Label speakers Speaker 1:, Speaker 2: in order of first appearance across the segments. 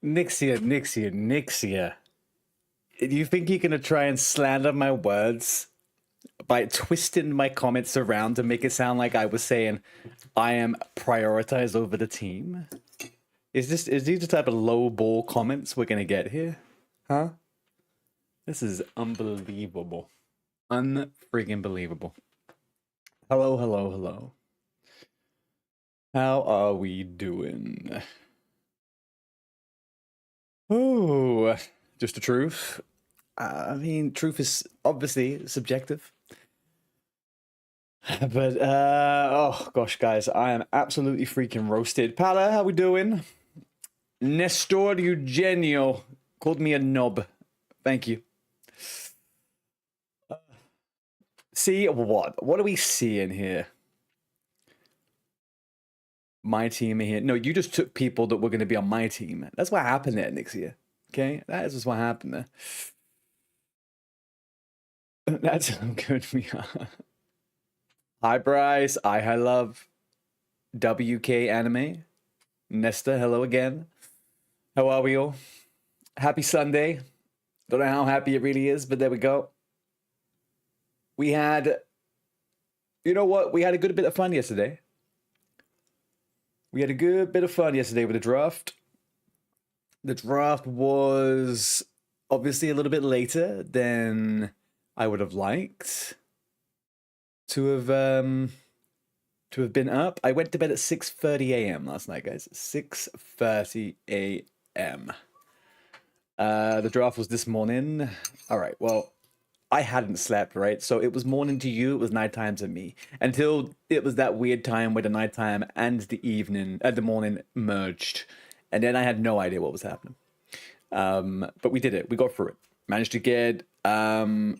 Speaker 1: Nixia. Do you think you're gonna try and slander my words by twisting my comments around to make it sound like I was saying I am prioritized over the team? Is these the type of low ball comments we're gonna get here? Huh? This is unbelievable. Unfreaking believable. Hello, hello, hello. How are we doing? Oh, just the truth. I mean, truth is obviously subjective. But, oh gosh, guys, I am absolutely freaking roasted. Pala, how we doing? Nestor Eugenio called me a knob. Thank you. See what? What are we seeing here? My team here. No, you just took people that were going to be on my team. That's what happened there, Nixia. Okay? That is just what happened there. That's how good we are. Hi, Bryce. Hi, love. WK Anime. Nesta, hello again. How are we all? Happy Sunday. Don't know how happy it really is, but there we go. We had... You know what? We had a good bit of fun yesterday. We had a good bit of fun yesterday with the draft. The draft was obviously a little bit later than I would have liked to have been up. I went to bed at 6:30 a.m. last night, guys. 6:30 a.m. The draft was this morning. All right, well, I hadn't slept, right? So it was morning to you, it was nighttime to me. Until it was that weird time where the nighttime and the morning merged. And then I had no idea what was happening. But we did it. We got through it. Managed to get the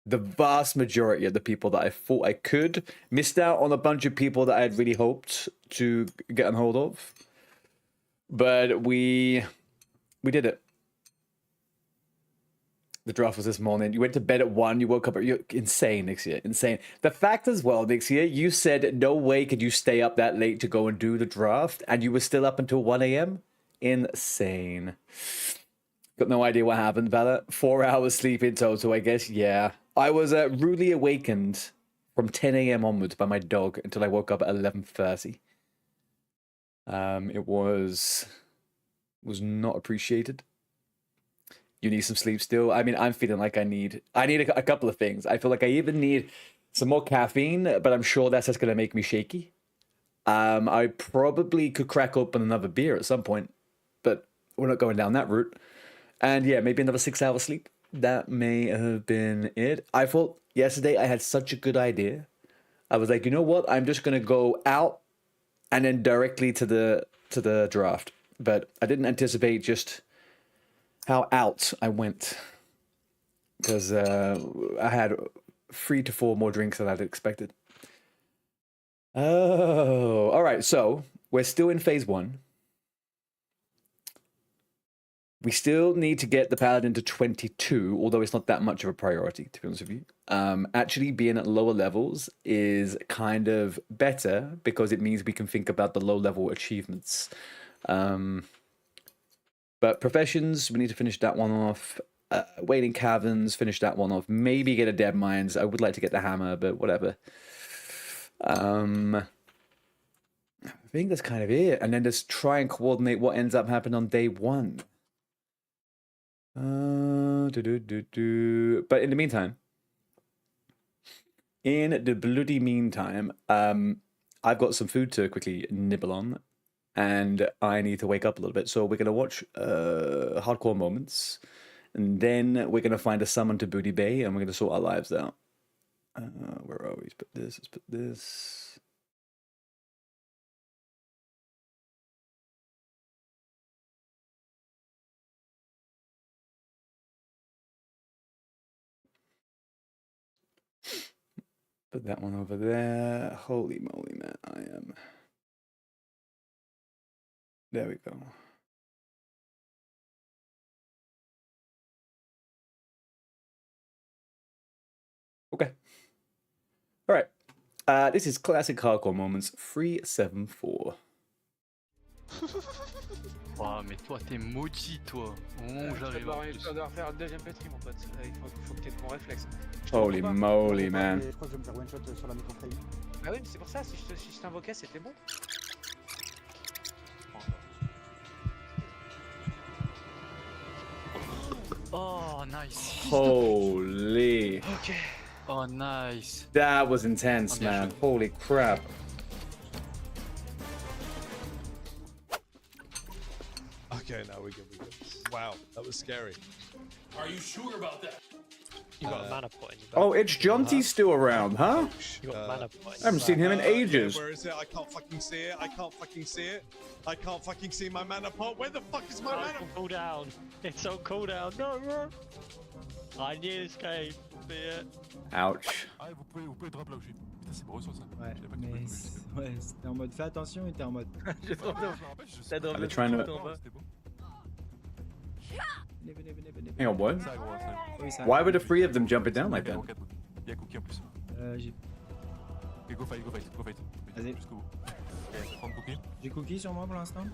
Speaker 1: vast majority of the people that I thought I could. Missed out on a bunch of people that I had really hoped to get on hold of. But we did it. The draft was this morning. You went to bed at 1. You woke up. You're insane, Nixia. Insane. The fact as well, Nixia, you said no way could you stay up that late to go and do the draft, and you were still up until 1 a.m. Insane. Got no idea what happened, Vala. 4 hours sleep in total, I guess. Yeah. I was rudely awakened from 10 a.m. onwards by my dog until I woke up at 11:30. It was not appreciated. You need some sleep still. I mean, I'm feeling like I need a couple of things. I feel like I even need some more caffeine, but I'm sure that's just going to make me shaky. I probably could crack open another beer at some point, but we're not going down that route. And yeah, maybe another 6 hours sleep. That may have been it. I thought yesterday I had such a good idea. I was like, you know what? I'm just going to go out and then directly to the draft. But I didn't anticipate just how out I went, because I had 3 to 4 more drinks than I'd expected. Oh, all right. So we're still in phase 1. We still need to get the paladin to 22, although it's not that much of a priority, to be honest with you. Actually, being at lower levels is kind of better because it means we can think about the low-level achievements. But professions, we need to finish that one off. Waiting caverns, finish that one off. Maybe get a dead mines. I would like to get the hammer, but whatever. I think that's kind of it. And then just try and coordinate what ends up happening on day 1. But in the meantime, I've got some food to quickly nibble on. And I need to wake up a little bit. So we're going to watch Hardcore Moments. And then we're going to find a summon to Booty Bay. And we're going to sort our lives out. Where are we? Let's put this. Let's put this. Put that one over there. Holy moly, man. I am... There we go. Okay. All right. This is Classic Hardcore Moments 374.
Speaker 2: Oh, mais toi, t'es maudit, toi.
Speaker 3: Tu dois devoir faire une deuxième pétrie, mon pote. Il faut que t'aies de bons réflexes.
Speaker 1: Holy moly, man.
Speaker 4: Je crois que je vais me faire one shot sur la mécontreille.
Speaker 3: Bah oui, mais c'est pour ça, si je t'invoquais, c'était bon.
Speaker 2: Oh, nice.
Speaker 1: Holy.
Speaker 3: Ok.
Speaker 2: Oh, nice.
Speaker 1: That was intense,
Speaker 2: Oh, bien
Speaker 1: man.
Speaker 2: joué.
Speaker 1: Holy crap.
Speaker 5: Okay, now we're good. Wow, that was scary.
Speaker 6: Are you sure about that?
Speaker 7: You got a mana pot in your
Speaker 1: Oh, it's Jonty still around, huh?
Speaker 7: You got a mana pot.
Speaker 1: I haven't seen him in ages.
Speaker 5: Yeah, where is it? I can't fucking see it. I can't fucking see it. I can't fucking see my mana pot. Where the fuck is my mana pot?
Speaker 7: Cool down. It's on cooldown. No, I knew this game. Yeah.
Speaker 1: Ouch.
Speaker 6: Ah, vous pouvez drop là où je suis. Putain, c'est brossant ça.
Speaker 4: Ouais,
Speaker 6: Je savais pas que tu
Speaker 4: mais
Speaker 6: pouvais me
Speaker 4: ouais, c'était en mode fais attention et t'es en mode.
Speaker 3: J'ai trop peur. T'as
Speaker 1: Are they trying to...
Speaker 6: C'était beau.
Speaker 1: Hang on, what?
Speaker 6: Ça, gros, ça.
Speaker 4: Oui, ça.
Speaker 1: Why were the three of them jumping down like that?
Speaker 6: Il y a Cookie en plus.
Speaker 4: J'ai
Speaker 6: Ok, go fight.
Speaker 4: Vas-y.
Speaker 6: Jusqu'au bout. Ok, prendre Cookie.
Speaker 4: j'ai cookie sur moi pour l'instant.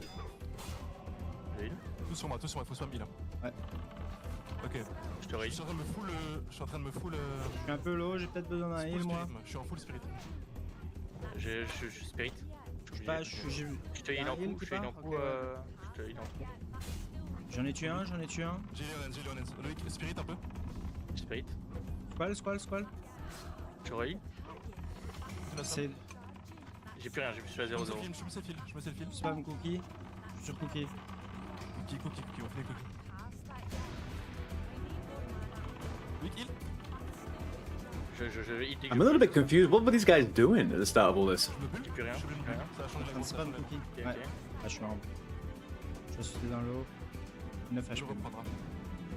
Speaker 6: Tout sur moi, il faut soit 1000 là.
Speaker 4: Ouais.
Speaker 6: Ok.
Speaker 7: Je te
Speaker 6: Je suis en train de me full.
Speaker 4: Je suis un peu low, j'ai peut-être besoin d'un heal moi.
Speaker 6: Je suis en full spirit.
Speaker 7: Je suis spirit.
Speaker 4: Je sais pas,
Speaker 7: Je te heal
Speaker 4: Y'a un
Speaker 7: en
Speaker 4: heal
Speaker 7: coup,
Speaker 4: qui
Speaker 7: je te heal en
Speaker 4: part
Speaker 7: coup.
Speaker 4: Ok, ouais.
Speaker 7: Je te heal en coup.
Speaker 4: J'en ai tué un.
Speaker 6: J'ai Leonens. Loïc, spirit un peu.
Speaker 7: Spirit.
Speaker 4: Squall.
Speaker 7: Je te heal.
Speaker 4: C'est
Speaker 7: J'ai plus rien, je suis à
Speaker 6: Je me
Speaker 7: 0-0.
Speaker 6: sais le fil.
Speaker 4: spam cookie. Je suis sur cookie.
Speaker 6: Cookie, on fait les cookies. Loïc, heal.
Speaker 7: Je vais hit.
Speaker 1: I'm a little bit confused. What were these guys doing at the start of all this?
Speaker 6: Je me bulle.
Speaker 7: J'ai plus rien.
Speaker 6: Je me bulle. Ça a changé la
Speaker 4: Je spam
Speaker 6: grosse.
Speaker 4: cookie.
Speaker 7: Ok,
Speaker 4: Ouais.
Speaker 7: ok.
Speaker 4: Ah, je suis mort. Je suis dans l'eau. 9
Speaker 6: Je
Speaker 4: HP.
Speaker 6: reprendrai.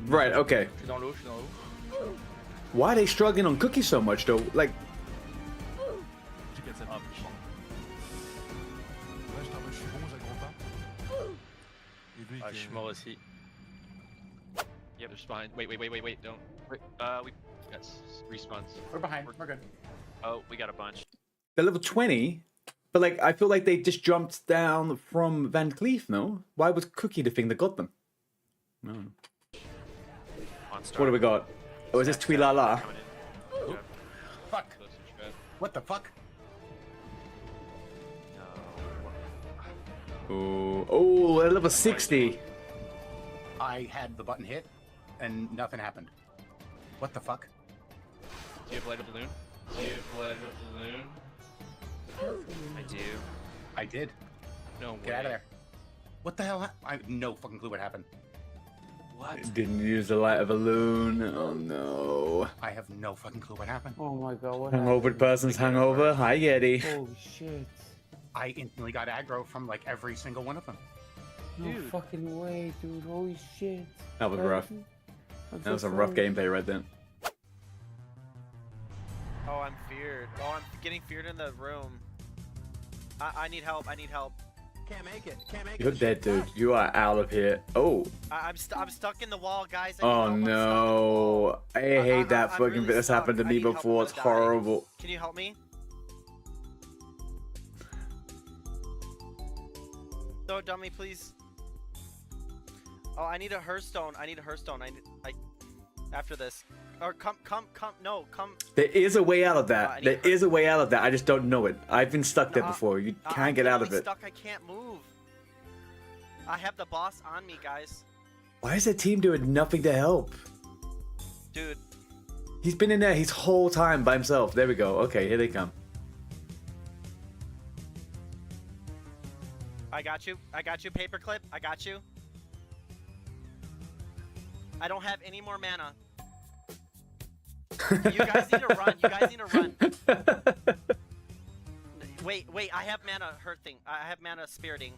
Speaker 1: Right, okay.
Speaker 7: Je suis dans l'eau.
Speaker 1: Why are they struggling on Cookie so much, though? Like,
Speaker 6: J'ai 4
Speaker 7: Ah,
Speaker 6: Ouais, j'étais en mode je suis bon, j'aggro pas. Et lui,
Speaker 7: Ah, je suis mort aussi. Yep, just behind. Wait, don't. Wait, we got respawns.
Speaker 8: We're behind. We're good.
Speaker 7: Oh, we got a bunch.
Speaker 1: they're level 20, but like, I feel like they just jumped down from Van Cleef, no? Why was Cookie the thing that got them? No. What do we got? Oh, is this Twilala?
Speaker 8: Fuck. What the fuck?
Speaker 1: Oh, at level 60.
Speaker 8: I had the button hit, and nothing happened. What the fuck?
Speaker 7: Do you have light of balloon? I do.
Speaker 8: I did.
Speaker 7: No way.
Speaker 8: Get out of there. What the hell? I have no fucking clue what happened.
Speaker 7: What?
Speaker 1: Didn't use the light of a loon. Oh no.
Speaker 8: I have no fucking clue what happened.
Speaker 3: Oh my god, what
Speaker 1: Hungover person's hungover. Hi, Yeti.
Speaker 3: Holy shit.
Speaker 8: I instantly got aggro from like every single one of them.
Speaker 3: No fucking way, dude. Holy shit.
Speaker 1: That was rough. That was a rough gameplay right then.
Speaker 9: Oh, I'm feared. Oh, I'm getting feared in the room. I need help.
Speaker 8: Can't make it. Can't make
Speaker 1: You're dead, dude. You are out of here. Oh.
Speaker 9: I'm stuck in the wall, guys. I need
Speaker 1: Oh
Speaker 9: help. I'm stuck in the
Speaker 1: no.
Speaker 9: wall.
Speaker 1: I hate that
Speaker 9: I'm
Speaker 1: fucking
Speaker 9: really
Speaker 1: bit. That's
Speaker 9: stuck.
Speaker 1: happened to
Speaker 9: I
Speaker 1: me
Speaker 9: need help.
Speaker 1: before.
Speaker 9: I'm
Speaker 1: It's
Speaker 9: gonna die.
Speaker 1: horrible.
Speaker 9: Can you help me? No, dummy, please. Oh, I need a Hearthstone. After this. Or come. No, come.
Speaker 1: There is a way out of
Speaker 9: I
Speaker 1: that.
Speaker 9: need
Speaker 1: There
Speaker 9: her-
Speaker 1: is a way out of that. I just don't know it. I've been stuck there
Speaker 9: No,
Speaker 1: before. You
Speaker 9: I'm
Speaker 1: can't get out of
Speaker 9: literally
Speaker 1: it.
Speaker 9: Stuck. I can't move. I have the boss on me, guys.
Speaker 1: Why is the team doing nothing to help?
Speaker 9: Dude.
Speaker 1: He's been in there his whole time by himself. There we go. Okay, here they come.
Speaker 9: I got you, paperclip. I got you. I don't have any more mana. You guys need to run. Wait, I have mana hurting. I have mana spiriting.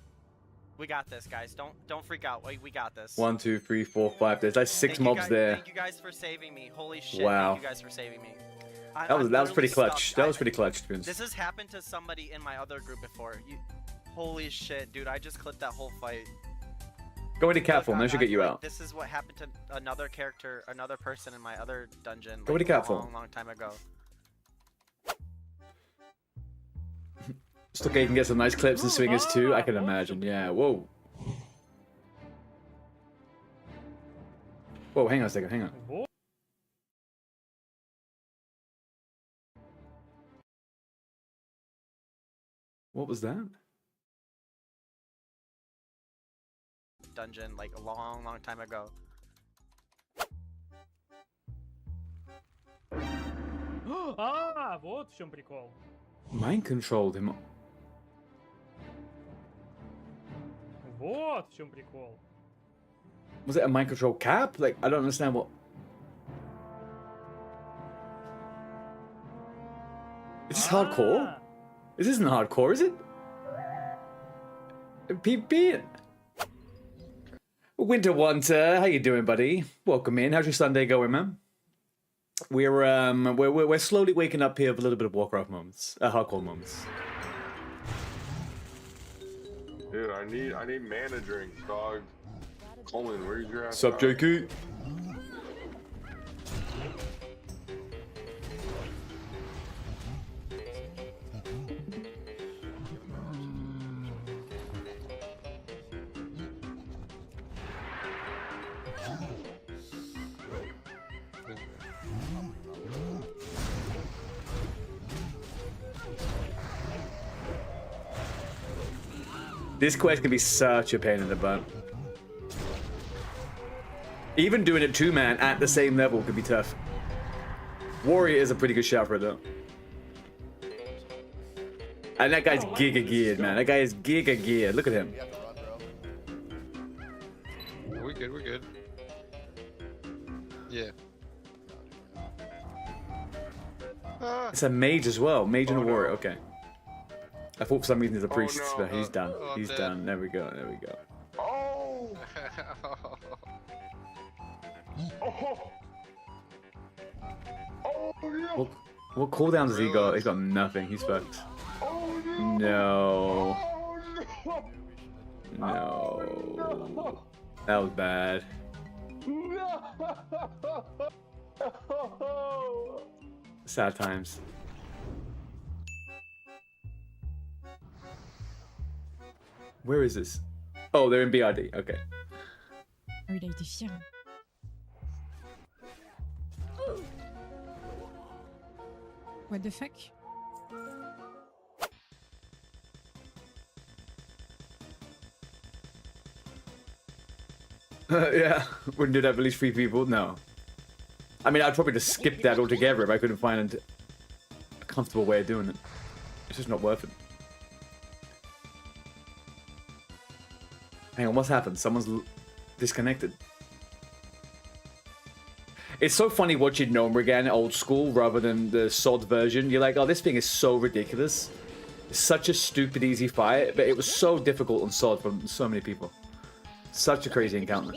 Speaker 9: We got this, guys. Don't freak out. We got this.
Speaker 1: 1, 2, 3, 4, 5. There's like 6 mobs there.
Speaker 9: Thank you guys for saving me. Holy shit.
Speaker 1: Wow.
Speaker 9: Thank you guys for saving me.
Speaker 1: That was pretty
Speaker 9: literally
Speaker 1: clutch.
Speaker 9: stuck.
Speaker 1: That was pretty clutch, Twins.
Speaker 9: This has happened to somebody in my other group before. Holy shit, dude. I just clipped that whole fight.
Speaker 1: Go into cat
Speaker 9: Look,
Speaker 1: form. They should get you
Speaker 9: like,
Speaker 1: out.
Speaker 9: This is what happened to another character, another person in my other dungeon.
Speaker 1: Go
Speaker 9: like,
Speaker 1: into cat
Speaker 9: a
Speaker 1: form.
Speaker 9: long time ago.
Speaker 1: It's okay, you can get some nice clips and swingers too. I can imagine. Yeah, whoa. Whoa, hang on a second, hang on. What was that?
Speaker 9: Dungeon like a long time ago.
Speaker 10: А, вот в чем прикол.
Speaker 1: Mind controlled him.
Speaker 10: Вот в чем прикол.
Speaker 1: Was it a mind control cap? Like, I don't understand what. Is this hardcore? This isn't hardcore, is it? PP. Winter Wonder, how you doing, buddy? Welcome in. How's your Sunday going, man? We're slowly waking up here with a little bit of Warcraft moments, hardcore moments.
Speaker 11: Dude, I need mana drinks, dog. Colin, where's your ass?
Speaker 1: Sup, JQ? This quest can be such a pain in the butt. Even doing it 2-man at the same level could be tough. Warrior is a pretty good shout for it though. And that guy's giga geared, man. That guy is giga geared. Look at him.
Speaker 7: We're good, we're good. Yeah.
Speaker 1: It's a mage as well. Mage and a warrior. Okay. I thought for some reason he's a priest, but he's done. He's done. There we go. There we go.
Speaker 11: Oh! Oh! Oh, yeah.
Speaker 1: What cooldown does he got? He's got nothing. He's fucked.
Speaker 11: Oh,
Speaker 1: No.
Speaker 11: Oh,
Speaker 1: No.
Speaker 11: no.
Speaker 1: That was bad.
Speaker 11: No.
Speaker 1: Sad times. Where is this? Oh, they're in BRD. Okay.
Speaker 12: Oh, il a été fier. What the fuck?
Speaker 1: Yeah. Wouldn't do that for at least 3 people? No. I mean, I'd probably just skip that altogether if I couldn't find a comfortable way of doing it. It's just not worth it. Hang on, what's happened? Someone's disconnected. It's so funny watching Gnome again, old school, rather than the SOD version. You're like, oh, this thing is so ridiculous. It's such a stupid, easy fight, but it was so difficult on SOD for so many people. Such a crazy encounter.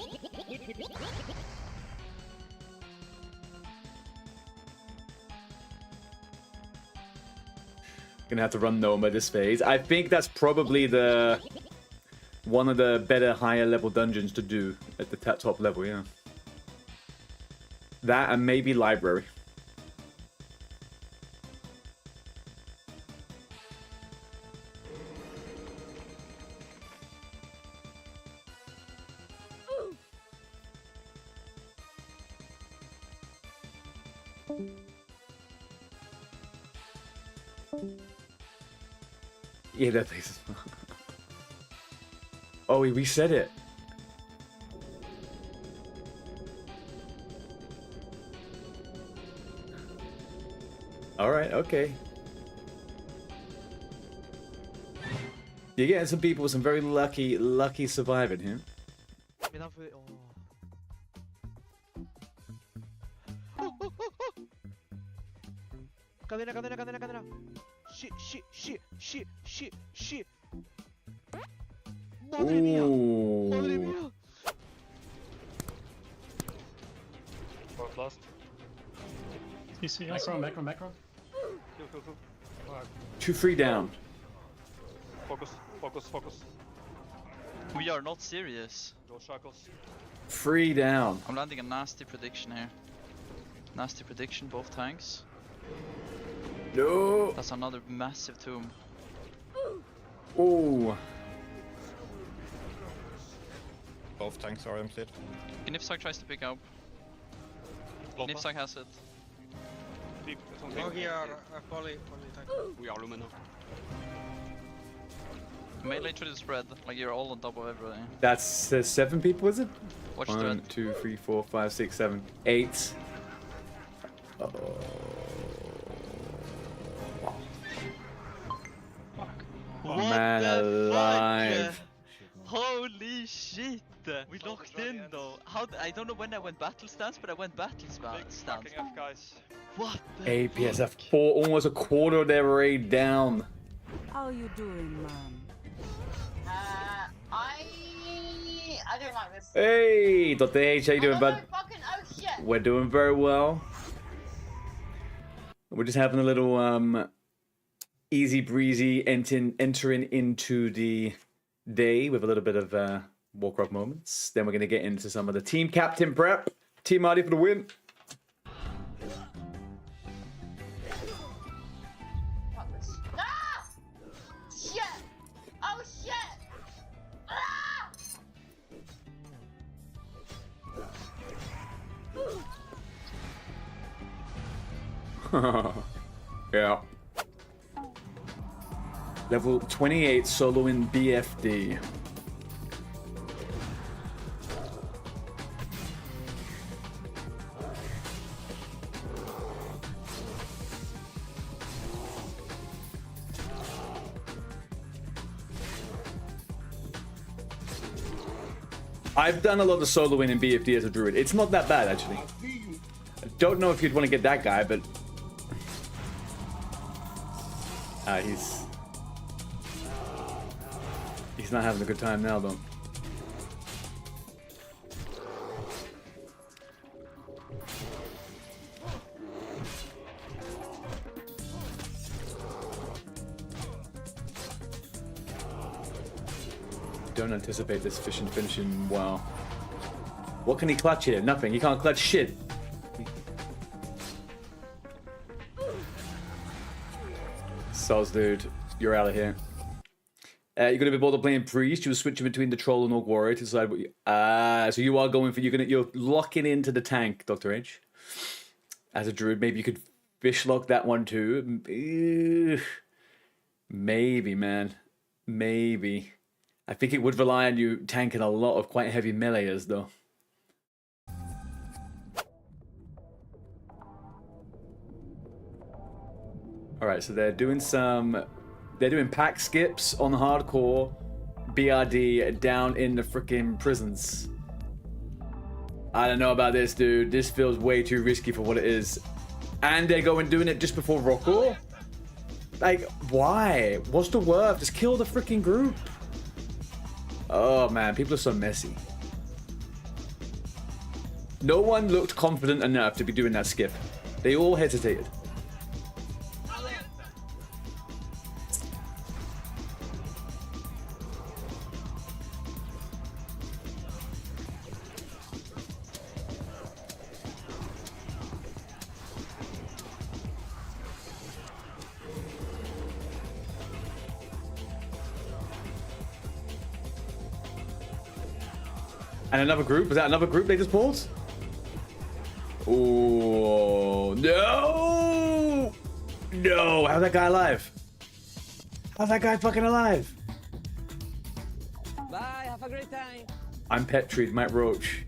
Speaker 1: Gonna have to run Gnome this phase. I think that's probably one of the better higher level dungeons to do at the top level, yeah. That and maybe library. Yeah, that takes. Oh, we reset it. Alright, okay. You're getting some people with some very lucky surviving here.
Speaker 3: Cadena. Shit. Madre mía.
Speaker 10: Lost.
Speaker 4: Ici, macro.
Speaker 10: Kill.
Speaker 1: 2-3 down.
Speaker 10: Focus.
Speaker 2: We are not serious.
Speaker 10: Go shackles.
Speaker 1: 3 down.
Speaker 2: I'm landing a nasty prediction here. Nasty prediction, both tanks.
Speaker 1: No.
Speaker 2: That's another massive tomb.
Speaker 1: Oh.
Speaker 6: Both tanks are emptied.
Speaker 2: Knifsak tries to pick up. Nipsang has it.
Speaker 10: We are Lumina.
Speaker 2: Melee to the spread, like you're all on top of everything.
Speaker 1: That's 7 people, is it?
Speaker 2: Watch the
Speaker 1: 1,
Speaker 2: red.
Speaker 1: 2, 3, 4, 5, 6, 7, 8. Man alive.
Speaker 2: Holy shit! We locked in though. How? I don't know when I went battle stance, but I went battle stance.
Speaker 10: guys.
Speaker 2: What the
Speaker 1: APSF 4, almost a quarter of their raid down.
Speaker 12: How you doing, man?
Speaker 13: I don't like this.
Speaker 1: Hey, Dr. H, how you doing, bud?
Speaker 13: Fucking oh shit.
Speaker 1: We're doing very well. We're just having a little easy breezy entering into the day with a little bit of Warcraft moments. Then we're gonna get into some of the team captain prep. Team Arty for the win.
Speaker 13: Ah! Shit! Oh shit! Ah!
Speaker 1: Yeah. Level 28 solo in BFD. I've done a lot of soloing in BFD as a druid. It's not that bad, actually. I don't know if you'd want to get that guy, but... He's not having a good time now, though. Don't anticipate this finishing well. What can he clutch here? Nothing. He can't clutch shit. Soz, dude, you're out of here. You're gonna be both playing priest. You're switching between the troll and orc warrior to decide what you. So you are going for you're locking into the tank, Dr. H. As a druid, maybe you could fish lock that one too. Maybe, man. Maybe. I think it would rely on you tanking a lot of quite heavy meleeers, though. Alright, so they're doing pack skips on hardcore BRD down in the freaking prisons. I don't know about this, dude. This feels way too risky for what it is. And they're doing it just before Rockall? Like, why? What's the worth? Just kill the freaking group. Oh man, people are so messy. No one looked confident enough to be doing that skip. They all hesitated. And another group? Was that another group they just pulled? Oh no! No! How's that guy alive? How's that guy fucking alive?
Speaker 14: Bye, have a great time.
Speaker 1: I'm Petried, Mike Roach.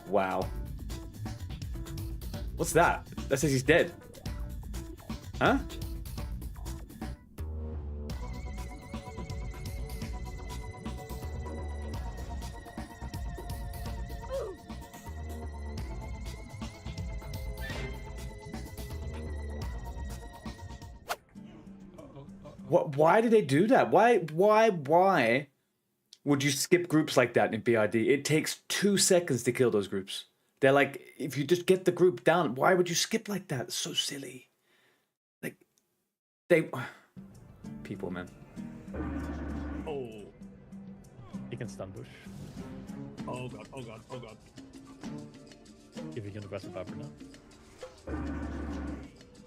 Speaker 1: Wow. What's that? That says he's dead. Huh? Why did they do that? Why would you skip groups like that in BRD? It takes 2 seconds to kill those groups. They're like, if you just get the group down, why would you skip like that? It's so silly. Like, people, man.
Speaker 10: Oh.
Speaker 4: He can stun push.
Speaker 10: Oh god, oh god, oh god.
Speaker 4: If you can aggressive buffer now.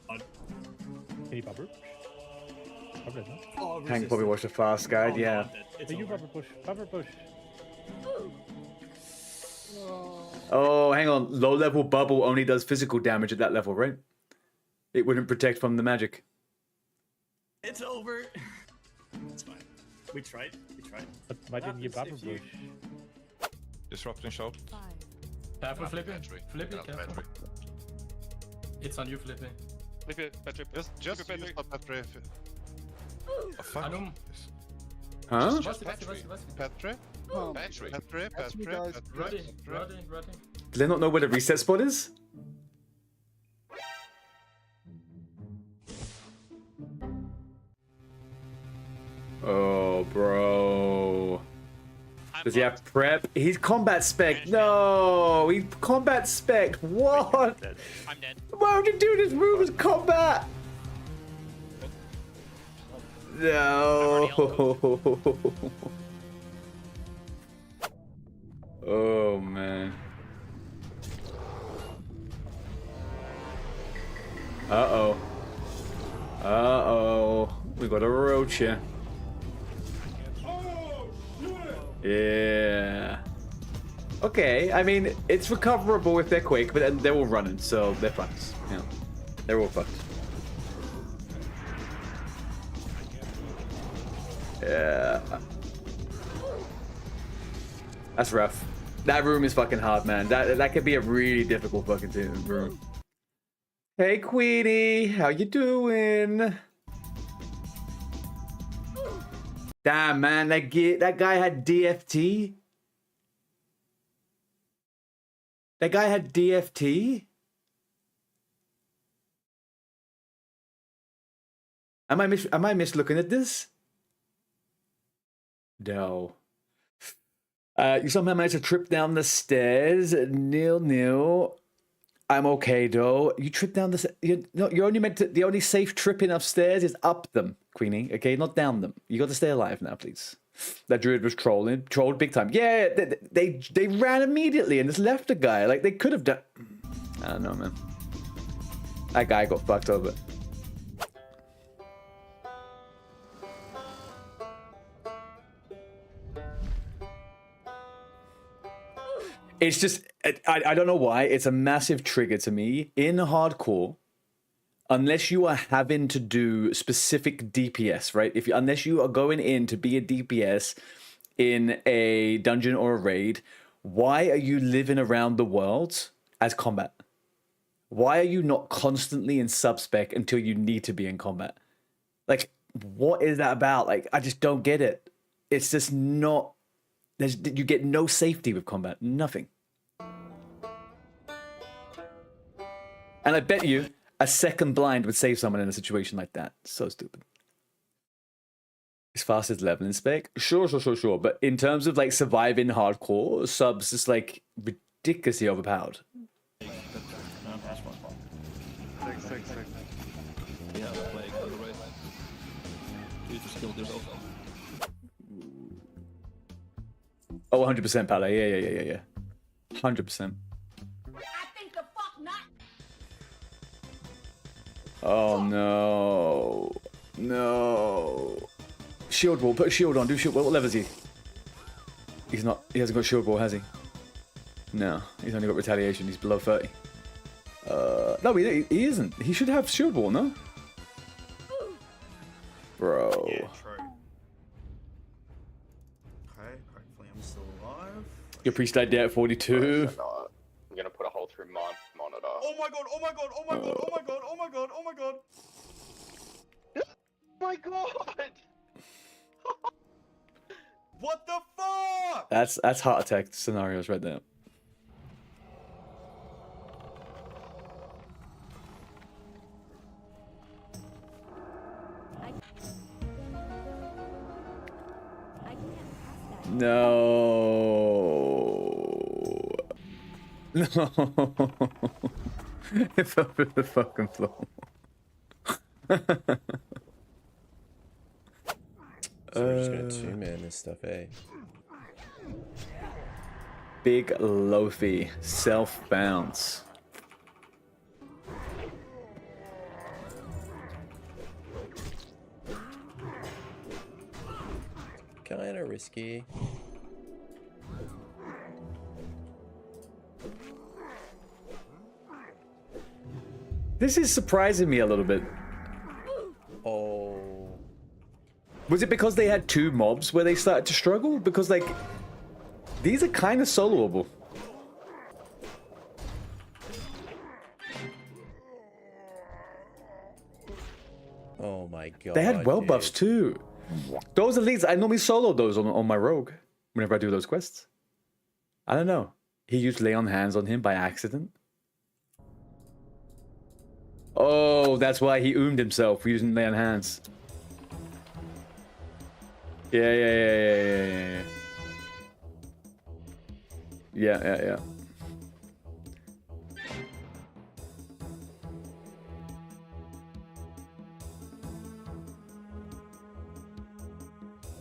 Speaker 4: Can you buffer?
Speaker 1: Hank probably watched a fast guide, yeah.
Speaker 4: You buffer push, buffer push.
Speaker 1: Oh, hang on. Low level bubble only does physical damage at that level, right? It wouldn't protect from the magic.
Speaker 6: It's over. It's fine. We tried. We tried.
Speaker 4: But why didn't you bubble push?
Speaker 5: Disrupting shot.
Speaker 6: Careful, Flippy. Flippy, careful. It's on you, Flippy.
Speaker 10: Flippy, battery.
Speaker 5: Just use the battery. Oh, fuck.
Speaker 1: Huh?
Speaker 5: Battery. Battery.
Speaker 6: Ready.
Speaker 1: Do they not know where the reset spot is? Oh, bro. Does he have prep? He's combat spec. No, he's combat spec. What?
Speaker 7: I'm dead.
Speaker 1: Why would you do this move as combat? No. Oh man. Uh-oh. Uh-oh. We got a roach here. Yeah. Okay, I mean, it's recoverable if they're quick, but then they're all running, so they're fucked. Yeah. They're all fucked. Yeah. That's rough. That room is fucking hard, man. That could be a really difficult fucking room. Hey, Queenie, how you doing? Damn, man, that guy had DFT. That guy had DFT. Am I mislooking at this? No. You somehow managed to trip down the stairs. Nil. I'm okay though. You trip down the. You're only meant to. The only safe tripping upstairs is up them, Queenie. Okay, not down them. You got to stay alive now, please. That druid was trolled big time. Yeah, they ran immediately and just left the guy. Like they could have done. I don't know, man. That guy got fucked over. It's just, I don't know why, it's a massive trigger to me. In hardcore, unless you are having to do specific DPS, right? Unless you are going in to be a DPS in a dungeon or a raid, why are you living around the world as combat? Why are you not constantly in sub-spec until you need to be in combat? Like, what is that about? Like, I just don't get it. It's just not... you get no safety with combat. Nothing. And I bet you a second blind would save someone in a situation like that. So stupid. As fast as leveling spec? Sure. But in terms of like surviving hardcore, subs just like ridiculously overpowered. Oh, 100% Pala. Yeah. 100%. Oh no. Shield wall, put a shield on, do shield wall. What level is he? He hasn't got shield wall, has he? No, he's only got retaliation, he's below 30. No, he isn't. He should have shield wall, no? Bro.
Speaker 6: Yeah, true. Okay, hopefully I'm still alive.
Speaker 1: Your priest died there at 42.
Speaker 11: I'm gonna put a hole through my monitor.
Speaker 6: Oh my god, oh my god, oh my god, oh my god, oh my god, oh my god.
Speaker 10: Oh my god!
Speaker 6: What the fuck?
Speaker 1: That's heart attack scenarios right there. No. It fell through the fucking floor.
Speaker 14: So we're just gonna two-man this stuff, eh?
Speaker 1: Big Lofi, self-bounce.
Speaker 14: Kinda risky.
Speaker 1: This is surprising me a little bit.
Speaker 14: Oh.
Speaker 1: Was it because they had two mobs where they started to struggle? Because, like, these are kind of soloable.
Speaker 14: Oh my god.
Speaker 1: They had well
Speaker 14: dude.
Speaker 1: buffs too. Those elites, I normally solo those on my rogue whenever I do those quests. I don't know. He used lay on hands on him by accident. Oh, that's why he oomed himself using lay on hands. Yeah. Yeah.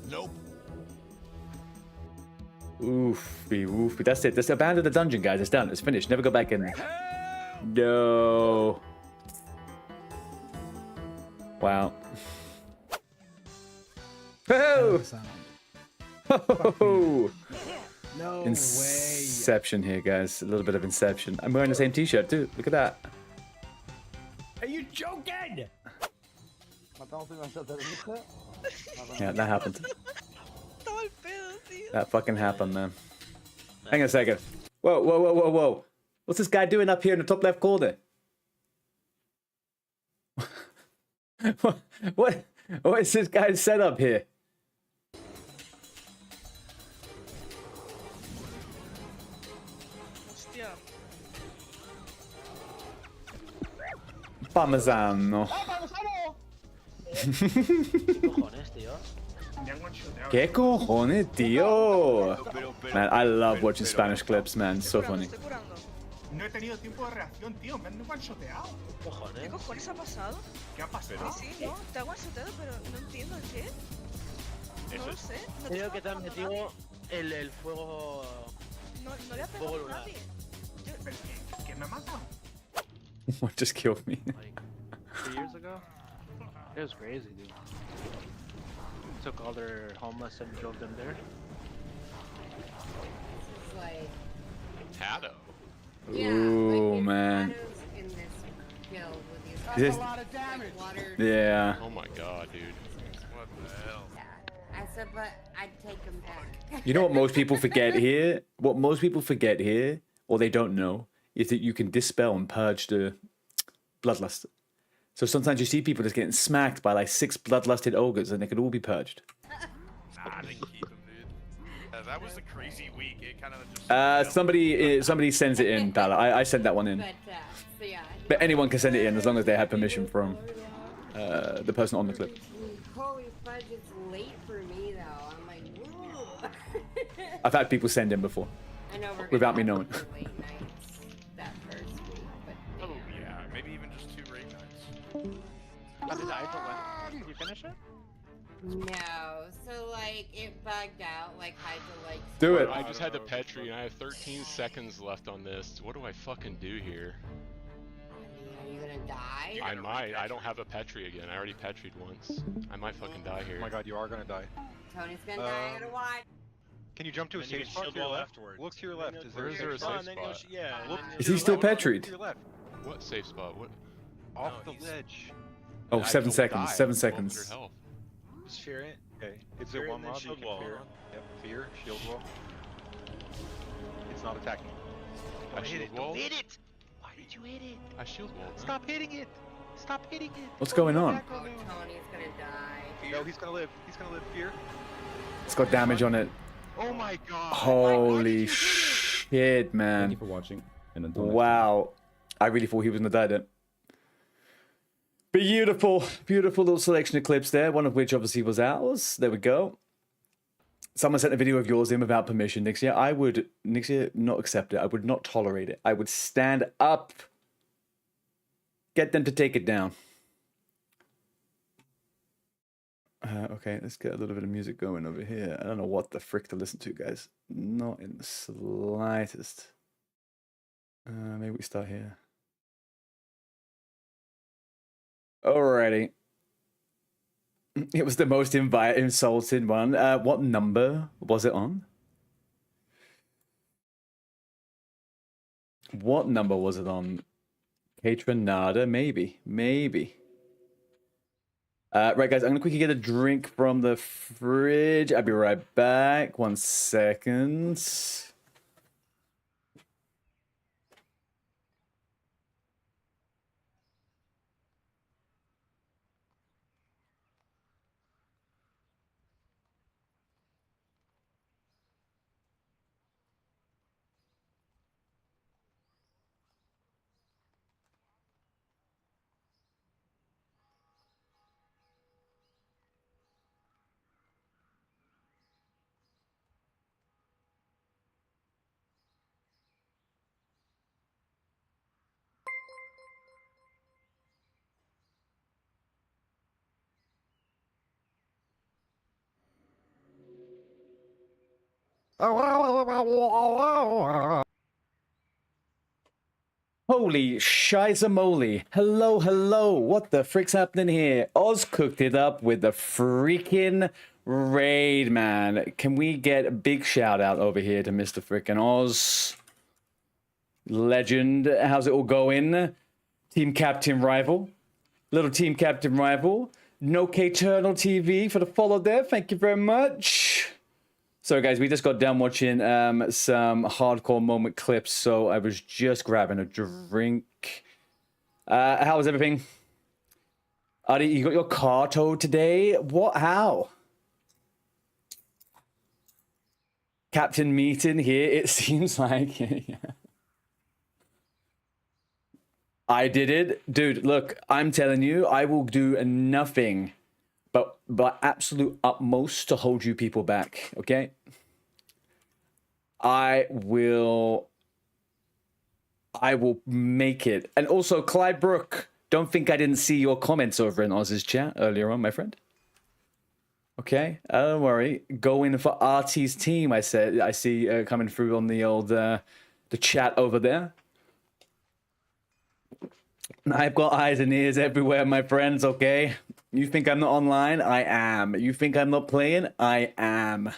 Speaker 5: Nope.
Speaker 1: Oofy. That's it. That's abandon the dungeon, guys. It's done. It's finished. Never go back in there. No. Wow. Oh! Oh!
Speaker 4: No
Speaker 1: Inception here, guys. A little bit of Inception. I'm wearing the same t-shirt too. Look at that.
Speaker 4: Are you joking?
Speaker 1: Yeah, that happened. That fucking happened, man. Hang on a second. Whoa. What's this guy doing up here in the top left corner? What is this guy's setup here? Parmesano. ¿Qué cojones, tío? Man, I love watching Spanish clips, man. It's so funny.
Speaker 5: No he tenido tiempo de reacción, tío. Me han one-shoteado.
Speaker 15: ¿Qué cojones ha pasado?
Speaker 5: ¿Qué ha pasado?
Speaker 15: Sí, no, te ha one-shoteado, pero no entiendo el qué. No lo sé. No
Speaker 16: Creo que te han metido el fuego.
Speaker 15: No le ha pegado a nadie.
Speaker 5: ¿Qué me ha matado?
Speaker 1: What just killed me?
Speaker 16: Like 3 years ago? It was crazy, dude. Took all their homeless and drove them there.
Speaker 13: Like,
Speaker 7: Tato.
Speaker 1: Ooh, man.
Speaker 13: in this build with these
Speaker 1: This-
Speaker 13: a lot of damage. Water.
Speaker 1: Yeah.
Speaker 7: Oh my god, dude. What the hell?
Speaker 13: I said, but I'd take them back.
Speaker 1: You know what most people forget here? What most people forget here, or they don't know, is that you can dispel and purge the bloodlust. So sometimes you see people just getting smacked by like 6 bloodlusted ogres and they could all be purged.
Speaker 10: Nah, I didn't keep him, dude. That was a crazy week. It kind of just.
Speaker 1: Somebody sends it in, Pala. I sent that one in.
Speaker 13: So yeah.
Speaker 1: But anyone can send it in as long as they have permission from the person on the clip.
Speaker 13: Holy fudge, it's late for me though. I'm like, whoa.
Speaker 1: I've had people send in before.
Speaker 13: I know we're
Speaker 1: without me
Speaker 13: gonna
Speaker 1: knowing.
Speaker 13: have late nights that first week, but
Speaker 10: Oh yeah, maybe even just 2 raid nights.
Speaker 16: Did you finish it?
Speaker 13: no. So like it bugged out. Like I had to like.
Speaker 1: Do it.
Speaker 7: I just had the Petri and I have 13 seconds left on this. What do I fucking do here?
Speaker 13: Are you gonna die?
Speaker 7: I might. I don't have a Petri again. I already Petried once. I might fucking die here.
Speaker 17: Oh my god, you are gonna die.
Speaker 13: Tony's gonna die. I gotta watch.
Speaker 17: Can you jump to a safe spot to your left? Look to your left. Is
Speaker 7: Where is there a safe spot?
Speaker 17: Yeah. Look
Speaker 1: Is
Speaker 17: to
Speaker 1: he
Speaker 17: your
Speaker 1: still
Speaker 17: left. Look
Speaker 1: petried?
Speaker 17: to your left.
Speaker 7: What safe spot? What?
Speaker 17: Off the ledge.
Speaker 1: Oh,
Speaker 7: I
Speaker 1: 7
Speaker 7: don't
Speaker 1: seconds.
Speaker 7: die.
Speaker 1: 7
Speaker 7: I'm 100
Speaker 1: seconds.
Speaker 7: health.
Speaker 17: Sphere it. Okay. It's
Speaker 10: Fear
Speaker 17: a
Speaker 10: and
Speaker 17: one
Speaker 10: then
Speaker 17: mob. You
Speaker 10: shield
Speaker 17: can
Speaker 10: wall.
Speaker 17: fear. Yep. Fear. Shield wall. It's not attacking.
Speaker 7: I
Speaker 17: Don't hit
Speaker 7: shield
Speaker 17: it.
Speaker 7: wall.
Speaker 17: Don't hit it. Why did you hit it?
Speaker 7: I shield wall. man.
Speaker 17: Stop hitting it. Stop hitting it.
Speaker 1: What's going on?
Speaker 13: Oh, Tony's gonna die.
Speaker 17: No, he's gonna live. He's gonna live. Fear.
Speaker 1: It's got damage on it.
Speaker 17: Oh my god.
Speaker 1: Holy shit, man.
Speaker 4: Thank you for watching. And until next time.
Speaker 1: Wow. I really thought he was gonna die then. Beautiful little selection of clips there, one of which obviously was ours. There we go. Someone sent a video of yours in without permission. Nixia, I would, Nixia, not accept it. I would not tolerate it. I would stand up. Get them to take it down. Okay, let's get a little bit of music going over here. I don't know what the frick to listen to, guys. Not in the slightest. Maybe we start here. Alrighty. It was the most insulting one. What number was it on? What number was it on? Catronada, maybe. Right, guys, I'm gonna quickly get a drink from the fridge. I'll be right back. 1 second. Holy shizamoly. Hello, hello. What the frick's happening here? Oz cooked it up with the freaking raid, man. Can we get a big shout out over here to Mr. Frickin' Oz? Legend. How's it all going? Team Captain Rival. Little Team Captain Rival. No K-Turnal TV for the follow there. Thank you very much. So guys, we just got done watching some hardcore moment clips, so I was just grabbing a drink. How was everything? Artie, you got your car towed today? What? How? Captain Meeting here, it seems like. Yeah. I did it. Dude, look, I'm telling you, I will do nothing but absolute utmost to hold you people back, okay? I will make it. And also, Clyde Brook, don't think I didn't see your comments over in Oz's chat earlier on, my friend. Okay, don't worry. Go in for ARTEY's team, I see coming through on the old, the chat over there. I've got eyes and ears everywhere, my friends, okay? You think I'm not online? I am. You think I'm not playing? I am.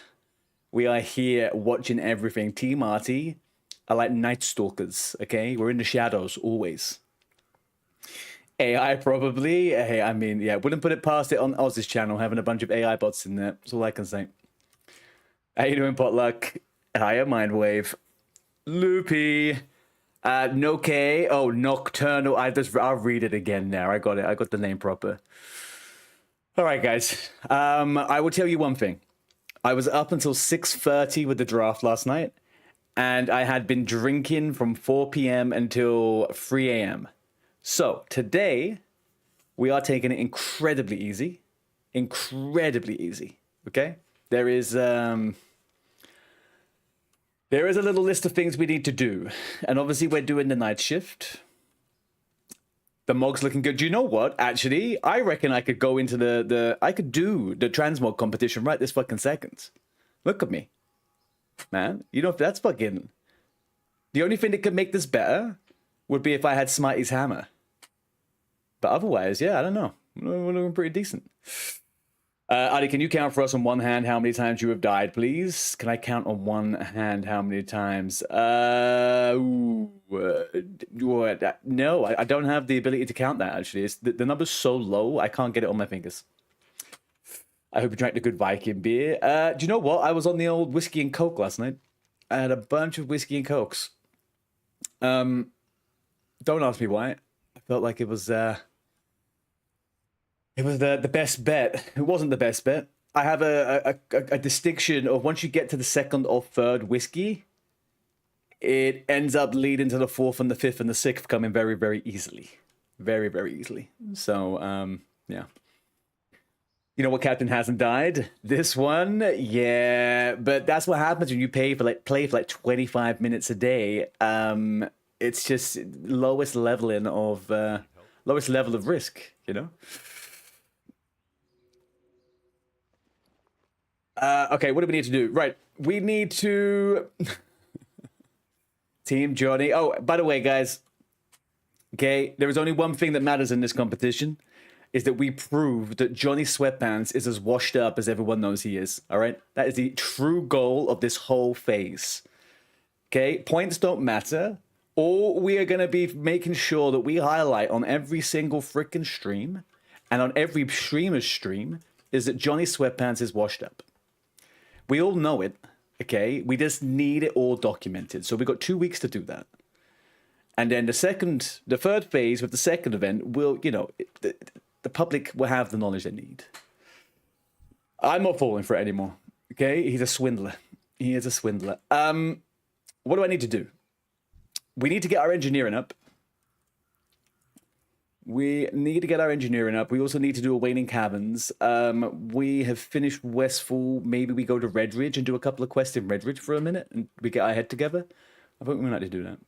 Speaker 1: We are here watching everything. Team ARTEY are like night stalkers, okay? We're in the shadows, always. AI probably. Hey, I mean, yeah, wouldn't put it past it on Oz's channel, having a bunch of AI bots in there. That's all I can say. How you doing, Potluck? Hiya, Mindwave. Loopy. No K. Oh, Nocturnal. I'll read it again now. I got it. I got the name proper. All right, guys. I will tell you one thing. I was up until 6:30 with the draft last night, and I had been drinking from 4 p.m. until 3 a.m. So today, we are taking it incredibly easy. Incredibly easy. Okay? There is a little list of things we need to do. And obviously, we're doing the night shift. The mog's looking good. Do you know what? Actually, I reckon I could go into I could do the transmog competition right this fucking second. Look at me. Man, you know, if that's fucking... The only thing that could make this better would be if I had Smitey's hammer. But otherwise, yeah, I don't know. We're looking pretty decent. Adi, can you count for us on one hand how many times you have died, please? Can I count on one hand how many times? No, I don't have the ability to count that, actually. The number's so low, I can't get it on my fingers. I hope you drank the good Viking beer. Do you know what? I was on the old whiskey and coke last night. I had a bunch of whiskey and cokes. Don't ask me why. I felt like it was... It was the best bet. It wasn't the best bet. I have a distinction of once you get to the second or third whiskey, it ends up leading to the fourth and the fifth and the sixth coming very, very easily. Very, very easily. So, yeah. You know what captain hasn't died? This one? Yeah. But that's what happens when you play for like 25 minutes a day. It's just lowest level of risk, you know? Okay, what do we need to do? Right, we need to... Team Johnny. Oh, by the way, guys. Okay, there is only one thing that matters in this competition. Is that we prove that Johnny Sweatpants is as washed up as everyone knows he is. All right? That is the true goal of this whole phase. Okay, points don't matter. All we are going to be making sure that we highlight on every single freaking stream and on every streamer's stream is that Johnny Sweatpants is washed up. We all know it, okay? We just need it all documented. So we've got 2 weeks to do that. And then the third phase with the second event will, you know, the public will have the knowledge they need. I'm not falling for it anymore, okay? He's a swindler. He is a swindler. What do I need to do? We need to get our engineering up. We need to get our engineering up. We also need to do a Wailing Caverns. We have finished Westfall. Maybe we go to Redridge and do a couple of quests in Redridge for a minute and we get our head together. I think we might like to do that.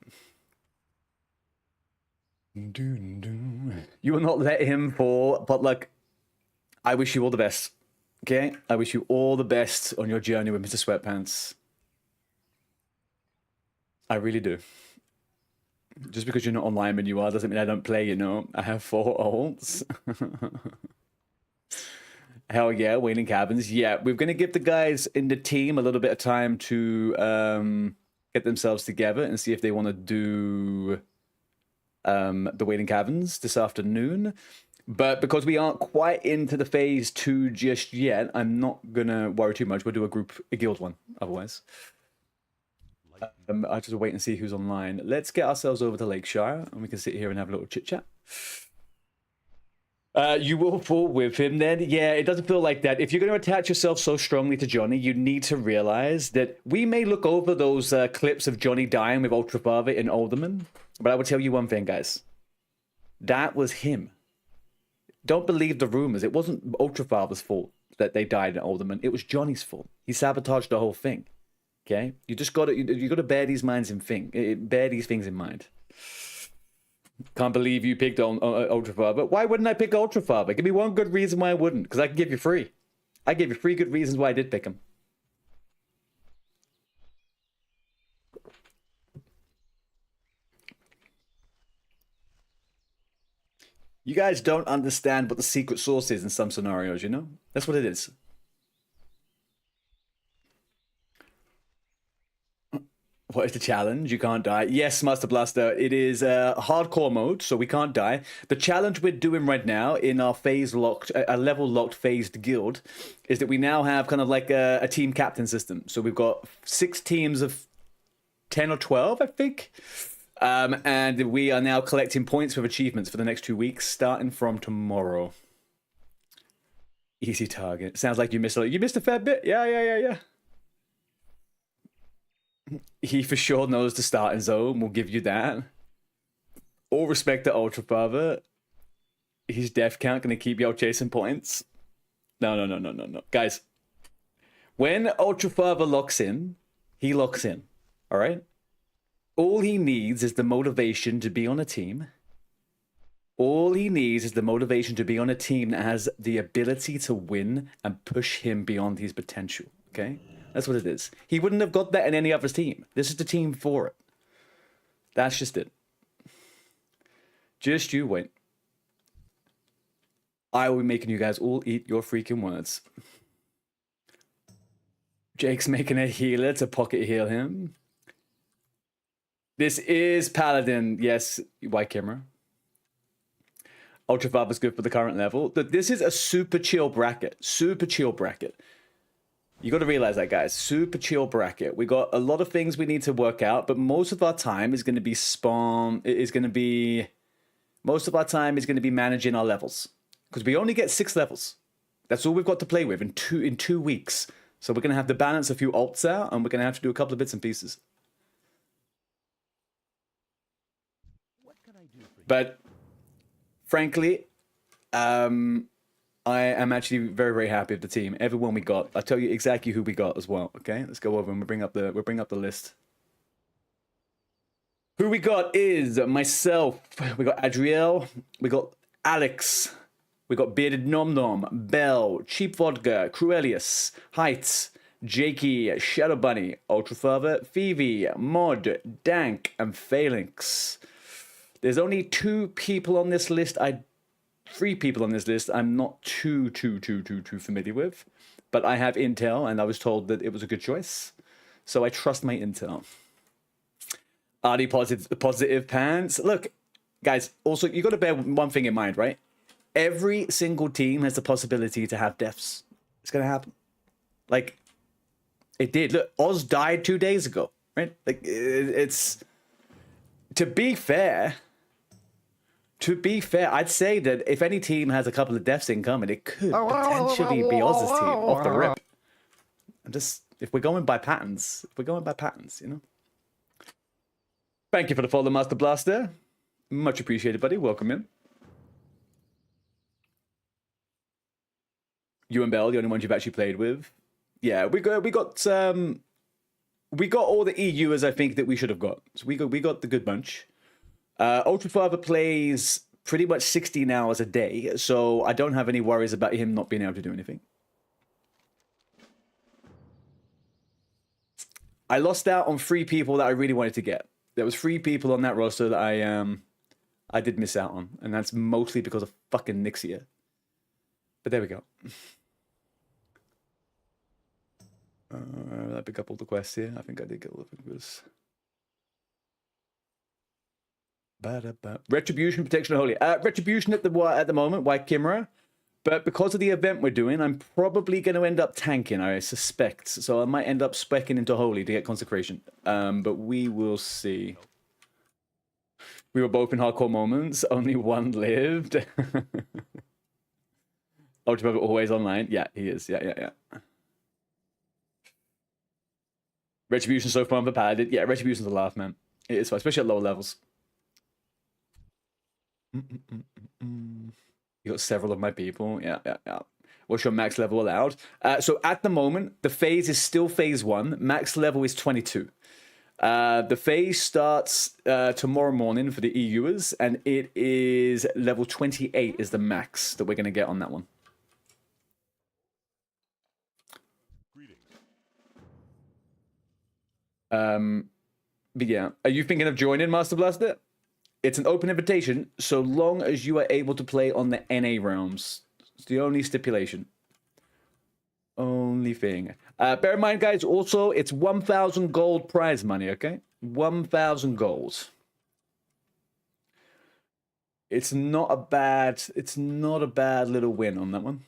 Speaker 1: You will not let him fall, but like, I wish you all the best. Okay? I wish you all the best on your journey with Mr. Sweatpants. I really do. Just because you're not online when you are doesn't mean I don't play, you know. I have 4 ults. Hell yeah, Wailing Cabins. Yeah, we're going to give the guys in the team a little bit of time to get themselves together and see if they want to do the Wailing Caverns this afternoon. But because we aren't quite into the phase 2 just yet, I'm not going to worry too much. We'll do a guild one otherwise. I'll just wait and see who's online. Let's get ourselves over to Lakeshire and we can sit here and have a little chit chat. You will fall with him then? Yeah, it doesn't feel like that. If you're going to attach yourself so strongly to Johnny, you need to realize that we may look over those clips of Johnny dying with Ultrafather in Alderman, but I will tell you one thing, guys. That was him. Don't believe the rumors. It wasn't Ultrafather's fault that they died in Alderman. It was Johnny's fault. He sabotaged the whole thing. Okay, you just got to bear these bear these things in mind. Can't believe you picked on Ultrafather. Why wouldn't I pick Ultrafather? Give me one good reason why I wouldn't, because I can give you 3. I gave you 3 good reasons why I did pick him. You guys don't understand what the secret sauce is in some scenarios, you know? That's what it is. What is the challenge? You can't die. Yes, Master Blaster, it is hardcore mode, so we can't die. The challenge we're doing right now in our level locked phased guild is that we now have kind of like a team captain system. So we've got 6 teams of 10 or 12, I think. And we are now collecting points with achievements for the next 2 weeks, starting from tomorrow. Easy target. Sounds like you missed a fair bit. Yeah. He for sure knows the starting zone. We'll give you that. All respect to Ultrafather. His death count gonna keep y'all chasing points. No. Guys, when Ultrafather locks in, he locks in. All right? All he needs is the motivation to be on a team. All he needs is the motivation to be on a team that has the ability to win and push him beyond his potential. Okay? That's what it is. He wouldn't have got that in any other team. This is the team for it. That's just it. Just you wait. I will be making you guys all eat your freaking words. Jake's making a healer to pocket heal him. This is Paladin. Yes, white camera. Ultrafather's good for the current level. This is a super chill bracket. Super chill bracket. You got to realize that, guys. Super chill bracket. We got a lot of things we need to work out, but most of our time is going to be most of our time is going to be managing our levels, because we only get 6 levels. That's all we've got to play with in 2 weeks. So we're going to have to balance a few alts out, and we're going to have to do a couple of bits and pieces. But frankly, I am actually very, very happy with the team. Everyone we got. I'll tell you exactly who we got as well. Okay, let's go over and we'll bring up the list. Who we got is myself. We got Adriel. We got Alex. We got Bearded Nom Nom, Bell, Cheap Vodka, Cruelius, Heights, Jakey, Shadow Bunny, Ultrafather, Phoebe, Mod, Dank, and Phalanx. There's only 2 people on this list. 3 people on this list I'm not too familiar with, but I have intel and I was told that it was a good choice, so I trust my intel. ARTEY positive pants. Look, guys, also, you got to bear one thing in mind, right? Every single team has the possibility to have deaths. It's going to happen. Like, it did. Look, Oz died 2 days ago, right? Like, it's... To be fair, I'd say that if any team has a couple of deaths incoming, it could potentially be Oz's team off the rip. I'm just... If we're going by patterns, you know? Thank you for the follow, Master Blaster. Much appreciated, buddy. Welcome in. You and Bell, the only ones you've actually played with. Yeah, we got all the EUers I think that we should have got. So we got the good bunch. Ultra Father plays pretty much 16 hours a day, so I don't have any worries about him not being able to do anything. I lost out on 3 people that I really wanted to get. There was 3 people on that roster that I did miss out on, and that's mostly because of fucking Nixia. But there we go. I pick up all the quests here. I think I did get all of this. Retribution, Protection, and Holy. Retribution at the moment, White Chimera. But because of the event we're doing, I'm probably going to end up tanking, I suspect. So I might end up specking into Holy to get Consecration. But we will see. We were both in hardcore moments. Only one lived. Ultra Brother always online. Yeah, he is. Yeah. Retribution so far overpowered. Yeah, Retribution's a laugh, man. It is fun, especially at lower levels. You got several of my people. Yeah. What's your max level allowed? So at the moment, the phase is still phase 1. Max level is 22. The phase starts tomorrow morning for the EUers, and it is level 28 is the max that we're going to get on that one. But yeah, are you thinking of joining Master Blaster? It's an open invitation, so long as you are able to play on the NA realms. It's the only stipulation. Only thing. Bear in mind, guys, also, it's 1,000 gold prize money, okay? 1,000 gold. It's not a bad little win on that one.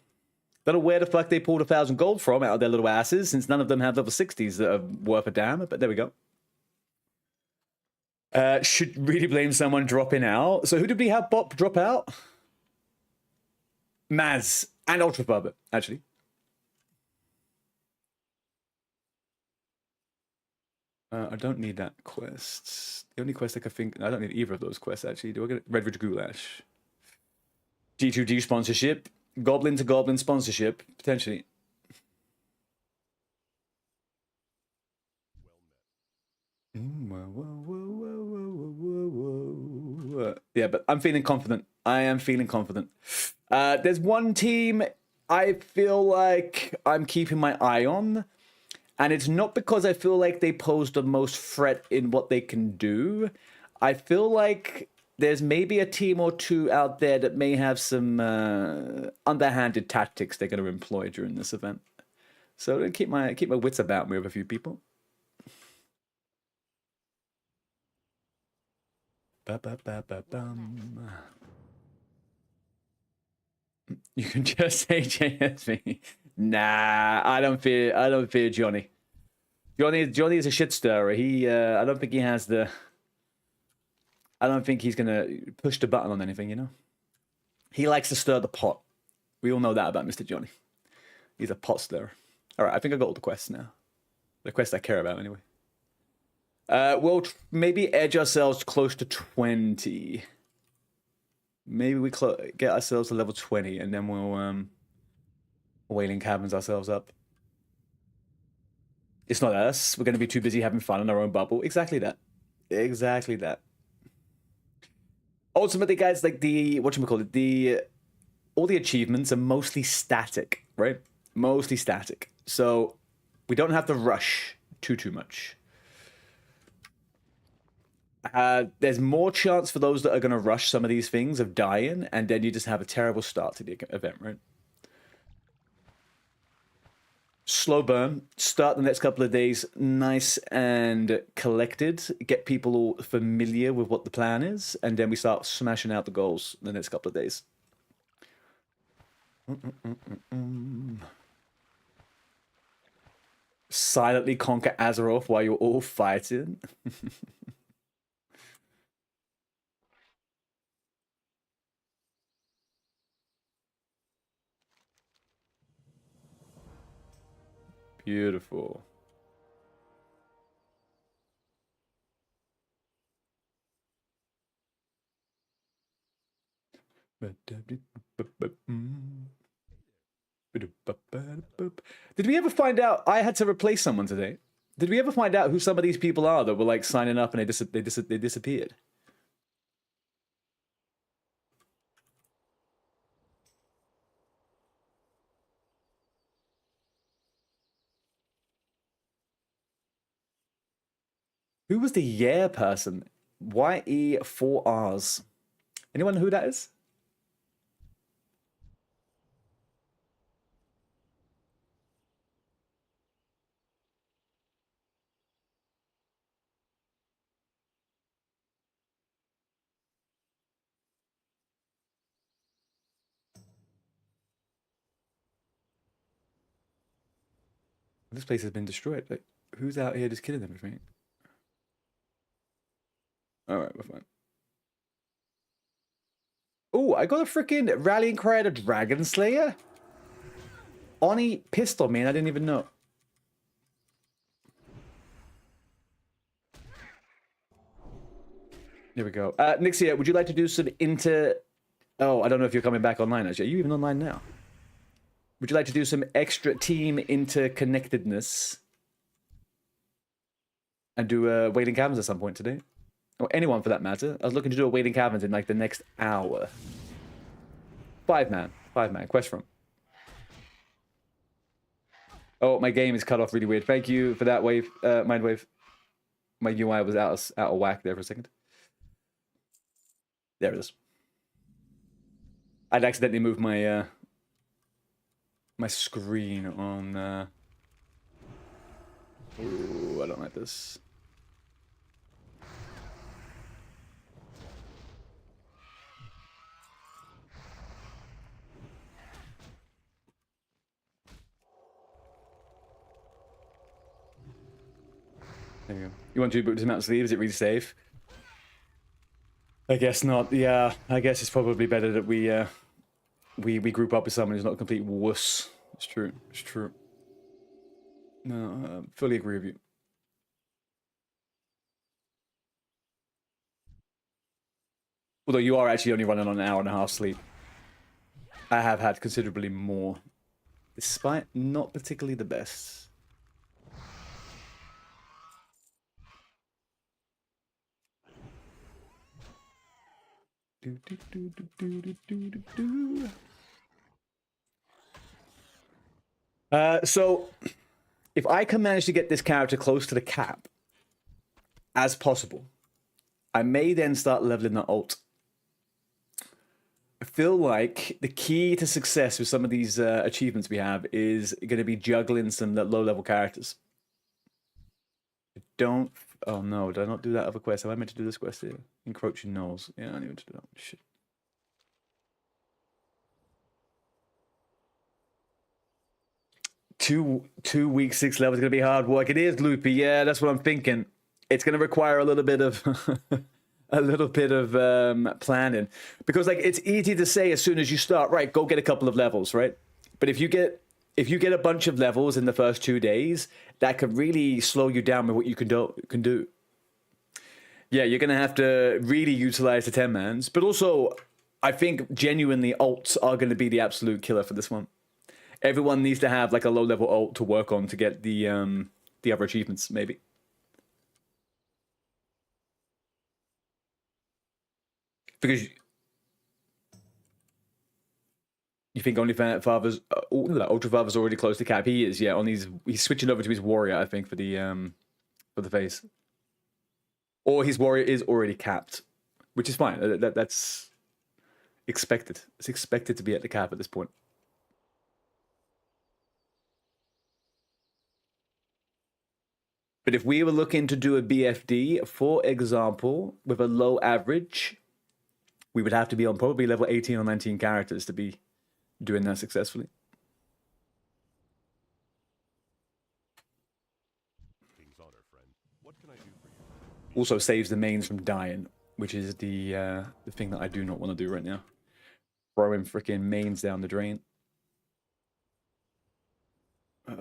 Speaker 1: Don't know where the fuck they pulled 1,000 gold from out of their little asses, since none of them have level 60s that are worth a damn, but there we go. Should really blame someone dropping out. So who did we have Bop drop out? Maz and Ultra Bubba, actually. I don't need that quest. The only quest I can think... I don't need either of those quests, actually. Do I get Red Ridge Goulash? G2G sponsorship. Goblin to Goblin sponsorship, potentially. Yeah, but I'm feeling confident. I am feeling confident. There's one team I feel like I'm keeping my eye on, and it's not because I feel like they pose the most threat in what they can do. I feel like there's maybe a team or two out there that may have some underhanded tactics they're going to employ during this event. So I'm gonna keep my wits about me with a few people. You can just say JSV. Nah, I don't fear Johnny. Johnny is a shit stirrer. I don't think he has the. I don't think he's gonna push the button on anything, you know. He likes to stir the pot. We all know that about Mr. Johnny. He's a pot stirrer. All right, I think I got all the quests now. The quests I care about, anyway. We'll maybe edge ourselves close to 20. Maybe we get ourselves to level 20, and then we'll Wailing Caverns ourselves up. It's not us. We're going to be too busy having fun in our own bubble. Exactly that. Exactly that. Ultimately, guys, like all the achievements are mostly static, right? Mostly static. So we don't have to rush too much. There's more chance for those that are going to rush some of these things of dying, and then you just have a terrible start to the event, right? slow burn. Start the next couple of days nice and collected. Get people all familiar with what the plan is, and then we start smashing out the goals the next couple of days. Silently conquer Azeroth while you're all fighting. Beautiful. Did we ever find out? I had to replace someone today. Did we ever find out who some of these people are that were like signing up and they disappeared? Who was the yeah person? YE4Rs. Anyone know who that is? This place has been destroyed. Like, who's out here just killing everything? Alright, we're fine. Oh, I got a freaking rallying cry to Dragon Slayer? Oni pissed on me and I didn't even know. There we go. Nixia, would you like to do some Oh, I don't know if you're coming back online, actually. Are you even online now? Would you like to do some extra team interconnectedness? And do waiting caverns at some point today? Or anyone for that matter. I was looking to do a waiting caverns in like the next hour. 5-man. 5-man. Quest from. Oh, my game is cut off really weird. Thank you for that, Wave. Mindwave. My UI was out of whack there for a second. There it is. I'd accidentally moved my my screen on. Ooh, I don't like this. There you go. You want to dismount sleeve? Is it really safe? I guess not. Yeah, I guess it's probably better that we group up with someone who's not a complete wuss. It's true. It's true. No, I fully agree with you. Although you are actually only running on an hour and a half sleep. I have had considerably more, despite not particularly the best. So, if I can manage to get this character close to the cap as possible, I may then start leveling the ult. I feel like the key to success with some of these achievements we have is going to be juggling some low-level characters. Don't... Oh no, did I not do that other quest? Have I meant to do this quest here? Encroaching Knolls. Yeah, I need to do that one. Shit. Two week 6 levels is going to be hard work. It is, Loopy. Yeah, that's what I'm thinking. It's going to require a little bit of... planning, because like it's easy to say as soon as you start, right, go get a couple of levels, right? But if you get a bunch of levels in the first 2 days, that could really slow you down with what you can do. Yeah, you're gonna have to really utilize the 10-mans, but also I think genuinely ults are going to be the absolute killer for this one. Everyone needs to have like a low-level ult to work on to get the other achievements, maybe. Because you think only Father's Ultra Father's already close to cap. He is, yeah. He's switching over to his warrior, I think, for the face. Or his warrior is already capped, which is fine. That's expected. It's expected to be at the cap at this point. But if we were looking to do a BFD, for example, with a low average, we would have to be on probably level 18 or 19 characters to be doing that successfully. Also saves the mains from dying, which is the thing that I do not want to do right now. Throwing freaking mains down the drain. Oh.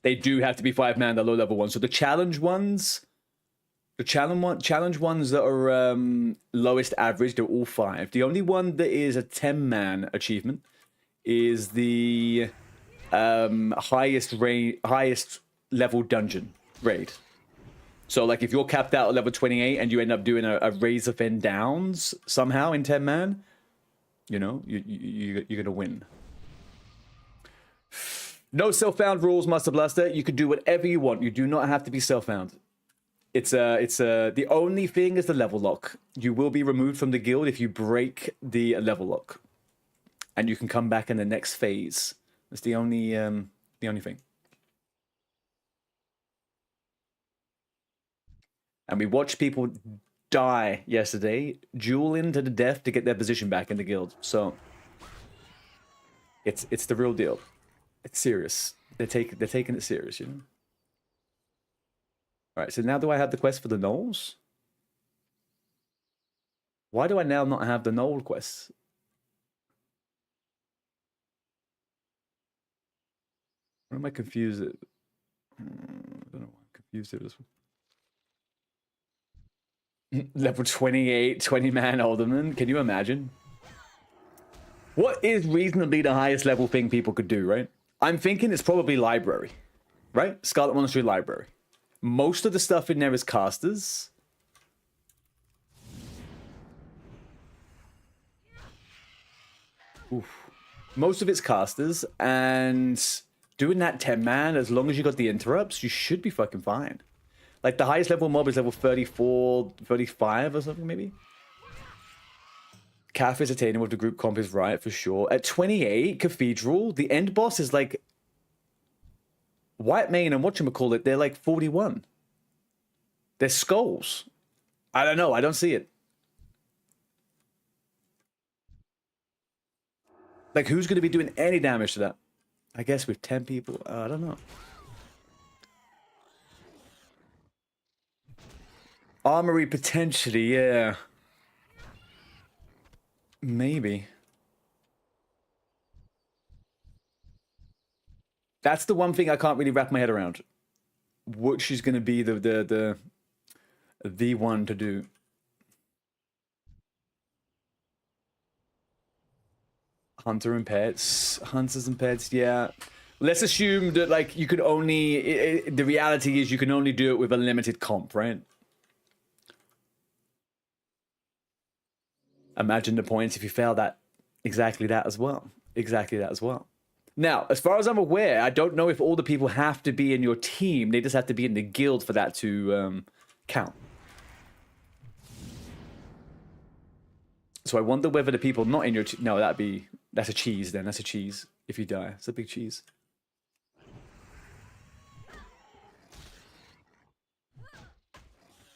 Speaker 1: They do have to be 5-man, the low level ones. So the challenge ones, challenge ones that are lowest average, they're all 5. The only one that is a 10-man achievement is the highest level dungeon raid. So like if you're capped out at level 28 and you end up doing a Razor Fin Downs somehow in 10-man, you know, you're gonna win. No self-found rules, Master Blaster. You can do whatever you want. You do not have to be self-found. The only thing is the level lock. You will be removed from the guild if you break the level lock, and you can come back in the next phase. That's the only thing. And we watched people die yesterday, dueling to the death to get their position back in the guild. So it's the real deal. It's serious. They're taking it serious, you know. All right. So now, do I have the quest for the gnolls? Why do I now not have the gnoll quests? Where am I confused? I don't know. I'm confused here. This one. Level 28, 20-man alderman. Can you imagine? What is reasonably the highest level thing people could do, right? I'm thinking it's probably library, right? Scarlet Monastery Library. Most of the stuff in there is casters. Oof. Most of it's casters, and doing that 10-man, as long as you got the interrupts, you should be fucking fine. Like the highest level mob is level 34, 35 or something maybe. Calf is attaining with the group comp is right for sure. At 28, Cathedral, the end boss is like White Mane and whatchamacallit, they're like 41. They're skulls. I don't know, I don't see it. Like who's gonna be doing any damage to that? I guess with 10 people, I don't know. Armory potentially, yeah. Maybe. That's the one thing I can't really wrap my head around. Which is going to be the one to do. Hunter and pets. Hunters and pets, yeah. Let's assume that like you could only... the reality is you can only do it with a limited comp, right? Imagine the points if you fail that. Exactly that as well. Exactly that as well. Now, as far as I'm aware, I don't know if all the people have to be in your team. They just have to be in the guild for that to count. So I wonder whether the people not in your team... No, that's a cheese then. That's a cheese if you die. It's a big cheese.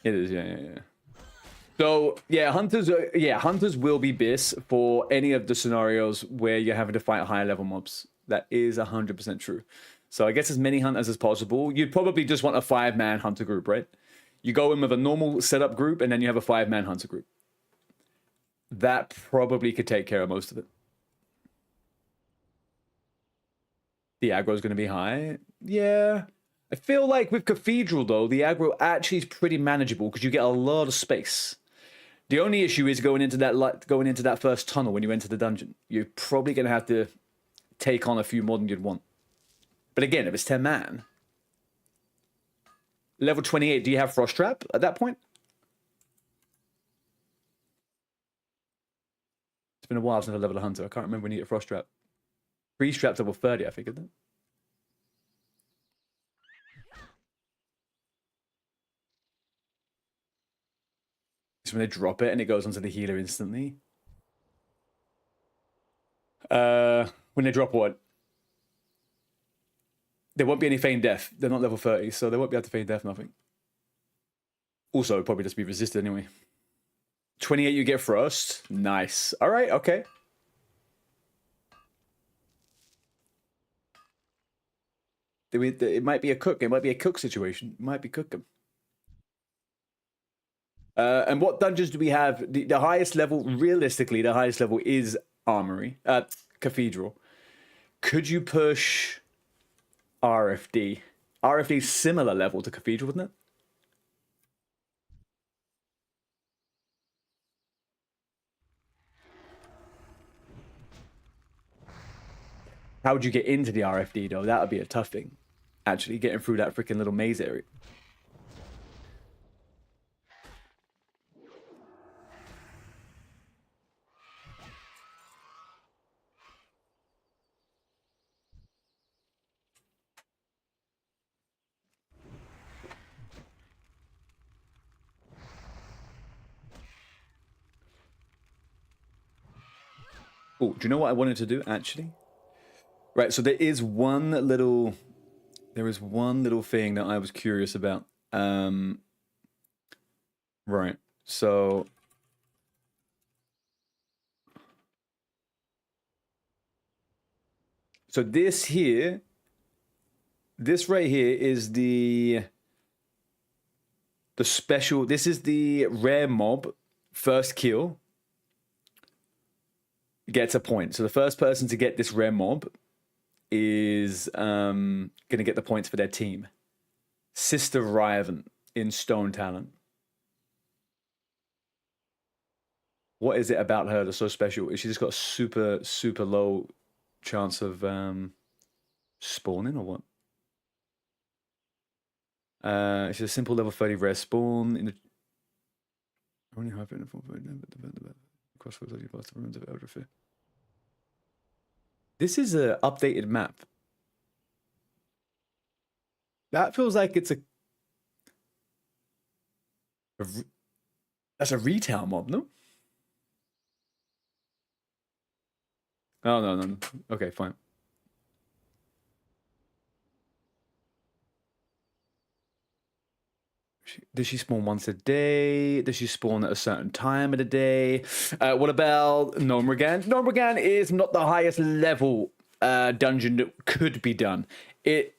Speaker 1: It is, yeah. So yeah, hunters will be bis for any of the scenarios where you're having to fight higher level mobs. That is 100% true. So I guess as many hunters as possible. You'd probably just want a 5-man hunter group, right? You go in with a normal setup group and then you have a 5-man hunter group. That probably could take care of most of it. The aggro is going to be high. Yeah. I feel like with Cathedral though, the aggro actually is pretty manageable because you get a lot of space. The only issue is going into that first tunnel when you enter the dungeon. You're probably going to have to take on a few more than you'd want. But again, if it's 10-man, level 28, do you have Frost Trap at that point? It's been a while since I leveled a hunter. I can't remember when you get Frost Trap. Freeze Trap's level 30, I figured that. When they drop it and it goes onto the healer instantly. When they drop what? There won't be any feign death. They're not level 30, so they won't be able to feign death, nothing. Also, it'll probably just be resisted anyway. 28, you get Frost. Nice. All right, okay. It might be a cook. It might be a cook situation. It might be cooking. And what dungeons do we have? The highest level, realistically, the highest level is Armory. Cathedral. Could you push RFD? RFD is similar level to Cathedral, wasn't it? How would you get into the RFD, though? That would be a tough thing. Actually, getting through that freaking little maze area. Oh, do you know what I wanted to do, actually? Right, so there is one little thing that I was curious about. Right, so this right here is the special. This is the rare mob. First kill gets a point. So the first person to get this rare mob is gonna get the points for their team. Sister Riven in Stone Talent. What is it about her that's so special? Is she just got a super, super low chance of spawning or what? She's a simple level 30 rare spawn in the only hyper in the form of crossroads of past the ruins of Eldrafir. This is a updated map. That feels like it's that's a retail mob, no? Oh, no. Okay, fine. Does she spawn once a day? Does she spawn at a certain time of the day? What about Gnomeregan? Gnomeregan is not the highest level dungeon that could be done. It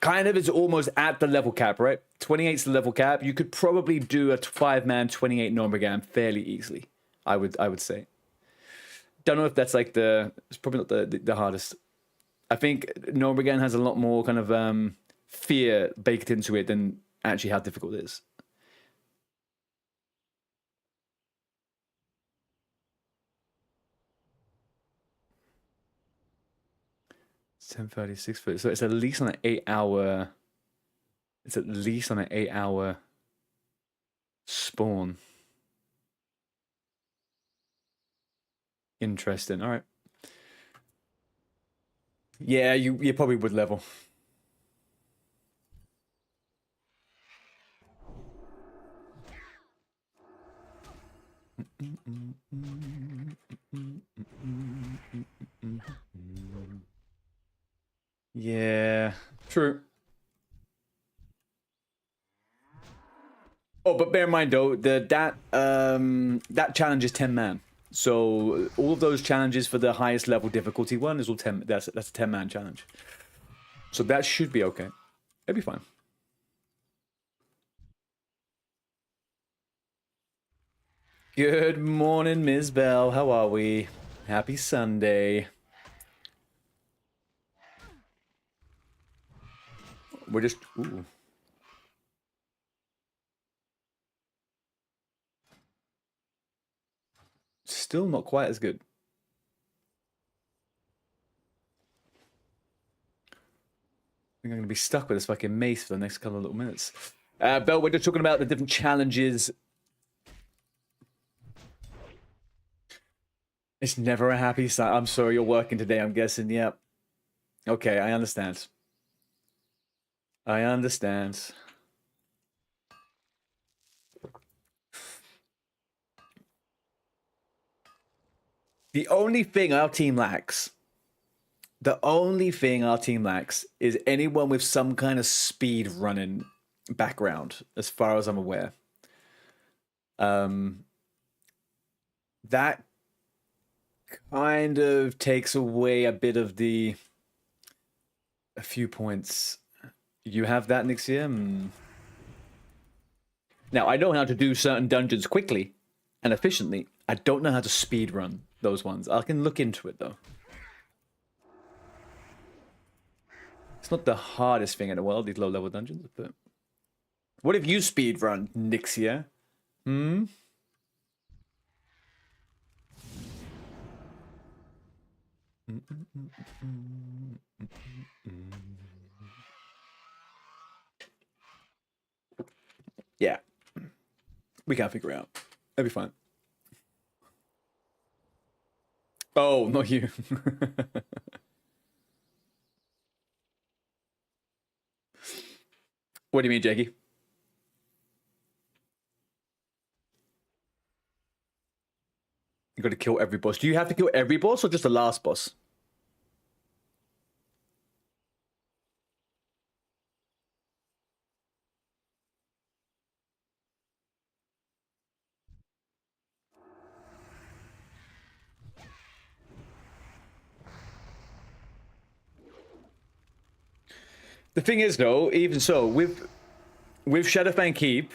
Speaker 1: kind of is almost at the level cap, right? 28's the level cap. You could probably do a 5-man 28 Gnomeregan fairly easily, I would say. Don't know if that's like it's probably not the hardest. I think Gnomeregan has a lot more kind of fear baked into it than actually how difficult it is. It's 10:36, so it's at least on an 8-hour. It's at least on an 8-hour spawn. Interesting. All right. Yeah, you probably would level. Yeah, true. Oh, but bear in mind though, that challenge is 10-man. So all of those challenges for the highest level difficulty one is all 10. That's a 10-man challenge. So that should be okay. It'll be fine. Good morning, Ms. Bell. How are we? Happy Sunday. We're just... Ooh. Still not quite as good. I think I'm going to be stuck with this fucking mace for the next couple of little minutes. Bell, we're just talking about the different challenges. It's never a happy sign. I'm sorry you're working today, I'm guessing. Yep. Okay, I understand. I understand. The only thing our team lacks The only thing our team lacks is anyone with some kind of speed running background, as far as I'm aware. That kind of takes away a bit of a few points. You have that next year? Now, I know how to do certain dungeons quickly and efficiently. I don't know how to speed run those ones. I can look into it, though. It's not the hardest thing in the world, these low-level dungeons, but... What if you speed run Nixia? Yeah. We can't figure it out. That'll be fine. Oh, not you. What do you mean, Jackie? You got to kill every boss. Do you have to kill every boss or just the last boss? The thing is, though, even so, with Shadowfang Keep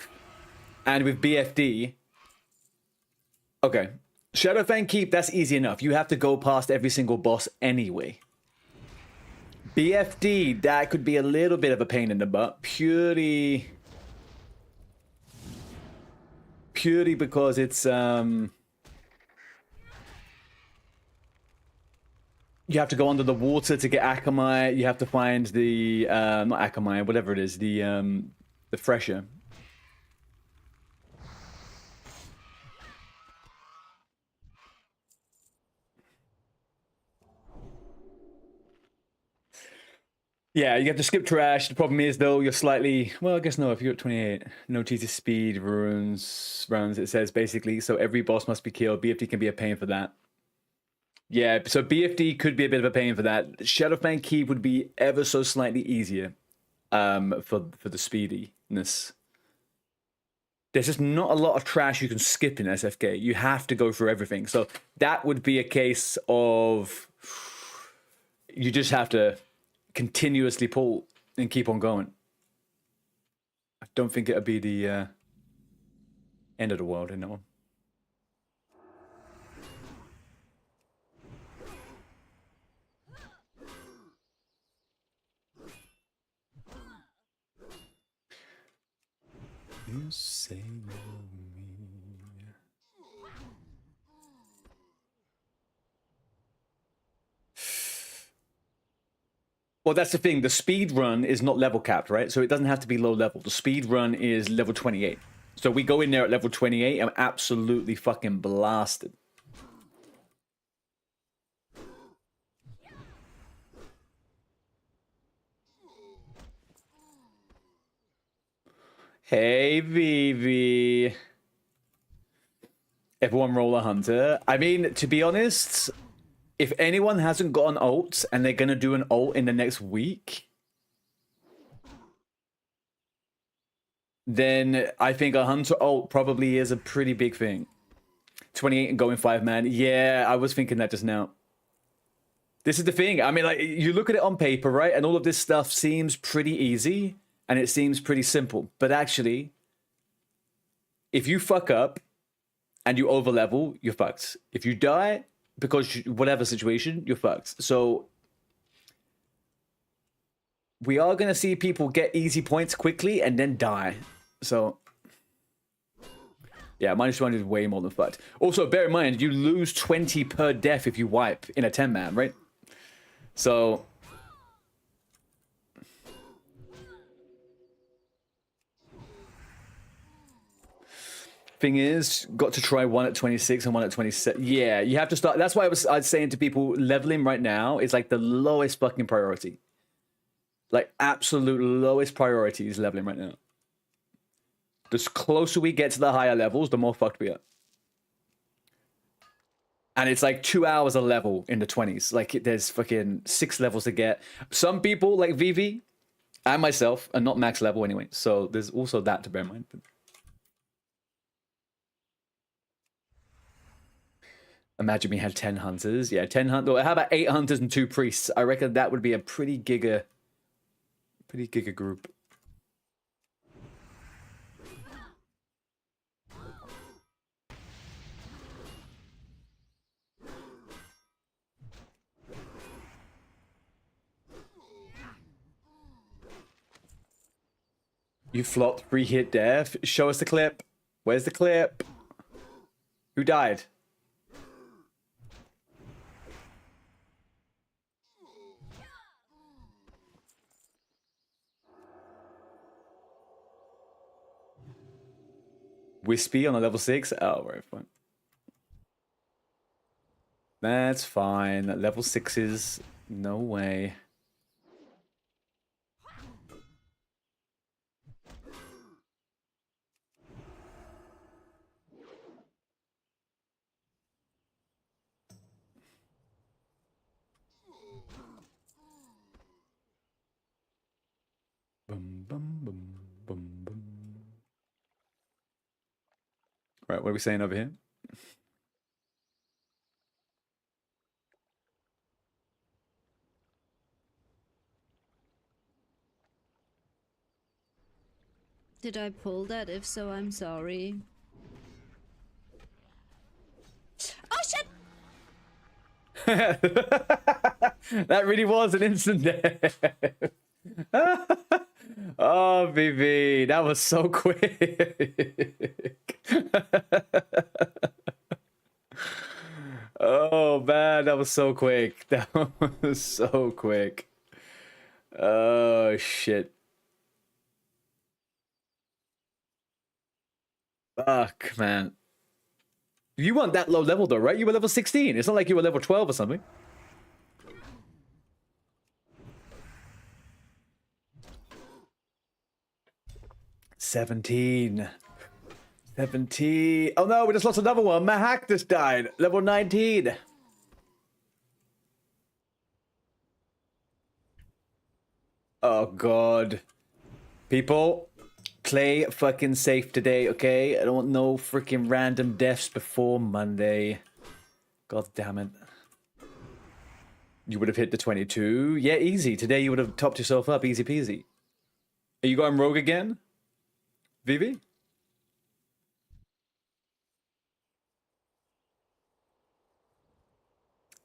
Speaker 1: and with BFD, okay, Shadowfang Keep, that's easy enough. You have to go past every single boss anyway. BFD, that could be a little bit of a pain in the butt, purely because it's you have to go under the water to get Akamai. You have to find the not Akamai, whatever it is, the Fresher. Yeah, you have to skip trash. The problem is, though, you're slightly... Well, I guess no, if you're at 28. No cheated speed rounds, it says, basically. So every boss must be killed. BFD can be a pain for that. Yeah, so BFD could be a bit of a pain for that. Shadowfang Keep would be ever so slightly easier for the speediness. There's just not a lot of trash you can skip in SFK. You have to go through everything. So that would be a case of... You just have to continuously pull and keep on going. I don't think it'll be the end of the world in that one. You say you love me. Well, that's the thing. The speed run is not level capped, right? So it doesn't have to be low level. The speed run is level 28. So we go in there at level 28. I'm absolutely fucking blasted. Hey, Vivi. Everyone roll a hunter. I mean, to be honest, if anyone hasn't got an ult and they're going to do an ult in the next week, then I think a hunter ult probably is a pretty big thing. 28 and going 5-man. Yeah, I was thinking that just now. This is the thing. I mean, like, you look at it on paper, right? And all of this stuff seems pretty easy. And it seems pretty simple. But actually, if you fuck up and you overlevel, you're fucked. If you die, because whatever situation, you're fucked. So we are going to see people get easy points quickly and then die. So yeah, -200 is way more than fucked. Also, bear in mind, you lose 20 per death if you wipe in a 10-man, right? So... Thing is, got to try one at 26 and one at 27. Yeah, you have to start. That's why I was saying to people, leveling right now is like the lowest fucking priority. Like, absolute lowest priority is leveling right now. The closer we get to the higher levels, the more fucked we are. And it's like 2 hours a level in the 20s. Like there's fucking 6 levels to get. Some people like Vivi and myself are not max level anyway. So there's also that to bear in mind. Imagine we had 10 hunters. Yeah, 10 hunters. How about 8 hunters and 2 priests? I reckon that would be a pretty giga group. You flopped 3-hit death. Show us the clip. Where's the clip? Who died? Wispy on a level 6? Oh, right, fine. That's fine. Level 6s, no way. Boom, boom, boom, boom, boom. Right, what are we saying over here?
Speaker 18: Did I pull that? If so, I'm sorry. Oh shit!
Speaker 1: That really was an instant death. Oh, BB, that was so quick. Oh, man, that was so quick. That was so quick. Oh, shit. Fuck, man. You weren't that low level, though, right? You were level 16. It's not like you were level 12 or something. $17. Oh no, we just lost another one. Mahak just died. Level 19. Oh god. People, play fucking safe today, okay? I don't want no freaking random deaths before Monday. God damn it. You would have hit the 22. Yeah, easy. Today you would have topped yourself up. Easy peasy. Are you going rogue again? Vivi?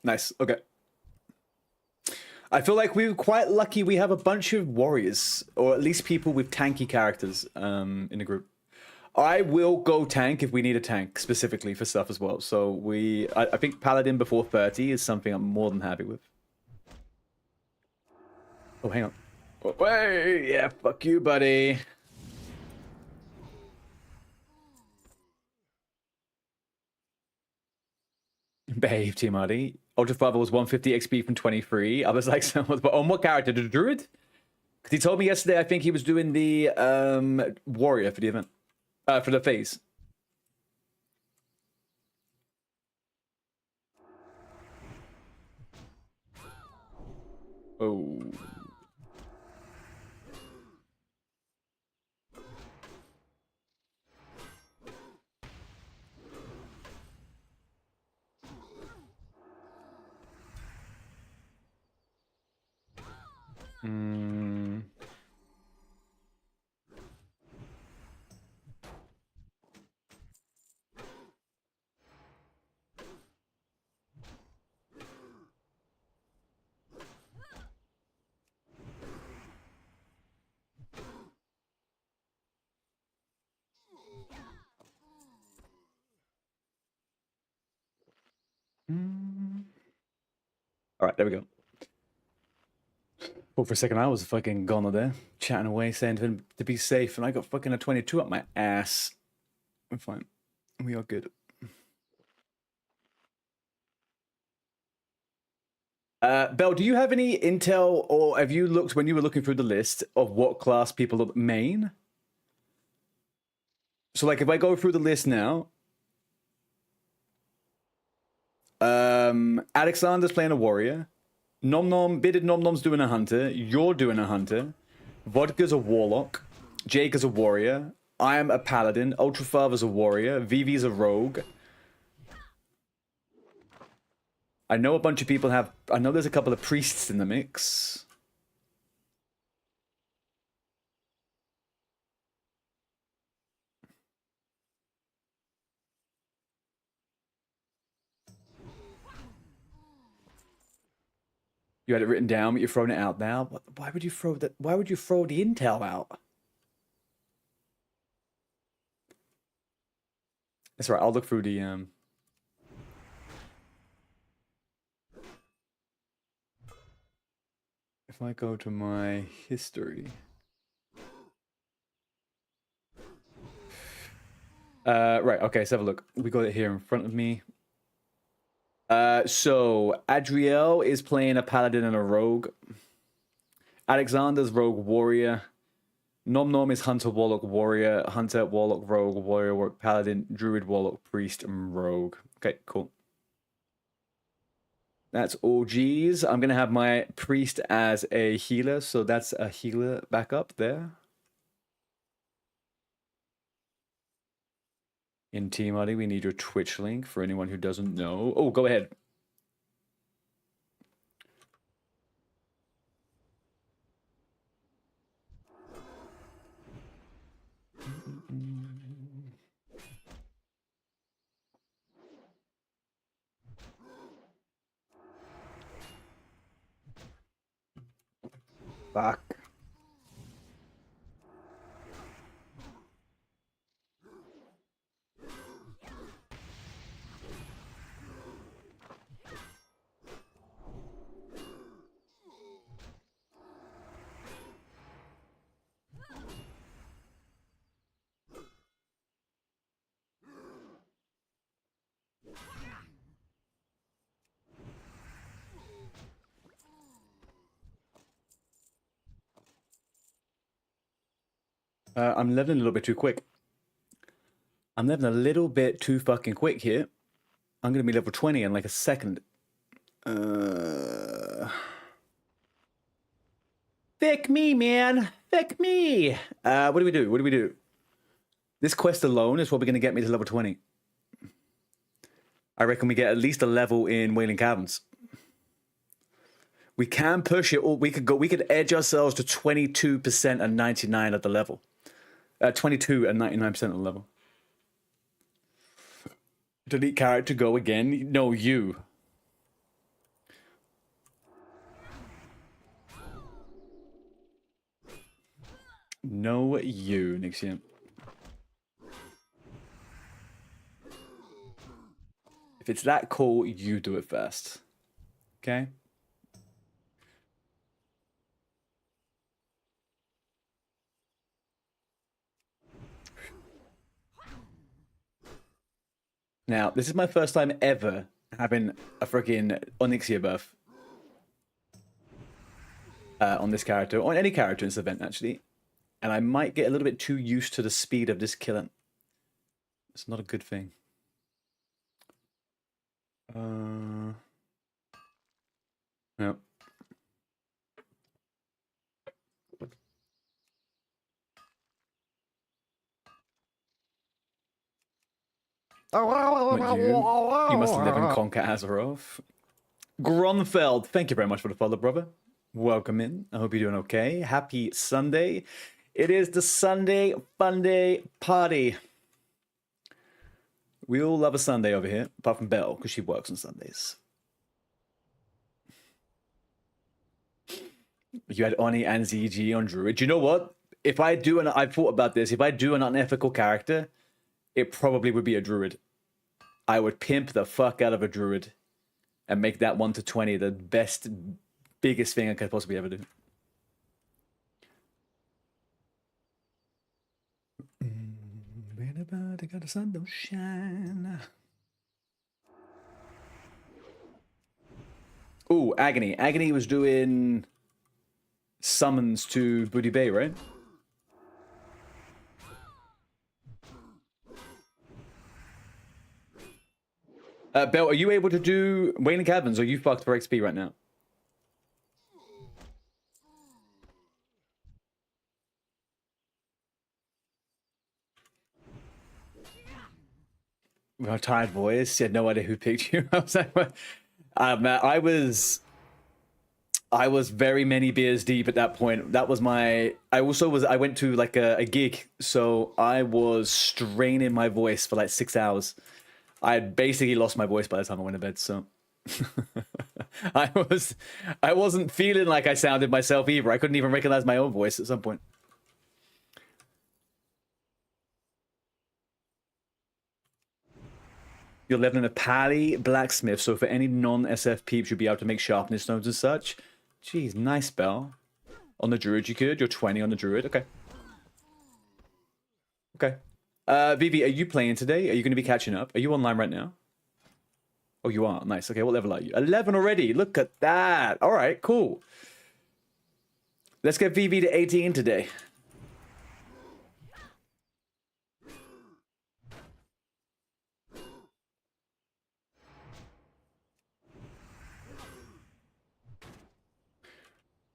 Speaker 1: Nice. Okay. I feel like we're quite lucky we have a bunch of warriors, or at least people with tanky characters in the group. I will go tank if we need a tank, specifically for stuff as well. So I think Paladin before 30 is something I'm more than happy with. Oh, hang on. Oh, wait, yeah, fuck you, buddy. Behave, Team Arty. Ultra Father was 150 XP from 23. I was like, on what character? The Druid? Because he told me yesterday, I think he was doing the Warrior for the event. For the phase. Oh. Hmm. All right, there we go. Well, for a second, I was fucking gone there, chatting away, saying to him to be safe, and I got fucking a 22 up my ass. I'm fine. We are good. Belle, do you have any intel, or have you looked when you were looking through the list of what class people main? So, like, if I go through the list now, Alexander's playing a warrior. Bearded Nom Nom's doing a hunter. You're doing a hunter. Vodka's a warlock. Jake is a warrior. I am a paladin. Ultrafather's a warrior. Vivi's a rogue. I know a bunch of people have... I know there's a couple of priests in the mix. You had it written down, but you're throwing it out now. Why would you throw that? Why would you throw the intel out? That's right. I'll look through the If I go to my history. Right. Okay. Let's have a look. We got it here in front of me. So Adriel is playing a paladin and a rogue. Alexander's rogue warrior. Nom Nom is hunter, warlock, warrior. Hunter, warlock, rogue, warrior, paladin, druid, warlock, priest, and rogue. Okay, cool. That's all G's. I'm gonna have my priest as a healer, so that's a healer backup there. In Team Buddy, we need your Twitch link for anyone who doesn't know. Oh, go ahead. Fuck. I'm leveling a little bit too quick. I'm leveling a little bit too fucking quick here. I'm going to be level 20 in like a second. Fuck me, man. Fuck me. What do we do? What do we do? This quest alone is probably going to get me to level 20. I reckon we get at least a level in Wailing Caverns. We can push it, or we could edge ourselves to 22% and 99 at the level. 22 and 99% of the level. Delete character, go again. No, you. No, you, Nixium. If it's that cool, you do it first. Okay? Now, this is my first time ever having a freaking Onyxia buff on this character, or on any character in this event, actually. And I might get a little bit too used to the speed of this killing. It's not a good thing. No. Not you. You must live and conquer Azeroth. Gronfeld, thank you very much for the follow, brother. Welcome in. I hope you're doing okay. Happy Sunday. It is the Sunday Fun Day party. We all love a Sunday over here, apart from Belle, because she works on Sundays. You had Oni and ZG on Druid. Do you know what? If I do, I've thought about this, if I do an unethical character, it probably would be a Druid. I would pimp the fuck out of a Druid and make that 1 to 20 the best, biggest thing I could possibly ever do. I got the sun don't shine. Ooh, Agony. Agony was doing summons to Booty Bay, right? Bell, are you able to do Wayne Caverns, or are you fucked for XP right now? A tired voice. You had no idea who picked you. I was like, what? I was very many beers deep at that point. That was my. I went to like a gig, so I was straining my voice for like 6 hours. I had basically lost my voice by the time I went to bed. So I wasn't feeling like I sounded myself either. I couldn't even recognize my own voice at some point. You're leveling a pally blacksmith, so for any non-SF peeps, you'll be able to make sharpness stones and such. Jeez, nice spell. On the druid you could. You're 20 on the druid. Okay. Okay. Vivi, are you playing today? Are you going to be catching up? Are you online right now? Oh, you are. Nice. Okay, what level are you? 11 already. Look at that. All right, cool. Let's get Vivi to 18 today.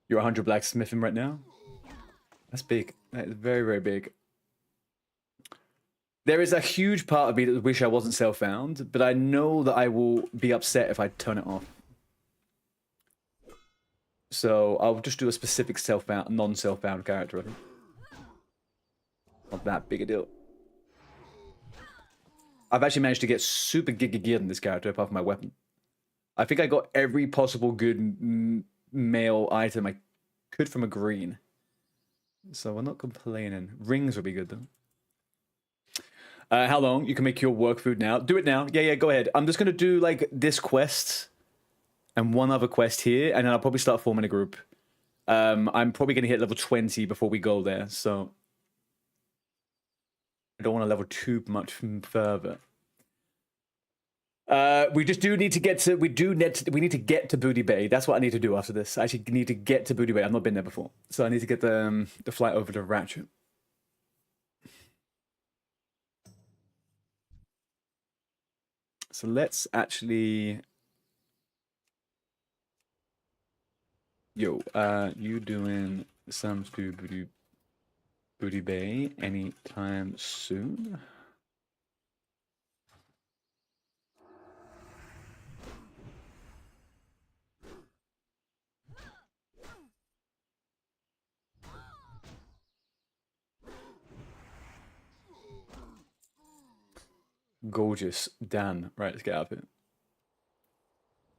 Speaker 1: You're 100 blacksmithing right now? That's big. That is very, very big. There is a huge part of me that wish I wasn't self-found, but I know that I will be upset if I turn it off. So I'll just do a specific self-found, non-self-found character, I think. Not that big a deal. I've actually managed to get super giga geared in this character, apart from my weapon. I think I got every possible good male item I could from a green. So we're not complaining. Rings would be good, though. How long? You can make your work food now. Do it now. Yeah, go ahead. I'm just going to do, like, this quest and one other quest here, and then I'll probably start forming a group. I'm probably going to hit level 20 before we go there, so I don't want to level too much further. We just do need to get to. We need to get to Booty Bay. That's what I need to do after this. I actually need to get to Booty Bay. I've not been there before, so I need to get the flight over to Ratchet. So let's actually. Yo, you doing some to Booty Bay anytime soon? Gorgeous. Dan. Right, let's get out of here.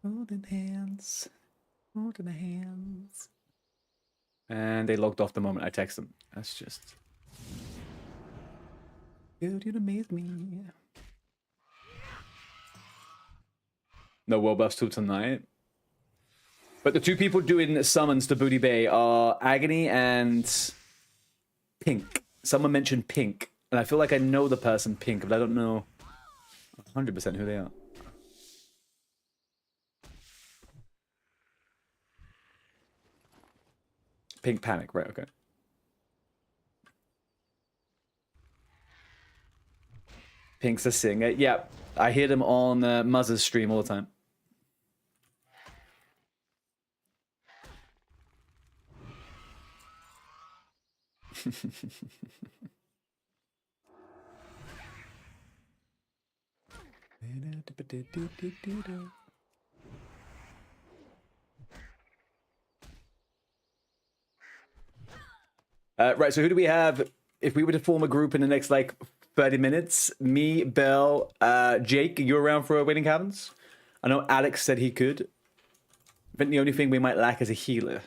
Speaker 1: Holding hands. Holding hands. And they logged off the moment I text them. That's just... Good, you'd amaze me. No world buffs till tonight. But the two people doing summons to Booty Bay are Agony and Pink. Someone mentioned Pink. And I feel like I know the person Pink, but I don't know 100% who they are. Pink Panic, right, okay. Pink's a singer. Yeah, I hear them on Muzz's stream all the time. Right, so who do we have? If we were to form a group in the next, like, 30 minutes, me, Bell, Jake, you around for Waiting Cabins? I know Alex said he could. I think the only thing we might lack is a healer.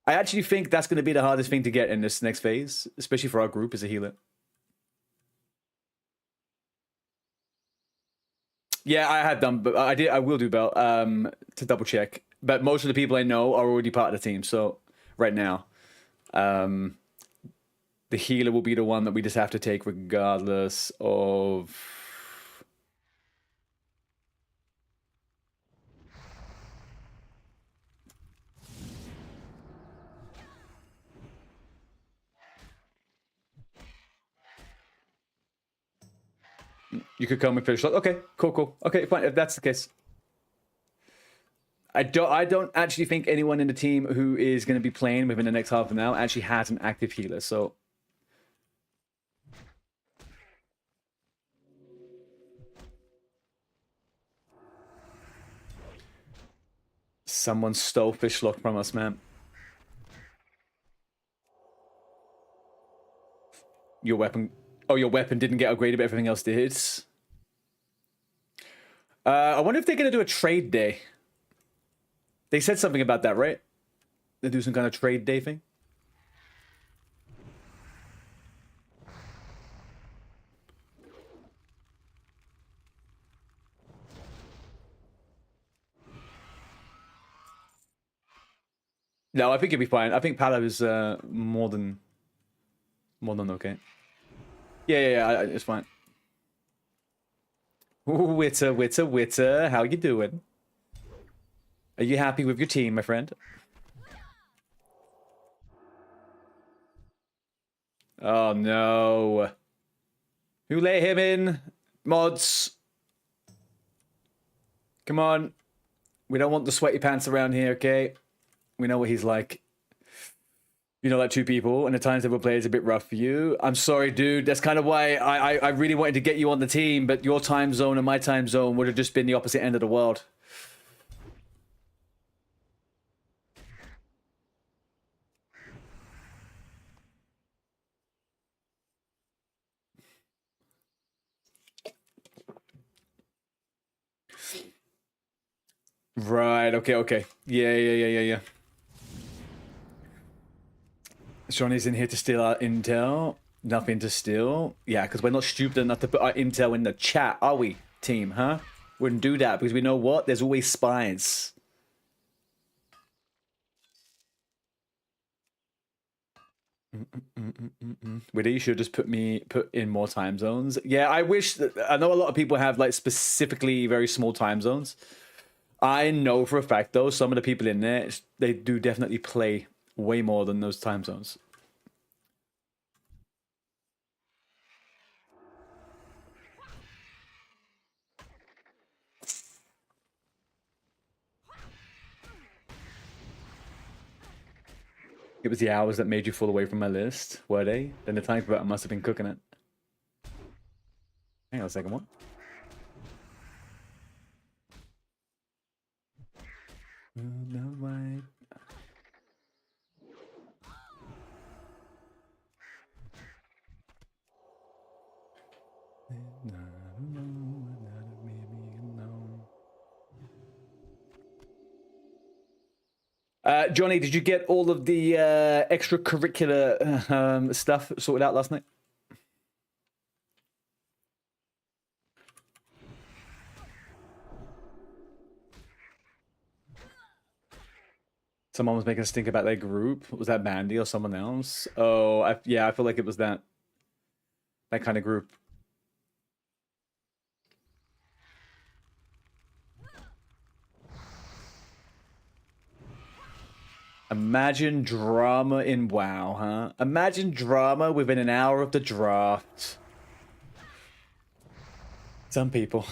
Speaker 1: I actually think that's going to be the hardest thing to get in this next phase, especially for our group, is a healer. Yeah, I have done, but I will do, Bell, to double check. But most of the people I know are already part of the team, so right now. The healer will be the one that we just have to take regardless of... You could come and finish. Okay, cool. Okay, fine. If that's the case, I don't actually think anyone in the team who is going to be playing within the next half an hour actually has an active healer. So. Someone stole fish lock from us, man. Your weapon... Oh, your weapon didn't get upgraded, but everything else did. I wonder if they're going to do a trade day. They said something about that, right? They do some kind of trade day thing? No, I think it'll be fine. I think Palo is more than okay. Yeah, it's fine. Ooh, Witter, how you doing? Are you happy with your team, my friend? Oh no. Who let him in? Mods. Come on. We don't want the sweaty pants around here, okay? We know what he's like. You know, like 2 people, and the times that we play is a bit rough for you. I'm sorry, dude. That's kind of why I really wanted to get you on the team, but your time zone and my time zone would have just been the opposite end of the world. Right, okay. Yeah. Johnny's in here to steal our intel. Nothing to steal. Yeah, because we're not stupid enough to put our intel in the chat, are we, team, huh? Wouldn't do that, because we know what? There's always spies. Wait, you should just put in more time zones. Yeah, I wish that... I know a lot of people have, like, specifically very small time zones. I know for a fact, though, some of the people in there, they do definitely play way more than those time zones. It was the hours that made you fall away from my list, were they? Then the time I must have been cooking it. Hang on a second, what? No way. Johnny, did you get all of the extracurricular stuff sorted out last night? Someone was making us think about their group. Was that Mandy or someone else? Oh, yeah, I feel like it was that kind of group. Imagine drama in WoW, huh? Imagine drama within an hour of the draft. Some people.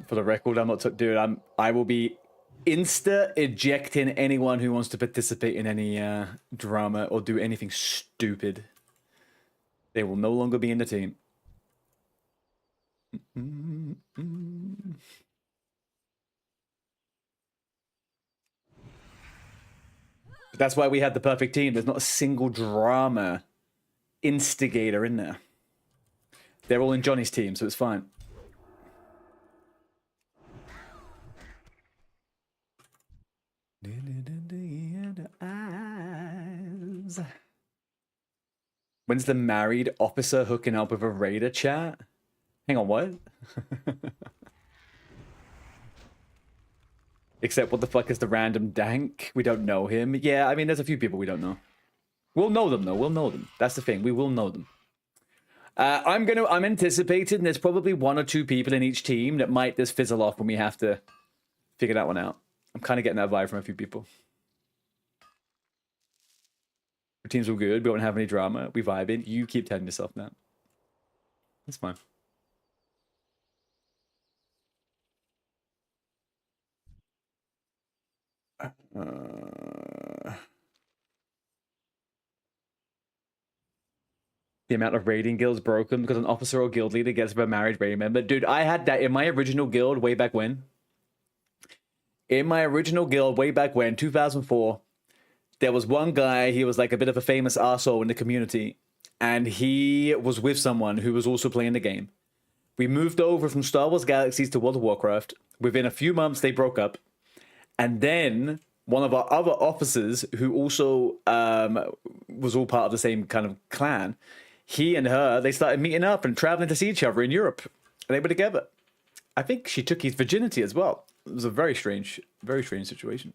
Speaker 1: For the record, I'm not... Dude, I will be insta-ejecting anyone who wants to participate in any drama or do anything stupid. They will no longer be in the team. That's why we had the perfect team. There's not a single drama instigator in there. They're all in Johnny's team, so it's fine. When's the married officer hooking up with a raider, chat? Hang on, what? Except what the fuck is the random dank? We don't know him. Yeah, I mean, there's a few people we don't know. We'll know them, though. We'll know them. That's the thing. We will know them. I'm anticipating there's probably 1 or 2 people in each team that might just fizzle off when we have to figure that one out. I'm kind of getting that vibe from a few people. Team's all good. We don't have any drama. We vibing. You keep telling yourself that. That's fine. The amount of raiding guilds broken because an officer or guild leader gets a married raiding member. Dude, I had that in my original guild way back when. In my original guild way back when, 2004, there was one guy, he was like a bit of a famous arsehole in the community, and he was with someone who was also playing the game. We moved over from Star Wars Galaxies to World of Warcraft. Within a few months, they broke up. And then one of our other officers, who also was all part of the same kind of clan, he and her, they started meeting up and traveling to see each other in Europe. And they were together. I think she took his virginity as well. It was a very strange situation.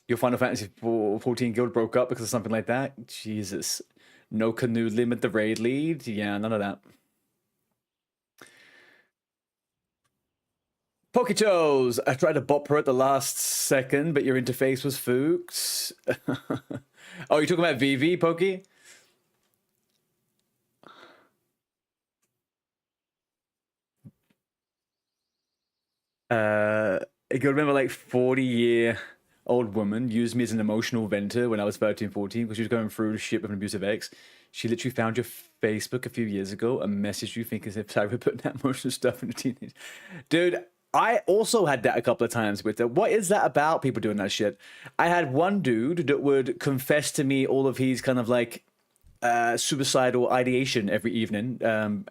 Speaker 1: Your Final Fantasy 14 guild broke up because of something like that? Jesus. No canoe limit the raid lead? Yeah, none of that. Pokechos! I tried to bop her at the last second, but your interface was fooked. Oh, you're talking about VV, Pokey? I can remember like 40-year-old woman used me as an emotional venter when I was 13, 14 because she was going through shit with an abusive ex. She literally found your Facebook a few years ago and messaged you thinking as if I would put that emotional stuff in a teenage. Dude, I also had that a couple of times with her. What is that about, people doing that shit? I had one dude that would confess to me all of his kind of like suicidal ideation every evening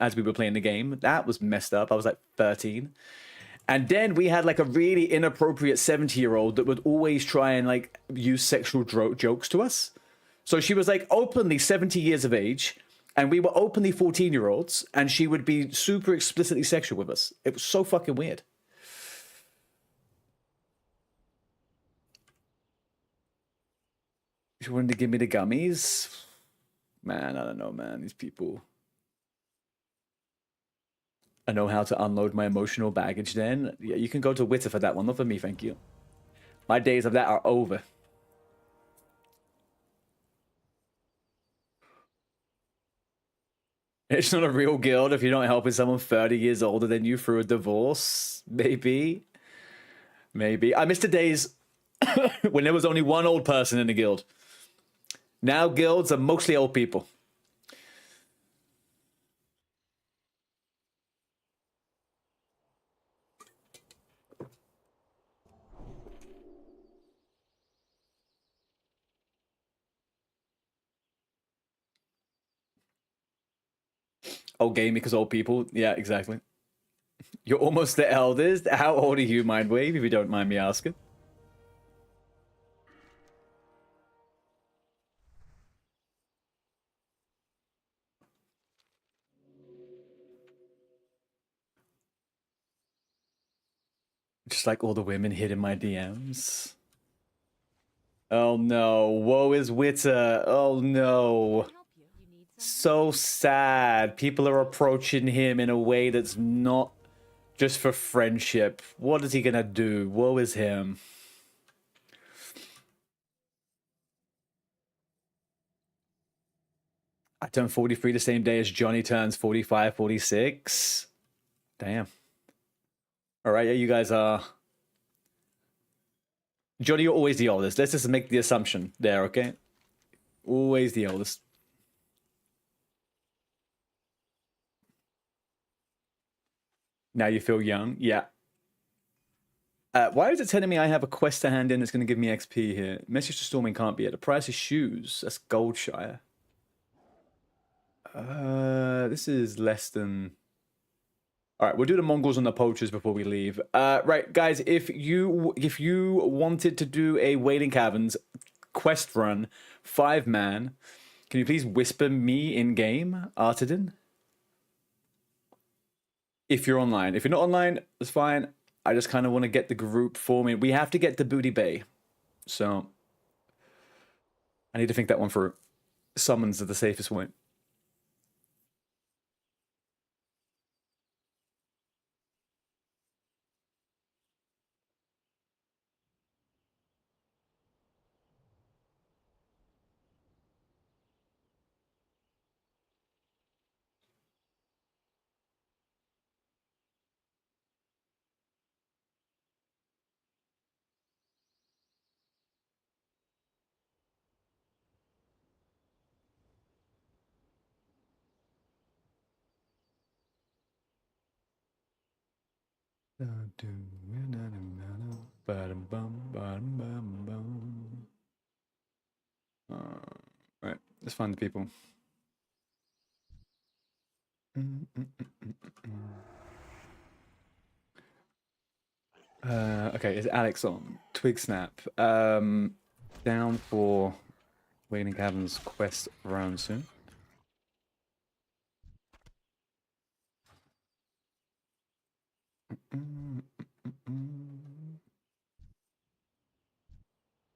Speaker 1: as we were playing the game. That was messed up. I was like 13. And then we had like a really inappropriate 70-year-old that would always try and like use sexual jokes to us. So she was like openly 70 years of age, and we were openly 14-year-olds, and she would be super explicitly sexual with us. It was so fucking weird. She wanted to give me the gummies. Man, I don't know, man. These people. I know how to unload my emotional baggage then. Yeah, you can go to Witter for that one. Not for me, thank you. My days of that are over. It's not a real guild if you're not helping someone 30 years older than you through a divorce. Maybe. Maybe. I miss the days when there was only one old person in the guild. Now guilds are mostly old people. Old gaming because old people. Yeah, exactly. You're almost the eldest. How old are you, Mindwave, if you don't mind me asking? Just like all the women hitting my DMs. Oh no. Woe is Witter. Oh no. So sad. People are approaching him in a way that's not just for friendship. What is he gonna do? Woe is him. I turned 43 the same day as Johnny turns 45, 46. Damn. All right, yeah, you guys are... Johnny, you're always the oldest. Let's just make the assumption there, okay? Always the oldest. Now you feel young? Yeah. Why is it telling me I have a quest to hand in that's going to give me XP here? Message to Storming can't be it. The price of shoes. That's Goldshire. This is less than... All right, we'll do the Mongols and the poachers before we leave. Right, guys, if you wanted to do a Wailing Caverns quest run, 5-man, can you please whisper me in game, Arteden? If you're online. If you're not online, it's fine. I just kind of want to get the group forming. We have to get to Booty Bay. So I need to think that one through. Summons are the safest way. Right, let's find the people. Okay, is Alex on? Twig Snap. Down for Waiting Cabin's quest round soon.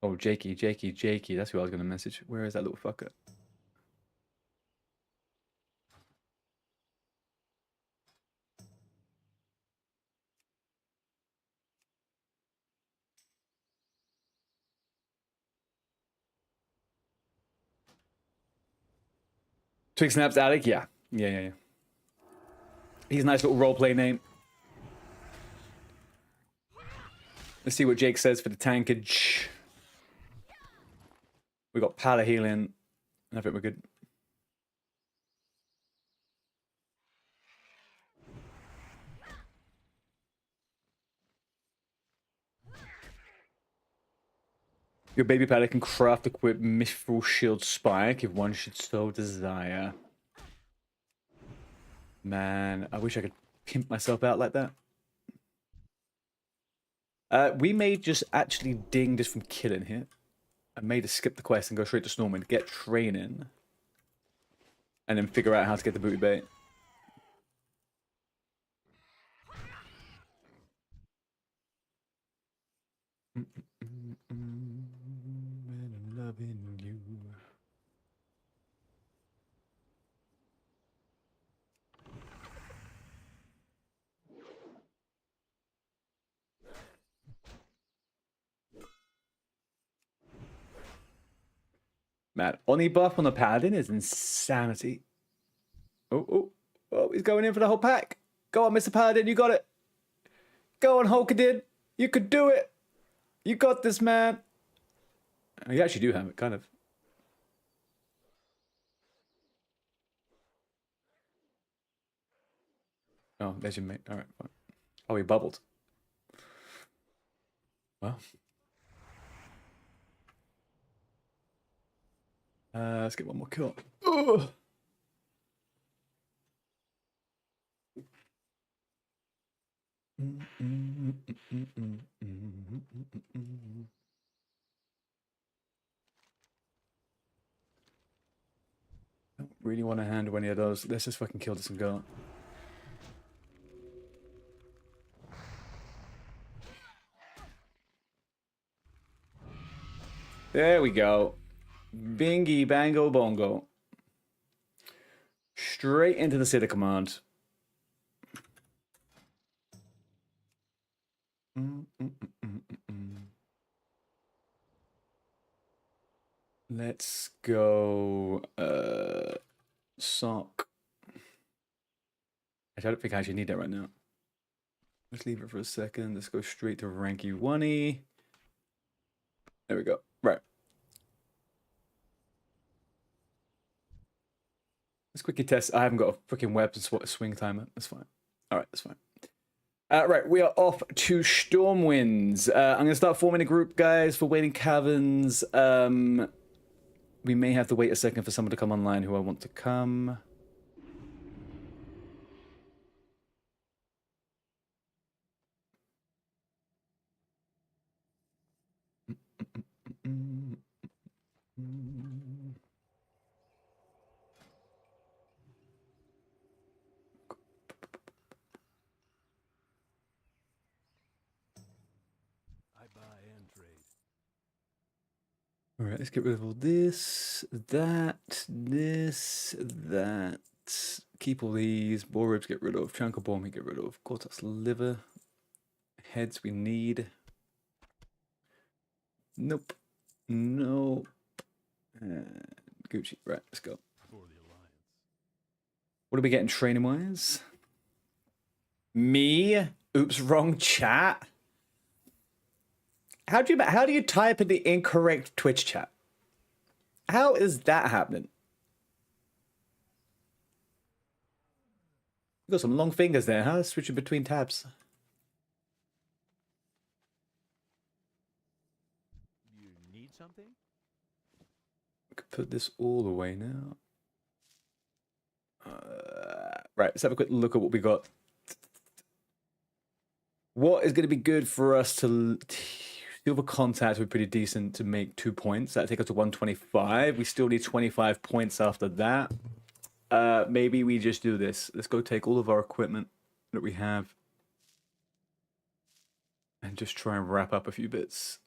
Speaker 1: Oh, Jakey. That's who I was going to message. Where is that little fucker? Twig Snaps Alec? Yeah. He's a nice little roleplay name. Let's see what Jake says for the tankage. We got Pala healing. I think we're good. Your baby Pala can craft equip Mithril Shield Spike if one should so desire. Man, I wish I could pimp myself out like that. We may just actually ding this from killing here. I may just skip the quest and go straight to Stormwind, get training, and then figure out how to get the booty bait. Loving you. Man, Oni buff on the Paladin is insanity. Oh, he's going in for the whole pack. Go on, Mr. Paladin, you got it. Go on, Hulkadin. You could do it. You got this, man. You actually do have it, kind of. Oh, there's your mate. All right, fine. Oh, he bubbled. Well. Let's get one more kill. Ugh. Don't really want to handle any of those. Let's just fucking kill this and go. There we go. Bingy bango bongo. Straight into the City Command. Let's go sock. I don't think I actually need that right now. Let's leave it for a second. Let's go straight to ranky 1E. There we go. Right. Let's quickly test. I haven't got a freaking weapon swing timer. That's fine. All right, that's fine. Right, we are off to Stormwinds. I'm going to start forming a group, guys, for Waiting Caverns. We may have to wait a second for someone to come online who I want to come. All right, let's get rid of all this, that. Keep all these. Boar ribs, get rid of. Chunk of bone, we get rid of. Cortex liver. Heads we need. Nope. Nope. Gucci. Right, let's go. What are we getting training-wise? Me? Oops, wrong chat. How do you type in the incorrect Twitch chat? How is that happening? You got some long fingers there, huh? Switching between tabs. We could put this all away now. Right, let's have a quick look at what we got. What is going to be good for us to silver contact would be pretty decent to make 2 points. That'd take us to 125. We still need 25 points after that. Maybe we just do this. Let's go take all of our equipment that we have and just try and wrap up a few bits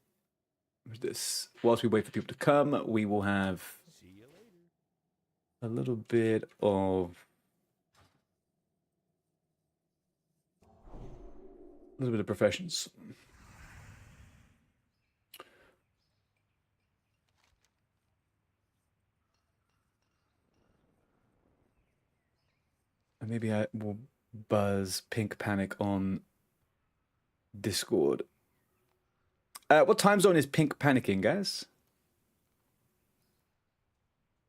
Speaker 1: with this. Whilst we wait for people to come, we will have a little bit of professions. And maybe I will buzz Pink Panic on Discord. What time zone is Pink panicking, guys?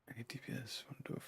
Speaker 1: Any DPS? 1 to 4.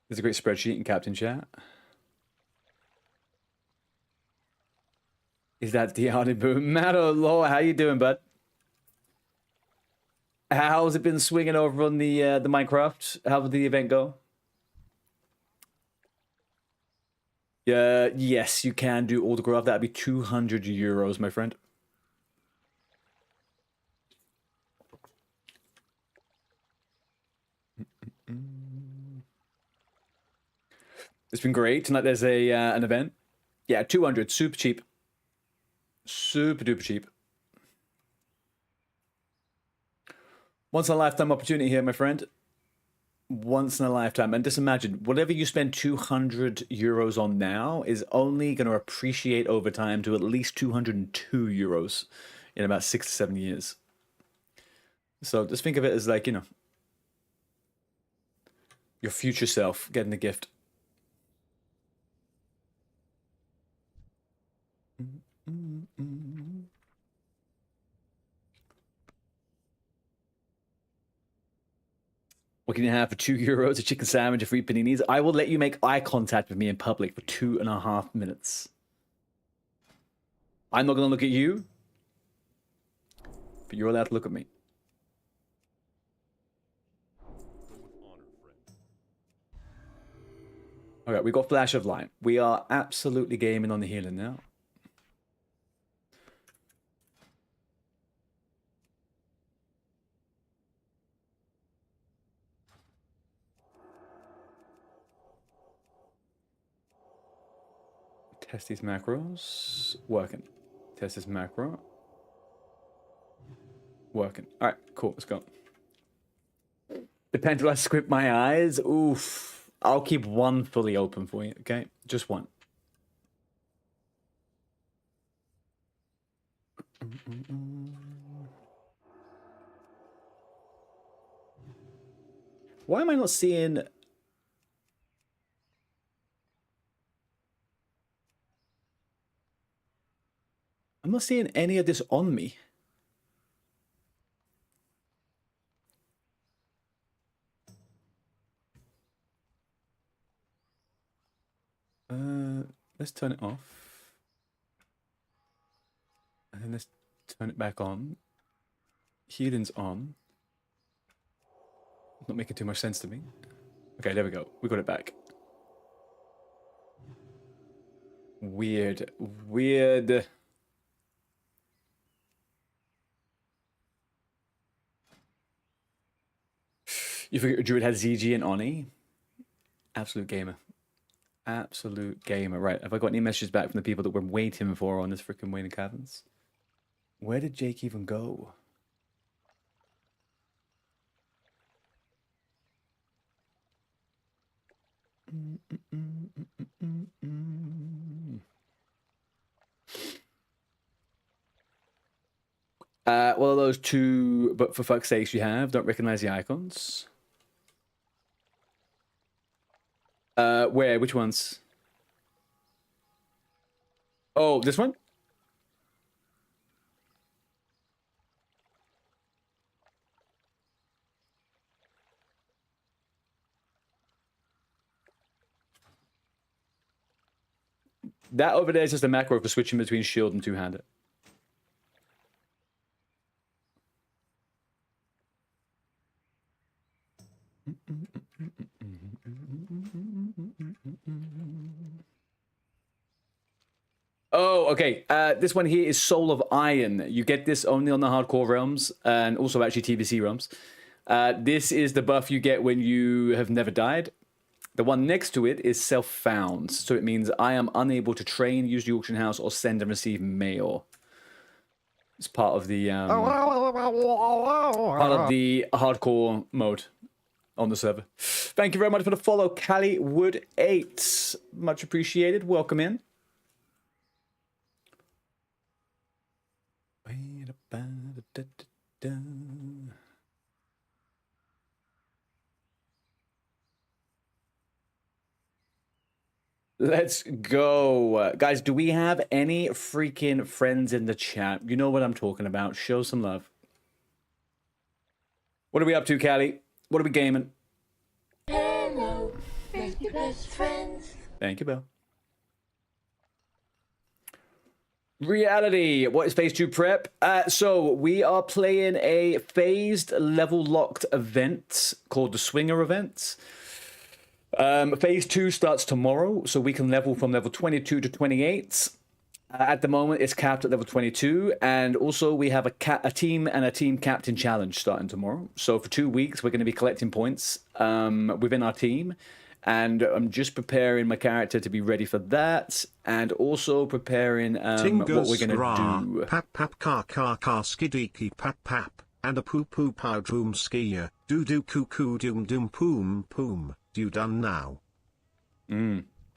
Speaker 1: There's a great spreadsheet in Captain Chat. Is that the Arty Boom? Matto Law, how you doing, bud? How's it been swinging over on the Minecraft? How did the event go? Yes, you can do autograph. That'd be 200 euros, my friend. It's been great. Tonight there's a an event. Yeah, 200. Super cheap. Super duper cheap. Once in a lifetime opportunity here, my friend. Once in a lifetime. And just imagine, whatever you spend 200 euros on now is only going to appreciate over time to at least 202 euros in about 6 to 7 years. So just think of it as like, you know, your future self getting a gift. What can you have for 2 euros? A chicken sandwich, a free paninis? I will let you make eye contact with me in public for 2.5 minutes. I'm not going to look at you, but you're allowed to look at me. Okay, we got Flash of Light. We are absolutely gaming on the healing now. Test these macros. Working. Test this macro. Working. Alright, cool. Let's go. Depends if I squint my eyes. Oof. I'll keep one fully open for you, okay? Just one. Why am I not seeing... I'm not seeing any of this on me. Let's turn it off. And then let's turn it back on. Healing's on. Not making too much sense to me. Okay, there we go. We got it back. Weird. Weird. You figure Druid had ZG and Oni? Absolute gamer. Absolute gamer. Right, have I got any messages back from the people that we're waiting for on this freaking Waiting Caverns? Where did Jake even go? What are those two, but for fuck's sakes you have? Don't recognize the icons. Where? Which ones? Oh, this one? That over there is just a macro for switching between shield and two-handed. Oh, okay. This one here is Soul of Iron. You get this only on the hardcore realms and also actually TBC realms. This is the buff you get when you have never died. The one next to it is self-found. So it means I am unable to train, use the auction house, or send and receive mail. It's part of the hardcore mode on the server. Thank you very much for the follow, Cali Wood 8. Much appreciated. Welcome in. Let's go. Guys, do we have any freaking friends in the chat? You know what I'm talking about. Show some love. What are we up to, Callie? What are we gaming?
Speaker 19: Hello, friendly best friends.
Speaker 1: Thank you, Bill. Reality. What is phase 2 prep? So we are playing a phased level locked event called the Swinger event. Phase 2 starts tomorrow, so we can level from level 22 to 28. At the moment, it's capped at level 22, and also we have a team and a team captain challenge starting tomorrow. So for 2 weeks, we're going to be collecting points within our team, and I'm just preparing my character to be ready for that, and also preparing what we're going to do.
Speaker 20: Pap pap car car car skidiki pap pap, and a poo poo pow doom skier, doo doo coo coo doom doom poom poom. You done now?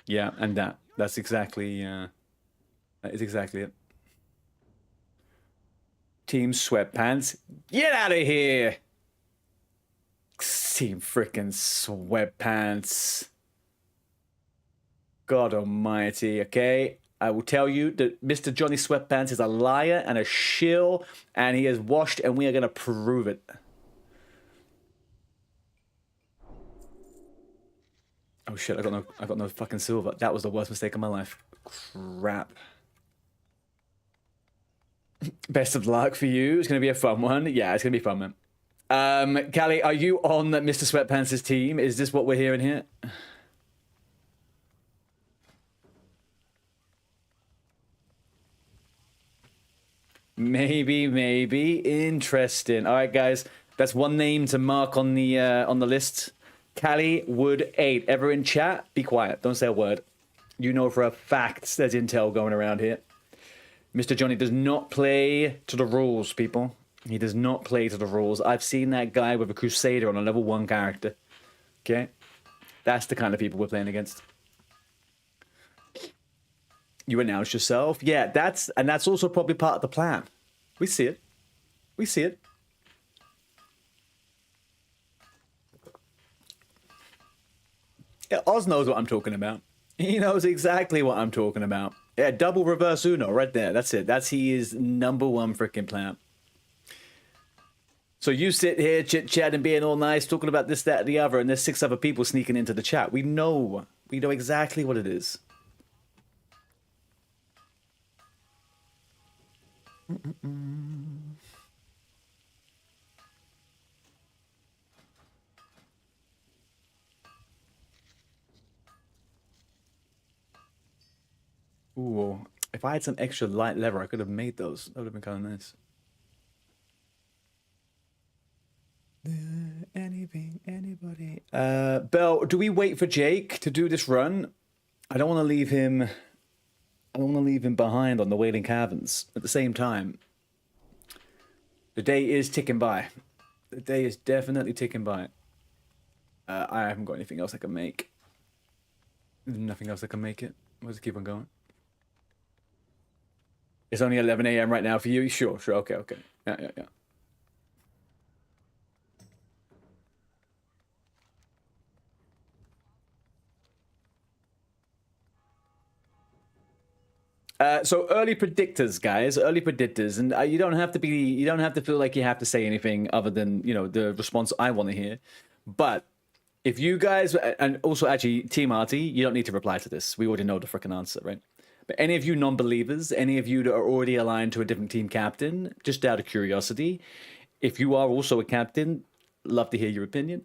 Speaker 1: Yeah, and that's exactly that is exactly it. Team Sweatpants, get out of here! Team freaking Sweatpants. God almighty, okay? I will tell you that Mr. Johnny Sweatpants is a liar and a shill, and he is washed, and we are gonna prove it. Oh shit, I got no fucking silver. That was the worst mistake of my life. Crap. Best of luck for you. It's gonna be a fun one. Yeah, it's gonna be fun, man. Callie, are you on Mr. Sweatpants' team? Is this what we're hearing here? Maybe. Interesting. All right, guys. That's one name to mark on the list. Callie Wood 8. Ever in chat? Be quiet. Don't say a word. You know for a fact there's intel going around here. Mr. Johnny does not play to the rules, people. He does not play to the rules. I've seen that guy with a Crusader on a level 1 character. Okay? That's the kind of people we're playing against. You announced yourself. Yeah, that's also probably part of the plan. We see it. We see it. Yeah, Oz knows what I'm talking about. He knows exactly what I'm talking about. Yeah, double reverse Uno right there. That's it. That's his #1 freaking plan. So you sit here chit-chatting, being all nice, talking about this, that, and the other, and there's 6 other people sneaking into the chat. We know exactly what it is. Ooh, if I had some extra light leather, I could have made those. That would have been kind of nice. Anything, anybody? Belle, do we wait for Jake to do this run? I don't want to leave him. I don't want to leave him behind on the Wailing Caverns. At the same time, the day is ticking by. The day is definitely ticking by. I haven't got anything else I can make. Nothing else that can make it. We'll just keep on going. It's only 11 a.m. right now for you? Sure, sure. Okay, okay. Yeah. So early predictors, guys, early predictors, and you don't have to feel like you have to say anything other than, you know, the response I want to hear. But if you guys, and also actually Team ARTEY, you don't need to reply to this. We already know the freaking answer, right? But any of you non-believers, any of you that are already aligned to a different team captain, just out of curiosity, if you are also a captain, love to hear your opinion.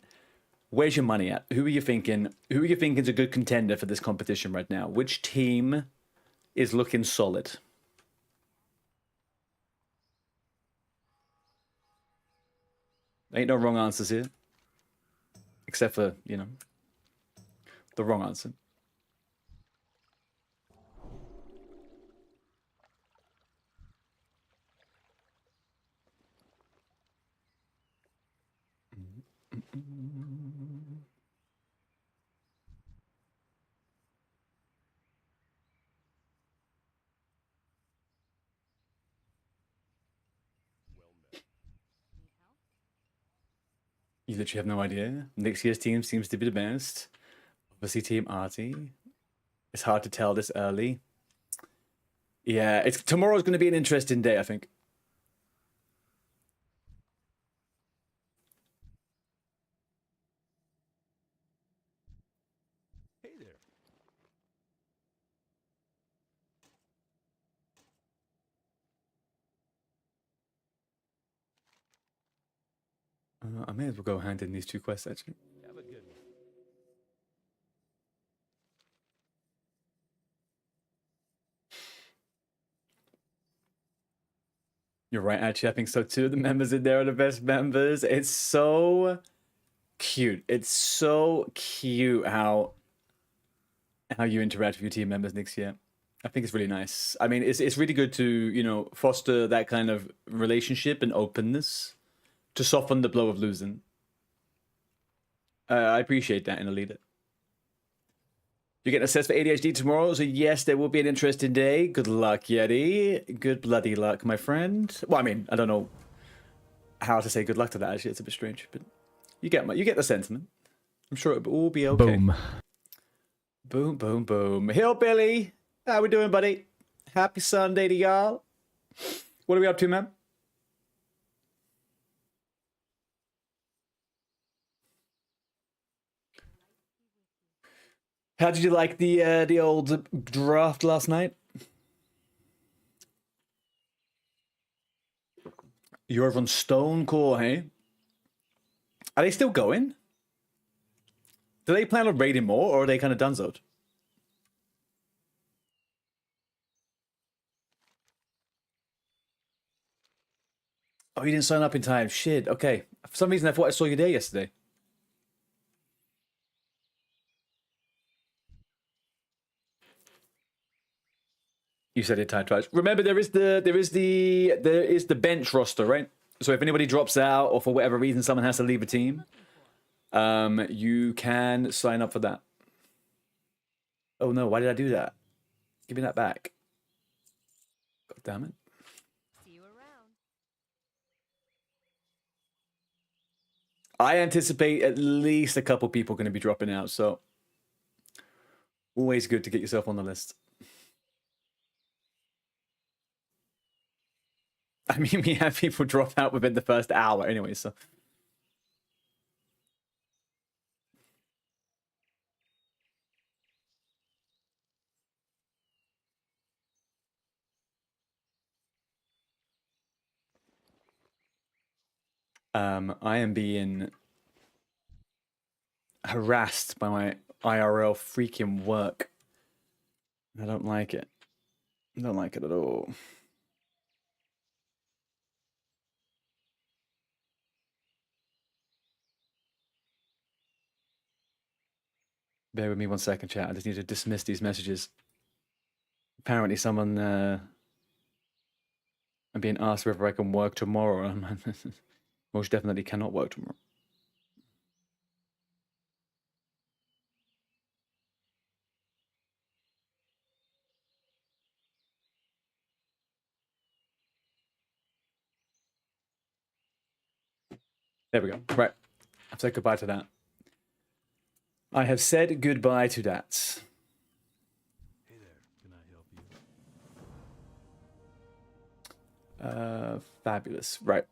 Speaker 1: Where's your money at? Who are you thinking? Who are you thinking is a good contender for this competition right now? Which team is looking solid? Ain't no wrong answers here. Except for, you know, the wrong answer. You literally have no idea. Next year's team seems to be the best. Obviously, Team ARTEY. It's hard to tell this early. Yeah, tomorrow's going to be an interesting day, I think.
Speaker 21: Hey there.
Speaker 1: I may as well go hand in these two quests, actually.
Speaker 21: Have a good one.
Speaker 1: You're right, actually. I think so too. The members in there are the best members. It's so cute. It's so cute how you interact with your team members next year. I think it's really nice. I mean, it's really good to, you know, foster that kind of relationship and openness to soften the blow of losing. I appreciate that in a leader. You're getting assessed for ADHD tomorrow, so yes, there will be an interesting day. Good luck, Yeti. Good bloody luck, my friend. Well, I mean, I don't know how to say good luck to that, actually. It's a bit strange, but you get the sentiment. I'm sure it will all be okay.
Speaker 4: Boom.
Speaker 1: Boom, boom, boom. Hillbilly, how we doing, buddy? Happy Sunday to y'all. What are we up to, man? How did you like the old draft last night? You're over on Stone Core, hey? Are they still going? Do they plan on raiding more, or are they kind of donezoed? Oh, you didn't sign up in time. Shit, okay. For some reason, I thought I saw you there yesterday. You said it time twice. Remember, there is the bench roster, right? So if anybody drops out, or for whatever reason someone has to leave a team, you can sign up for that. Oh no, why did I do that? Give me that back. God damn it.
Speaker 15: See you around.
Speaker 1: I anticipate at least a couple people going to be dropping out, so always good to get yourself on the list. I mean, we have people drop out within the first hour anyway, so. I am being harassed by my IRL freaking work. I don't like it. I don't like it at all. Bear with me 1 second, chat. I just need to dismiss these messages. Apparently someone... I'm being asked whether I can work tomorrow. Most definitely cannot work tomorrow. There we go. Right. I've said goodbye to that. I have said goodbye to that.
Speaker 6: Hey there, can I help you?
Speaker 1: Fabulous. Right.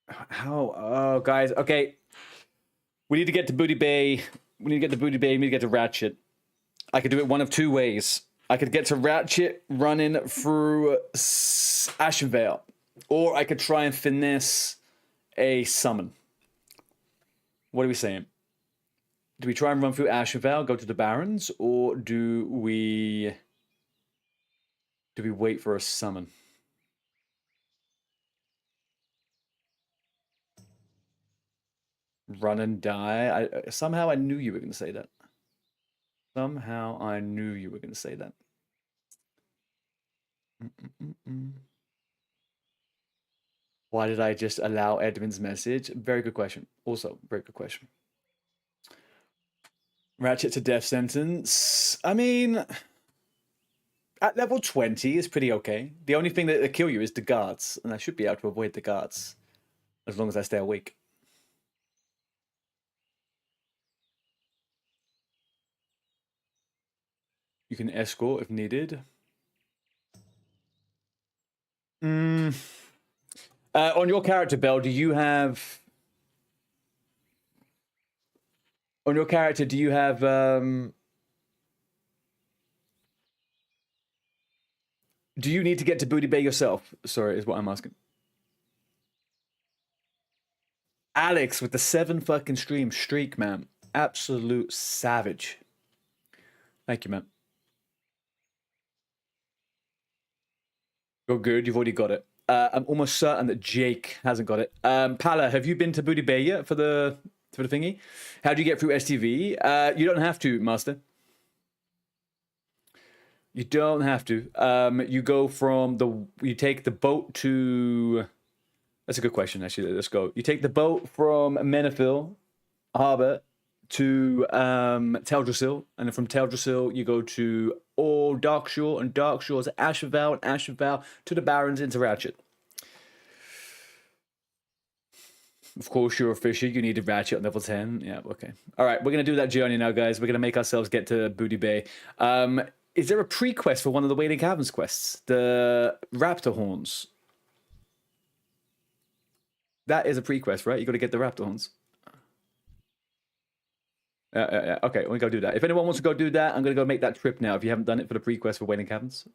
Speaker 1: How? Oh, guys. Okay. We need to get to Booty Bay. We need to get to Booty Bay. We need to get to Ratchet. I could do it one of two ways. I could get to Ratchet running through Ashenvale. Or I could try and finesse a summon. What are we saying? Do we try and run through Ashenvale, go to the Barrens, or do we wait for a summon? Run and die. Somehow I knew you were going to say that. Somehow I knew you were going to say that. Why did I just allow Edwin's message? Very good question. Also, very good question. Ratchet to death sentence. I mean, at level 20 is pretty okay. The only thing that kill you is the guards, and I should be able to avoid the guards as long as I stay awake. You can escort if needed. On your character, Belle, do you have... On your character, do you have... Do you need to get to Booty Bay yourself? Sorry, is what I'm asking. Alex with the 7 fucking streak, man. Absolute savage. Thank you, man. You're good. You've already got it. I'm almost certain that Jake hasn't got it. Pala, have you been to Booty Bay yet for the thingy? How do you get through STV? You don't have to, Master. You don't have to. You go from the... You take the boat to... That's a good question, actually. Let's go. You take the boat from Menifil Harbour to Teldrassil, and then from Teldrassil you go to Darkshore, and Darkshore is Ashenvale, and Ashenvale to the Barrens into Ratchet. Of course, you're a fisher. You need a Ratchet on level 10. Yeah, okay. All right, we're going to do that journey now, guys. We're going to make ourselves get to Booty Bay. Is there a pre-quest for one of the Wailing Caverns quests? The Raptor Horns. That is a pre-quest, right? You got to get the Raptor Horns. Okay, we're going to go do that. If anyone wants to go do that, I'm going to go make that trip now if you haven't done it for the pre-quest for Wailing Caverns.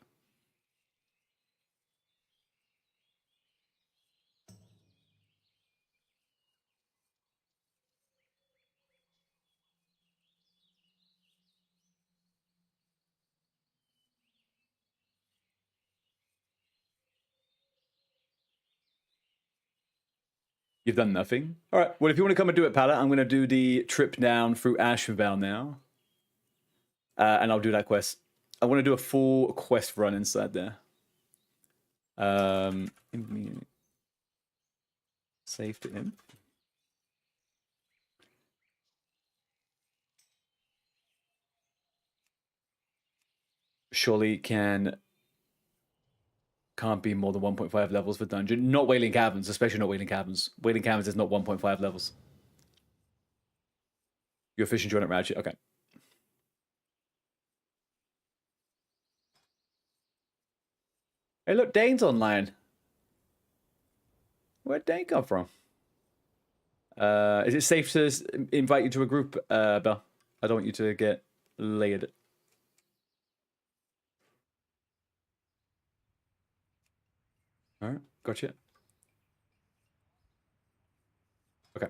Speaker 1: You've done nothing? All right, well, if you want to come and do it, Pala, I'm going to do the trip down through Ashenvale now. And I'll do that quest. I want to do a full quest run inside there. Save to him. Surely can't be more than 1.5 levels for dungeon. Not Wailing Caverns, especially not Wailing Caverns. Wailing Caverns is not 1.5 levels. You're fishing joint at Ratchet. Okay. Hey, look, Dane's online. Where'd Dane come from? Is it safe to invite you to a group, Belle? I don't want you to get laid. All right, gotcha. Okay.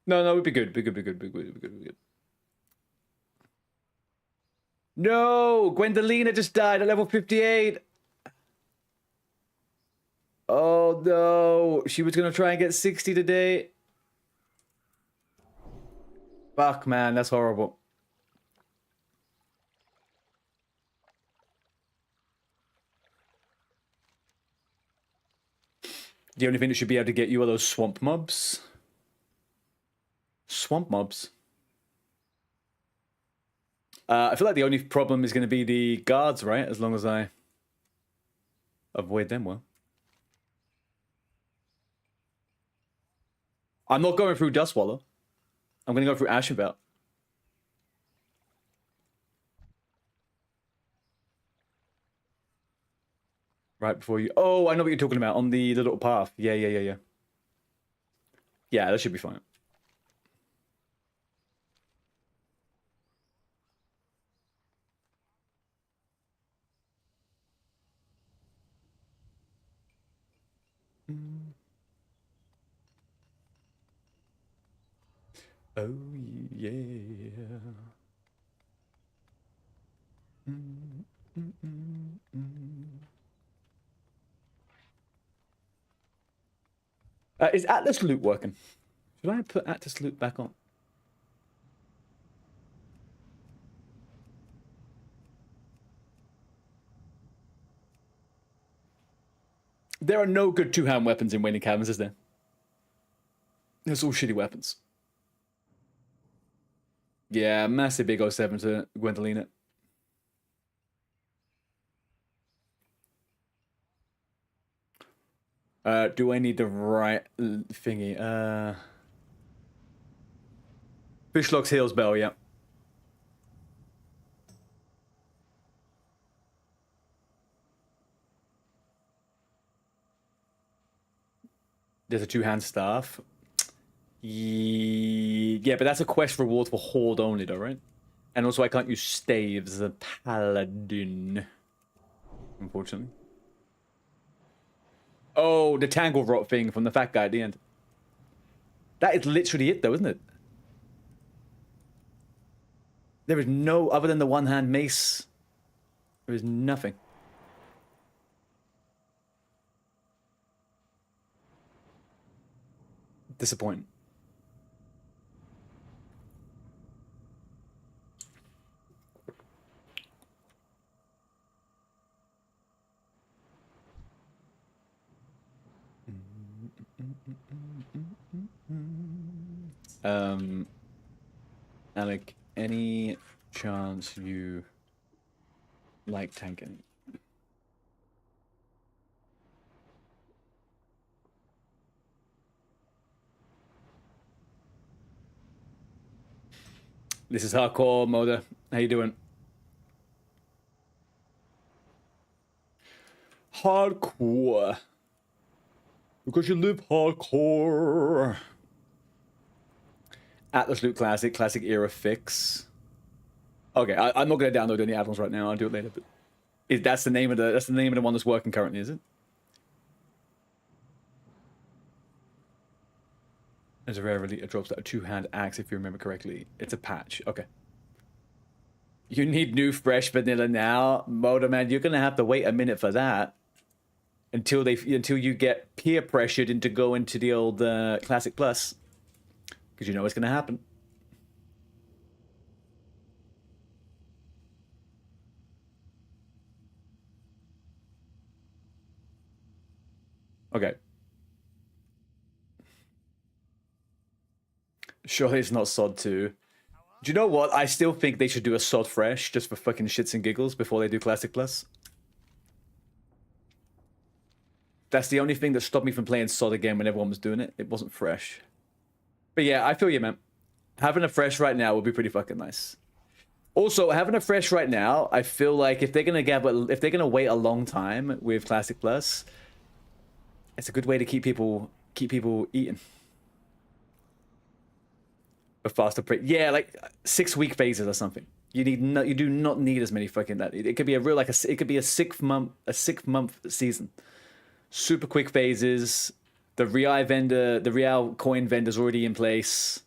Speaker 1: No, we'd be good. Be good. No, Gwendolina just died at level 58. Oh no, she was gonna try and get 60 today. Fuck, man, that's horrible. The only thing that should be able to get you are those swamp mobs. swamp mobs. I feel like the only problem is going to be the guards, right? As long as I avoid them well. I'm not going through Dustwaller. I'm going to go through Ashenvale. Right before you... Oh, I know what you're talking about. On the little path. Yeah. Yeah, that should be fine. Oh, yeah. Is Atlas loot working? Should I put Atlas loot back on? There are no good two-hand weapons in Waning Caverns, is there? There's all shitty weapons. Yeah, massive big 07 to Gwendolina. Do I need the right thingy? Fishlock's Heels Bell, yeah. There's a two-hand staff. Yeah, but that's a quest reward for Horde only, though, right? And also, I can't use staves as a paladin. Unfortunately. Oh, the tangle rot thing from the fat guy at the end. That is literally it, though, isn't it? There is no, other than the one-hand mace, there is nothing. Disappointing. Alec, any chance you like tanking? This is hardcore, Moda. How you doing? Hardcore. Because you live hardcore. Atlas Loot Classic, Classic Era Fix. Okay, I'm not going to download any add-ons right now. I'll do it later. But that's the name of the one that's working currently, is it? There's a rare elite that drops a two-hand axe, if you remember correctly. It's a patch. Okay. You need new fresh vanilla now, Moda man. You're gonna have to wait a minute for that until you get peer pressured into going to the old Classic Plus, because you know what's gonna happen. Okay. Surely it's not SOD 2. Do you know what? I still think they should do a SOD fresh just for fucking shits and giggles before they do Classic Plus. That's the only thing that stopped me from playing SOD again when everyone was doing it. It wasn't fresh. But yeah, I feel you, man. Having a fresh right now would be pretty fucking nice. Also, having a fresh right now, I feel like if they're gonna wait a long time with Classic Plus, it's a good way to keep people eating. A faster print. Yeah, like 6-week phases or something. You do not need as many fucking that. It could be it could be a 6-month season. Super quick phases. The real coin vendor's already in place.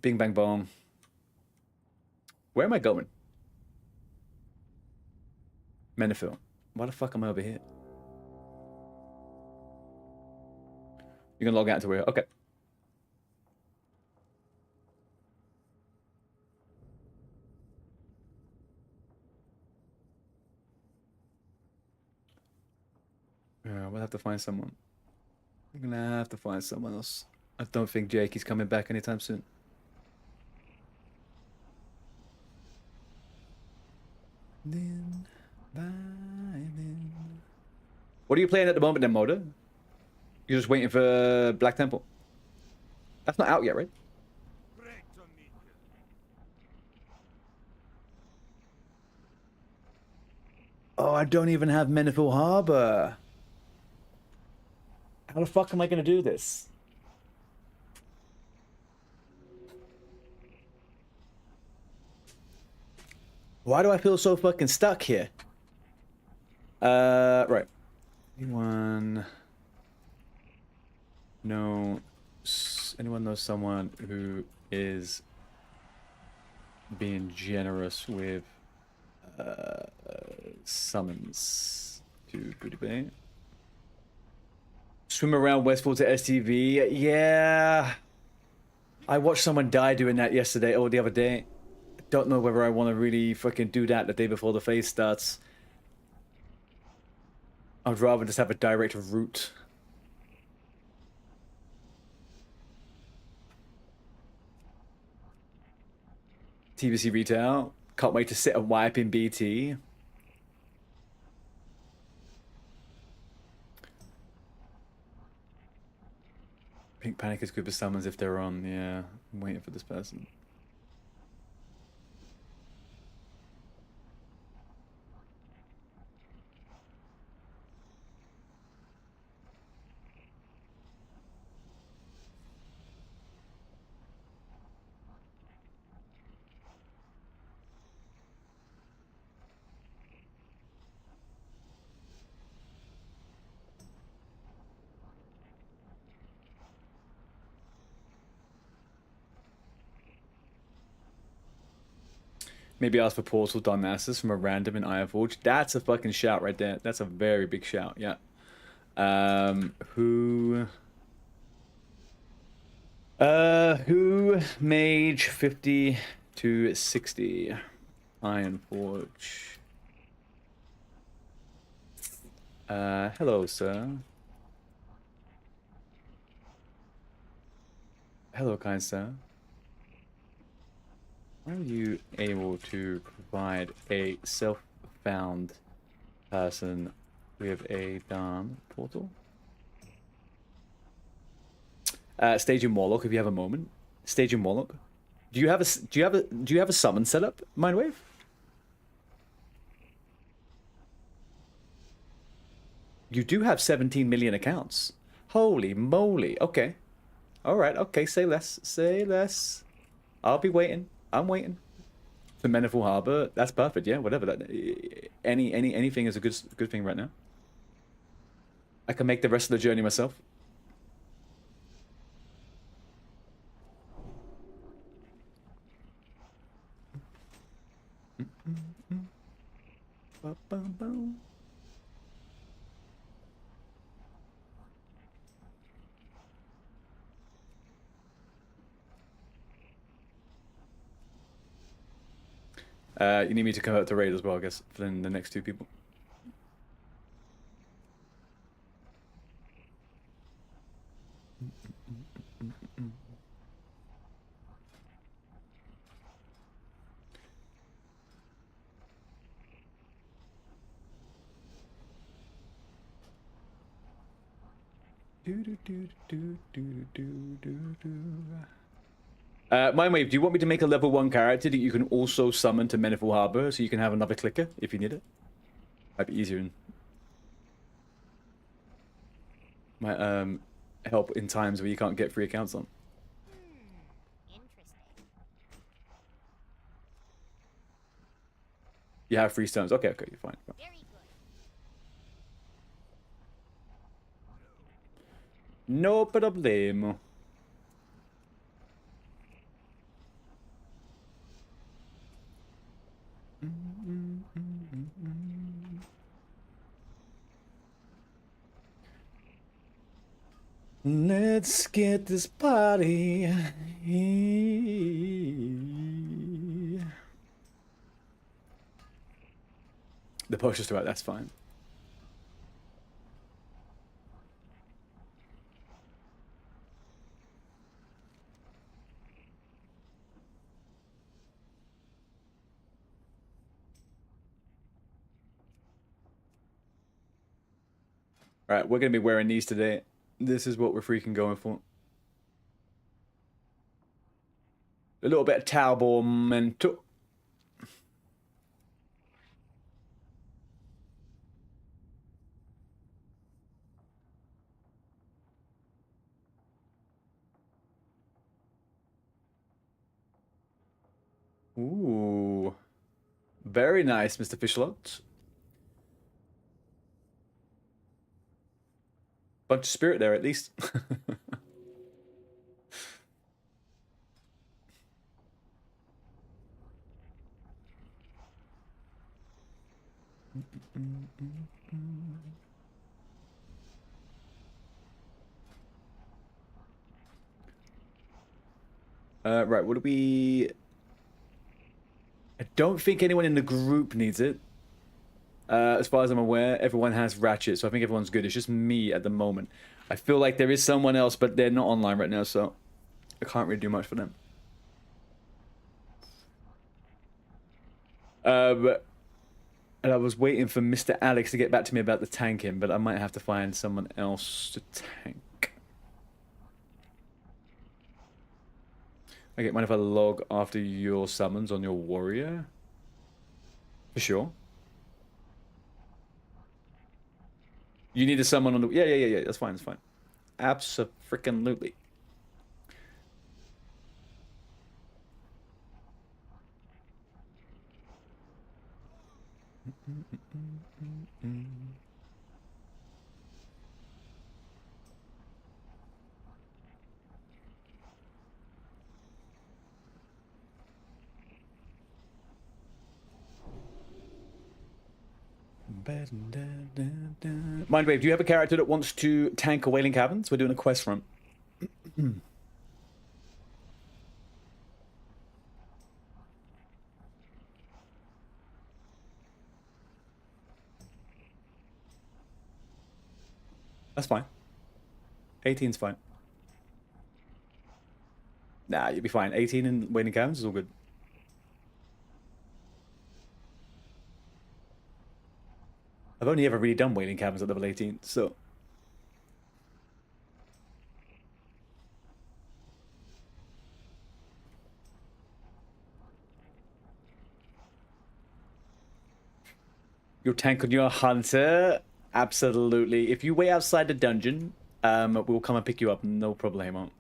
Speaker 1: Bing bang boom. Where am I going? Menifil. Why the fuck am I over here? You're gonna log out to where? Okay. Yeah, we'll have to find someone. We're gonna have to find someone else. I don't think Jake is coming back anytime soon. Then, by then. What are you playing at the moment then, Moda? You're just waiting for Black Temple. That's not out yet, right? Oh, I don't even have Meniful Harbor. How the fuck am I gonna do this? Why do I feel so fucking stuck here? Right. Anyone know someone who is being generous with summons to Booty Bay? Swim around Westfall to STV? Yeah. I watched someone die doing that yesterday or the other day. Don't know whether I want to really fucking do that the day before the phase starts. I'd rather just have a direct route. TBC Retail. Can't wait to sit and wipe in BT. Pink Panic is good for summons if they're on. Yeah, I'm waiting for this person. Maybe ask for Portal Darnassus from a random in Ironforge. That's a fucking shout right there. That's a very big shout, yeah. Who mage 50 to 60? Ironforge. Hello, sir. Hello, kind sir. Are you able to provide a self-found person with a Darn portal? Staging Warlock, if you have a moment. Staging Warlock. Do you have a summon set up, Mindwave? You do have 17 million accounts. Holy moly. Okay. Alright, okay, say less. Say less. I'll be waiting. I'm waiting. For Meniful Harbor, that's perfect, yeah, whatever. That anything is a good thing right now. I can make the rest of the journey myself. You need me to convert to raid as well, I guess, for the next two people. Mindwave, do you want me to make a level 1 character that you can also summon to Meniful Harbor so you can have another clicker if you need it? Might be easier and might help in times where you can't get free accounts on. You have free stones. Okay, you're fine. No problemo. Let's get this party. The potion's throughout, that's fine. Alright, we're going to be wearing these today. This is what we're freaking going for. A little bit of Talbot mental. Ooh. Very nice, Mr. Fishlot. Bunch of spirit there, at least. Right, what do we... I don't think anyone in the group needs it. As far as I'm aware, everyone has ratchet, so I think everyone's good. It's just me at the moment. I feel like there is someone else, but they're not online right now, so I can't really do much for them. And I was waiting for Mr. Alex to get back to me about the tanking, but I might have to find someone else to tank. Okay, mind if I log after your summons on your warrior? For sure. You need to summon on the... Yeah, that's fine, that's fine. Abso-freaking-lutely. Mindwave, do you have a character that wants to tank a Wailing Caverns? We're doing a quest run. That's fine. 18's fine. Nah, you'll be fine. 18 in Wailing Caverns is all good. I've only ever really done Wailing Caverns at level 18, so... You'll tank on your hunter? Absolutely. If you wait outside the dungeon, we'll come and pick you up. No problemo.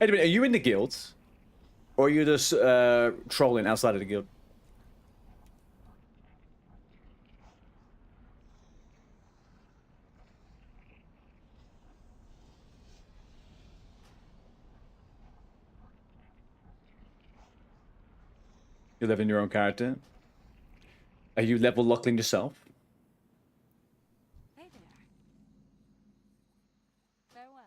Speaker 1: Wait a minute, are you in the guilds? Or are you just trolling outside of the guild? You live in your own character? Are you level lockling yourself?
Speaker 12: Hey there. Farewell.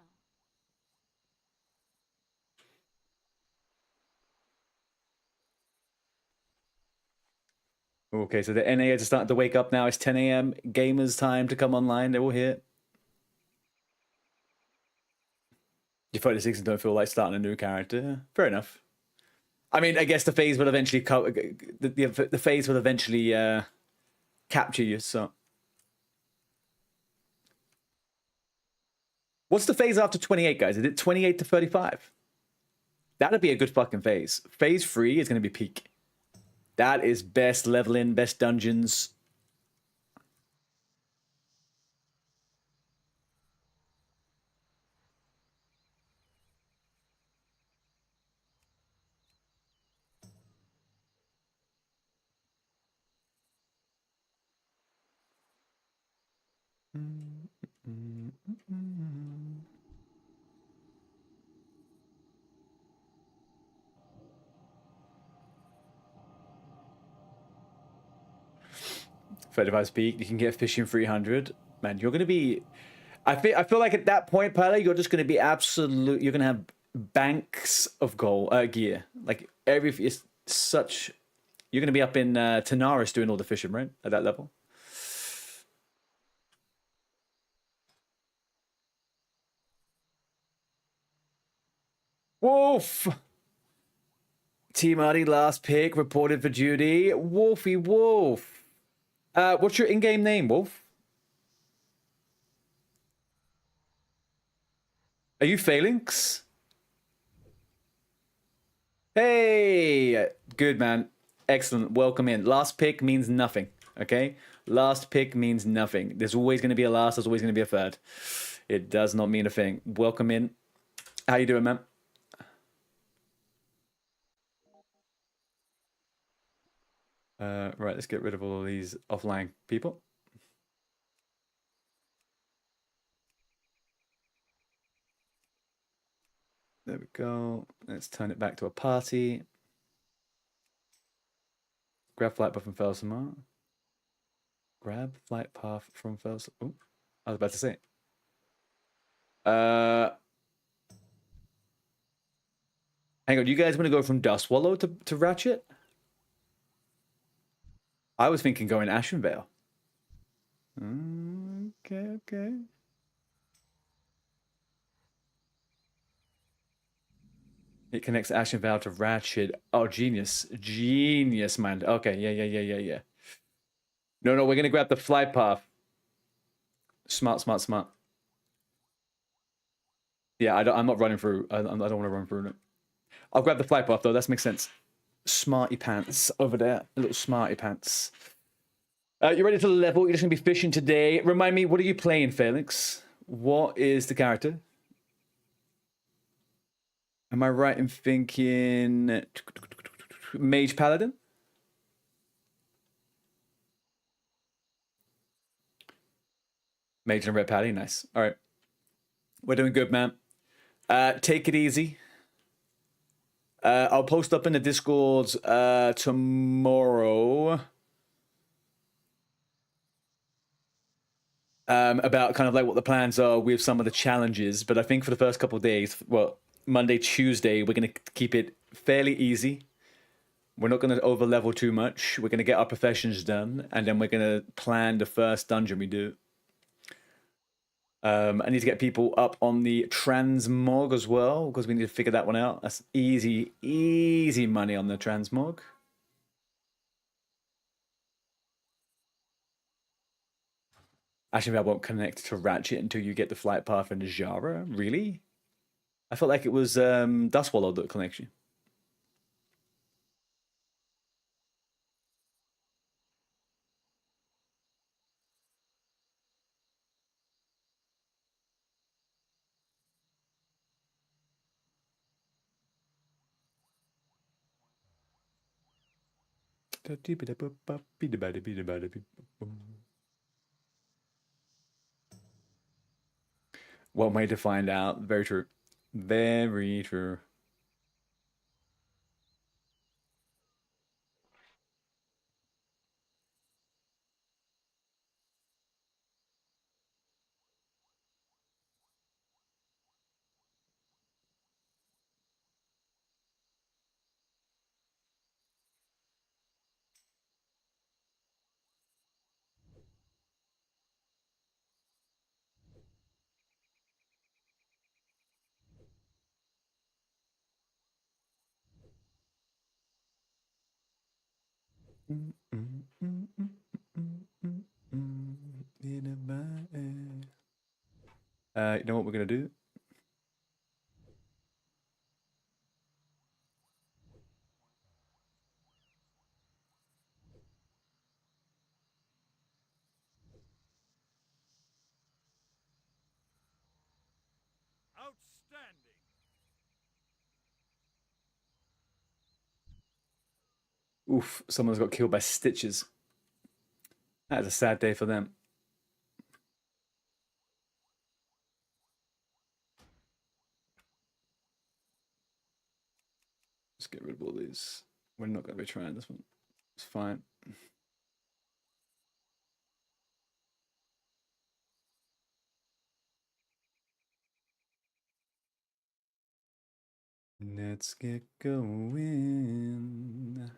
Speaker 1: Okay, so the NA are starting to wake up now. It's 10 AM. Gamers' time to come online. They're all here. You're 36 and don't feel like starting a new character. Fair enough. I mean, I guess the phase will eventually the phase will eventually capture you. So, what's the phase after 28, guys? Is it 28 to 35? That'd be a good fucking phase. Phase 3 is going to be peak. That is best leveling, best dungeons. $35 peak. You can get fishing 300. Man, you're gonna be. I feel like at that point, Pala, you're just gonna be absolute. You're gonna have banks of gold gear. Like it's such. You're gonna be up in Tanaris doing all the fishing, right? At that level. Wolf! Team Arty last pick reported for duty. Wolfie Wolf. What's your in-game name, Wolf? Are you Phalanx? Hey! Good, man. Excellent. Welcome in. Last pick means nothing, okay? Last pick means nothing. There's always going to be a last. There's always going to be a third. It does not mean a thing. Welcome in. How you doing, man? Right, let's get rid of all of these offline people. There we go. Let's turn it back to a party. Grab flight path from Felsamar. Grab flight path from Felsamar. Oh, I was about to say. Hang on, you guys want to go from Dustwallow to Ratchet? I was thinking going Ashenvale. Okay. It connects Ashenvale to Ratchet. Oh, genius. Genius, man. Okay, yeah. No, we're going to grab the flight path. Smart. Yeah, I'm not running through. I don't want to run through it. I'll grab the flight path, though. That makes sense. Smarty pants over there. A little smarty pants. You ready to level? You're just going to be fishing today. Remind me, what are you playing, Phalanx? What is the character? Am I right in thinking Mage Paladin? Mage and Red Patty, nice. All right. We're doing good, man. Take it easy. I'll post up in the Discords tomorrow about kind of like what the plans are with some of the challenges. But I think for the first couple of days, well, Monday, Tuesday, we're going to keep it fairly easy. We're not going to over level too much. We're going to get our professions done, and then we're going to plan the first dungeon we do. I need to get people up on the transmog as well, because we need to figure that one out. That's easy money on the transmog. Actually, I won't connect to Ratchet until you get the flight path and Jara. Really? I felt like it was Dustwallow that connects you. One way to find out. Very true. Very true. You know what we're gonna do? Oof, someone's got killed by stitches. That is a sad day for them. Let's get rid of all these. We're not going to be trying this one. It's fine. Let's get going.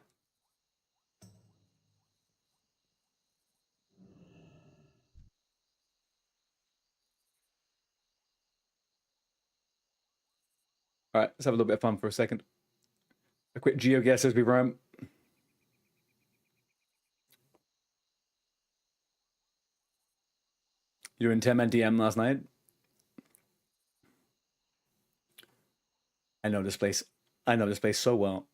Speaker 1: All right, let's have a little bit of fun for a second. A quick geo guess as we roam. You were in 10-man DM last night? I know this place. I know this place so well.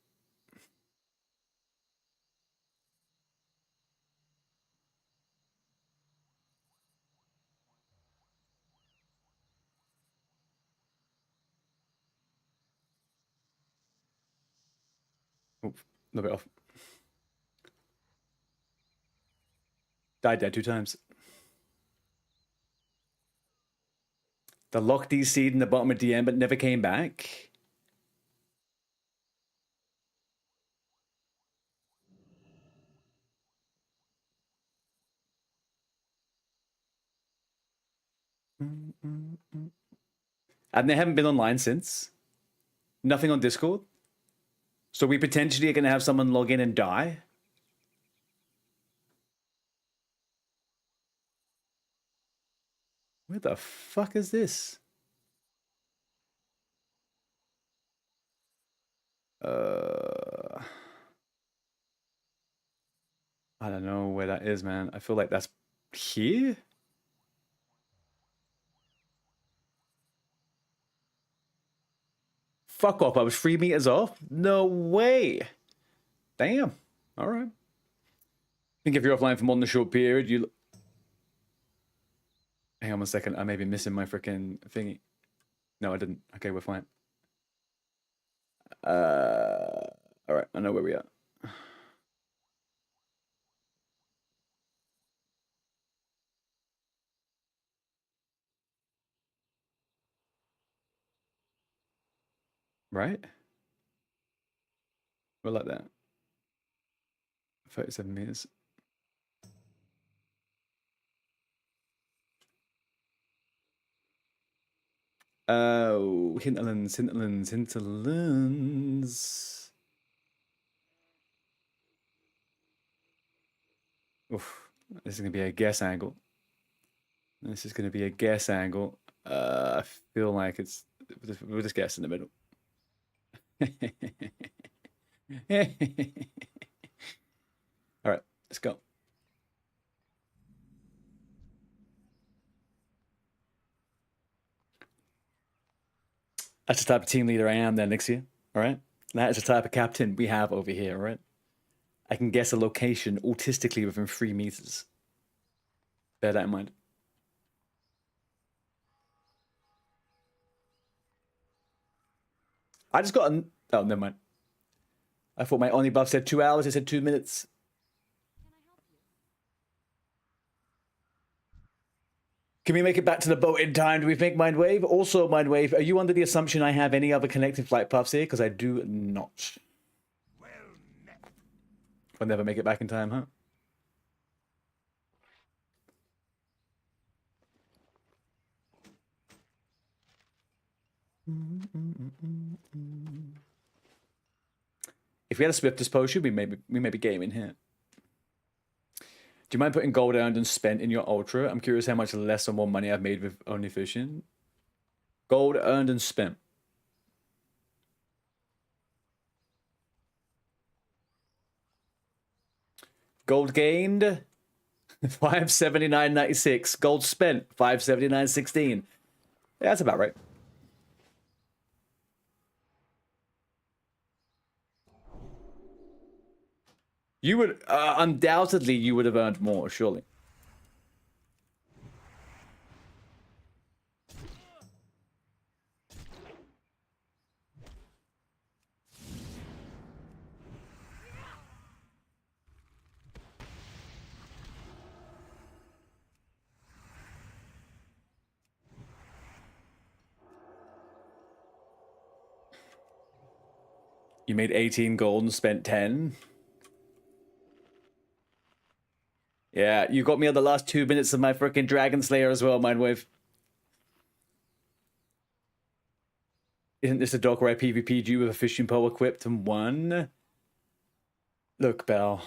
Speaker 1: Oh, a bit off. Died there 2 times. The lock DC'd in the bottom of DM but never came back. And they haven't been online since. Nothing on Discord. So we potentially are going to have someone log in and die. Where the fuck is this? I don't know where that is, man. I feel like that's here? Fuck off, I was 3 meters off? No way. Damn. All right. I think if you're offline for more than a short period, you... Hang on 1 second. I may be missing my freaking thingy. No, I didn't. Okay, we're fine. All right, I know where we are. Right? We're like that. 37 meters. Oh, hinterlands. Oof, this is gonna be a guess angle. I feel like we'll just guess in the middle. All right, let's go. That's the type of team leader I am then, Nixia. All right? That is the type of captain we have over here, all right? I can guess a location autistically within 3 meters. Bear that in mind. I just got an... Oh, never mind. I thought my only buff said 2 hours. It said 2 minutes. Can we make it back to the boat in time? Do we make Mindwave? Also, Mindwave, are you under the assumption I have any other connecting flight paths here? Because I do not. I'll never make it back in time, huh? If we had a Swiftest potion, we may be gaming here. Do you mind putting gold earned and spent in your Ultra? I'm curious how much less or more money I've made with only fishing. Gold earned and spent. Gold gained, 579.96. Gold spent, 579.16. Yeah, that's about right. You would, undoubtedly, you would have earned more, surely. You made 18 gold and spent 10. Yeah, you got me on the last 2 minutes of my freaking Dragon Slayer as well, Mindwave. Isn't this a dock where I PvP'd you with a fishing pole equipped and won? Look, Belle.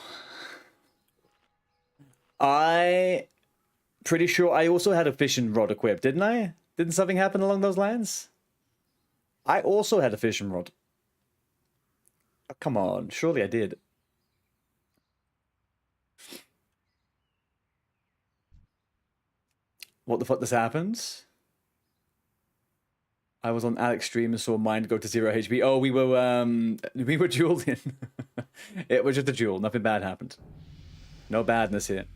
Speaker 1: Pretty sure I also had a fishing rod equipped, didn't I? Didn't something happen along those lines? I also had a fishing rod. Oh, come on, surely I did. What the fuck this happens? I was on Alex stream and saw mine go to 0 HP. Oh, we were dueled in. It was just a duel. Nothing bad happened. No badness here.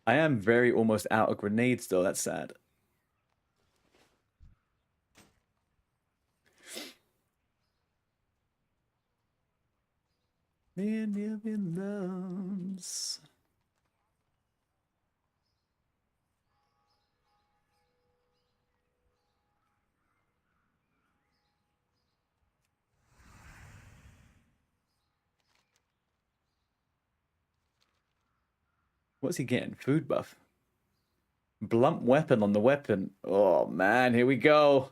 Speaker 1: I am very almost out of grenades though. That's sad. Million loves. What's he getting? Food buff. Blunt weapon on the weapon. Oh man, here we go.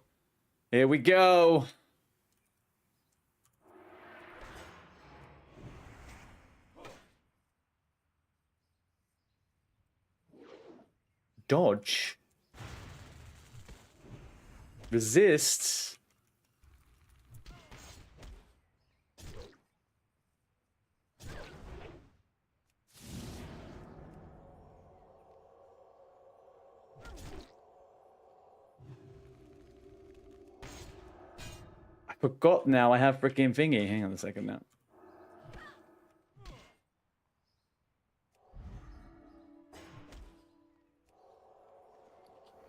Speaker 1: Here we go. Dodge. Resist. I forgot now I have freaking thingy. Hang on a second now.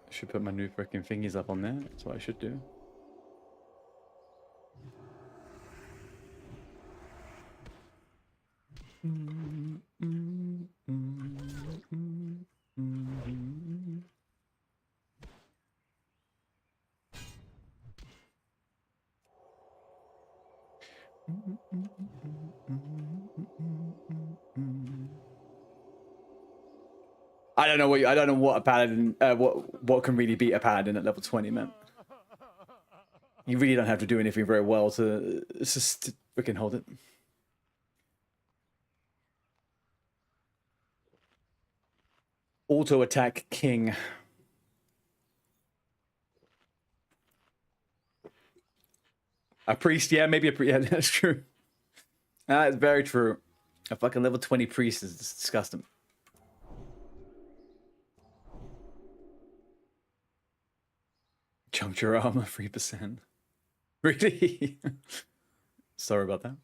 Speaker 1: I should put my new freaking thingies up on there. That's what I should do. I don't know what a paladin what can really beat a paladin at level 20, man. You really don't have to do anything very well to just freaking hold it. Auto attack king. A priest, yeah, maybe a priest. Yeah, that's true. That's very true. A fucking level 20 priest is disgusting. Jumped your armor 3%. Really? Sorry about that.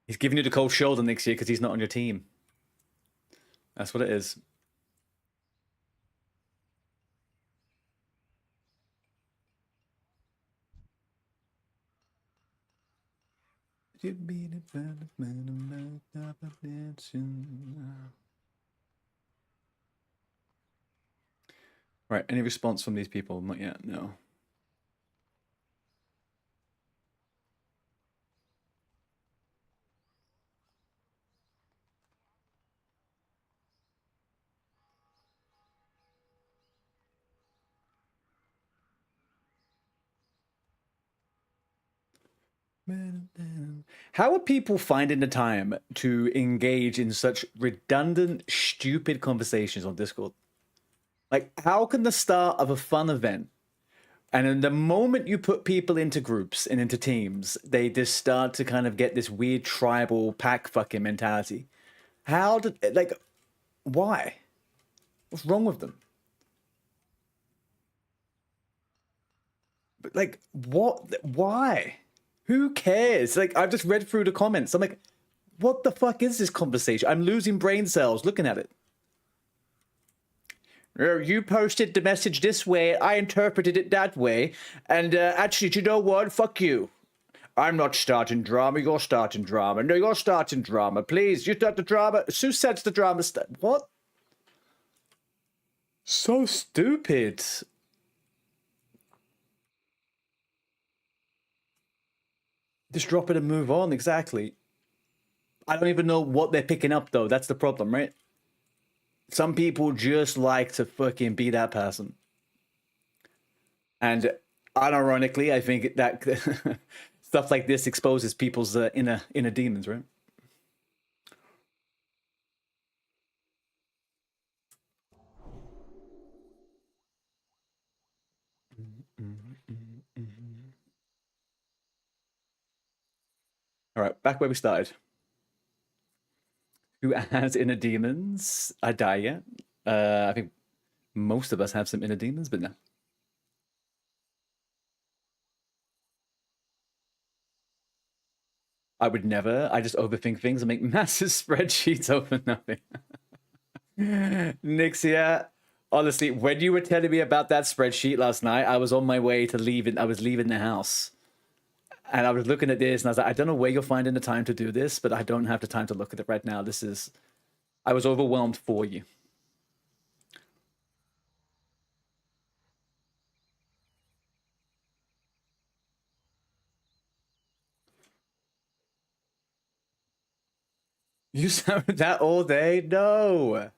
Speaker 1: He's giving you the cold shoulder next year because he's not on your team. That's what it is. Right, any response from these people? Not yet, no. How are people finding the time to engage in such redundant, stupid conversations on Discord? Like, how can the start of a fun event, and in the moment you put people into groups and into teams, they just start to kind of get this weird tribal pack fucking mentality? How did, like, why? What's wrong with them? But, like, what? Why? Who cares? Like, I've just read through the comments. I'm like, what the fuck is this conversation? I'm losing brain cells looking at it. You posted the message this way, I interpreted it that way, and actually, do you know what? Fuck you. I'm not starting drama, you're starting drama. No, you're starting drama. Please, you start the drama. Who sets the drama? What? So stupid. Just drop it and move on, exactly. I don't even know what they're picking up, though. That's the problem, right? Some people just like to fucking be that person. And unironically, I think that stuff like this exposes people's inner demons, right? All right, back where we started. Who has inner demons? I die yet. I think most of us have some inner demons, but no. I would never. I just overthink things and make massive spreadsheets over nothing. Nixia, honestly, when you were telling me about that spreadsheet last night, I was on my way to leaving. I was leaving the house. And I was looking at this and I was like, I don't know where you're finding the time to do this, but I don't have the time to look at it right now. I was overwhelmed for you. You sat with that all day? No.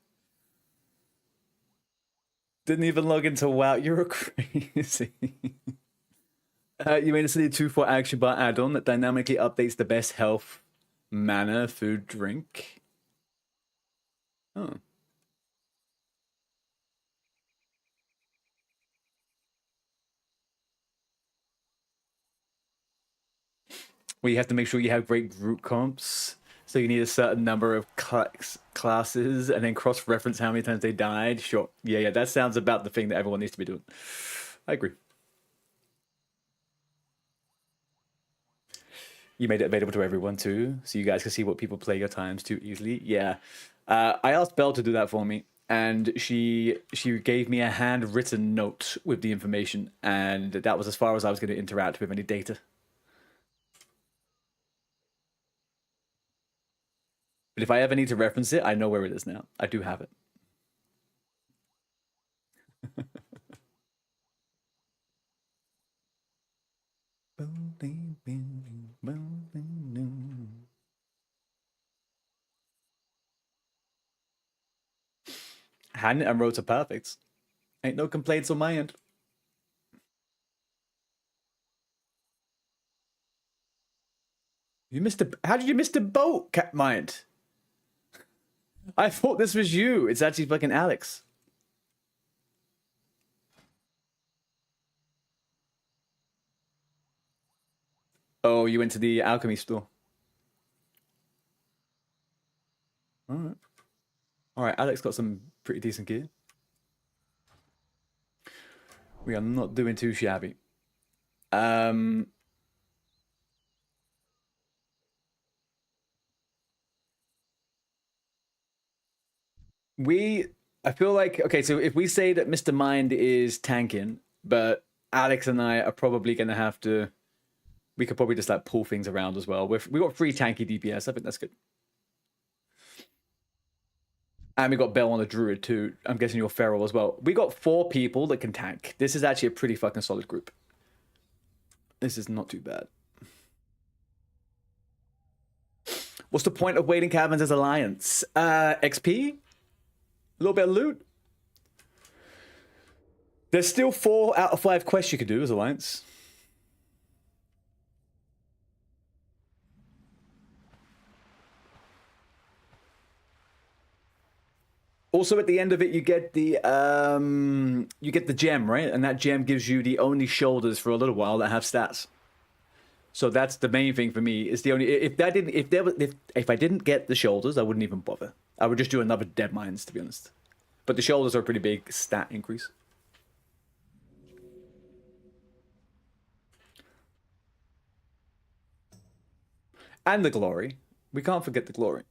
Speaker 1: Didn't even log into WoW. You're crazy. You made a City 2 action bar add-on that dynamically updates the best health, mana, food, drink. Oh. Well, you have to make sure you have great group comps. So you need a certain number of classes and then cross-reference how many times they died. Sure. Yeah, that sounds about the thing that everyone needs to be doing. I agree. You made it available to everyone too, so you guys can see what people play your times too easily. Yeah. I asked Belle to do that for me, and she gave me a handwritten note with the information, and that was as far as I was going to interact with any data. But if I ever need to reference it, I know where it is now. I do have it. Hand and roads are perfect. Ain't no complaints on my end. You missed a... How did you miss the boat, Catmind? I thought this was you. It's actually fucking Alex. Oh, you went to the alchemy store. Alright. Alright, Alex got some pretty decent gear. We are not doing too shabby. I feel like, okay, so if we say that Mr. Mind is tanking, but Alex and I are probably going to have to, we could probably just like pull things around as well. We got 3 tanky DPS. I think that's good. And we got Bell on a druid too. I'm guessing you're feral as well. We got 4 people that can tank. This is actually a pretty fucking solid group. This is not too bad. What's the point of waiting cabins as alliance? XP? A little bit of loot? There's still 4 out of 5 quests you could do as alliance. Also, at the end of it, you get the gem, right? And that gem gives you the only shoulders for a little while that have stats. So that's the main thing for me. Is the only if I didn't get the shoulders, I wouldn't even bother. I would just do another Dead Mines, to be honest. But the shoulders are a pretty big stat increase. And the glory. We can't forget the glory.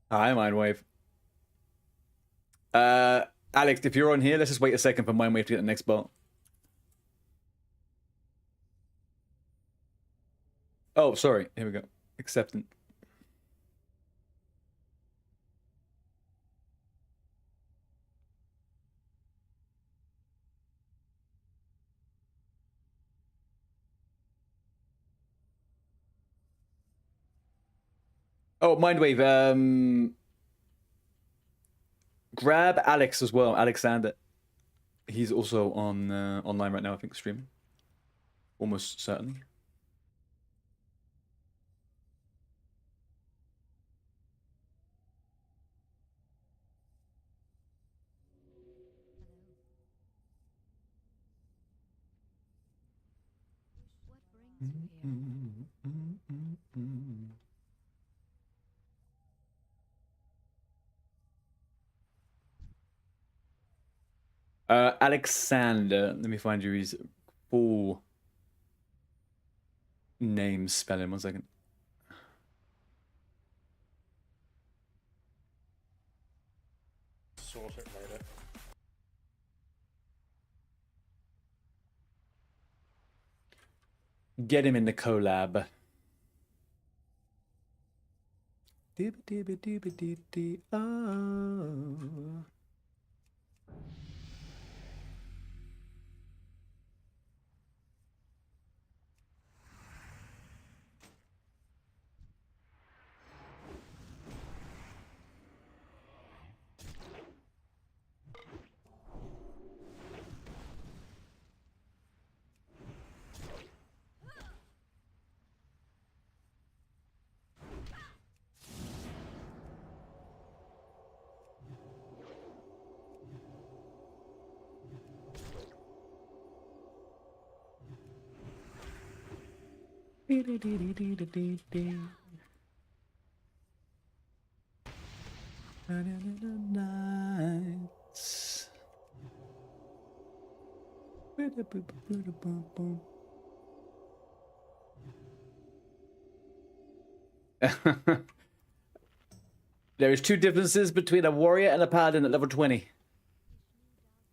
Speaker 1: Hi, Mindwave. Alex, if you're on here, let's just wait a second for Mindwave to get the next boat. Oh, sorry. Here we go. Acceptant. Oh, Mindwave. Grab Alex as well, Alexander. He's also on online right now, I think, streaming. Almost certainly. Alexander. Let me find you his full name spelling. 1 second.
Speaker 17: Sort it later.
Speaker 1: Get him in the collab. Oh. Nights. There is 2 differences between a warrior and a paladin at level 20.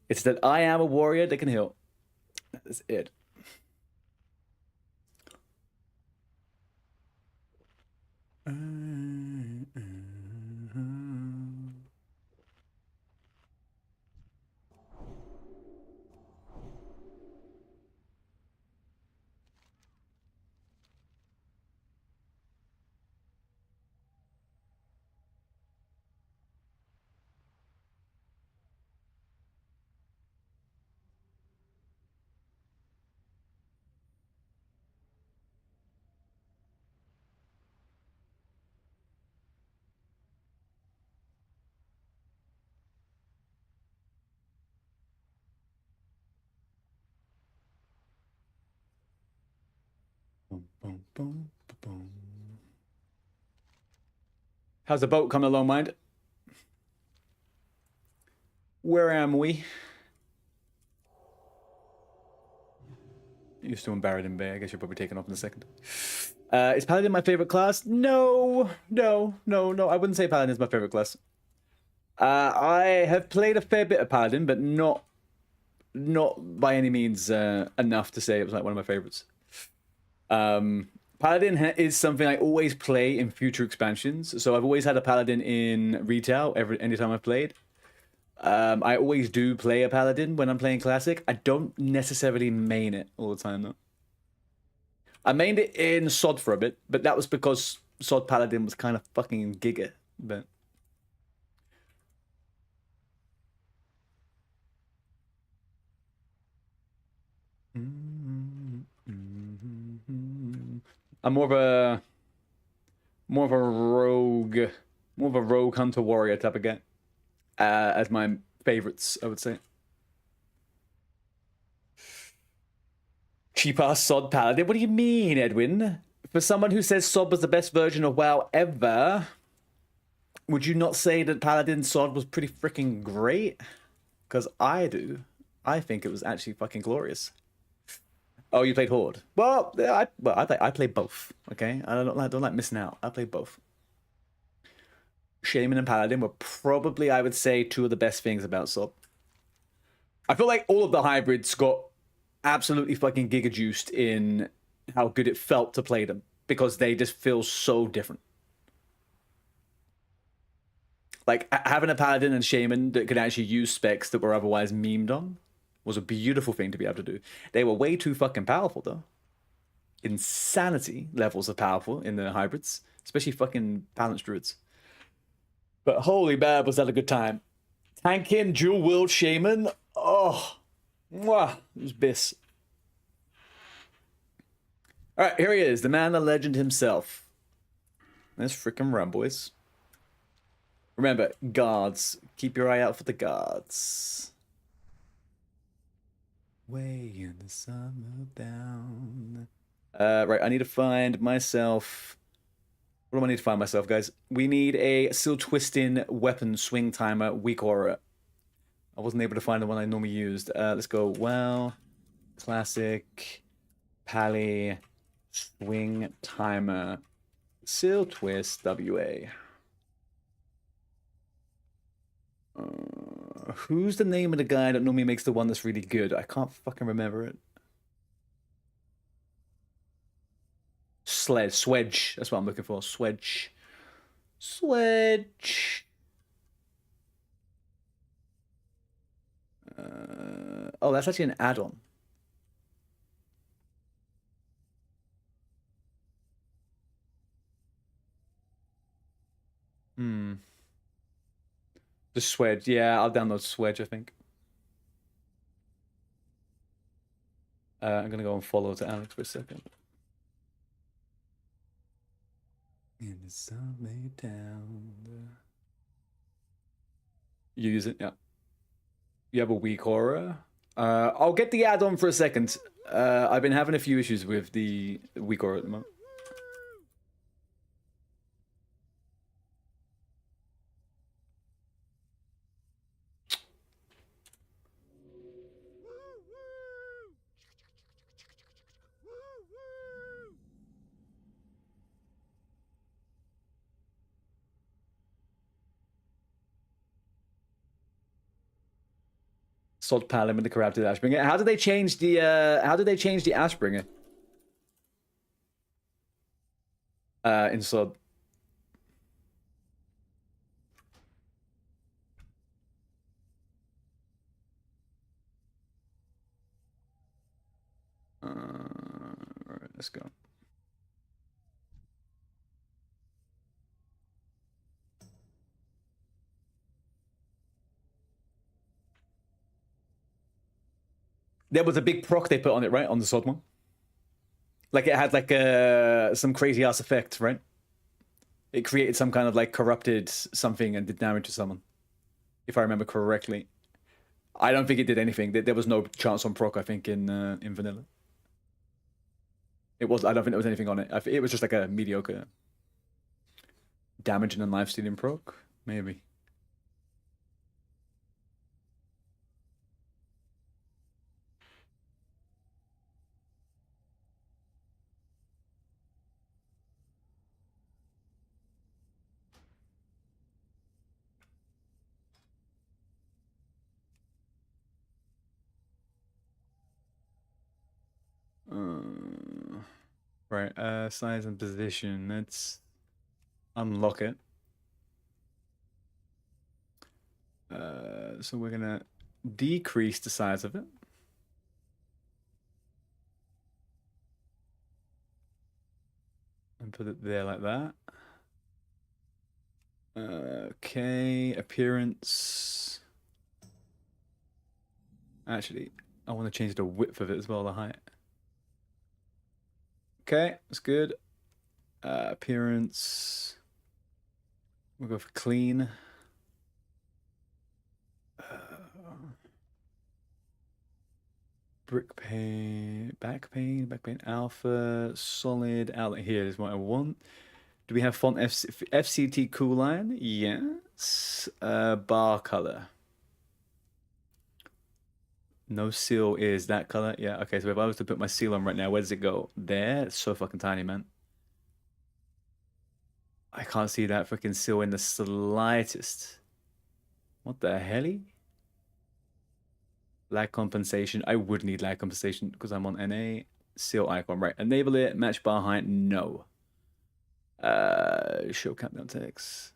Speaker 1: It's that I am a warrior that can heal. That is it. Boom, boom, boom. How's the boat coming along, mind? Where am we? You're still in Barradin Bay. I guess you're probably taking off in a second. Is Paladin my favorite class? No. I wouldn't say Paladin is my favorite class. I have played a fair bit of Paladin, but not by any means enough to say it was like one of my favorites. Paladin is something I always play in future expansions. So I've always had a Paladin in retail anytime I've played. I always do play a Paladin when I'm playing Classic. I don't necessarily main it all the time, though. I mained it in SOD for a bit, but that was because SOD Paladin was kind of fucking giga. But I'm more of a rogue hunter warrior type of guy. As my favorites, I would say. Cheap ass SOD Paladin. What do you mean, Edwin? For someone who says SOD was the best version of WoW ever, would you not say that Paladin SOD was pretty freaking great? Because I do. I think it was actually fucking glorious. Oh, you played Horde? Well, I played both. Okay, I don't like missing out. I played both. Shaman and Paladin were probably, I would say, 2 of the best things about SOD. I feel like all of the hybrids got absolutely fucking giga juiced in how good it felt to play them, because they just feel so different. Like, having a Paladin and Shaman that could actually use specs that were otherwise memed on was a beautiful thing to be able to do. They were way too fucking powerful, though. Insanity levels of powerful in the hybrids, especially fucking balanced druids. But holy bad, was that a good time. Tankin, dual wield Shaman. Oh, mwah, it was bliss. All right, here he is, the man, the legend himself. Let's freaking run, boys. Remember, guards. Keep your eye out for the guards. Way in the summer bound. Right, I need to find myself... What do I need to find myself, guys? We need a Seal Twisting Weapon Swing Timer Weak Aura. I wasn't able to find the one I normally used. Let's go, well, Classic, Pally, Swing Timer, Seal Twist, WA. Who's the name of the guy that normally makes the one that's really good? I can't fucking remember it. Swedge. That's what I'm looking for. Swedge. Swedge. Oh, that's actually an add-on. The Swedge. Yeah, I'll download Swedge, I think. I'm gonna go and follow to Alex for a second. In the sun down. You use it, yeah. You have a weak aura. I'll get the add-on for a second. I've been having a few issues with the weak aura at the moment. Sod Palim and the Corrupted Ashbringer. How did they change the Ashbringer? In Sod. Alright, let's go. There was a big proc they put on it, right? On the Sod one. Like it had like some crazy ass effect, right? It created some kind of like corrupted something and did damage to someone. If I remember correctly. I don't think it did anything. There was no chance on proc, I think, in vanilla. I don't think there was anything on it. It was just like a mediocre damage and then life stealing proc, maybe. Right, size and position. Let's unlock it. So we're gonna decrease the size of it. And put it there like that. Okay, appearance. Actually, I want to change the width of it as well, the height. Okay, that's good. Appearance. We'll go for clean. Brick paint, back paint alpha, solid outlet. Here is what I want. Do we have font FCT cool line? Yes. Bar color. No seal is that color. Yeah, okay, so if I was to put my seal on right now, where does it go? There? It's so fucking tiny, man. I can't see that fucking seal in the slightest. What the helly? Lag compensation. I would need lag compensation because I'm on NA. Seal icon, right. Enable it. Match bar height. No. Show countdown text.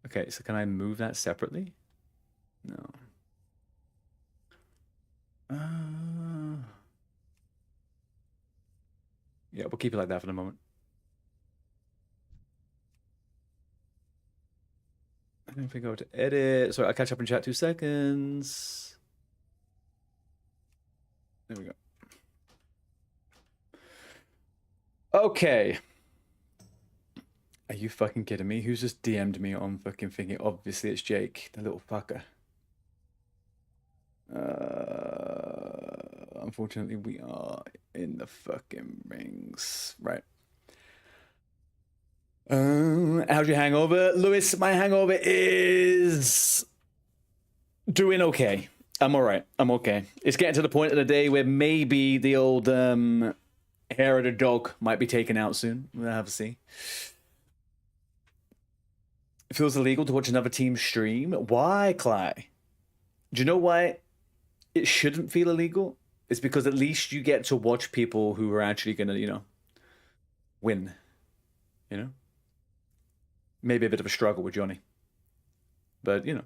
Speaker 1: Okay, so can I move that separately? No. Yeah, we'll keep it like that for the moment. I don't think I go to edit. Sorry, I'll catch up in chat 2 seconds. There we go. Okay. Are you fucking kidding me? Who's just DM'd me on fucking thingy? Obviously it's Jake, the little fucker. I'm Unfortunately, we are in the fucking rings. Right. How's your hangover? Lewis, my hangover is doing okay. I'm alright. I'm okay. It's getting to the point of the day where maybe the old hair of the dog might be taken out soon. We'll have to see. It feels illegal to watch another team stream. Why, Cly? Do you know why it shouldn't feel illegal? It's because at least you get to watch people who are actually gonna, you know, win. You know? Maybe a bit of a struggle with Johnny. But, you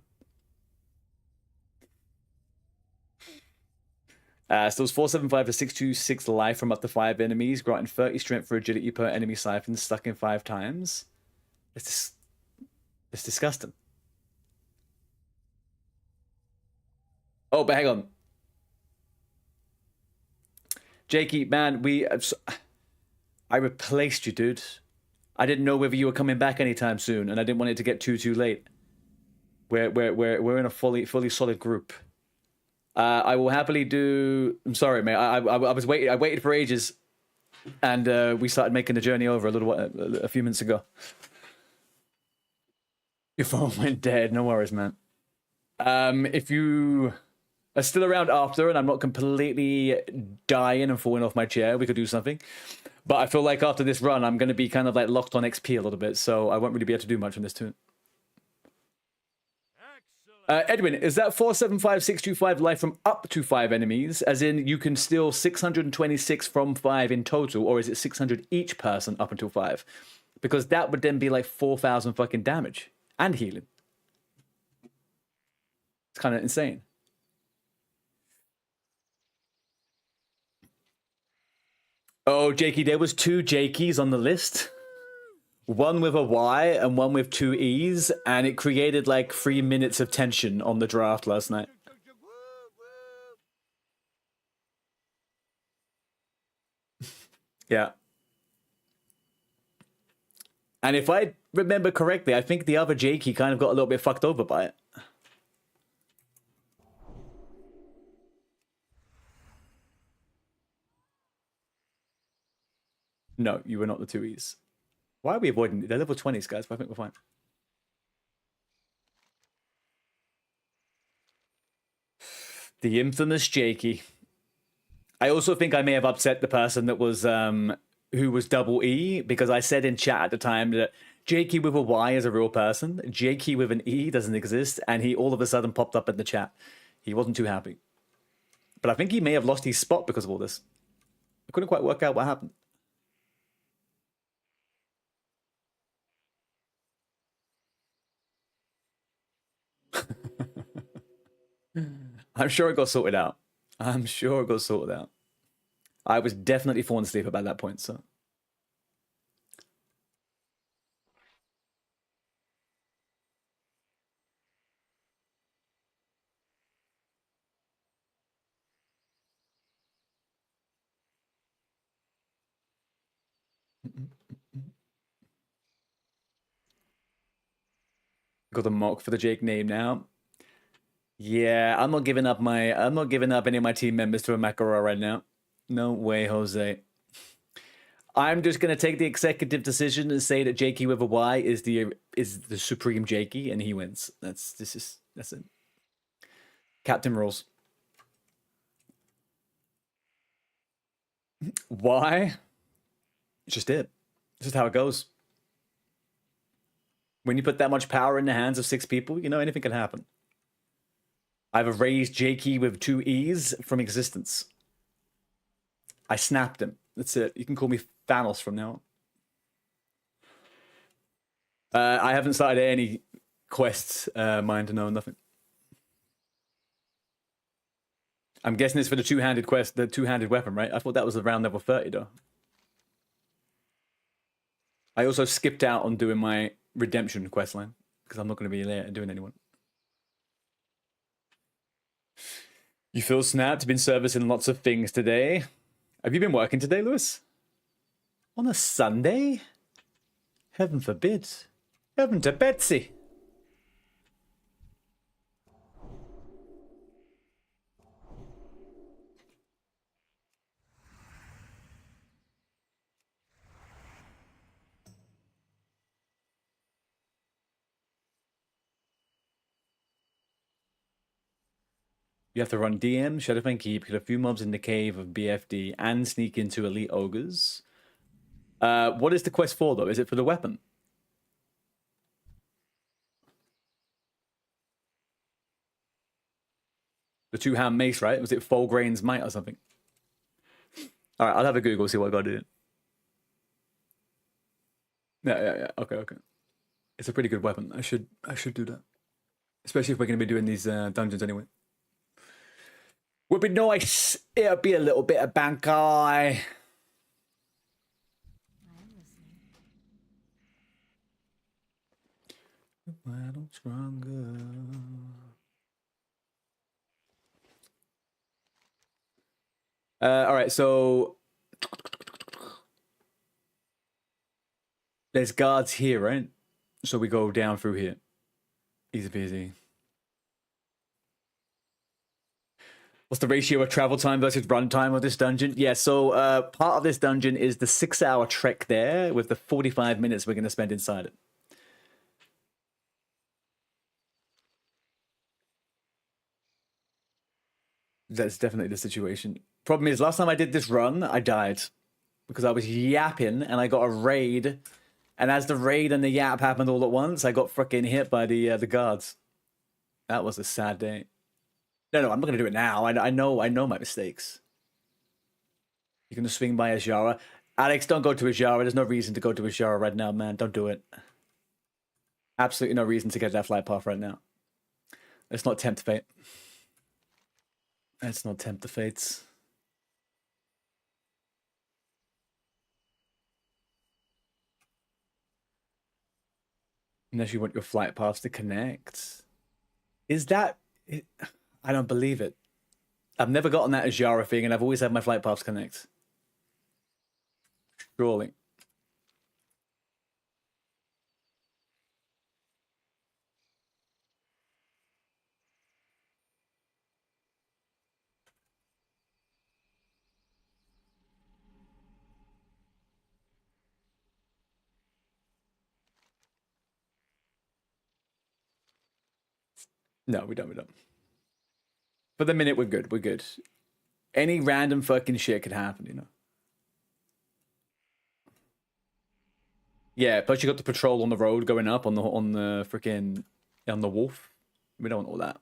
Speaker 1: know. Stills 475 to 626 life from up to 5 enemies, granting 30 strength for agility per enemy siphon, stuck in 5 times. It's disgusting. Oh, but hang on. Jakey, man, I replaced you, dude. I didn't know whether you were coming back anytime soon, and I didn't want it to get too late. We're in a fully solid group. I will happily do. I'm sorry, mate. I was waiting. I waited for ages, and we started making the journey over a few minutes ago. Your phone went dead. No worries, man. If you are still around after, and I'm not completely dying and falling off my chair, we could do something. But I feel like after this run, I'm going to be kind of like locked on XP a little bit, so I won't really be able to do much on this tune. Edwin, is that 475, 625 life from up to 5 enemies? As in, you can steal 626 from 5 in total, or is it 600 each person up until 5? Because that would then be like 4,000 fucking damage and healing. It's kind of insane. Oh, Jakey, there was 2 Jakeys on the list. One with a Y and one with 2 E's, and it created like 3 minutes of tension on the draft last night. Yeah. And if I remember correctly, I think the other Jakey kind of got a little bit fucked over by it. No, you were not the 2 E's. Why are we avoiding it? They're level 20s, guys, but I think we're fine. The infamous Jakey. I also think I may have upset the person that was who was double E, because I said in chat at the time that Jakey with a Y is a real person. Jakey with an E doesn't exist, and he all of a sudden popped up in the chat. He wasn't too happy. But I think he may have lost his spot because of all this. I couldn't quite work out what happened. I'm sure it got sorted out. I'm sure it got sorted out. I was definitely falling asleep about that point, so. Got the mock for the Jake name now. Yeah, I'm not giving up any of my team members to a Makarov right now. No way, Jose. I'm just gonna take the executive decision and say that Jakey with a Y is the supreme Jakey, and he wins. That's it. Captain rules. Why? It's just it. It's just how it goes. When you put that much power in the hands of 6 people, you know, anything can happen. I've erased Jakey with 2 E's from existence. I snapped him. That's it. You can call me Thanos from now on. I haven't started any quests, mind to know nothing. I'm guessing it's for the two-handed quest, the two-handed weapon, right? I thought that was around level 30, though. I also skipped out on doing my redemption questline because I'm not going to be there doing anyone. You feel snapped? Been servicing lots of things today. Have you been working today, Lewis? On a Sunday? Heaven forbid. Heaven to Betsy. You have to run DM, Shadowfang Keep, kill a few mobs in the cave of BFD, and sneak into elite ogres. What is the quest for, though? Is it for the weapon? The two-hand mace, right? Was it Fulgrain's Might or something? All right, I'll have a Google, see what I got to do. Yeah. Okay. It's a pretty good weapon. I should do that. Especially if we're going to be doing these dungeons anyway. Would be nice. It'll be a little bit of Bankai. Battle stronger. All right, so there's guards here, right? So we go down through here. Easy peasy. What's the ratio of travel time versus run time of this dungeon? Yeah, so part of this dungeon is the 6-hour trek there with the 45 minutes we're going to spend inside it. That's definitely the situation. Problem is, last time I did this run, I died. Because I was yapping and I got a raid. And as the raid and the yap happened all at once, I got freaking hit by the guards. That was a sad day. No, I'm not going to do it now. I know my mistakes. You're going to swing by Azhara. Alex, don't go to Azhara. There's no reason to go to Azhara right now, man. Don't do it. Absolutely no reason to get that flight path right now. Let's not tempt fate. Let's not tempt the fates. Unless you want your flight paths to connect. Is that... I don't believe it. I've never gotten that Azhara thing, and I've always had my flight paths connect. Surely. No, we don't. For the minute, we're good. We're good. Any random fucking shit could happen, you know? Yeah, plus you got the patrol on the road going up on the freaking on the wolf. We don't want all that.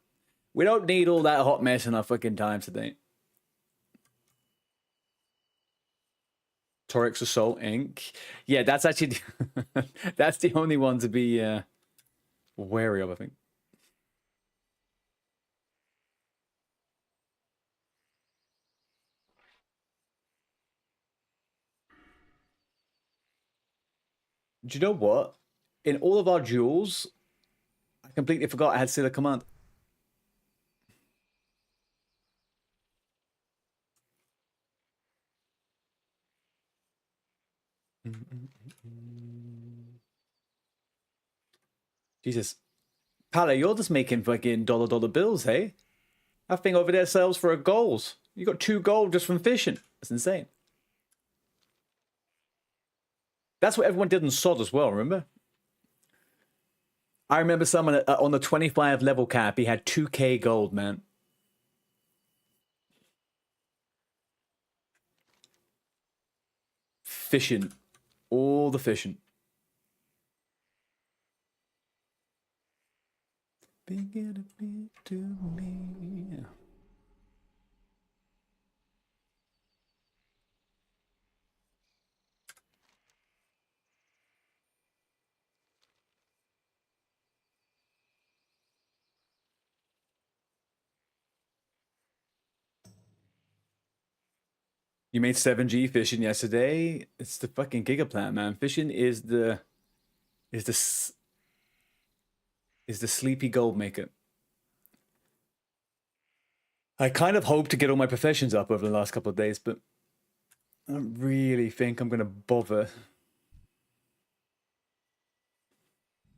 Speaker 1: We don't need all that hot mess in our fucking time today. Torix Assault Inc. Yeah, that's actually that's the only one to be wary of, I think. Do you know what? In all of our duels, I completely forgot I had Scylla Command. Jesus. Pala, you're just making fucking dollar bills, hey? That thing over there sells for $1. You got 2 gold just from fishing. That's insane. That's what everyone did in SOD as well, remember? I remember someone on the 25 level cap, he had 2k gold, man. Fishing. All the fishing. Begin to me. You made 7G fishing yesterday. It's the fucking gigaplan, man. Fishing is the sleepy gold maker. I kind of hope to get all my professions up over the last couple of days, but I don't really think I'm gonna bother.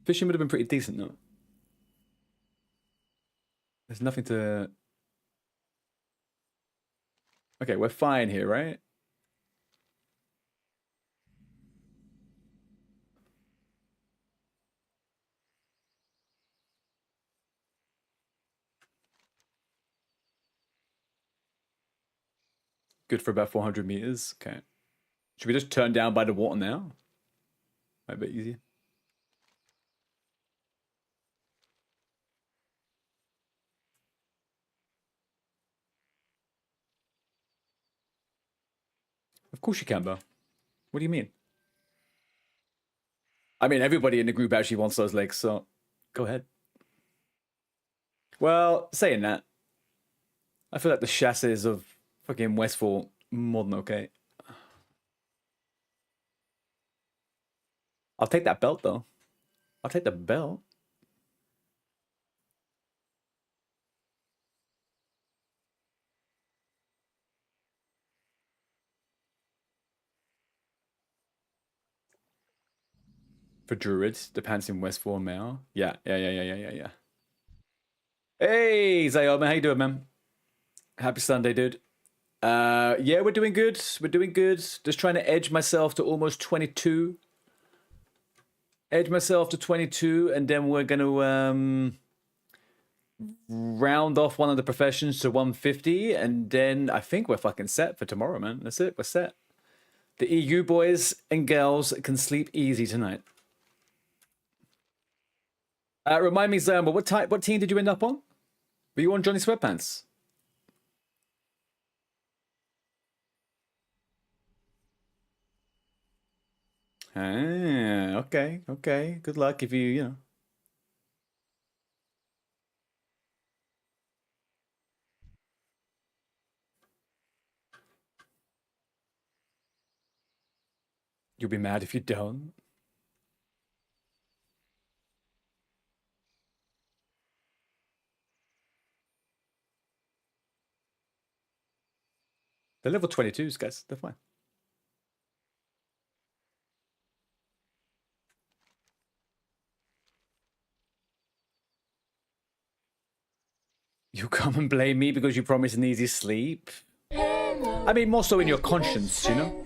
Speaker 1: Fishing would have been pretty decent, though. There's nothing to... Okay, we're fine here, right? Good for about 400 meters. Okay. Should we just turn down by the water now? Might be easier. Of course you can, Bo. What do you mean? I mean, everybody in the group actually wants those legs, so go ahead. Well, saying that, I feel like the chassis of fucking Westfall more than okay. I'll take that belt, though. I'll take the belt. For Druids, the pants in Westfall Mail. Yeah. Hey, Zayoma, how you doing, man? Happy Sunday, dude. Yeah, we're doing good. We're doing good. Just trying to edge myself to almost 22. Edge myself to 22, and then we're going to round off one of the professions to 150, and then I think we're fucking set for tomorrow, man. That's it. We're set. The EU boys and girls can sleep easy tonight. Remind me, Zayoma, what team did you end up on? Were you on Johnny Sweatpants? Ah, okay. Good luck if you know. You'll be mad if you don't. They're level 22s, guys. They're fine. You come and blame me because you promised an easy sleep? I mean, more so in your conscience, you know?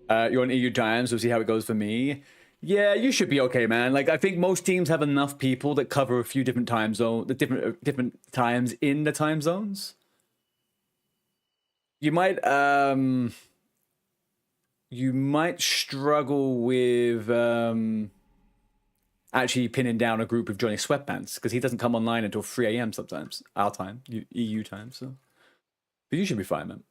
Speaker 1: You're on EU Giants, we'll see how it goes for me. Yeah, you should be okay, man. Like, I think most teams have enough people that cover a few different time zones, the different times in the time zones. You might struggle with actually pinning down a group of Johnny Sweatpants because he doesn't come online until 3 a.m. sometimes, our time, EU time. So, but you should be fine, man.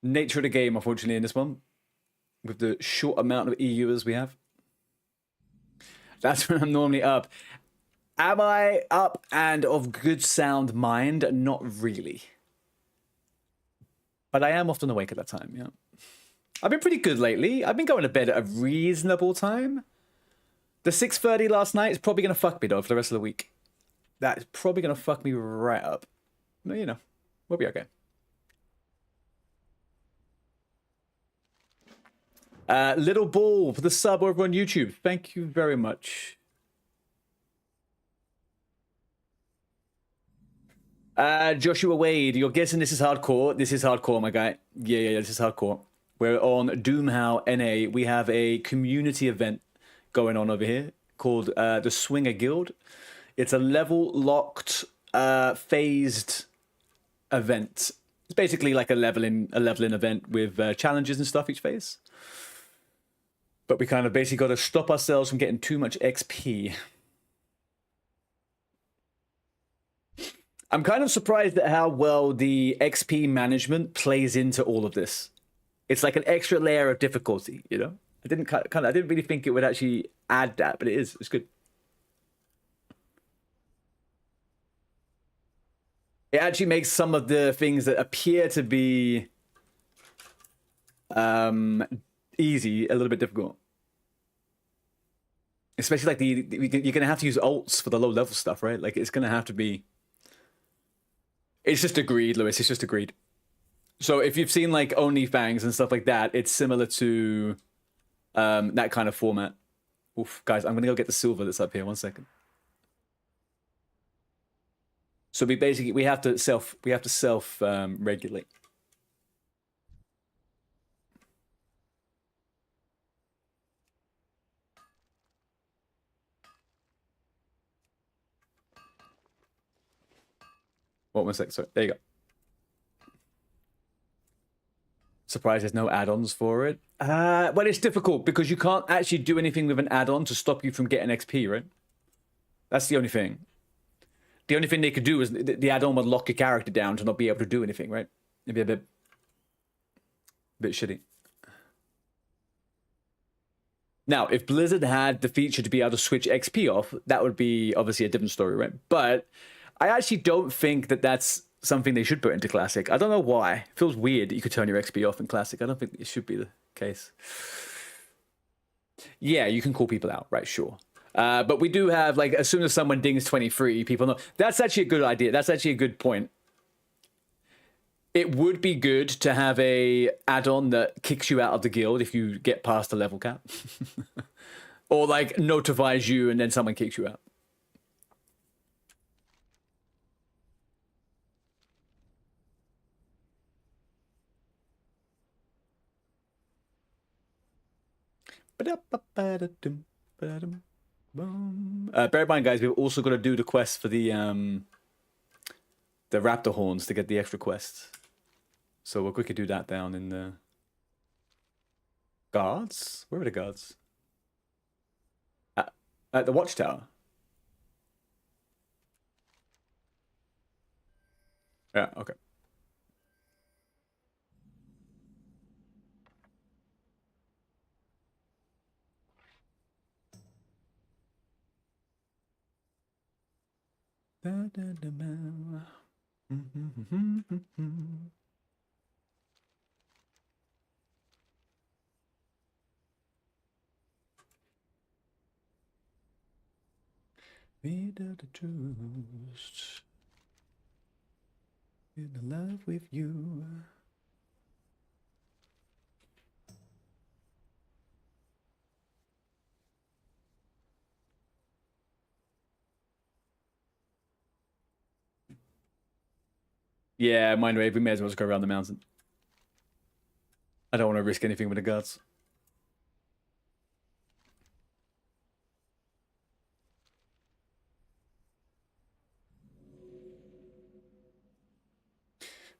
Speaker 1: Nature of the game, unfortunately, in this one, with the short amount of EUers we have. That's when I'm normally up. Am I up and of good sound mind? Not really. But I am often awake at that time, yeah. I've been pretty good lately. I've been going to bed at a reasonable time. The 6:30 last night is probably going to fuck me, though, for the rest of the week. That's probably going to fuck me right up. But, you know, we'll be okay. Little Ball for the sub over on YouTube. Thank you very much. Joshua Wade, you're guessing this is hardcore. This is hardcore, my guy. Yeah, this is hardcore. We're on DOOMHOWL NA. We have a community event going on over here called the Swinger Guild. It's a level-locked, phased event. It's basically like a leveling event with challenges and stuff each phase. But we kind of basically got to stop ourselves from getting too much XP. I'm kind of surprised at how well the XP management plays into all of this. It's like an extra layer of difficulty, you know? I didn't really think it would actually add that, but it is. It's good. It actually makes some of the things that appear to be easy a little bit difficult. Especially like you're going to have to use ults for the low level stuff, right? Like it's going to have to be... It's just agreed, Lewis. It's just agreed. So if you've seen like OnlyFans and stuff like that, it's similar to that kind of format. Oof, guys, I'm going to go get the silver that's up here. 1 second. So we have to self regulate. What was that? Sorry, there you go. Surprised there's no add-ons for it. Well, it's difficult because you can't actually do anything with an add-on to stop you from getting XP, right? That's the only thing. The only thing they could do is the add-on would lock your character down to not be able to do anything, right? It'd be a bit shitty. Now, if Blizzard had the feature to be able to switch XP off, that would be obviously a different story, right? But I actually don't think that that's something they should put into Classic. I don't know why. It feels weird that you could turn your XP off in Classic. I don't think it should be the case. Yeah, you can call people out, right? Sure. But we do have, like, as soon as someone dings 23, people know. That's actually a good idea. That's actually a good point. It would be good to have a add-on that kicks you out of the guild if you get past the level cap. Or, like, notifies you and then someone kicks you out. Bear in mind, guys, we've also got to do the quest for the raptor horns to get the extra quests. So we'll quickly do that down in the guards. Where are the guards? At the watchtower. Yeah. Okay. Without the trust, in love with you. Yeah, mind wave. We may as well just go around the mountain. I don't want to risk anything with the guards.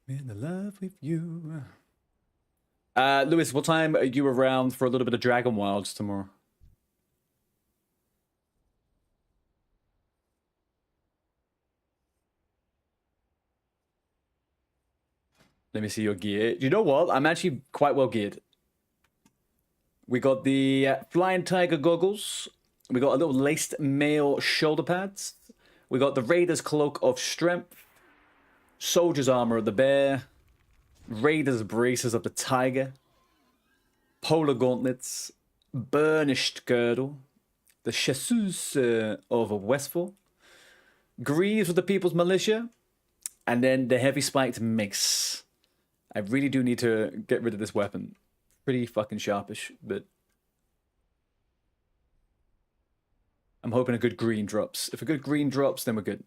Speaker 1: In love with you. Lewis, what time are you around for a little bit of Dragon Wilds tomorrow? Let me see your gear. You know what? I'm actually quite well geared. We got the Flying Tiger goggles. We got a little laced mail shoulder pads. We got the Raider's Cloak of Strength. Soldier's Armor of the Bear. Raider's Braces of the Tiger. Polar Gauntlets. Burnished Girdle. The Chasseurs of Westfall. Greaves of the People's Militia. And then the Heavy Spiked Mace. I really do need to get rid of this weapon. Pretty fucking sharpish, but I'm hoping a good green drops. If a good green drops, then we're good.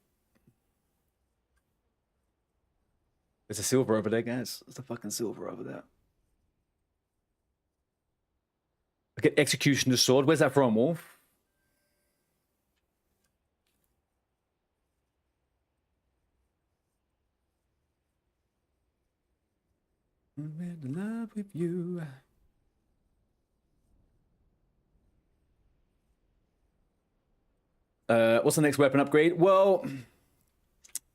Speaker 1: There's a silver over there, guys. There's a fucking silver over there. I get Executioner's Sword. Where's that from, Wolf? I'm in love with you. What's the next weapon upgrade? Well,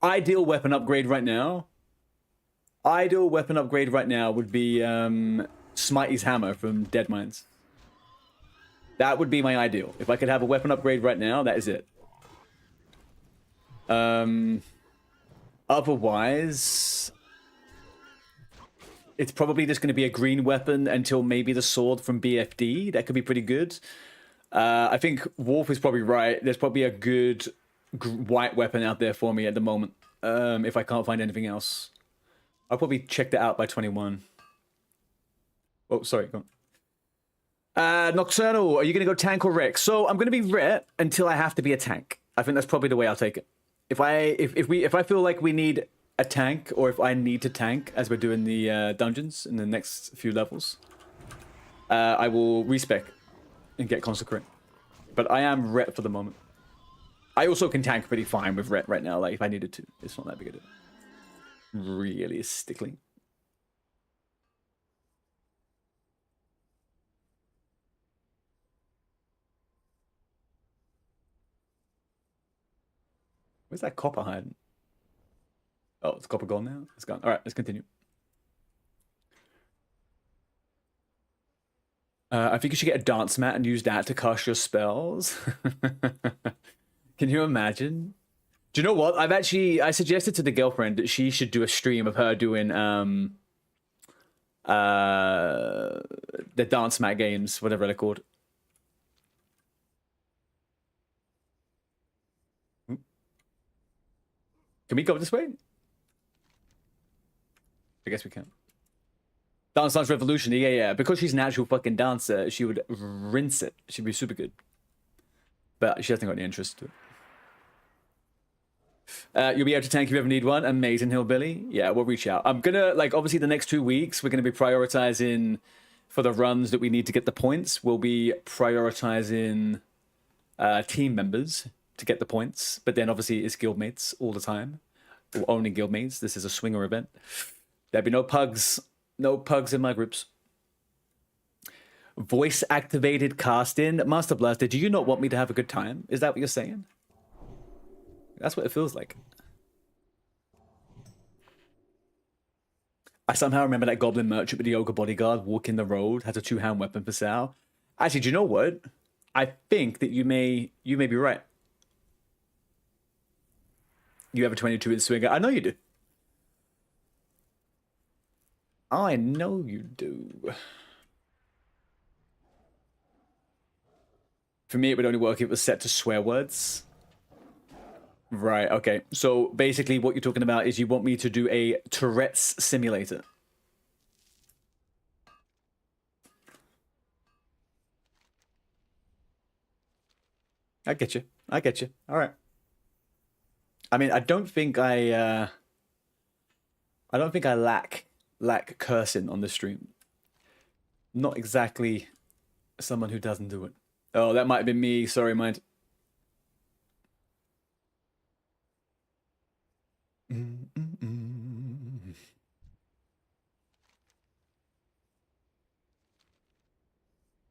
Speaker 1: ideal weapon upgrade right now. Ideal weapon upgrade right now would be Smitey's Hammer from Deadmines. That would be my ideal. If I could have a weapon upgrade right now, that is it. Otherwise, it's probably just going to be a green weapon until maybe the sword from BFD. That could be pretty good. I think Wolf is probably right. There's probably a good white weapon out there for me at the moment. If I can't find anything else. I'll probably check that out by 21. Oh, sorry. Go on. Nocturnal, are you going to go tank or wreck? So I'm going to be ret until I have to be a tank. I think that's probably the way I'll take it. If I feel like we need a tank, or if I need to tank as we're doing the dungeons in the next few levels, I will respec and get consecrate. But I am ret for the moment. I also can tank pretty fine with ret right now. Like if I needed to, it's not that big a deal. Realistically. Where's that copper hiding? Oh, it's copper gone now? It's gone. All right, let's continue. I think you should get a dance mat and use that to cast your spells. Can you imagine? Do you know what? I suggested to the girlfriend that she should do a stream of her doing the dance mat games, whatever they're called. Can we go this way? I guess we can. Dance Dance Revolution, yeah. Because she's an actual fucking dancer, she would rinse it. She'd be super good. But she hasn't got any interest to it. You'll be able to tank if you ever need one. Amazing, Hillbilly. Yeah, we'll reach out. I'm gonna, like, obviously the next 2 weeks, we're gonna be prioritizing for the runs that we need to get the points. We'll be prioritizing team members to get the points. But then obviously it's guildmates all the time. Or only guildmates. This is a swinger event. There'll be no pugs. No pugs in my groups. Voice activated casting. Master Blaster, do you not want me to have a good time? Is that what you're saying? That's what it feels like. I somehow remember that goblin merchant with the ogre bodyguard walking the road, has a 2-hand weapon for sale. Actually, do you know what? I think that you may be right. You have a 22 in swinger. I know you do. I know you do. For me, it would only work if it was set to swear words. Right, okay. So basically what you're talking about is you want me to do a Tourette's simulator. I get you. I get you. All right. I mean, I don't think I lack cursing on the stream. Not exactly someone who doesn't do it. Oh, that might have been me. Sorry, mind.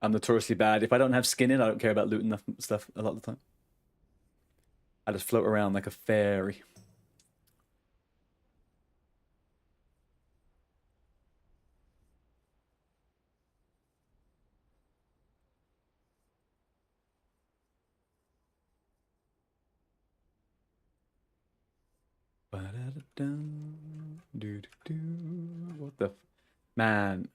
Speaker 1: I'm notoriously bad. If I don't have skin in, I don't care about looting stuff a lot of the time. I just float around like a fairy. What the man?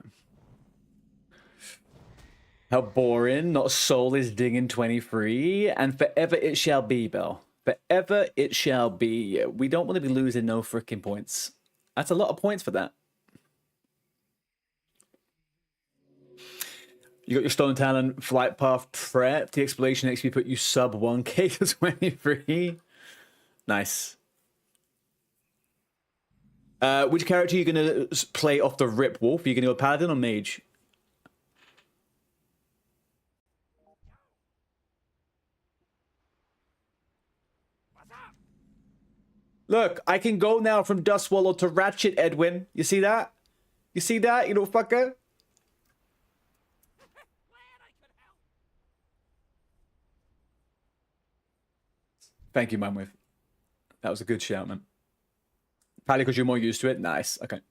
Speaker 1: How boring. Not a soul is digging 23. And forever it shall be, Bell. Forever it shall be. We don't want to be losing no freaking points. That's a lot of points for that. You got your Stone Talon Flight Path prep. The explanation XP put you sub 1k to 23. Nice. Which character are you going to play off the rip, Wolf? Are you going to go Paladin or Mage? Look, I can go now from Dustswallow to Ratchet, Edwin. You see that? You see that, you little fucker? Thank you, Mindwave. That was a good shout, man. Probably because you're more used to it. Nice. Okay.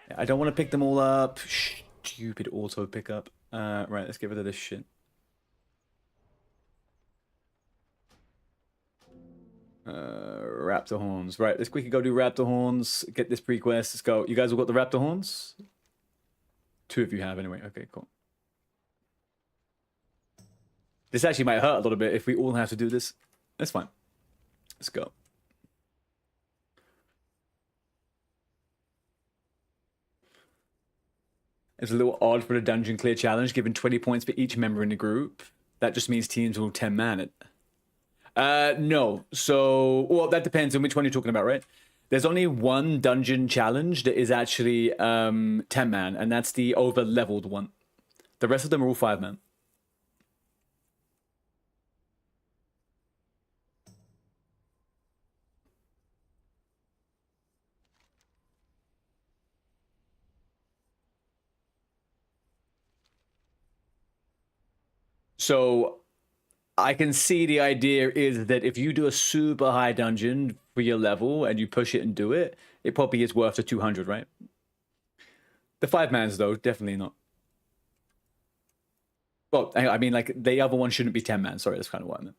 Speaker 1: Yeah, I don't want to pick them all up. Stupid auto pickup. Right, let's get rid of this shit. Raptor horns. Right, let's quickly go do raptor horns. Get this pre-quest. Let's go. You guys all got the raptor horns? 2 of you have anyway. Okay, cool. This actually might hurt a little bit if we all have to do this. That's fine. Let's go. It's a little odd for the dungeon clear challenge, given 20 points for each member in the group. That just means teams will 10-man it. No. So, well, that depends on which one you're talking about, right? There's only one dungeon challenge that is actually 10-man, and that's the over-leveled one. The rest of them are all 5-man. So I can see the idea is that if you do a super high dungeon for your level and you push it and do it, it probably is worth the 200, right? The 5-mans, though, definitely not. Well, I mean, like, the other one shouldn't be 10-man. Sorry, that's kind of what I meant.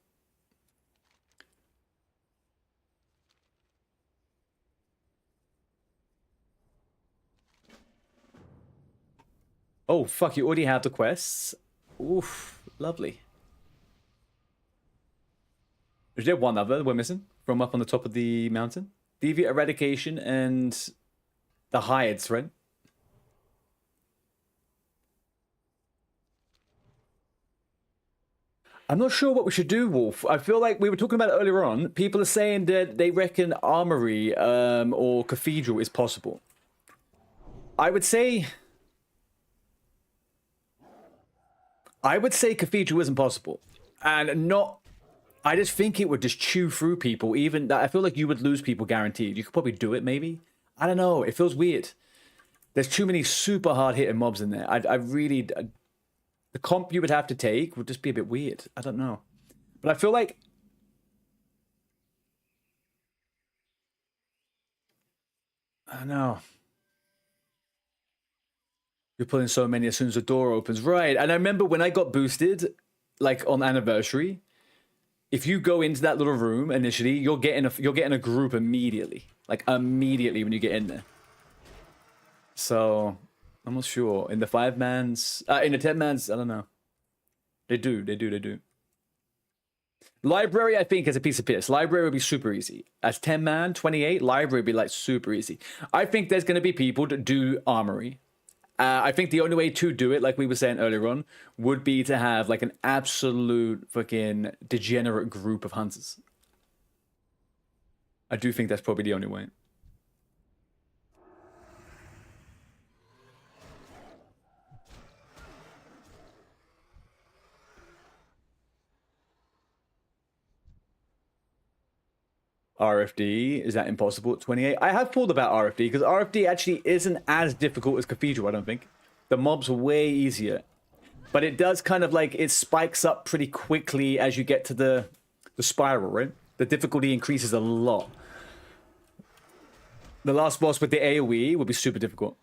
Speaker 1: Oh, fuck, you already have the quests? Oof, lovely. Is there one other we're missing from up on the top of the mountain? Deviant Eradication and the Hides, right? I'm not sure what we should do, Wolf. I feel like we were talking about it earlier on. People are saying that they reckon Armory or Cathedral is possible. I would say Cathedral isn't possible. And not... I just think it would just chew through people. Even I feel like you would lose people guaranteed. You could probably do it, maybe. I don't know. It feels weird. There's too many super hard-hitting mobs in there. I really... The comp you would have to take would just be a bit weird. I don't know. But I feel like... I don't know. You're pulling so many as soon as the door opens. Right. And I remember when I got boosted, like on Anniversary, if you go into that little room initially, you're getting a group immediately. Like immediately when you get in there. So... I'm not sure. In the 5-mans... in the 10-mans, I don't know. They do. Library, I think, is a piece of piss. Library would be super easy. As 10-man, 28, Library would be, like, super easy. I think there's going to be people that do Armory. I think the only way to do it, like we were saying earlier on, would be to have, like, an absolute fucking degenerate group of hunters. I do think that's probably the only way. RFD, is that impossible at 28? I have pulled about RFD, because RFD actually isn't as difficult as Cathedral, I don't think. The mobs are way easier. But it does kind of like, it spikes up pretty quickly as you get to the spiral, right? The difficulty increases a lot. The last boss with the AoE would be super difficult.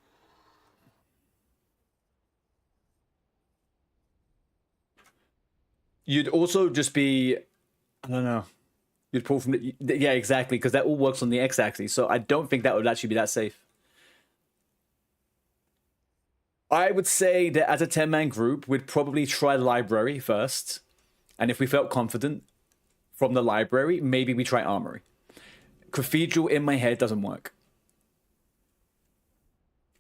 Speaker 1: You'd also just be, I don't know. You'd pull from the... Yeah, exactly, because that all works on the x-axis, so I don't think that would actually be that safe. I would say that as a 10-man group, we'd probably try Library first, and if we felt confident from the Library, maybe we try Armory. Cathedral, in my head, doesn't work.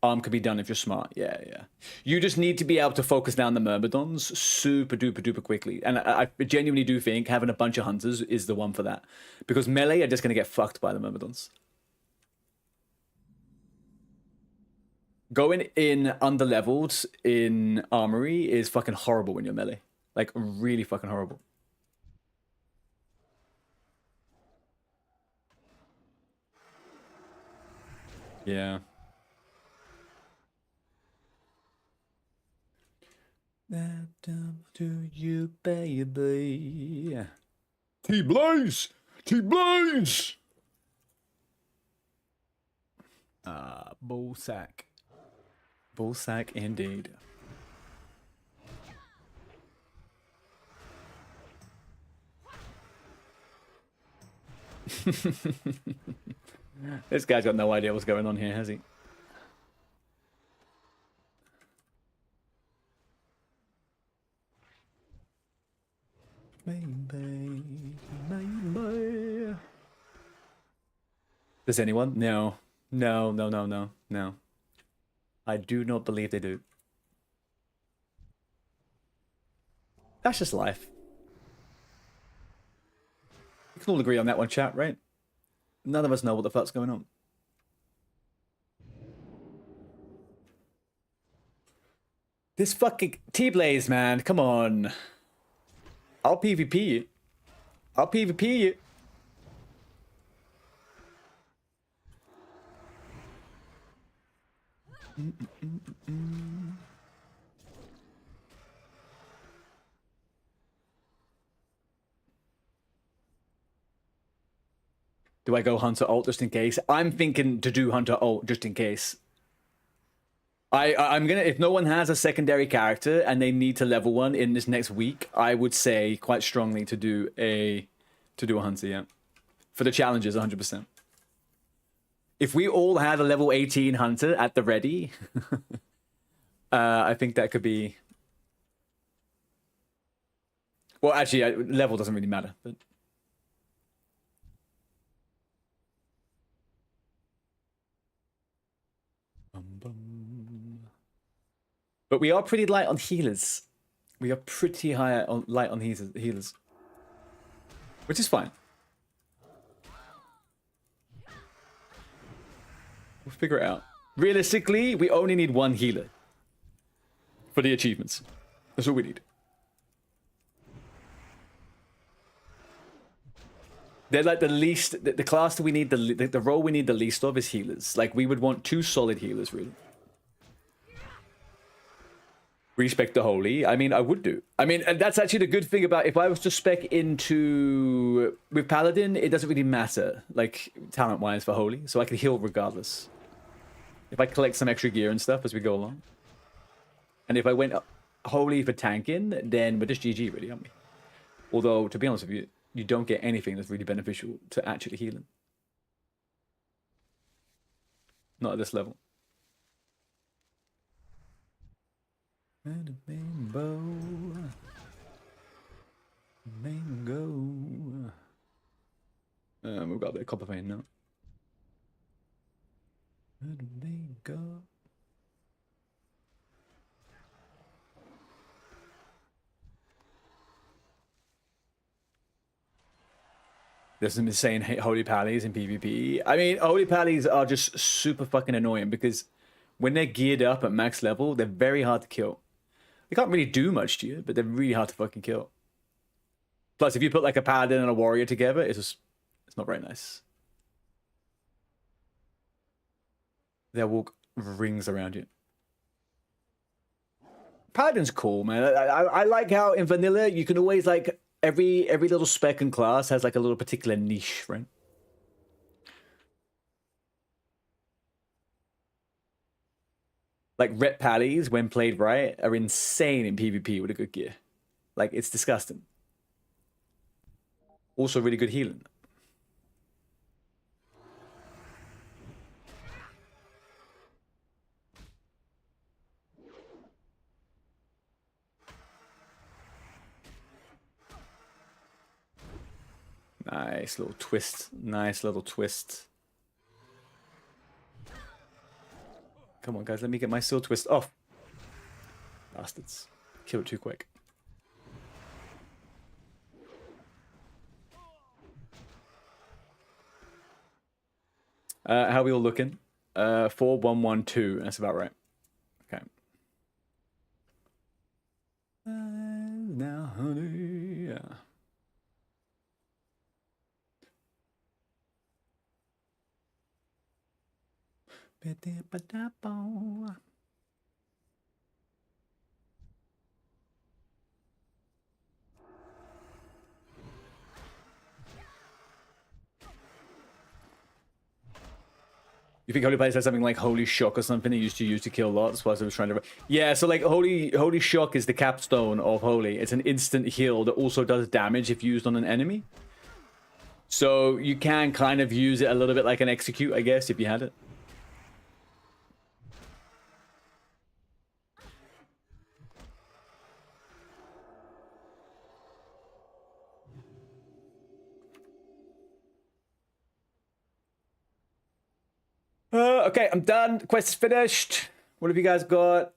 Speaker 1: Arm could be done if you're smart. Yeah. You just need to be able to focus down the Myrmidons super duper duper quickly. And I genuinely do think having a bunch of hunters is the one for that. Because melee are just going to get fucked by the Myrmidons. Going in underleveled in Armory is fucking horrible when you're melee. Like, really fucking horrible. Yeah. That to you, baby. T-Blaze! T-Blaze! Bullsack. Bullsack indeed. This guy's got no idea what's going on here, has he? Maybe. Does anyone? No. No. I do not believe they do. That's just life. We can all agree on that one, chat, right? None of us know what the fuck's going on. This fucking T-Blaze, man. Come on. I'll PvP you. I'll PvP you. Do I go Hunter ult just in case? I'm thinking to do Hunter ult just in case. I'm gonna, if no one has a secondary character and they need to level one in this next week, I would say quite strongly to do a Hunter, yeah. For the challenges, 100%. If we all had a level 18 Hunter at the ready, I think that could be... Well, actually, level doesn't really matter, but... But we are pretty light on healers. We are pretty high on light on healers. Which is fine. We'll figure it out. Realistically, we only need one healer for the achievements. That's what we need. They're like the least, the class that we need, the role we need the least of is healers. Like, we would want 2 solid healers, really. Respec the holy. I mean, I would do. I mean, and that's actually the good thing about if I was to spec into... With Paladin, it doesn't really matter, like, talent-wise for holy. So I can heal regardless. If I collect some extra gear and stuff as we go along. And if I went holy for tanking, then we're just GG, really, aren't we? Although, to be honest with you, you don't get anything that's really beneficial to actually healing. Not at this level. And a rainbow. Mango. We've got a bit of copper vein now. And a mango. There's some insane holy pallies in PvP. I mean, holy pallies are just super fucking annoying because when they're geared up at max level, they're very hard to kill. They can't really do much to you, but they're really hard to fucking kill. Plus, if you put like a paladin and a warrior together, it's not very nice. They'll walk rings around you. Paladin's cool, man. I like how in vanilla you can always like every little spec and class has like a little particular niche, right? Like ret pallies, when played right, are insane in PvP with a good gear. Like, it's disgusting. Also really good healing. Nice little twist. Nice little twist. Come on, guys. Let me get my seal twist off. Bastards. Killed too quick. How are we all looking? 4-1-1-2. That's about right. Okay. Now, honey. Yeah. You think Holy Palace has something like Holy Shock or something they used to use to kill lots whilst I was trying to... Yeah, so like Holy Shock is the capstone of Holy. It's an instant heal that also does damage if used on an enemy. So you can kind of use it a little bit like an execute, I guess, if you had it. Okay, I'm done. Quest is finished. What have you guys got?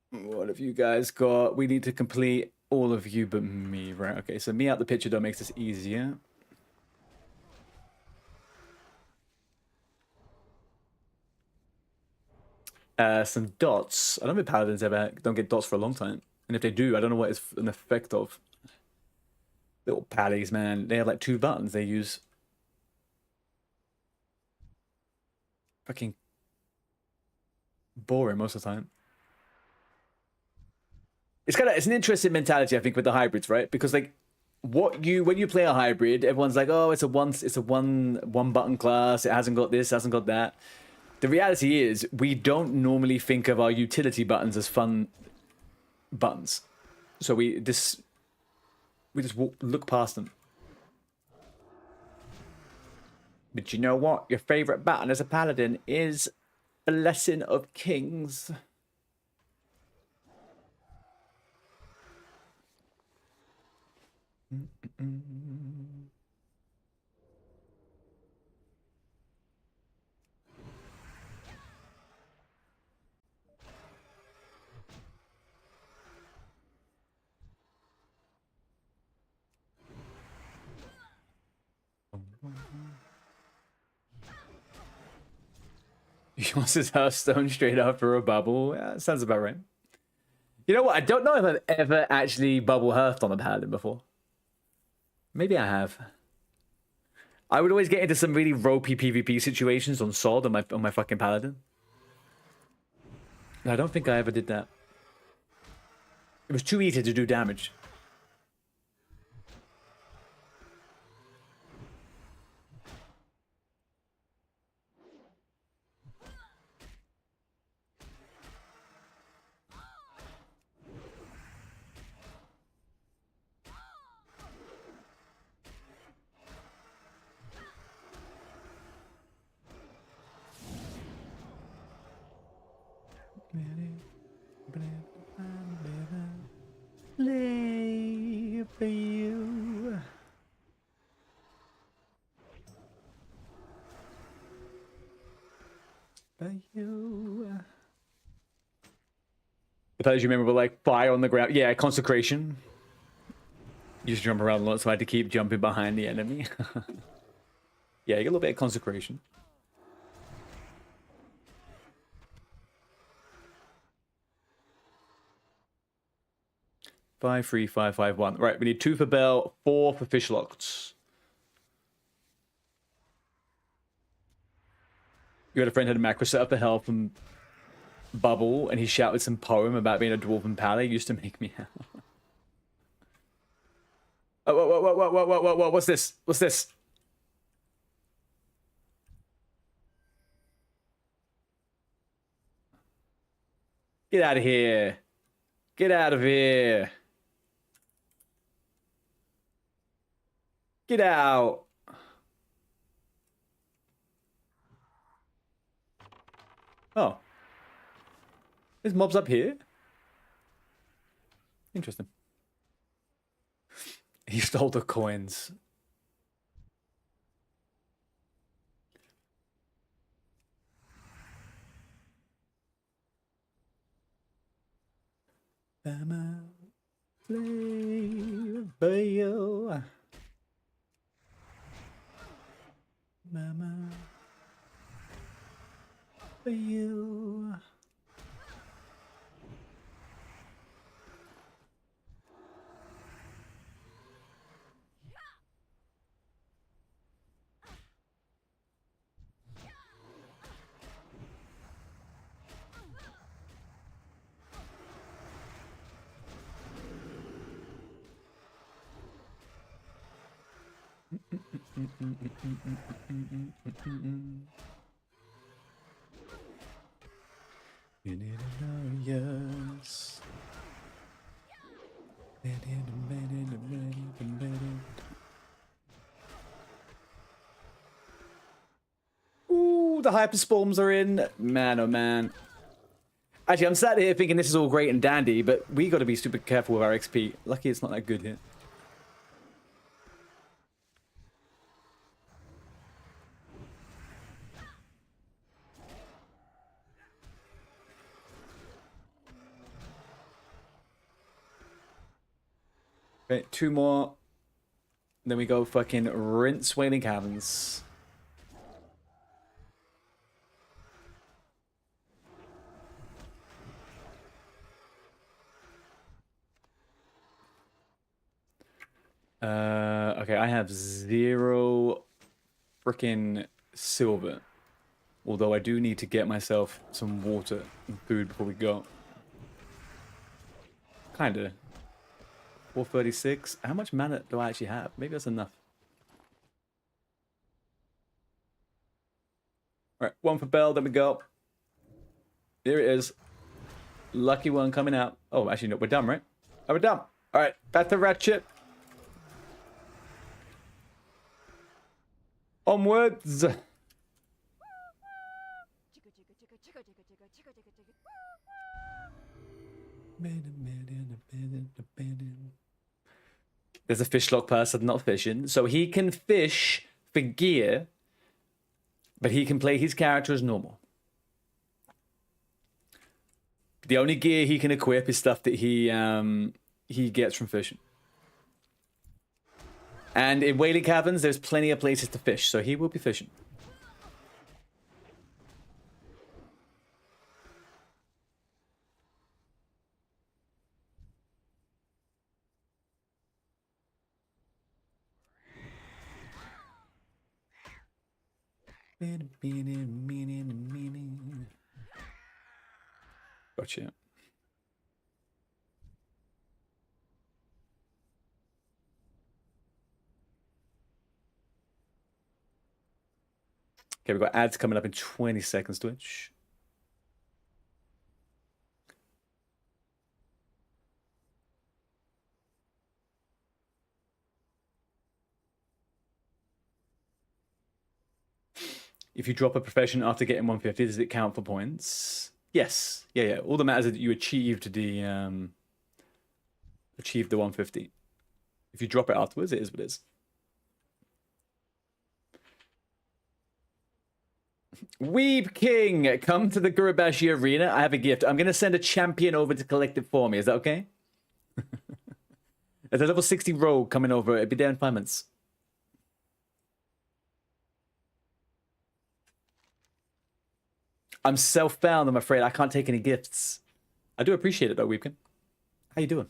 Speaker 1: What have you guys got? We need to complete all of you but me, right? Okay, so me out the picture though makes this easier. Some dots. I don't think paladins ever don't get dots for a long time. And if they do, I don't know what it's an effect of. Little pallies, man. They have like 2 buttons they use. Fucking boring most of the time. it's an interesting mentality, I think, with the hybrids, right? Because like when you play a hybrid, everyone's like, oh, it's a one button class, it hasn't got this, hasn't got that. The reality is we don't normally think of our utility buttons as fun buttons. So we just look past them. But you know what? Your favorite button as a paladin is Blessing of Kings. He wants his Hearthstone straight after a bubble. Yeah, that sounds about right. You know what? I don't know if I've ever actually bubble hearthed on a paladin before. Maybe I have. I would always get into some really ropey PvP situations on Sword on my fucking paladin. I don't think I ever did that. It was too easy to do damage. Live for you. For you. I thought you remember like fire on the ground. Yeah, consecration. You just jump around a lot, so I had to keep jumping behind the enemy. Yeah, you get a little bit of consecration. Five, 3, 5, 5, 1. Right, we need 2 for Bell, 4 for Fishlocks. You had a friend who had a macro set up for health and bubble, and he shouted some poem about being a dwarven pally. Used to make me happy. Oh, what's this? What's this? Get out of here. Get out of here. Get out. Oh. There's mobs up here? Interesting. He stole the coins. I'ma play for you. Mama, for you. You need to know, yes. Ooh, the hyperspalms are in. Man, oh man. Actually, I'm sat here thinking this is all great and dandy, but we got to be super careful with our XP. Lucky it's not that good here. Okay, 2 more. Then we go fucking rinse Wailing Caverns. Okay, I have 0 freaking silver. Although I do need to get myself some water and food before we go. Kinda. 436. How much mana do I actually have? Maybe that's enough. Alright, one for Bell, then we go. Here it is. Lucky one coming out. Oh, actually, no, we're done, right? Oh, we're done. Alright, back to Ratchet. Onwards. There's a fish lock person not fishing. So he can fish for gear, but he can play his character as normal. The only gear he can equip is stuff that he gets from fishing. And in Whaling Caverns, there's plenty of places to fish, so he will be fishing. Gotcha. Okay, we've got ads coming up in 20 seconds, Twitch. If you drop a profession after getting 150, does it count for points? Yes. Yeah. All that matters is that you achieved the 150. If you drop it afterwards, it is what it is. Weeb King, come to the Gurubashi Arena. I have a gift. I'm going to send a champion over to collect it for me. Is that okay? There's a level 60 rogue coming over. It'll be there in 5 minutes. I'm self-bound, I'm afraid. I can't take any gifts. I do appreciate it, though, Weebkin. How you doing?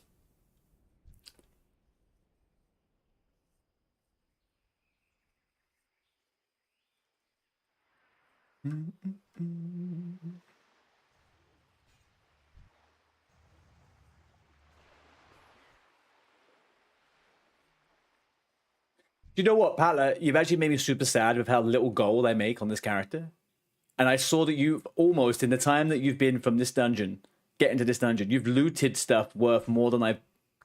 Speaker 1: You know what, Patla? You've actually made me super sad with how little gold I make on this character. And I saw that you've almost, in the time that you've been from this dungeon, getting to this dungeon, you've looted stuff worth more than I've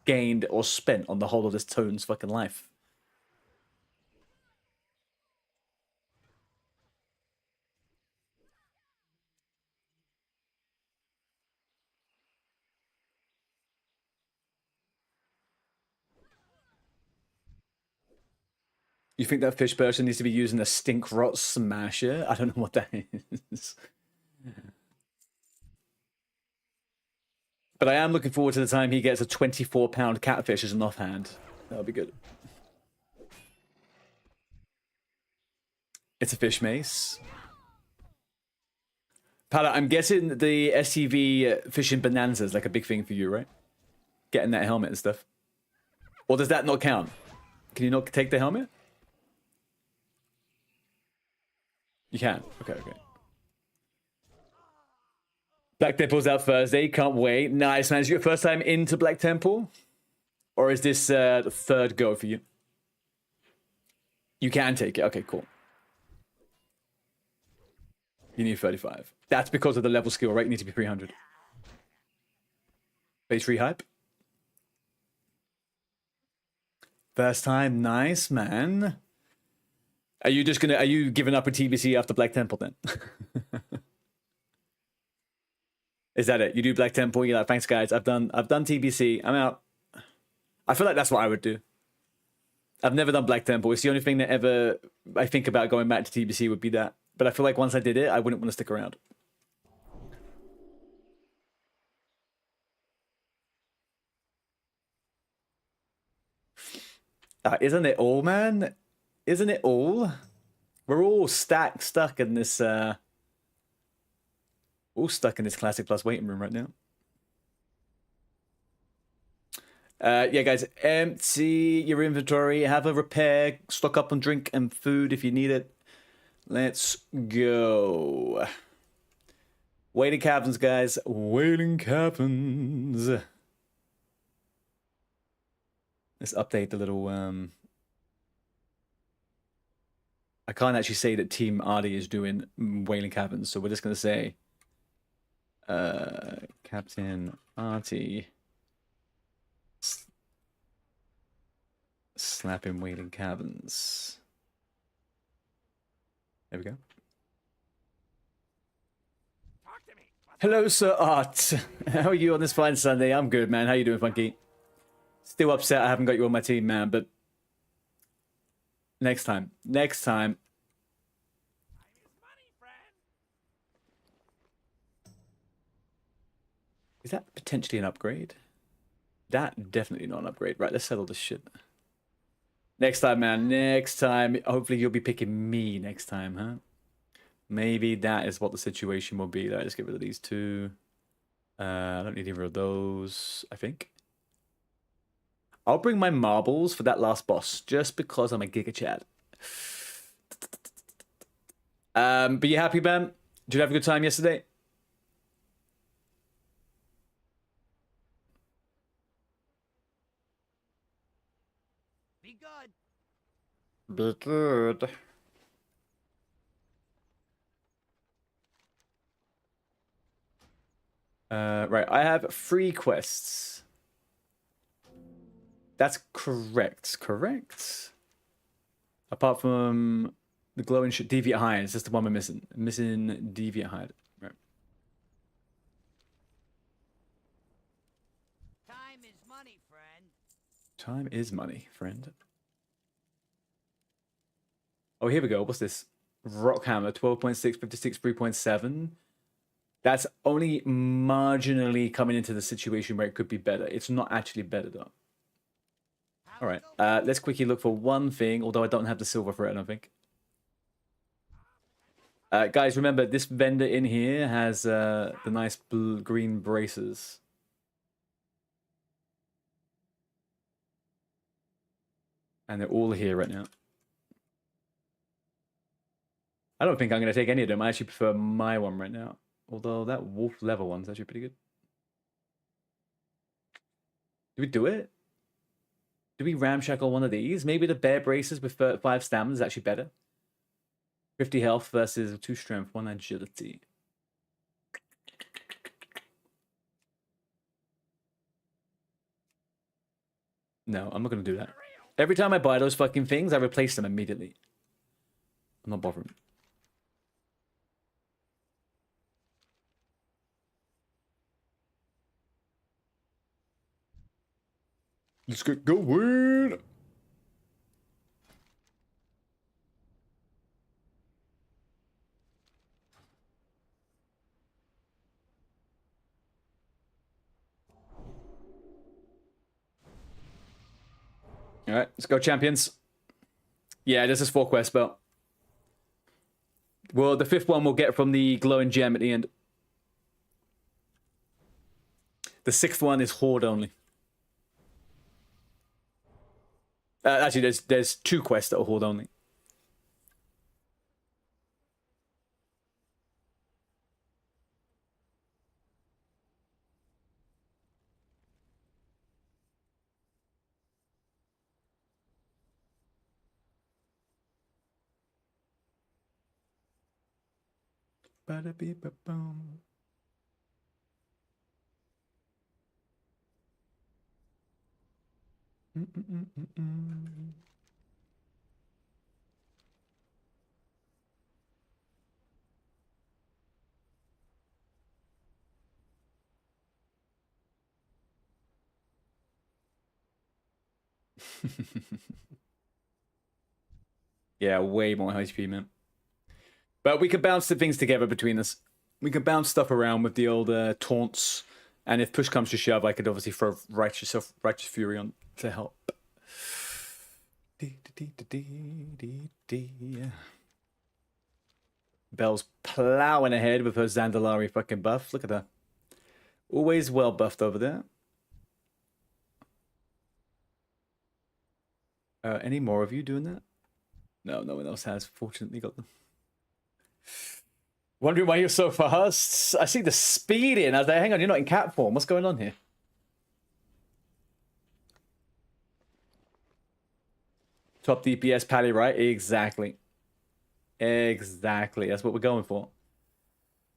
Speaker 1: gained or spent on the whole of this Tone's fucking life. You think that fish person needs to be using a stink rot smasher? I don't know what that is. But I am looking forward to the time he gets a 24-pound catfish as an offhand. That'll be good. It's a fish mace. Pala, I'm guessing the STV fishing bonanza is like a big thing for you, right? Getting that helmet and stuff. Or does that not count? Can you not take the helmet? You can. Okay. Black Temple's out Thursday. Can't wait. Nice, man. Is it your first time into Black Temple? Or is this the third go for you? You can take it. Okay, cool. You need 35. That's because of the level skill, right? You need to be 300. Base 3 hype. First time. Nice, man. Are you giving up a TBC after Black Temple then? Is that it? You do Black Temple, you're like, thanks guys, I've done TBC, I'm out. I feel like that's what I would do. I've never done Black Temple. It's the only thing that ever I think about going back to TBC would be that. But I feel like once I did it, I wouldn't want to stick around. Isn't it all, man? Isn't it all? We're all stuck in this Classic Plus waiting room right now. Yeah, guys, empty your inventory, have a repair, stock up on drink and food if you need it. Let's go. Wailing Caverns, guys. Wailing Caverns. let's update the little I can't actually say that Team ARTEY is doing Wailing Caverns, so we're just gonna say Captain ARTEY slapping Wailing Caverns. There we go. Hello, Sir Art. How are you on this fine Sunday? I'm good, man. How you doing, Funky? Still upset I haven't got you on my team, man, but next time. Next time. Is that potentially an upgrade? That definitely not an upgrade. Right, let's settle this shit. Next time, man. Next time. Hopefully you'll be picking me next time, huh? Maybe that is what the situation will be. Let's get rid of these two. I don't need either of those, I think. I'll bring my marbles for that last boss, just because I'm a Giga Chad. But you happy, man? Did you have a good time yesterday?
Speaker 19: Be good.
Speaker 1: Be good. Right, I have 3 quests. That's correct. Correct? Apart from the glowing shit, Deviant Hide. It's just the one we're missing. Missing Deviant Hide. Right.
Speaker 19: Time is money, friend.
Speaker 1: Time is money, friend. Oh, here we go. What's this? Rockhammer, 12.6, 56, 3.7. That's only marginally coming into the situation where it could be better. It's not actually better, though. All right, let's quickly look for one thing, although I don't have the silver for it, I don't think. Guys, remember, this vendor in here has the nice green braces. And they're all here right now. I don't think I'm going to take any of them. I actually prefer my one right now. Although that wolf leather one's actually pretty good. Do we do it? Do we ramshackle one of these? Maybe the bear braces with 5 stamina is actually better. 50 health versus 2 strength, 1 agility. No, I'm not going to do that. Every time I buy those fucking things, I replace them immediately. I'm not bothering. Let's get going. All right, let's go, champions. Yeah, this is 4 quests, but well, the 5th one we'll get from the glowing gem at the end. The 6th one is horde only. Actually, there's 2 quests that are horde only. Ba-da-beep-ba-boom. Yeah, way more HP, man. But we can bounce the things together between us. We can bounce stuff around with the old taunts. And if push comes to shove, I could obviously throw Righteous Fury on to help. Belle's plowing ahead with her Zandalari fucking buff. Look at that. Always well buffed over there. Any more of you doing that? No, no one else has. Fortunately got them. Wondering why you're so fast? I see the speed in. I was like, hang on, you're not in cat form. What's going on here? Top DPS Patty, right? Exactly. Exactly. That's what we're going for.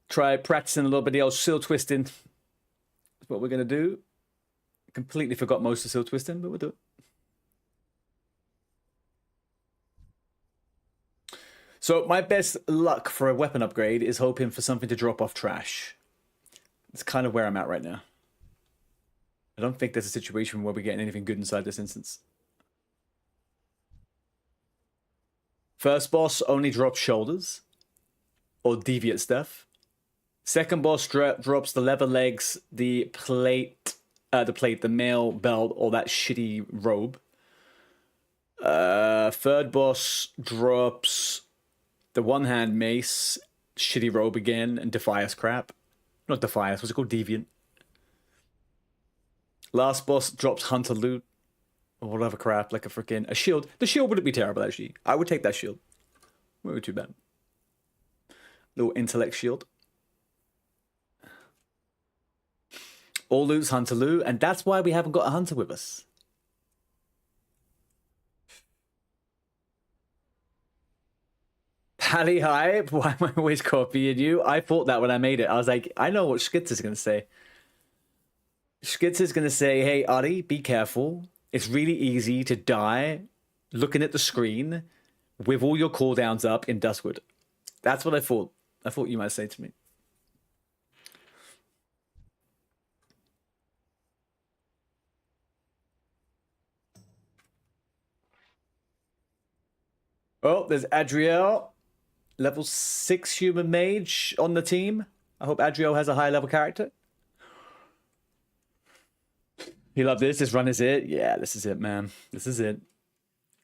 Speaker 1: Try practicing a little bit of the old seal twisting. That's what we're going to do. Completely forgot most of seal twisting, but we'll do it. So my best luck for a weapon upgrade is hoping for something to drop off trash. It's kind of where I'm at right now. I don't think there's a situation where we're getting anything good inside this instance. First boss only drops shoulders or deviant stuff. Second boss drops the leather legs, the mail belt, or that shitty robe. Third boss drops the one-hand mace, shitty robe again, and Defias crap. Not Defias, what's it called? Deviant. Last boss drops hunter loot, or whatever crap, like a shield. The shield wouldn't be terrible, actually. I would take that shield. Wouldn't be too bad. Little intellect shield. All loot's hunter loot, and that's why we haven't got a hunter with us. Pally hype, why am I always copying you? I thought that when I made it. I was like, I know what Skitz is going to say. Skitz is going to say, hey, ARTEY, be careful. It's really easy to die looking at the screen with all your cooldowns up in Duskwood. That's what I thought. I thought you might say to me. Oh, there's Adriel. Level 6 human mage on the team. I hope Adriel has a high level character. You love this? This run is it? Yeah, this is it, man. This is it.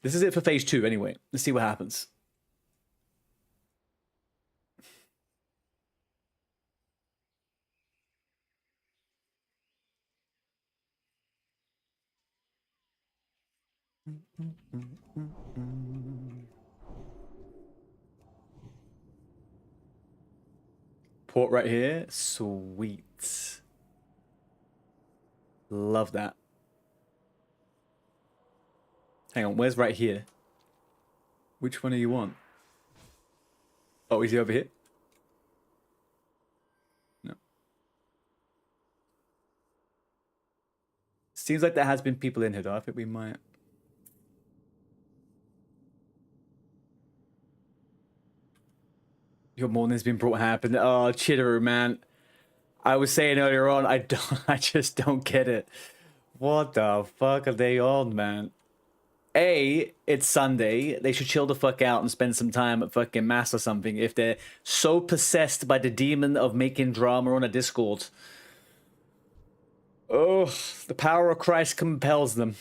Speaker 1: This is it for phase 2 anyway. Let's see what happens. Port right here. Sweet. Love that. Hang on, where's right here? Which one do you want? Oh, is he over here? No. Seems like there has been people in here though. I think we might... Your morning's been brought happen. Oh, Chitteru, man. I was saying earlier on, I just don't get it. What the fuck are they on, man? A, it's Sunday. They should chill the fuck out and spend some time at fucking mass or something if they're so possessed by the demon of making drama on a Discord. Oh, the power of Christ compels them.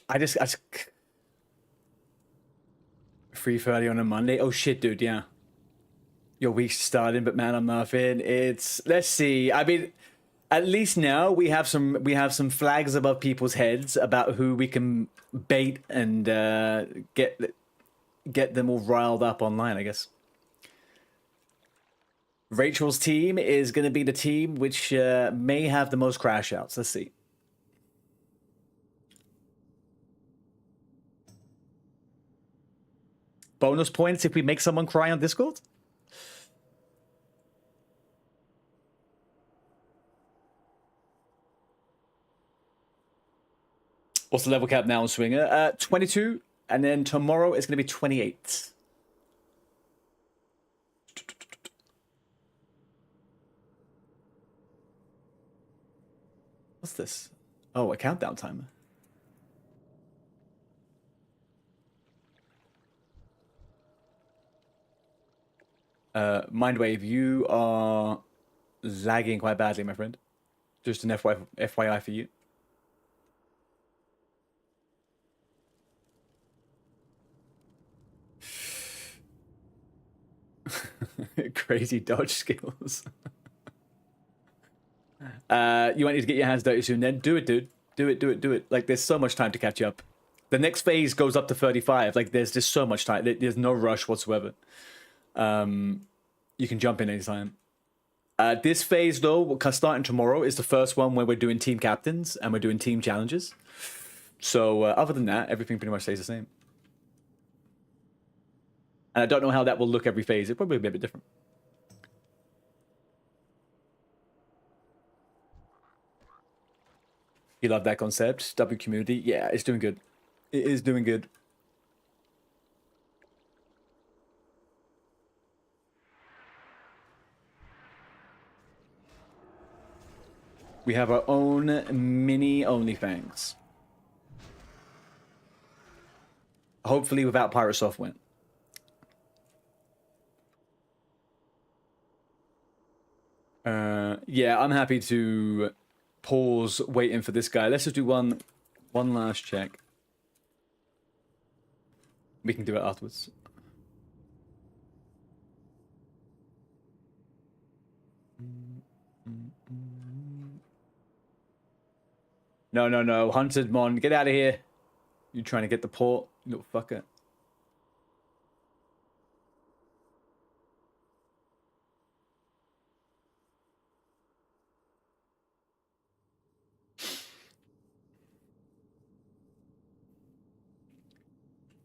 Speaker 1: I just 3:30 on a Monday. Oh shit, dude, yeah. Your week's starting, but man, I'm nothing. It's, let's see. I mean, at least now we have some flags above people's heads about who we can bait and get them all riled up online, I guess. Rachel's team is going to be the team which may have the most crash outs. Let's see. Bonus points if we make someone cry on Discord? What's the level cap now on Swinger? 22, and then tomorrow it's going to be 28. What's this? Oh, a countdown timer. Mindwave, you are lagging quite badly, my friend. Just an FYI for you. Crazy dodge skills. You want to get your hands dirty soon then? Do it, dude. Do it. Like, there's so much time to catch up. The next phase goes up to 35. Like, there's just so much time. There's no rush whatsoever. You can jump in anytime. This phase, though, starting tomorrow, is the first one where we're doing team captains and we're doing team challenges. So, other than that, everything pretty much stays the same. And I don't know how that will look every phase. It'll probably be a bit different. You love that concept? W community? Yeah, it's doing good. It is doing good. We have our own mini OnlyFans. Hopefully without Pirate Software. Yeah, I'm happy to pause waiting for this guy. Let's just do one last check. We can do it afterwards. No. Hunted Mon, get out of here. You trying to get the port, you little fucker.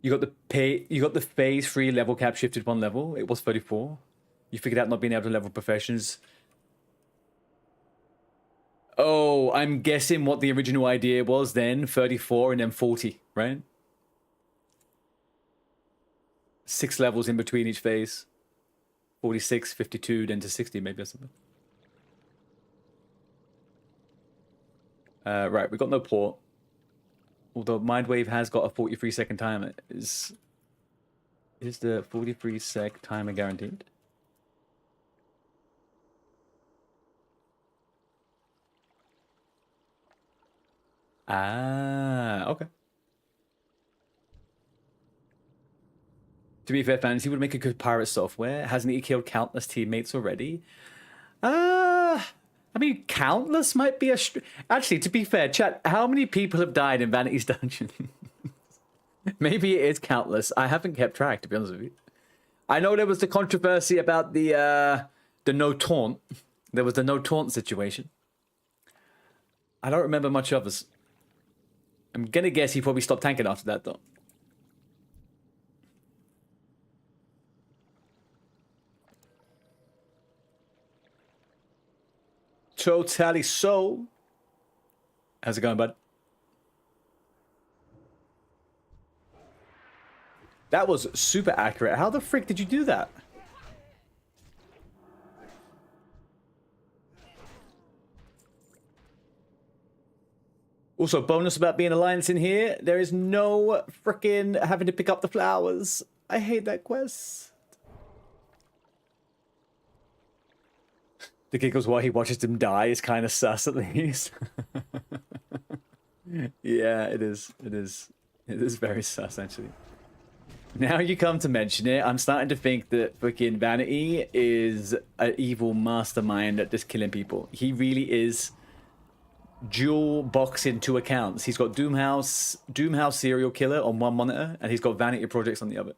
Speaker 1: You got the phase 3 level cap shifted 1 level. It was 34. You figured out not being able to level professions. Oh, I'm guessing what the original idea was then, 34 and then 40, right? 6 levels in between each phase. 46, 52, then to 60 maybe or something. Right, we got no port. Although Mindwave has got a 43-second timer. Is the 43-sec timer guaranteed? Ah, okay. To be fair, Fantasy would make a good pirate software. Hasn't he killed countless teammates already? I mean, countless might be a... Actually, to be fair, chat, how many people have died in Vanity's Dungeon? Maybe it is countless. I haven't kept track, to be honest with you. I know there was the controversy about the no taunt. There was the no taunt situation. I don't remember much of us. I'm gonna guess he probably stopped tanking after that, though. Totally so. How's it going, bud? That was super accurate. How the frick did you do that? Also, bonus about being Alliance in here. There is no frickin' having to pick up the flowers. I hate that quest. The giggles while he watches them die is kind of sus, at least. Yeah, it is. It is. It is very sus, actually. Now you come to mention it, I'm starting to think that freaking Vanity is an evil mastermind at just killing people. He really is dual boxing 2 accounts. He's got DOOMHOWL serial killer on one monitor, and he's got Vanity projects on the other.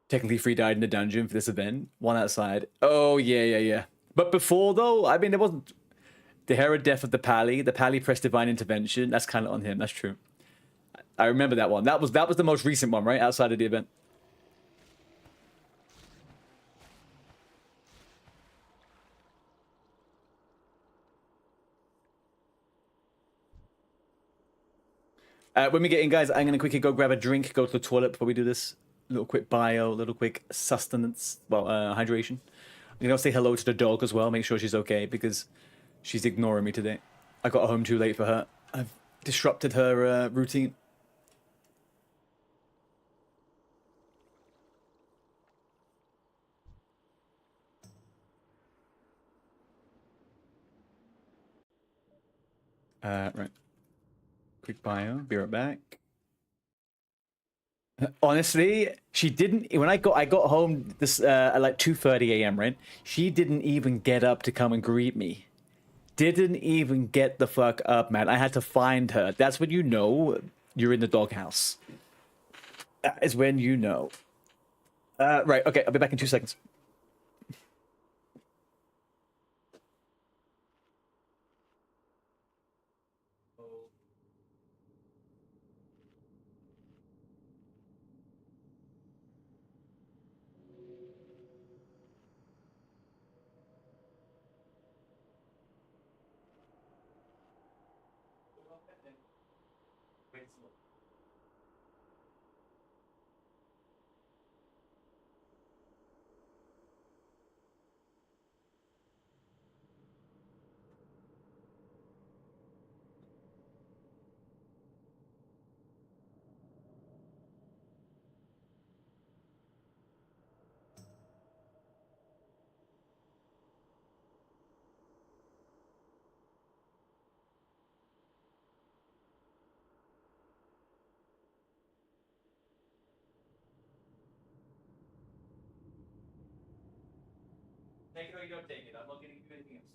Speaker 1: Technically 3 died in the dungeon for this event. 1 outside. Oh, yeah. But before, though, I mean, there wasn't... The Hera death of the Pally. The Pally pressed divine intervention. That's kind of on him. That's true. I remember that one. That was the most recent one, right? Outside of the event. When we get in, guys, I'm going to quickly go grab a drink, go to the toilet before we do this. Little quick bio, little quick sustenance, well, hydration. I'm gonna say hello to the dog as well, make sure she's okay, because she's ignoring me today. I got home too late for her. I've disrupted her routine. Right. Quick bio, be right back. Honestly, she didn't. When I got home this at like 2:30 a.m. right? She didn't even get up to come and greet me. didn't even get the fuck up, man. I had to find her. That's when you know you're in the doghouse. That is when you know. Right, okay, I'll be back in 2 seconds. Take it or you don't take it. I'm not getting you anything else.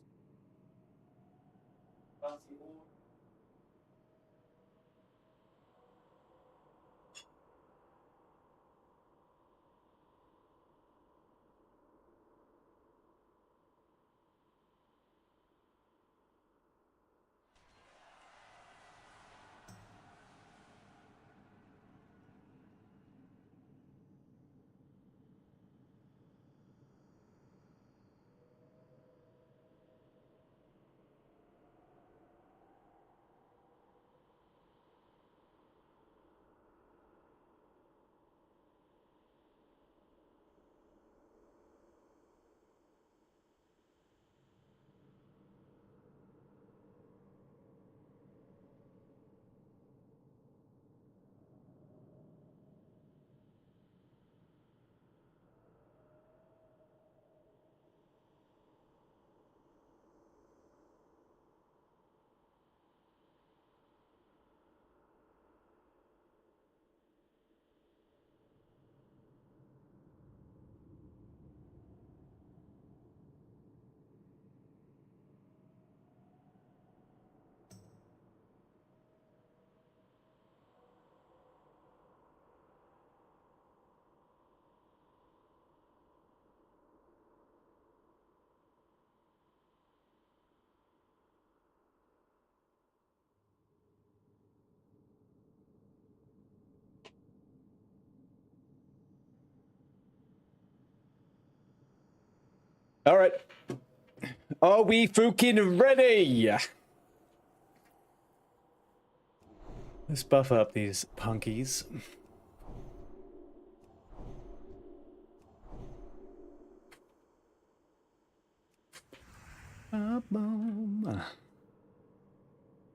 Speaker 1: All right. Are we freaking ready? Let's buff up these punkies.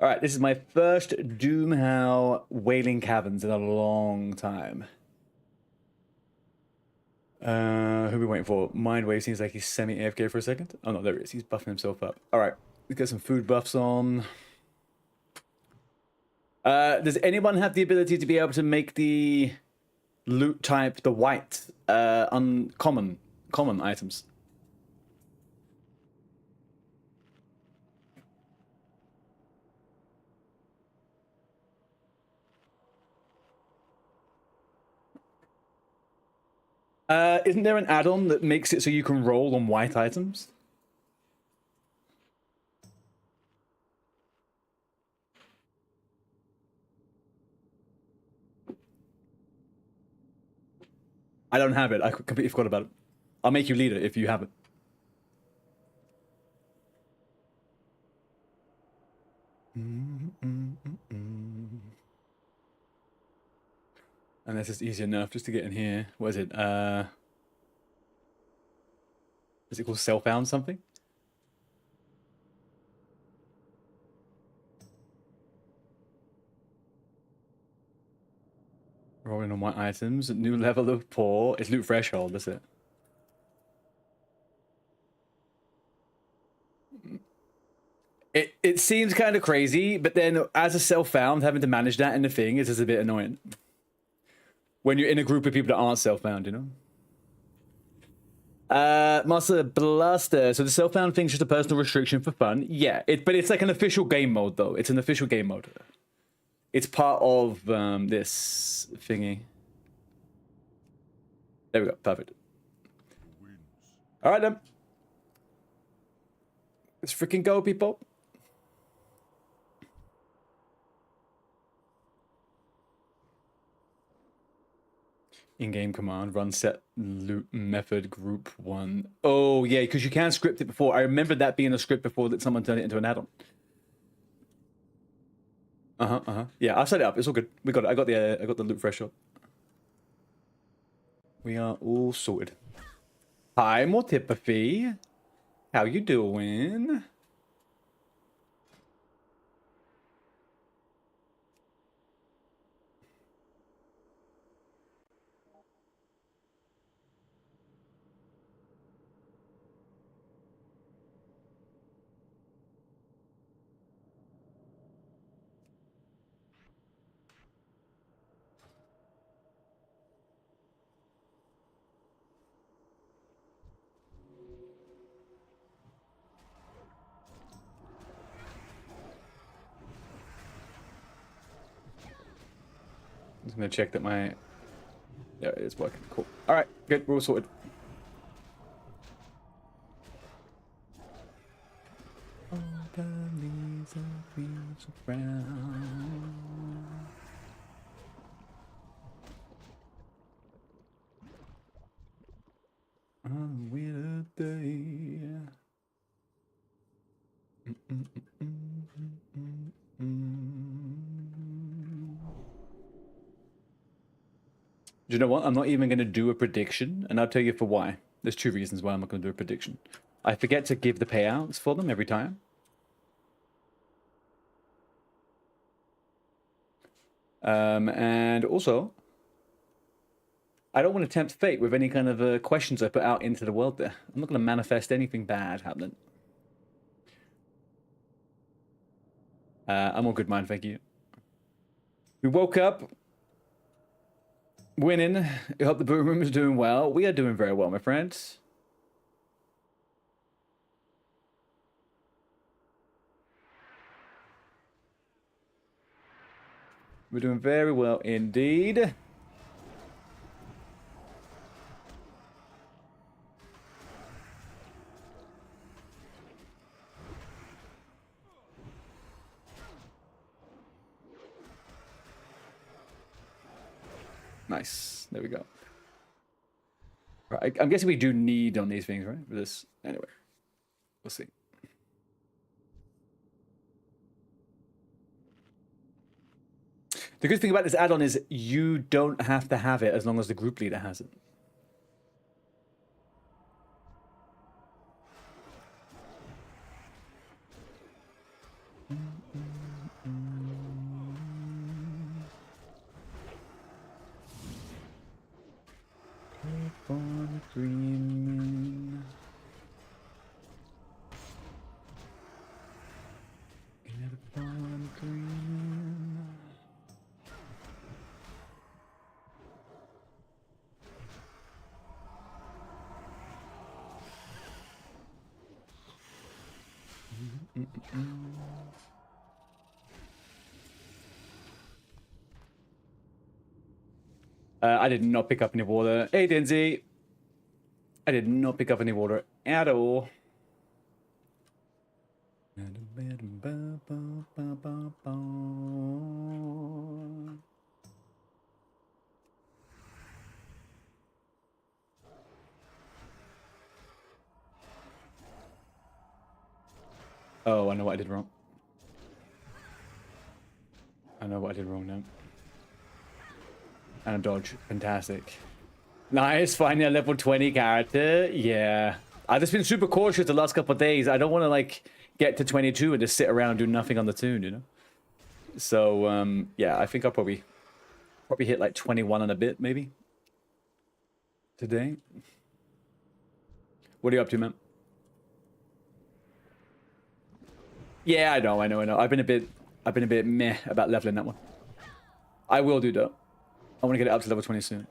Speaker 1: Alright, this is my first DOOMHOWL Wailing Caverns in a long time. Who are we waiting for? Mindwave seems like he's semi-AFK for a second. Oh no, there he is. He's buffing himself up. Alright, let's get some food buffs on. Does anyone have the ability to be able to make the loot type the white uncommon items? Isn't there an add-on that makes it so you can roll on white items? I don't have it. I completely forgot about it. I'll make you leader if you have it. Unless it's easy enough just to get in here. What is it? Is it called Self-Found something? Rolling on white items. New level of poor. It's loot threshold, is it? It seems kind of crazy, but then as a self-found, having to manage that in the thing is just a bit annoying. When you're in a group of people that aren't self-found, you know? Master Blaster. So the self-found thing's just a personal restriction for fun. Yeah, but it's like an official game mode, though. It's an official game mode. It's part of this thingy. There we go. Perfect. All right, then. Let's freaking go, people. In-game command, run set loop method group 1. Oh, yeah, because you can script it before. I remember that being a script before that someone turned it into an add-on. Yeah, I set it up. It's all good. We got it. I got the loop fresh up. We are all sorted. Hi, Mortipathy. How you doing? I'm just gonna check that my... There it is working. Cool. All right, good. We're all sorted. All the leaves are leaves of brown. On a winter day. Do you know what? I'm not even going to do a prediction, and I'll tell you for why. There's 2 reasons why I'm not going to do a prediction. I forget to give the payouts for them every time. And also, I don't want to tempt fate with any kind of questions I put out into the world there. I'm not going to manifest anything bad happening. I'm all good, man. Thank you. We woke up winning. I hope the boom room is doing well. We are doing very well, my friends. We're doing very well indeed. Nice. There we go. Right, I'm guessing we do need on these things, right? For this. Anyway. We'll see. The good thing about this add-on is you don't have to have it as long as the group leader has it. I did not pick up any water. Hey, Dinzy. I did not pick up any water at all. Oh, I know what I did wrong. I know what I did wrong now. And a dodge. Fantastic. Nice. Finding a level 20 character. Yeah. I've just been super cautious the last couple of days. I don't want to, like, get to 22 and just sit around and do nothing on the tune, you know? So, yeah, I think I'll probably hit, like, 21 and a bit, maybe. Today. What are you up to, man? Yeah, I know. I've been a bit meh about leveling that one. I will do, though. I want to get it up to level 20 soon.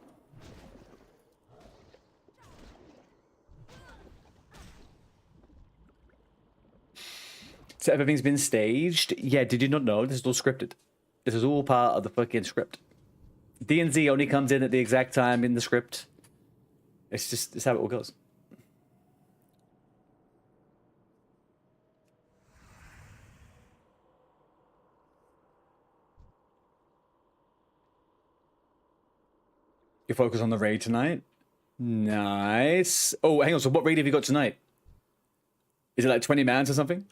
Speaker 1: So everything's been staged? Yeah, did you not know? This is all scripted. This is all part of the fucking script. D&Z only comes in at the exact time in the script. It's how it all goes. You focus on the raid tonight? Nice. Oh, hang on. So what raid have you got tonight? Is it like 20 mans or something?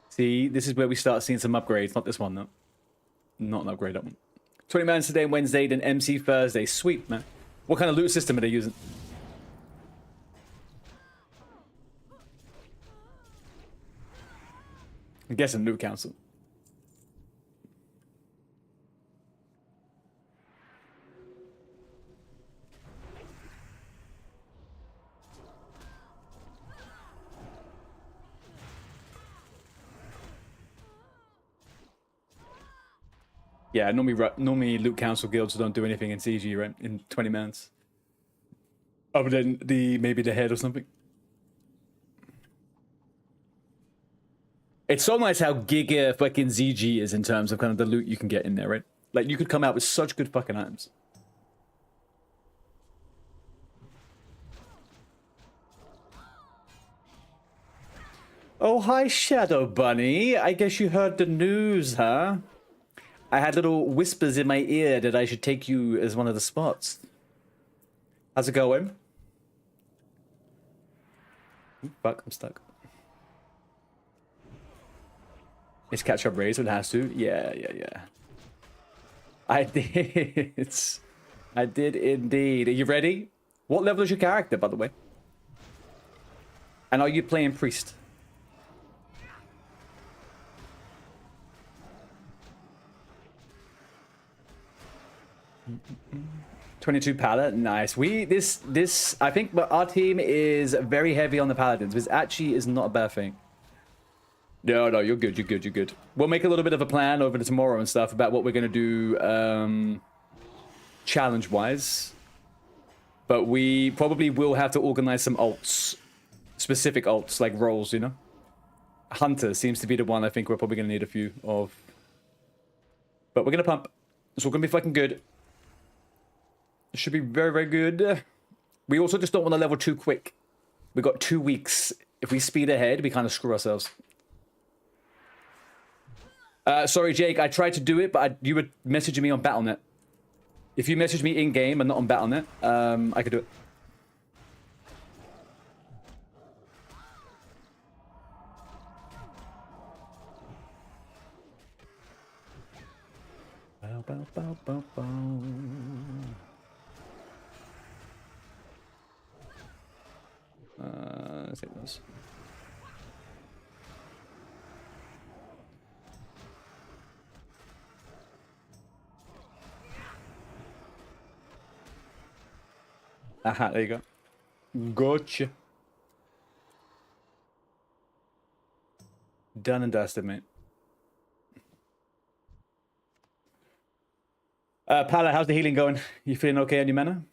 Speaker 1: See, this is where we start seeing some upgrades. Not this one, though. Not an upgrade, that one. 20 mans today, Wednesday, then MC Thursday. Sweet, man. What kind of loot system are they using? I'm guessing loot council. Yeah, normally loot council guilds don't do anything in CG, right? In 20 mans. Other than maybe the head or something. It's so nice how giga fucking ZG is in terms of kind of the loot you can get in there, right? Like, you could come out with such good fucking items. Oh, hi, Shadow Bunny. I guess you heard the news, huh? I had little whispers in my ear that I should take you as one of the spots. How's it going? Ooh, fuck, I'm stuck. Is catch-up raised? It has to. Yeah. I did. I did indeed. Are you ready? What level is your character, by the way? And are you playing Priest? Mm-mm-mm. 22 Paladin, nice. I think our team is very heavy on the Paladins, which actually is not a bad thing. No, you're good. We'll make a little bit of a plan over tomorrow and stuff about what we're going to do challenge-wise. But we probably will have to organize some ults. Specific ults, like roles, you know? Hunter seems to be the one I think we're probably going to need a few of. But we're going to pump. It's all going to be fucking good. It should be very, very good. We also just don't want to level too quick. We've got 2 weeks. If we speed ahead, we kind of screw ourselves. Sorry, Jake, I tried to do it, but you were messaging me on Battle.net. If you message me in-game and not on Battle.net, I could do it. Bow, bow, bow, bow, bow. Let's take those. Aha, there you go. Gotcha. Done and dusted, mate. Pala, how's the healing going? You feeling okay on your mana?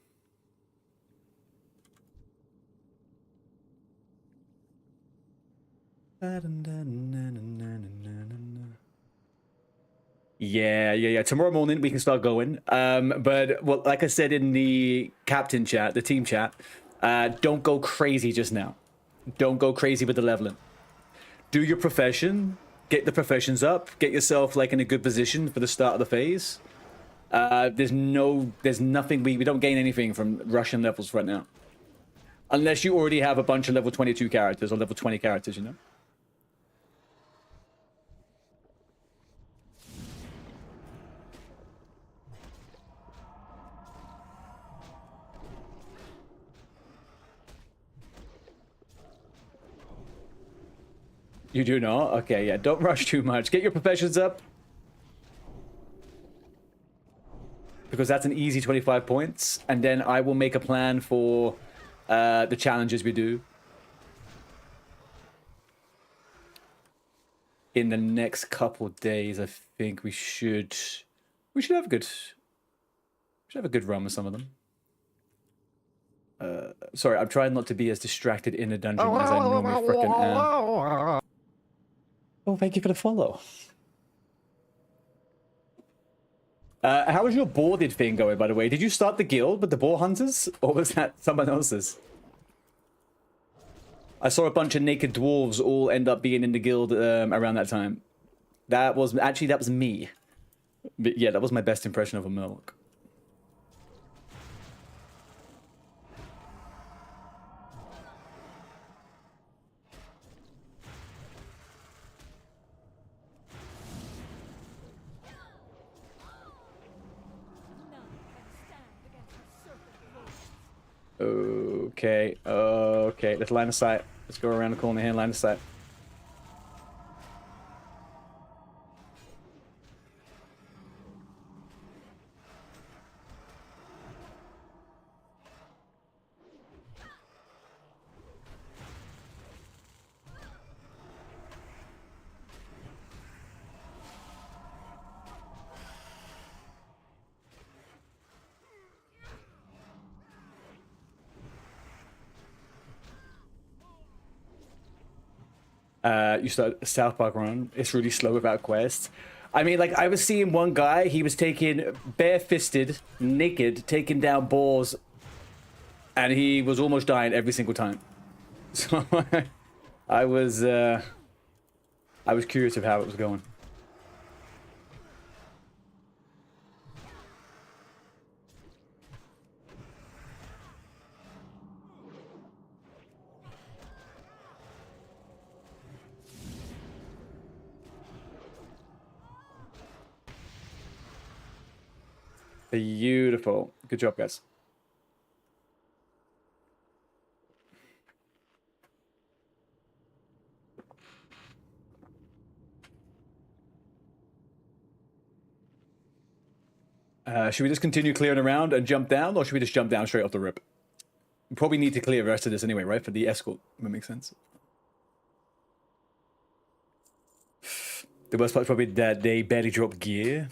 Speaker 1: Yeah. Tomorrow morning we can start going. But well, like I said in the captain chat, the team chat, don't go crazy just now. Don't go crazy with the leveling. Do your profession, get the professions up, get yourself like in a good position for the start of the phase. There's nothing, we don't gain anything from Russian levels right now. Unless you already have a bunch of level 22 characters or level 20 characters, you know? You do not? Okay, yeah. Don't rush too much. Get your professions up. Because that's an easy 25 points. And then I will make a plan for the challenges we do. In the next couple days, I think we should have a good run with some of them. Sorry, I'm trying not to be as distracted in a dungeon as I normally frickin' am. Oh, thank you for the follow. How was your boarded thing going, by the way? Did you start the guild with the boar hunters, or was that someone else's? I saw a bunch of naked dwarves all end up being in the guild around that time. That was me. But yeah, that was my best impression of a milk. Okay, okay, let's line of sight. Let's go around the corner here and line of sight. You start South Park run. It's really slow without quests. I mean, like, I was seeing one guy, he was taking bare-fisted, naked, taking down boars, and he was almost dying every single time. So I was curious of how it was going. Beautiful. Good job, guys. Should we just continue clearing around and jump down, or should we just jump down straight off the rip? We probably need to clear the rest of this anyway, right? For the escort. That makes sense. The worst part is probably that they barely drop gear.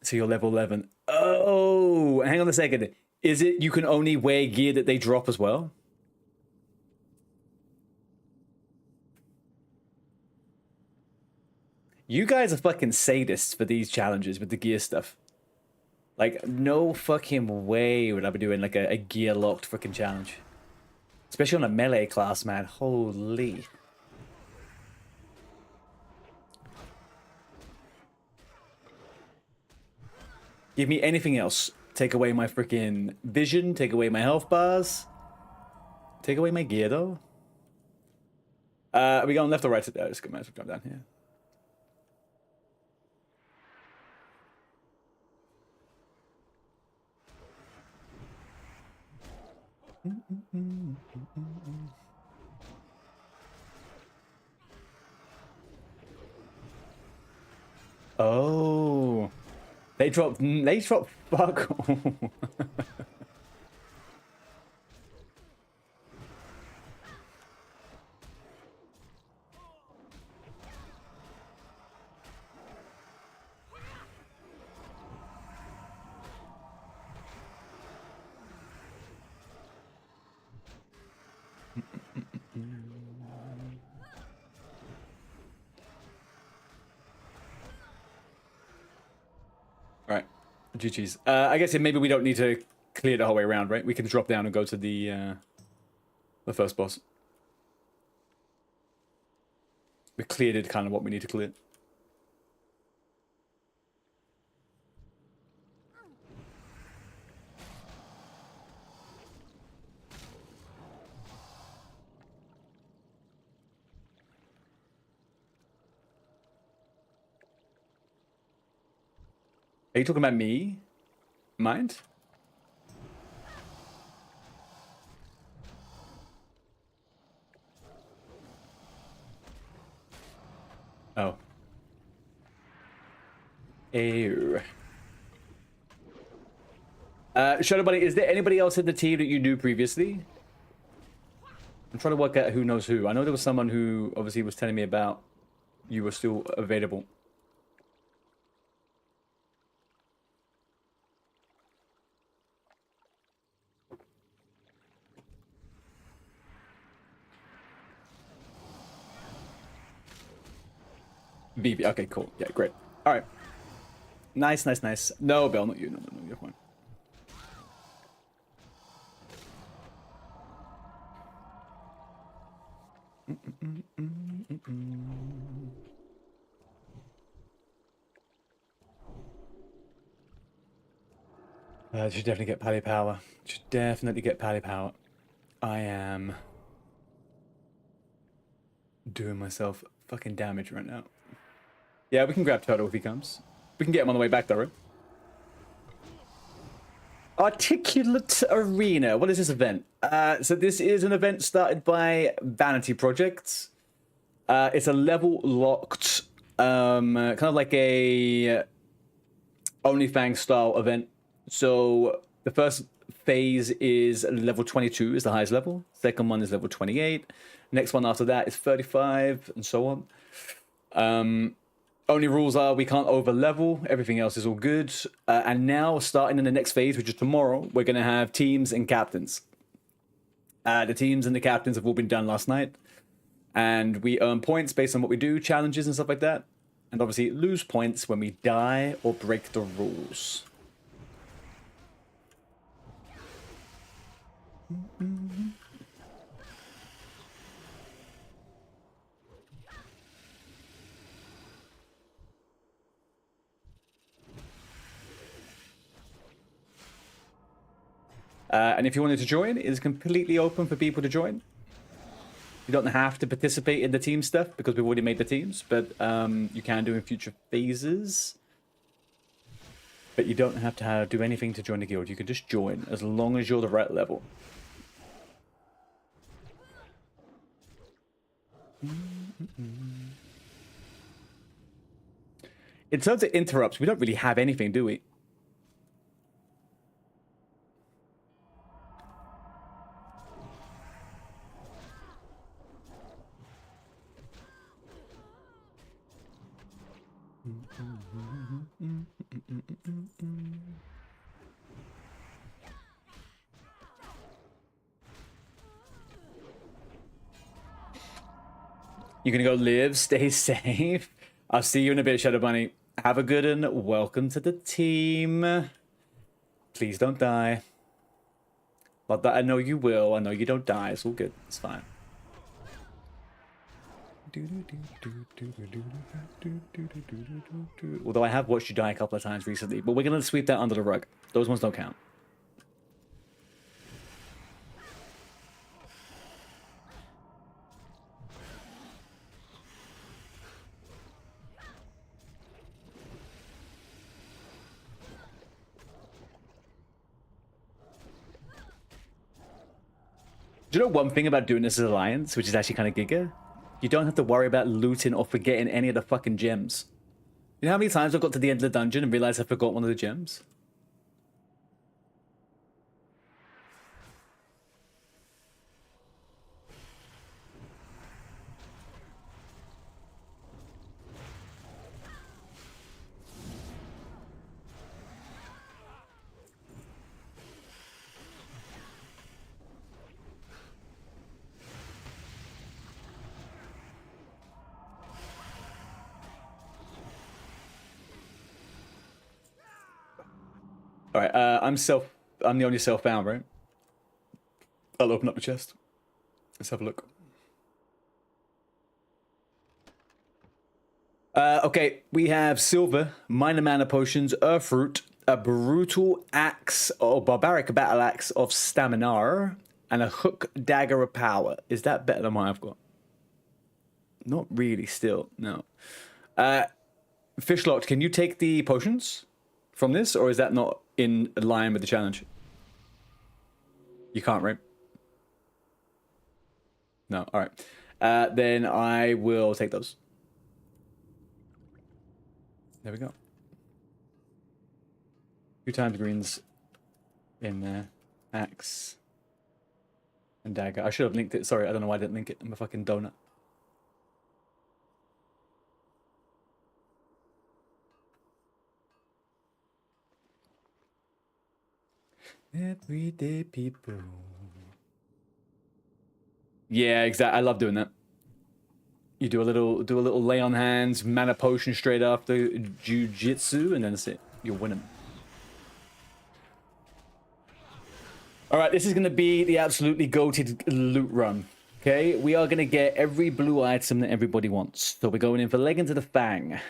Speaker 1: So you're level 11. Oh, hang on a second. Is it you can only wear gear that they drop as well? You guys are fucking sadists for these challenges with the gear stuff. Like, no fucking way would I be doing like a gear locked fucking challenge. Especially on a melee class, man. Holy. Give me anything else. Take away my freaking vision. Take away my health bars. Take away my gear, though. Are we going left or right today? Let's go, might as well jump down here. Oh. They dropped fuck. Right. GG's. I guess maybe we don't need to clear the whole way around, right? We can drop down and go to the first boss. We cleared it, kind of what we need to clear. Are you talking about me? Mind? Oh. Ew. Shadow Bunny, is there anybody else in the team that you knew previously? I'm trying to work out who knows who. I know there was someone who obviously was telling me about you were still available. BB. Okay, cool. Yeah, great. All right. Nice, nice, nice. No, Bell, not you. No, no, no, you're fine. Should definitely get Pally Power. Should definitely get Pally Power. I am doing myself fucking damage right now. Yeah, we can grab Turtle if he comes. We can get him on the way back though, right? Articulate Arena. What is this event? So this is an event started by Vanity Projects. It's a level locked, kind of like a OnlyFans style event. So the first phase is level 22 is the highest level. Second one is level 28. Next one after that is 35 and so on. Only rules are we can't over level. Everything else is all good. And now starting in the next phase, which is tomorrow, we're going to have teams and captains. The teams and the captains have all been done last night. And we earn points based on what we do, challenges and stuff like that. And obviously lose points when we die or break the rules. And if you wanted to join, it is completely open for people to join. You don't have to participate in the team stuff because we've already made the teams, but you can do in future phases. But you don't have to do anything to join the guild. You can just join as long as you're the right level. In terms of interrupts, we don't really have anything, do we? You're gonna go live, stay safe. I'll see you in a bit, Shadow Bunny. Have a good one. Welcome to the team. Please don't die. Not that I know you will. I know you don't die. It's all good. It's fine. Although I have watched you die a couple of times recently, but we're gonna sweep that under the rug. Those ones don't count. Do you know one thing about doing this as Alliance, which is actually kind of giga? You don't have to worry about looting or forgetting any of the fucking gems. You know how many times I've got to the end of the dungeon and realized I forgot one of the gems? All right, I'm the only self-bound, right? I'll open up the chest. Let's have a look. Okay, we have silver, minor mana potions, earth root, a brutal axe or barbaric battle axe of stamina, and a hook dagger of power. Is that better than what I've got? Not really. Still, no. Fishlocked, can you take the potions from this, or is that not in line with the challenge? You can't, right? No. All right. Then I will take those. There we go. 2 times greens in there. Axe. And dagger. I should have linked it. Sorry, I don't know why I didn't link it. I'm a fucking donut. Everyday people. Yeah, exactly. I love doing that. You do a little lay on hands, mana potion straight after jujitsu, and then that's it. You're winning. All right, this is going to be the absolutely goated loot run. Okay, we are going to get every blue item that everybody wants. So we're going in for Leggings of the Fang.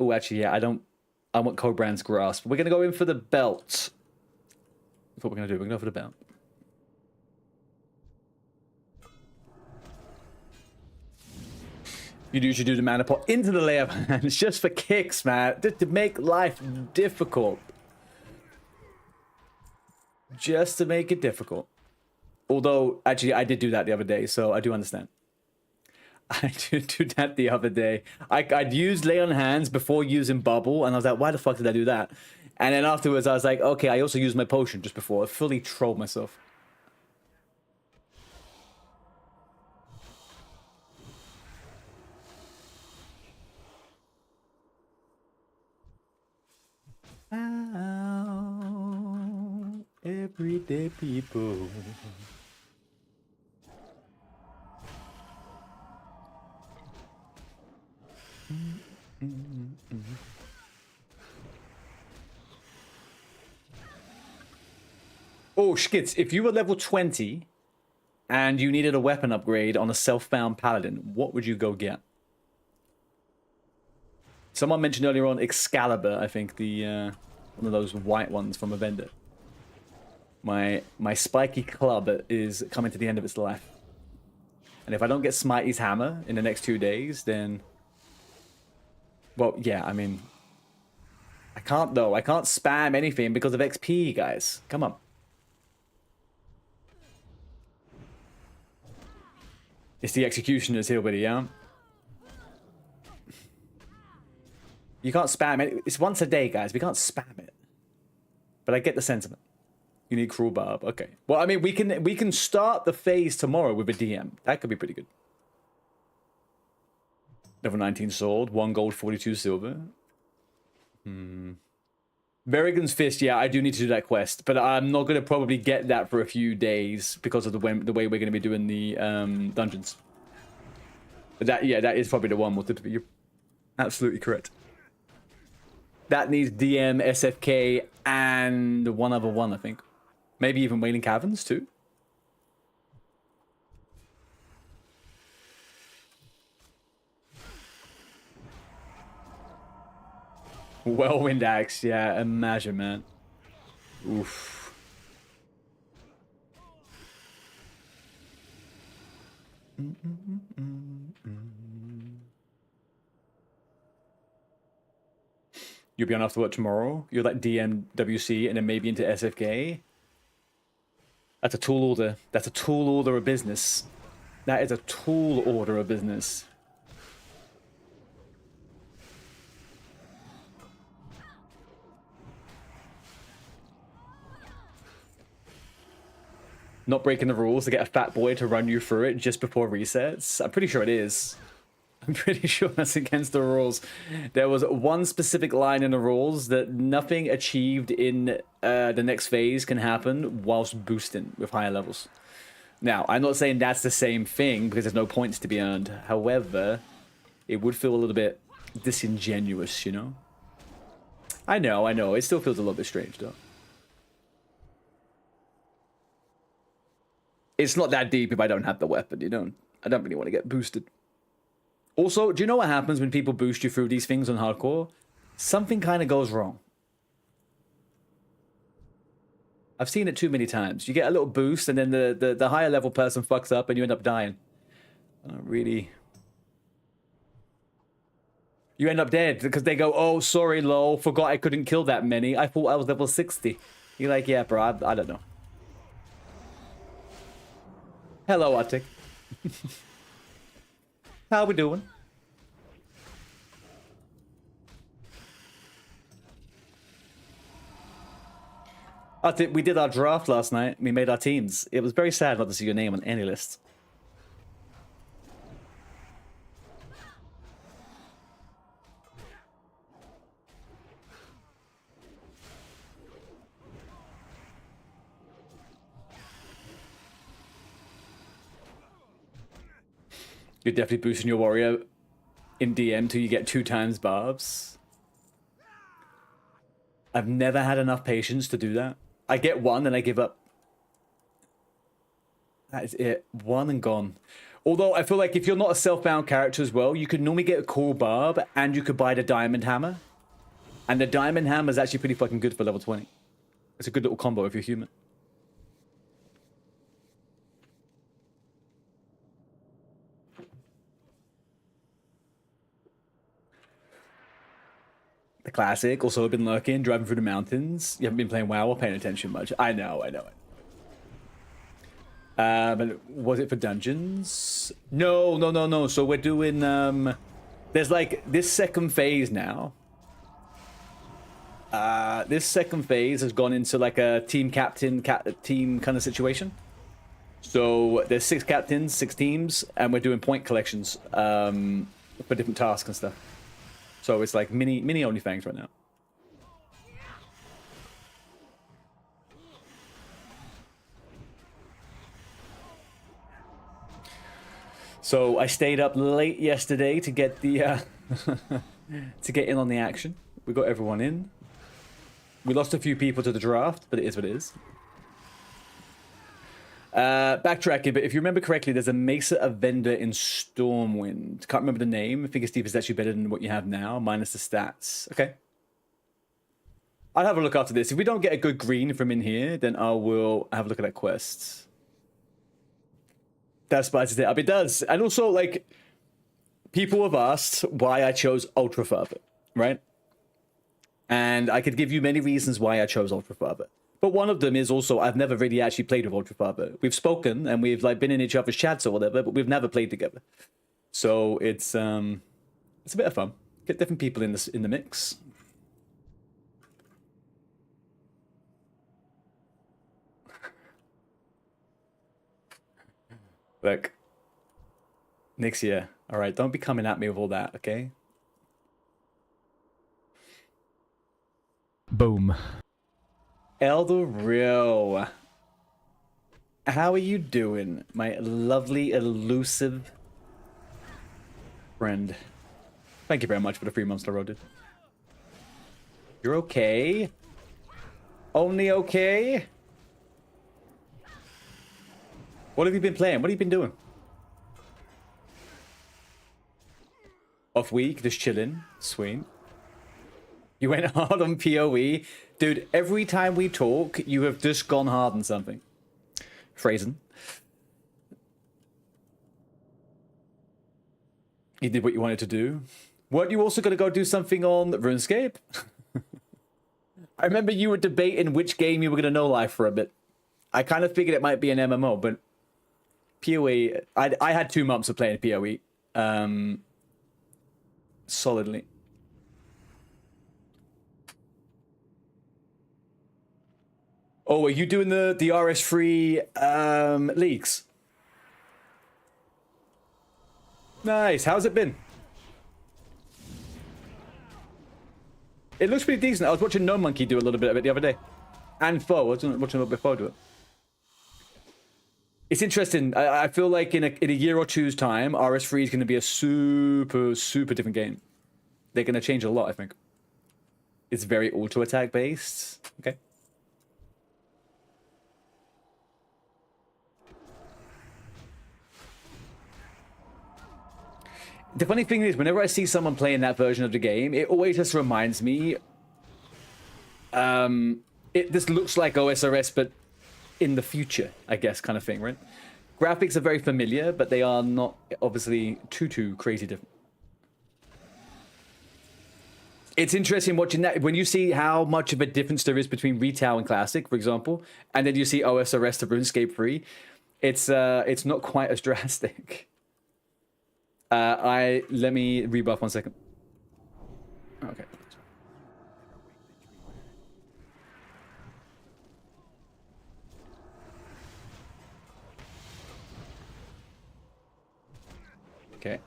Speaker 1: Oh, actually, yeah, I want Cobrand's Grasp. We're going to go in for the belt. That's what we're going to do. We're going to go for the belt. You usually do the mana pot into the layer of hands just for kicks, man. Just to make life difficult. Just to make it difficult. Although, actually, I did do that the other day, so I do understand. I did do that the other day. I'd used lay on hands before using bubble, and I was like, why the fuck did I do that? And then afterwards, I was like, okay, I also used my potion just before. I fully trolled myself. Everyday people. Oh, Skits, if you were level 20 and you needed a weapon upgrade on a self-found paladin, what would you go get? Someone mentioned earlier on Excalibur, I think, the one of those white ones from a vendor. My spiky club is coming to the end of its life. And if I don't get Smitey's hammer in the next 2 days, then... Well, yeah, I mean... I can't, though. I can't spam anything because of XP, guys. Come on. It's the Executioner's Hillbilly, yeah? You can't spam it. It's once a day, guys. We can't spam it. But I get the sentiment. You need Cruel Barb. Okay. Well, I mean, we can start the phase tomorrow with a DM. That could be pretty good. Level 19 sword, 1 gold, 42 silver. Verrigan's Fist, yeah, I do need to do that quest, but I'm not going to probably get that for a few days because of the way we're going to be doing the dungeons. But that is probably the one. You're absolutely correct. That needs DM, SFK, and one other one, I think. Maybe even Wailing Caverns, too. Whirlwind Axe, yeah, imagine, man. Oof. You'll be on after work tomorrow. You're like DMWC and then maybe into SFK. That's a tall order. That's a tall order of business. That is a tall order of business. Not breaking the rules to get a fat boy to run you through it just before resets? I'm pretty sure it is. I'm pretty sure that's against the rules. There was one specific line in the rules that nothing achieved in the next phase can happen whilst boosting with higher levels. Now, I'm not saying that's the same thing because there's no points to be earned. However, it would feel a little bit disingenuous, you know? I know. It still feels a little bit strange, though. It's not that deep if I don't have the weapon, you know? I don't really want to get boosted. Also, do you know what happens when people boost you through these things on hardcore? Something kind of goes wrong. I've seen it too many times. You get a little boost and then the higher level person fucks up and you end up dying. Really. You end up dead because they go, oh, sorry, lol, forgot I couldn't kill that many. I thought I was level 60. You're like, yeah, bro, I don't know. Hello, ARTEY. How we doing? We did our draft last night. We made our teams. It was very sad not to see your name on any list. You're definitely boosting your warrior in DM till you get 2 times barbs. I've never had enough patience to do that. I get 1 and I give up. That is it. 1 and gone. Although I feel like if you're not a self-bound character as well, you could normally get a cool barb and you could buy the diamond hammer. And the diamond hammer is actually pretty fucking good for level 20. It's a good little combo if you're human. The classic. Also, I've been lurking, driving through the mountains. You haven't been playing WoW or paying attention much. I know. But was it for dungeons? No. So we're doing, there's like this second phase now. This second phase has gone into like a team captain, team kind of situation. So there's 6 captains, 6 teams, and we're doing point collections for different tasks and stuff. So it's like mini OnlyFans right now. So I stayed up late yesterday to get the to get in on the action. We got everyone in. We lost a few people to the draft, but it is what it is. Backtracking, but if you remember correctly, there's a Mesa vendor in Stormwind. Can't remember the name. I think Steve is actually better than what you have now, minus the stats. Okay. I'll have a look after this. If we don't get a good green from in here, then I will have a look at that quest. That spices it up. It does. And also, like, people have asked why I chose Ultra Father, right? And I could give you many reasons why I chose Ultra Father. But one of them is also I've never really actually played with Ultra Father. We've spoken and we've like been in each other's chats or whatever, but we've never played together. So it's a bit of fun. Get different people in the mix. Look, next year. All right, don't be coming at me with all that, okay?
Speaker 4: Boom.
Speaker 1: Elder Real. How are you doing, my lovely, elusive friend? Thank you very much for the 3 months to road. You're okay? Only okay? What have you been playing? What have you been doing? Off week, just chilling. Sweet. You went hard on PoE. Dude, every time we talk, you have just gone hard on something. Phrasing. You did what you wanted to do. Weren't you also going to go do something on RuneScape? I remember you were debating which game you were going to know live for a bit. I kind of figured it might be an MMO, but PoE... I had 2 months of playing PoE. Solidly. Oh, are you doing the RS3 leagues? Nice. How's it been? It looks pretty decent. I was watching No Monkey do a little bit of it the other day. And Foe. I was watching a little bit Foe do it. It's interesting. I feel like in a year or two's time, RS3 is going to be a super, super different game. They're going to change a lot, I think. It's very auto-attack based. Okay. The funny thing is, whenever I see someone playing that version of the game, it always just reminds me... this looks like OSRS, but in the future, I guess, kind of thing, right? Graphics are very familiar, but they are not, obviously, too crazy different. It's interesting watching that. When you see how much of a difference there is between Retail and Classic, for example, and then you see OSRS to RuneScape 3, it's not quite as drastic. Let me rebuff 1 second. Okay. Okay.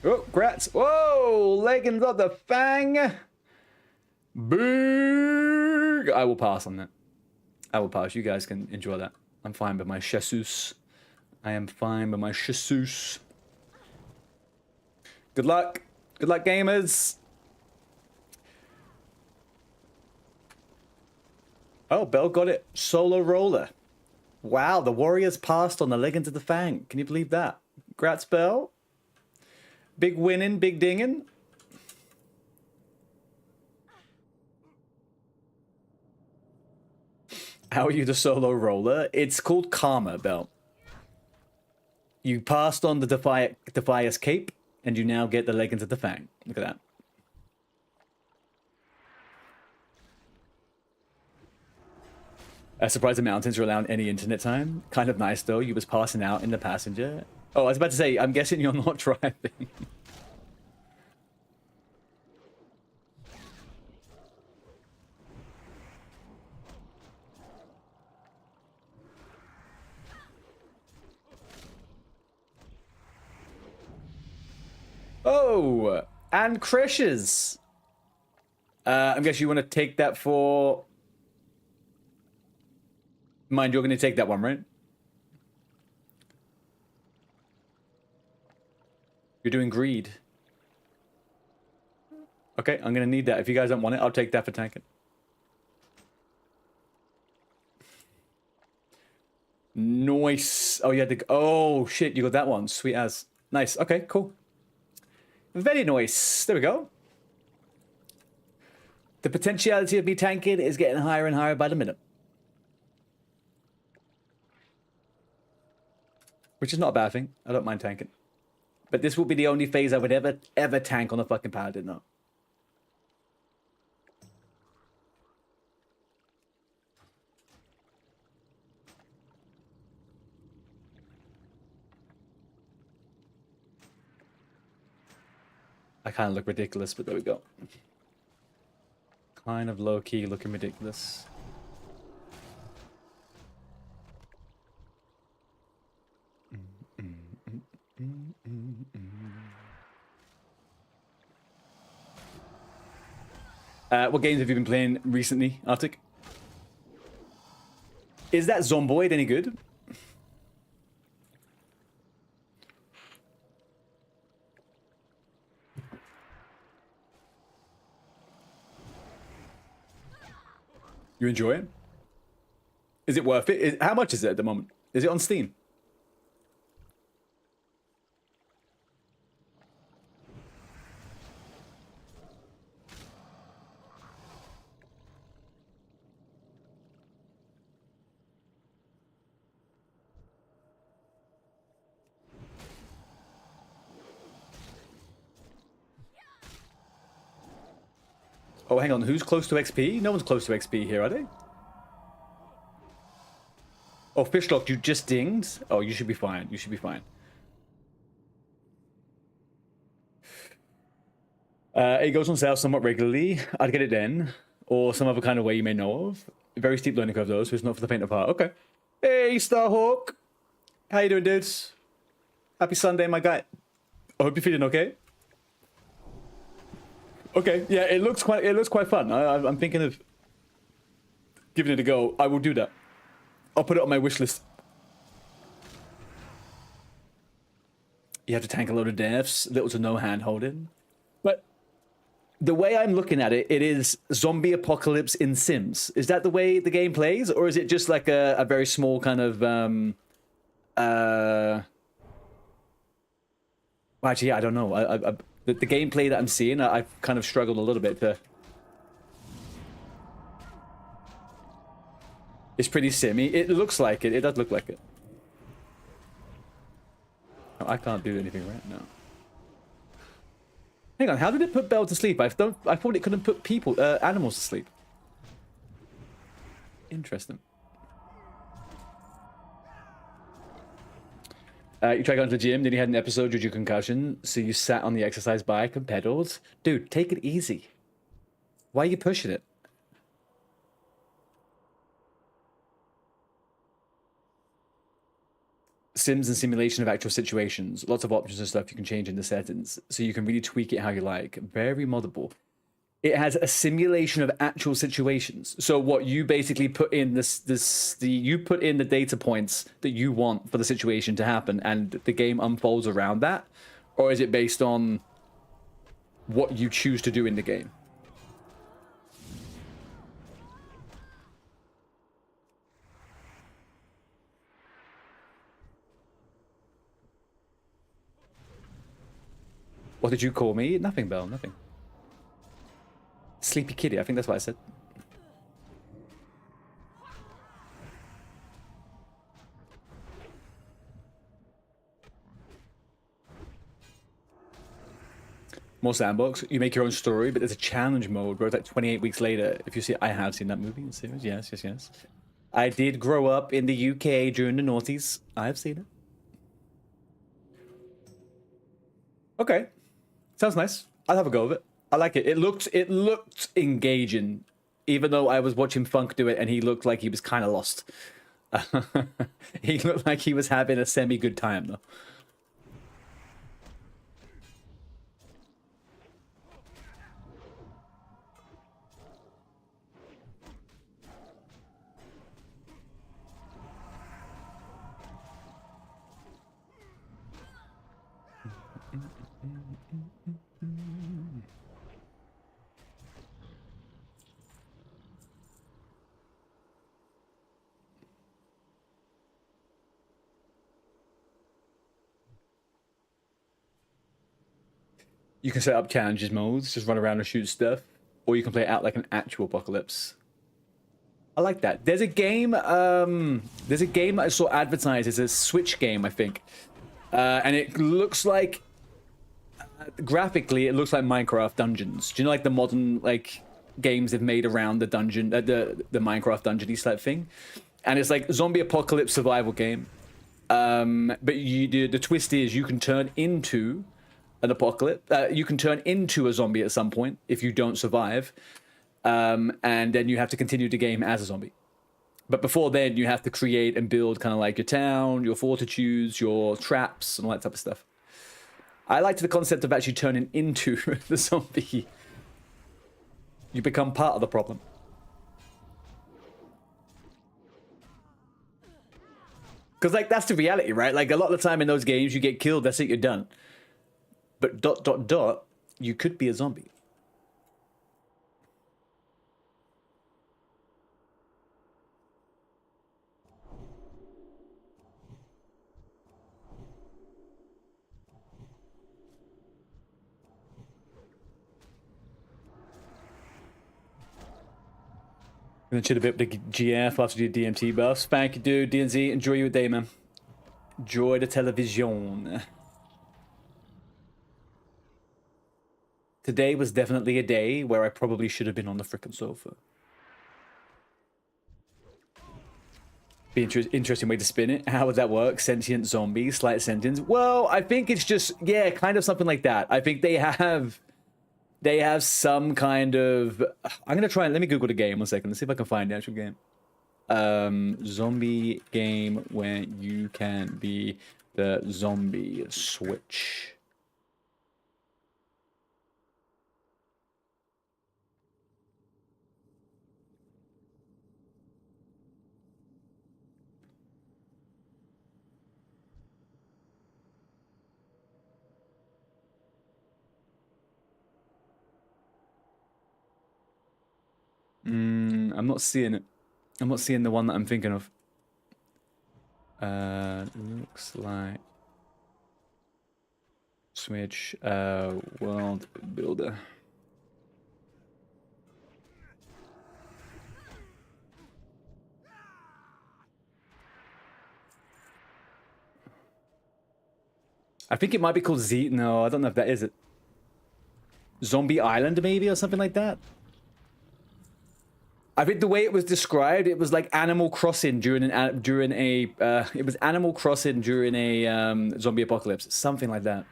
Speaker 1: Oh, grats. Whoa! Leggings of the Fang! Big! I will pass on that. I will pass. You guys can enjoy that. I'm fine with my Jesus. I am fine with my Jesus. Good luck. Good luck, gamers. Oh, Bell got it. Solo roller. Wow, the Warriors passed on the Leggings of the Fang. Can you believe that? Grats, Bell. Big winning, big dinging. How are you the solo roller? It's called Karma, Bell. You passed on the Defias cape, and you now get the Leggings of the Fang. Look at that. Surprised the mountains are allowing any internet time. Kind of nice, though. You was passing out in the passenger. Oh, I was about to say, I'm guessing you're not driving. Oh, and crashes. I guess you want to take that for... Mind, you're going to take that one, right? You're doing greed. Okay, I'm going to need that. If you guys don't want it, I'll take that for tanking. Nice. Oh, you had the... Oh, shit, you got that one. Sweet as. Nice. Okay, cool. Very nice. There we go. The potentiality of me tanking is getting higher and higher by the minute. Which is not a bad thing. I don't mind tanking. But this will be the only phase I would ever tank on a fucking paladin, no. I kind of look ridiculous, but there we go. Kind of low-key looking ridiculous. What games have you been playing recently, Arctic? Is that Zomboid any good? You enjoy it? Is it worth it? How much is it at the moment? Is it on Steam? Oh, hang on. Who's close to XP? No one's close to XP here, are they? Oh, Fishlock, you just dinged? Oh, you should be fine. You should be fine. It goes on sale somewhat regularly. I'd get it then. Or some other kind of way you may know of. Very steep learning curve, though, so it's not for the faint of heart. Okay. Hey, Starhawk. How you doing, dudes? Happy Sunday, my guy. I hope you're feeling okay. Okay, yeah, it looks quite fun. I'm thinking of giving it a go. I will do that. I'll put it on my wish list. You have to tank a load of deaths, little to no hand holding. But the way I'm looking at it, it is zombie apocalypse in Sims. Is that the way the game plays, or is it just like a very small kind of well, actually, yeah, I don't know. The gameplay that I'm seeing, I've kind of struggled a little bit to... It's pretty simmy. It looks like it. It does look like it. Oh, I can't do anything right now. Hang on, how did it put Belle to sleep? I thought it couldn't put people, animals to sleep. Interesting. You tried going to the gym, then you had an episode with your concussion, so you sat on the exercise bike and pedaled. Dude, take it easy. Why are you pushing it? sims and simulation of actual situations. Lots of options and stuff you can change in the settings, so you can really tweak it how you like. Very moddable. It has a simulation of actual situations. So what you basically put in you put in the data points that you want for the situation to happen, and the game unfolds around that, or is it based on what you choose to do in the game? What did you call me? Nothing, Bell, nothing. Sleepy kitty, I think that's what I said. More sandbox. You make your own story, but there's a challenge mode where it's like 28 weeks later. If you see, I have seen that movie in series. Yes, yes, yes. I did grow up in the UK during the noughties. I have seen it. Okay. Sounds nice. I'll have a go of it. I like it. It looked engaging, even though I was watching Funk do it and he looked like he was kind of lost. He looked like he was having a semi-good time, though. You can set up challenges modes, just run around and shoot stuff, or you can play it out like an actual apocalypse. I like that. There's a game I saw advertised. It's a Switch game, I think, and it looks like graphically it looks like Minecraft Dungeons. Do you know like the modern like games they've made around the dungeon, the Minecraft dungeon-y type thing? And it's like zombie apocalypse survival game. But the twist is you can turn into an apocalypse. You can turn into a zombie at some point if you don't survive, and then you have to continue the game as a zombie. But before then, you have to create and build kind of like your town, your fortitudes, your traps, and all that type of stuff. I liked the concept of actually turning into the zombie. You become part of the problem. Because like that's the reality, right? Like a lot of the time in those games, you get killed, that's it, you're done. But ... you could be a zombie. Gonna chill a bit with the GF after the DMT buffs. Thank you, dude. DNZ, enjoy your day, man. Enjoy the television. Today was definitely a day where I probably should have been on the frickin' sofa. Be interesting way to spin it. How would that work? Sentient zombie, slight sentence. Well, I think it's just, yeah, kind of something like that. I think they have some kind of... I'm going to try and... Let me Google the game 1 second. Let's see if I can find the actual game. Zombie game where you can be the zombie switch. I'm not seeing it. I'm not seeing the one that I'm thinking of. Looks like Switch World Builder. I think it might be called Z. No, I don't know if that is it. Zombie Island, maybe, or something like that. I think the way it was described, it was like Animal Crossing during it was Animal Crossing during a zombie apocalypse, something like that.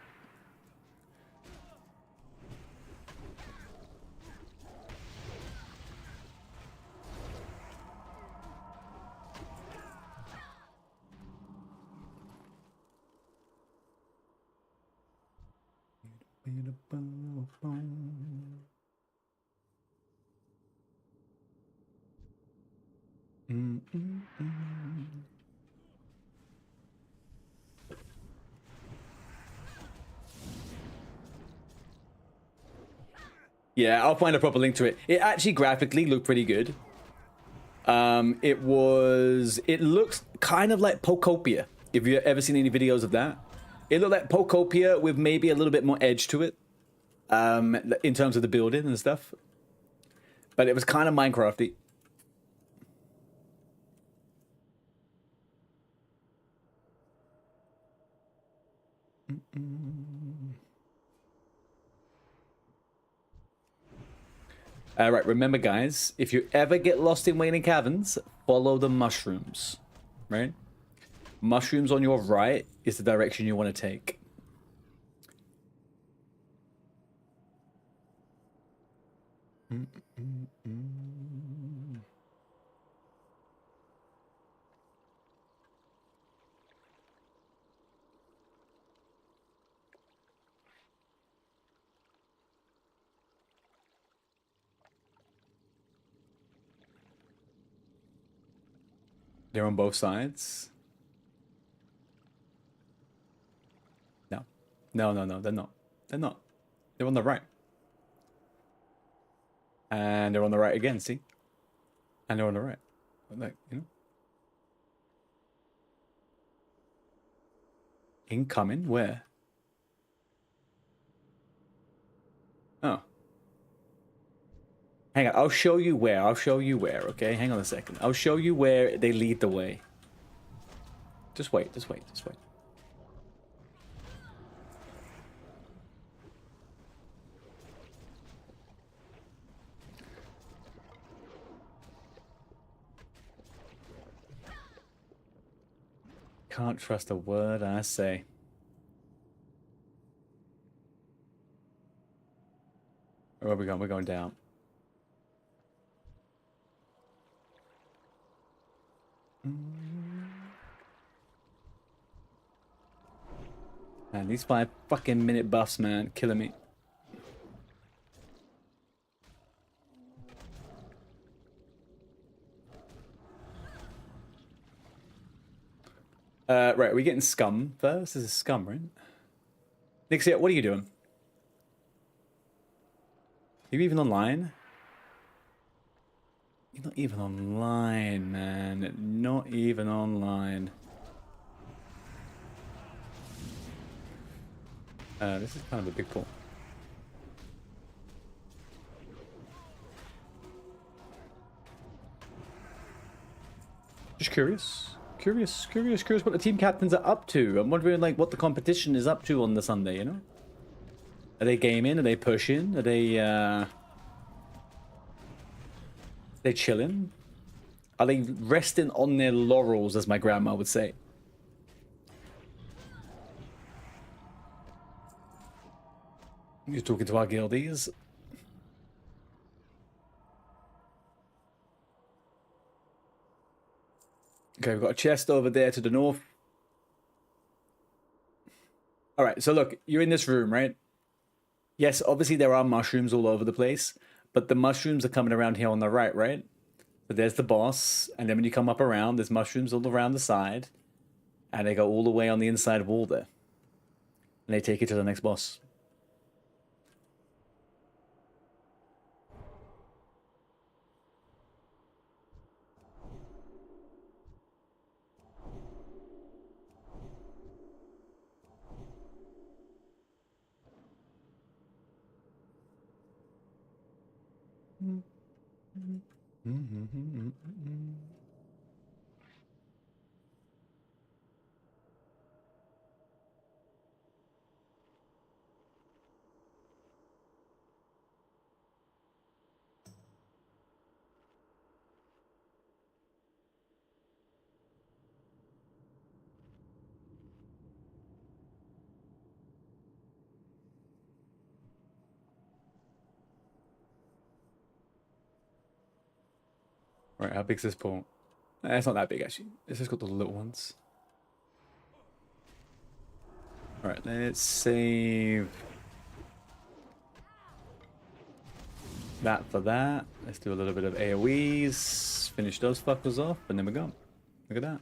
Speaker 1: Yeah, I'll find a proper link to it. It actually graphically looked pretty good. It looks kind of like Pokopia. If you've ever seen any videos of that, it looked like Pokopia with maybe a little bit more edge to it, in terms of the building and stuff. But it was kind of Minecrafty. Right, remember guys, if you ever get lost in Wailing Caverns, follow the mushrooms, right? Mushrooms on your right is the direction you want to take. They're on both sides. No. No, they're not. They're not. They're on the right. And they're on the right again, see? And they're on the right. Like, you know? Incoming? Where? Oh. Hang on, I'll show you where. Okay? Hang on a second. I'll show you where they lead the way. Just wait. Can't trust a word I say. Where are we going? We're going down. Man, these 5 fucking minute buffs, man, killing me. Right, are we getting scum first? This is scum, right? Nixie, what are you doing? Are you even online? You're not even online, man. Not even online. This is kind of a big pull. Just curious what the team captains are up to. I'm wondering, like, what the competition is up to on the Sunday, you know? Are they gaming? Are they pushing? Are they chilling? Are they resting on their laurels, as my grandma would say? You're talking to our guildies. Okay, we've got a chest over there to the north. All right, so look, you're in this room, right? Yes, obviously there are mushrooms all over the place, but the mushrooms are coming around here on the right, right? So there's the boss, and then when you come up around, there's mushrooms all around the side, and they go all the way on the inside wall there. And they take you to the next boss. Right, how big's this pool? It's not that big, actually. It's just got the little ones. Alright, let's save... That for that. Let's do a little bit of AoEs. Finish those fuckers off, and then we go. Look at that.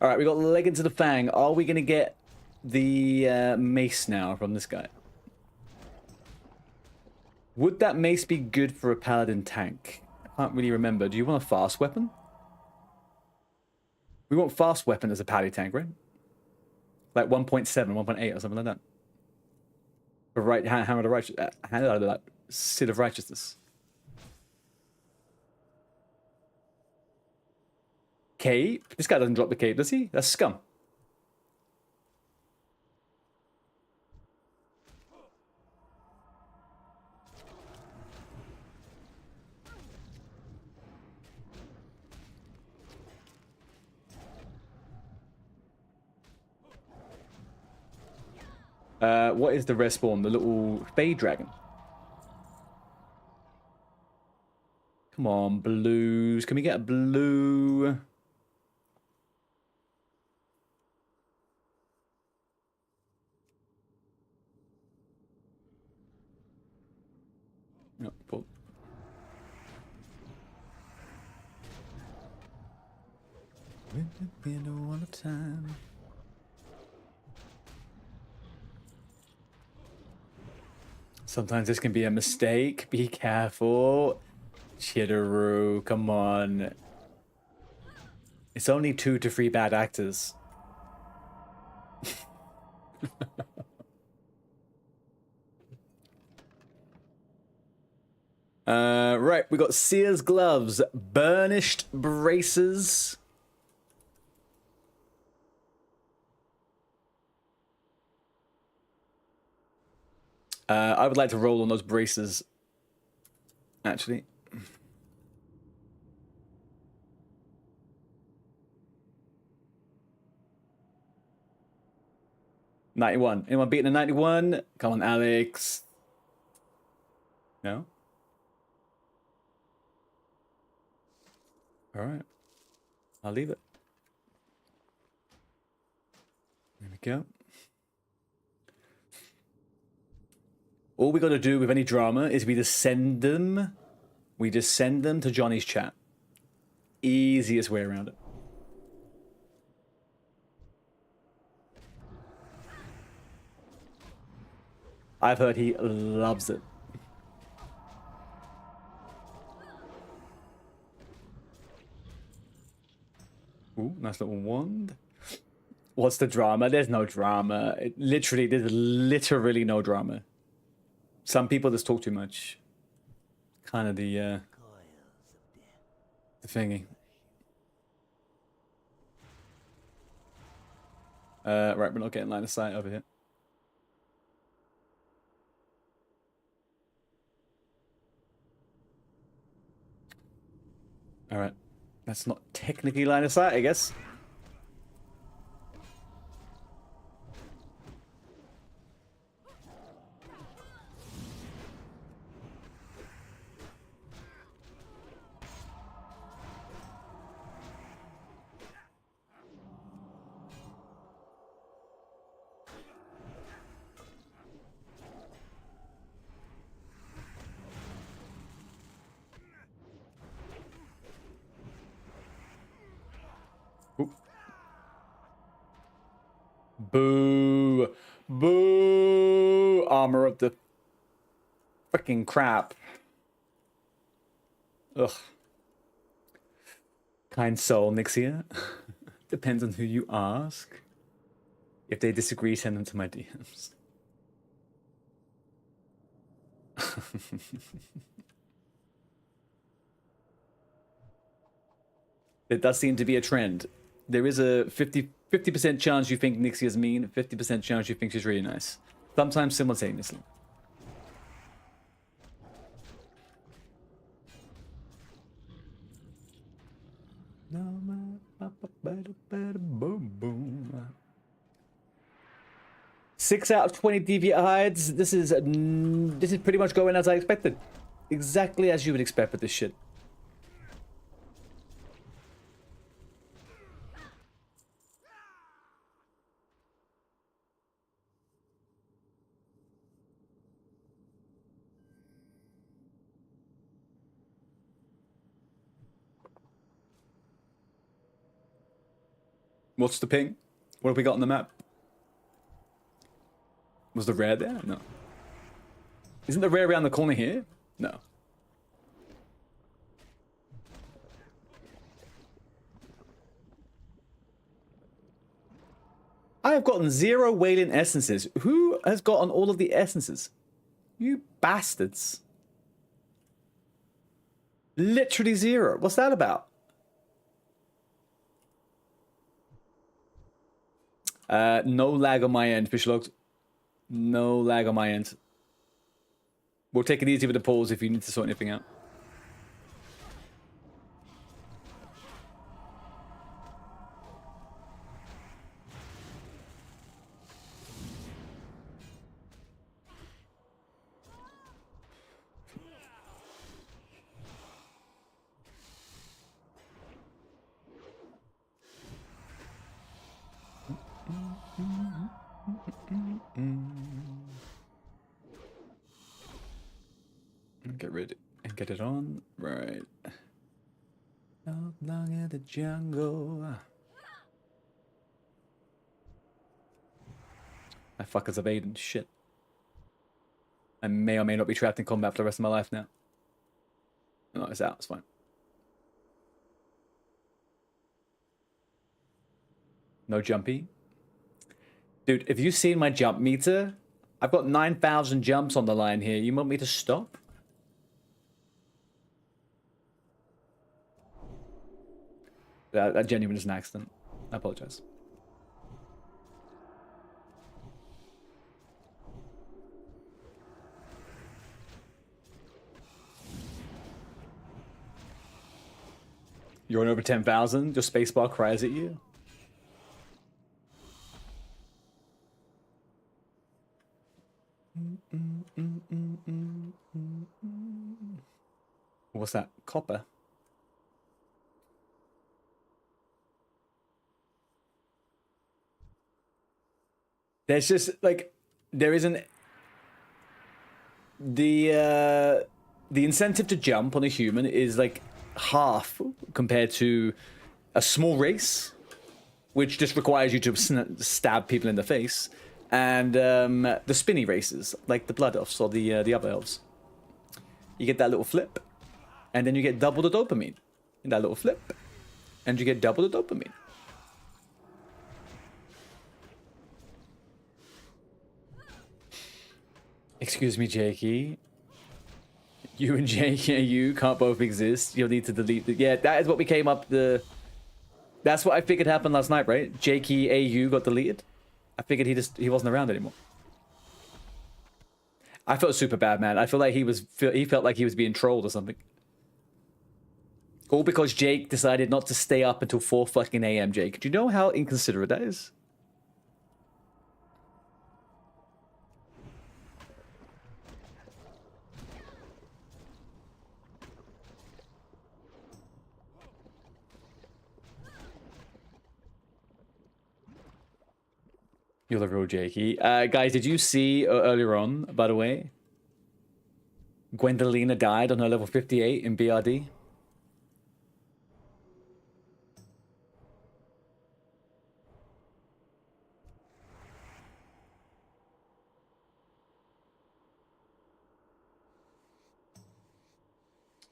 Speaker 1: All right, we got leg into the fang. Are we gonna get the mace now from this guy? Would that mace be good for a paladin tank? I can't really remember. Do you want a fast weapon? We want fast weapon as a pally tank, right? Like 1.7, 1.8 or something like that. A right hammer of righteous, Seed of Righteousness. Cape? This guy doesn't drop the cape, does he? That's scum. What is the respawn? The little Fey Dragon. Come on, blues. Can we get a blue? No, pull. All the time. Sometimes this can be a mistake. Be careful. Chitteroo, come on. It's only 2 to 3 bad actors. Right, we got Seer's Gloves, Burnished Braces. I would like to roll on those braces, actually. $91. Anyone beating a 91? Come on, Alex. No? All right. I'll leave it. There we go. All we got to do with any drama is we just send them to Johnny's chat. Easiest way around it. I've heard he loves it. Ooh, nice little wand. What's the drama? There's no drama. There's literally no drama. Some people just talk too much. Kind of the thingy. Right, we're not getting line of sight over here. All right, that's not technically line of sight, I guess. Boo! Boo! Armor of the freaking crap. Ugh. Kind soul, Nixia. Depends on who you ask. If they disagree, send them to my DMs. It does seem to be a trend. There is a 50% chance you think Nixia's mean, 50% chance you think she's really nice. Sometimes simultaneously. Boom, boom. 6 out of 20 deviant hides. This is pretty much going as I expected. Exactly as you would expect with this shit. What's the ping? What have we got on the map? Was the rare there? No. Isn't the rare around the corner here? No. I have gotten 0 Wailing essences. Who has gotten all of the essences? You bastards. Literally 0. What's that about? No lag on my end, Fishlogs. No lag on my end. We'll take it easy with the pause if you need to sort anything out. Get rid and get it on. Right. Out long in the jungle. My fuckers evading shit. I may or may not be trapped in combat for the rest of my life now. No, it's out. It's fine. No jumpy. Dude, have you seen my jump meter? I've got 9,000 jumps on the line here. You want me to stop? That genuinely is an accident. I apologize. You're on over 10,000? Your spacebar cries at you? What's that? Copper? There's just like there isn't the incentive to jump on a human is like half compared to a small race, which just requires you to stab people in the face, and the spinny races like the blood elves or the other elves. You get that little flip, and then you get double the dopamine in that little flip, and you get double the dopamine. Excuse me, Jakey. You and JKU can't both exist. You'll need to delete the... Yeah, that is what we came up the... That's what I figured happened last night, right? JKAU got deleted. I figured he wasn't around anymore. I felt super bad, man. I feel like he felt like he was being trolled or something. All because Jake decided not to stay up until 4 fucking AM, Jake. Do you know how inconsiderate that is? You're the real Jakey. Guys, did you see earlier on, by the way, Gwendolina died on her level 58 in BRD?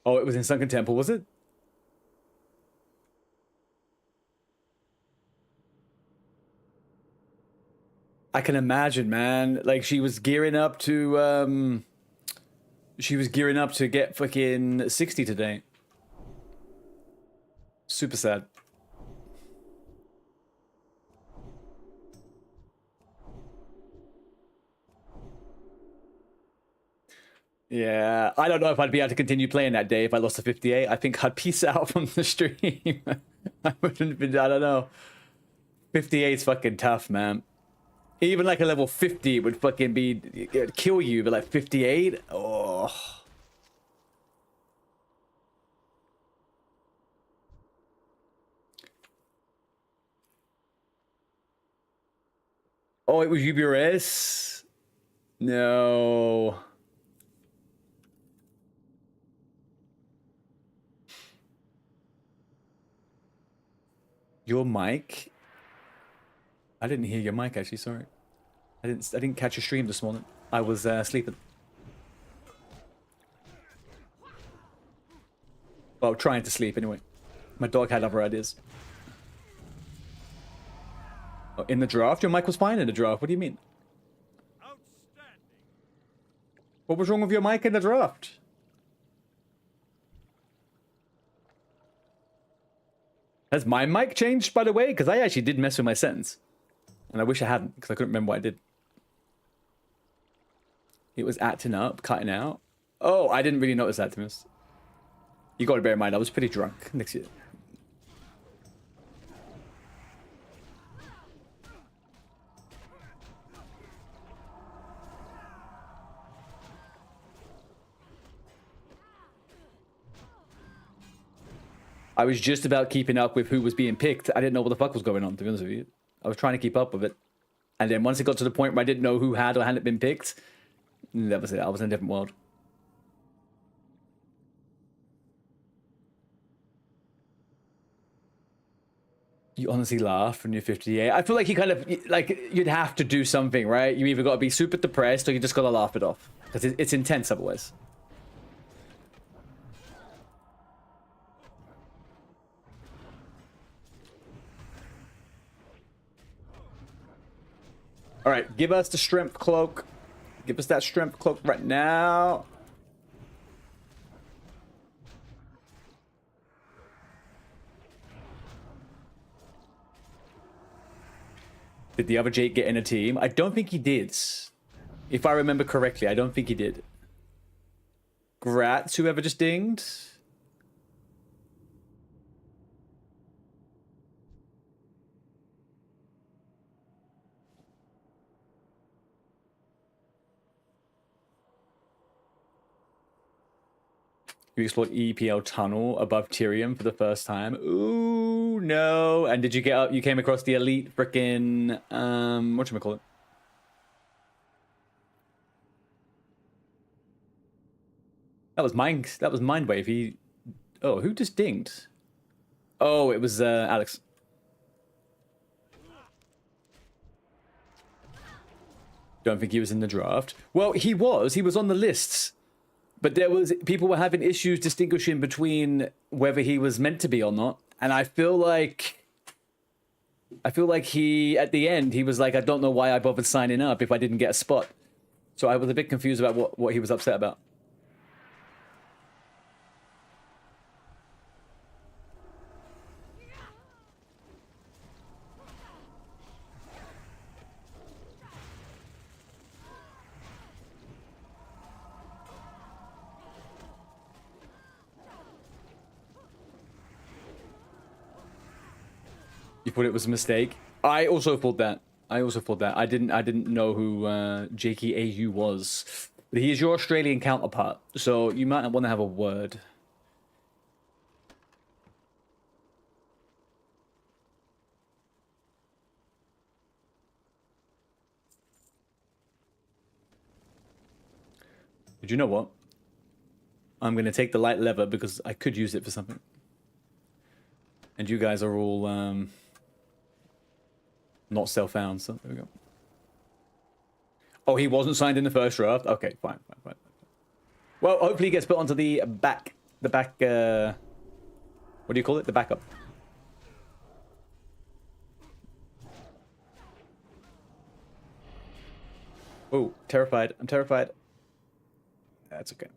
Speaker 1: Oh, it was in Sunken Temple, was it? I can imagine, man. Like, she was gearing up to, get fucking 60 today. Super sad. Yeah, I don't know if I'd be able to continue playing that day if I lost to 58. I think I'd peace out from the stream. I wouldn't be, I don't know. 58's fucking tough, man. Even like a level 50 would fucking be, it'd kill you, but like 58? Oh. Oh, it was UBRS? No. Your mic I didn't hear your mic actually. Sorry, I didn't catch your stream this morning. I was sleeping. Well, trying to sleep anyway. My dog had other ideas. Oh, in the draft, your mic was fine in the draft. What do you mean? What was wrong with your mic in the draft? Has my mic changed, by the way? Because I actually did mess with my settings. And I wish I hadn't, because I couldn't remember what I did. It was acting up, cutting out. Oh, I didn't really notice that, to be honest. You got to bear in mind, I was pretty drunk next year. I was just about keeping up with who was being picked. I didn't know what the fuck was going on, to be honest with you. I was trying to keep up with it. And then once it got to the point where I didn't know who had or hadn't been picked, that was it. I was in a different world. You honestly laugh when you're 58. I feel like you kind of, like, you'd have to do something, right? You either got to be super depressed or you just got to laugh it off. Because it's intense otherwise. All right, give us the strength cloak. Give us that strength cloak right now. Did the other Jake get in a team? I don't think he did. If I remember correctly, I don't think he did. Grats, whoever just dinged. You explored EPL tunnel above Tyrium for the first time. Ooh, no. And did you get up? You came across the elite frickin' whatchamacallit? That was Mindwave. He, oh, who just dinged? Oh, it was Alex. Don't think he was in the draft. Well, he was on the lists. But people were having issues distinguishing between whether he was meant to be or not. And I feel like he, at the end, he was like, I don't know why I bothered signing up if I didn't get a spot. So I was a bit confused about what he was upset about. You thought it was a mistake? I also thought that. I didn't know who Jakey AU was. But he is your Australian counterpart, so you might want to have a word. But you know what? I'm going to take the light lever because I could use it for something. And you guys are all not self-found, so there we go. Oh, he wasn't signed in the first draft? Okay, fine. Well, hopefully he gets put onto the back, what do you call it? The backup. Oh, terrified. I'm terrified. That's okay.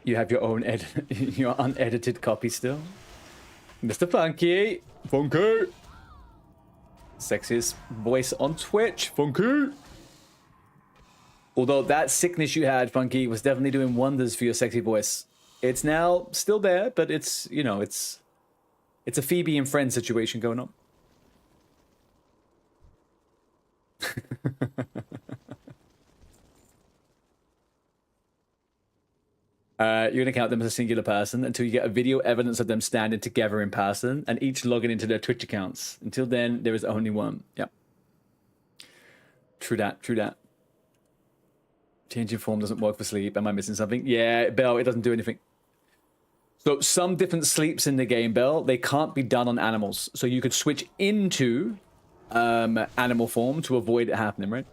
Speaker 1: You have your own your unedited copy still? Mr. Funky! Funky! Sexiest voice on Twitch, Funky! Although that sickness you had, Funky, was definitely doing wonders for your sexy voice. It's now still there, but it's, you know, it's a Phoebe and Friends situation going on. You're going to count them as a singular person until you get a video evidence of them standing together in person and each logging into their Twitch accounts. Until then, there is only one. Yep. True that, true that. Changing form doesn't work for sleep. Am I missing something? Yeah, Bell, it doesn't do anything. So some different sleeps in the game, Bell, they can't be done on animals. So you could switch into animal form to avoid it happening, right?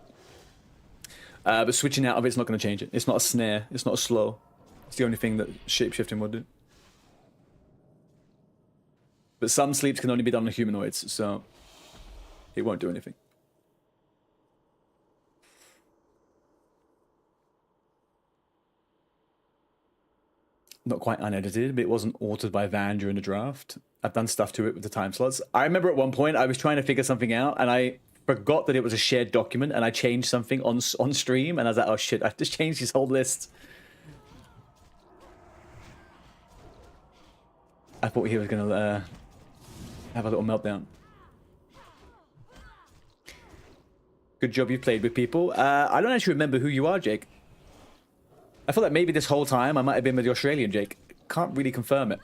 Speaker 1: But switching out of it's not going to change it. It's not a snare. It's not a slow. It's the only thing that shapeshifting would do. But some sleeps can only be done on humanoids, so it won't do anything. Not quite unedited, but it wasn't altered by Van during the draft. I've done stuff to it with the time slots. I remember at one point I was trying to figure something out, and I forgot that it was a shared document, and I changed something on stream, and I was like, oh shit, I've just changed this whole list. I thought he was going to have a little meltdown. Good job you played with people. I don't actually remember who you are, Jake. I feel like maybe this whole time I might have been with the Australian Jake. Can't really confirm it.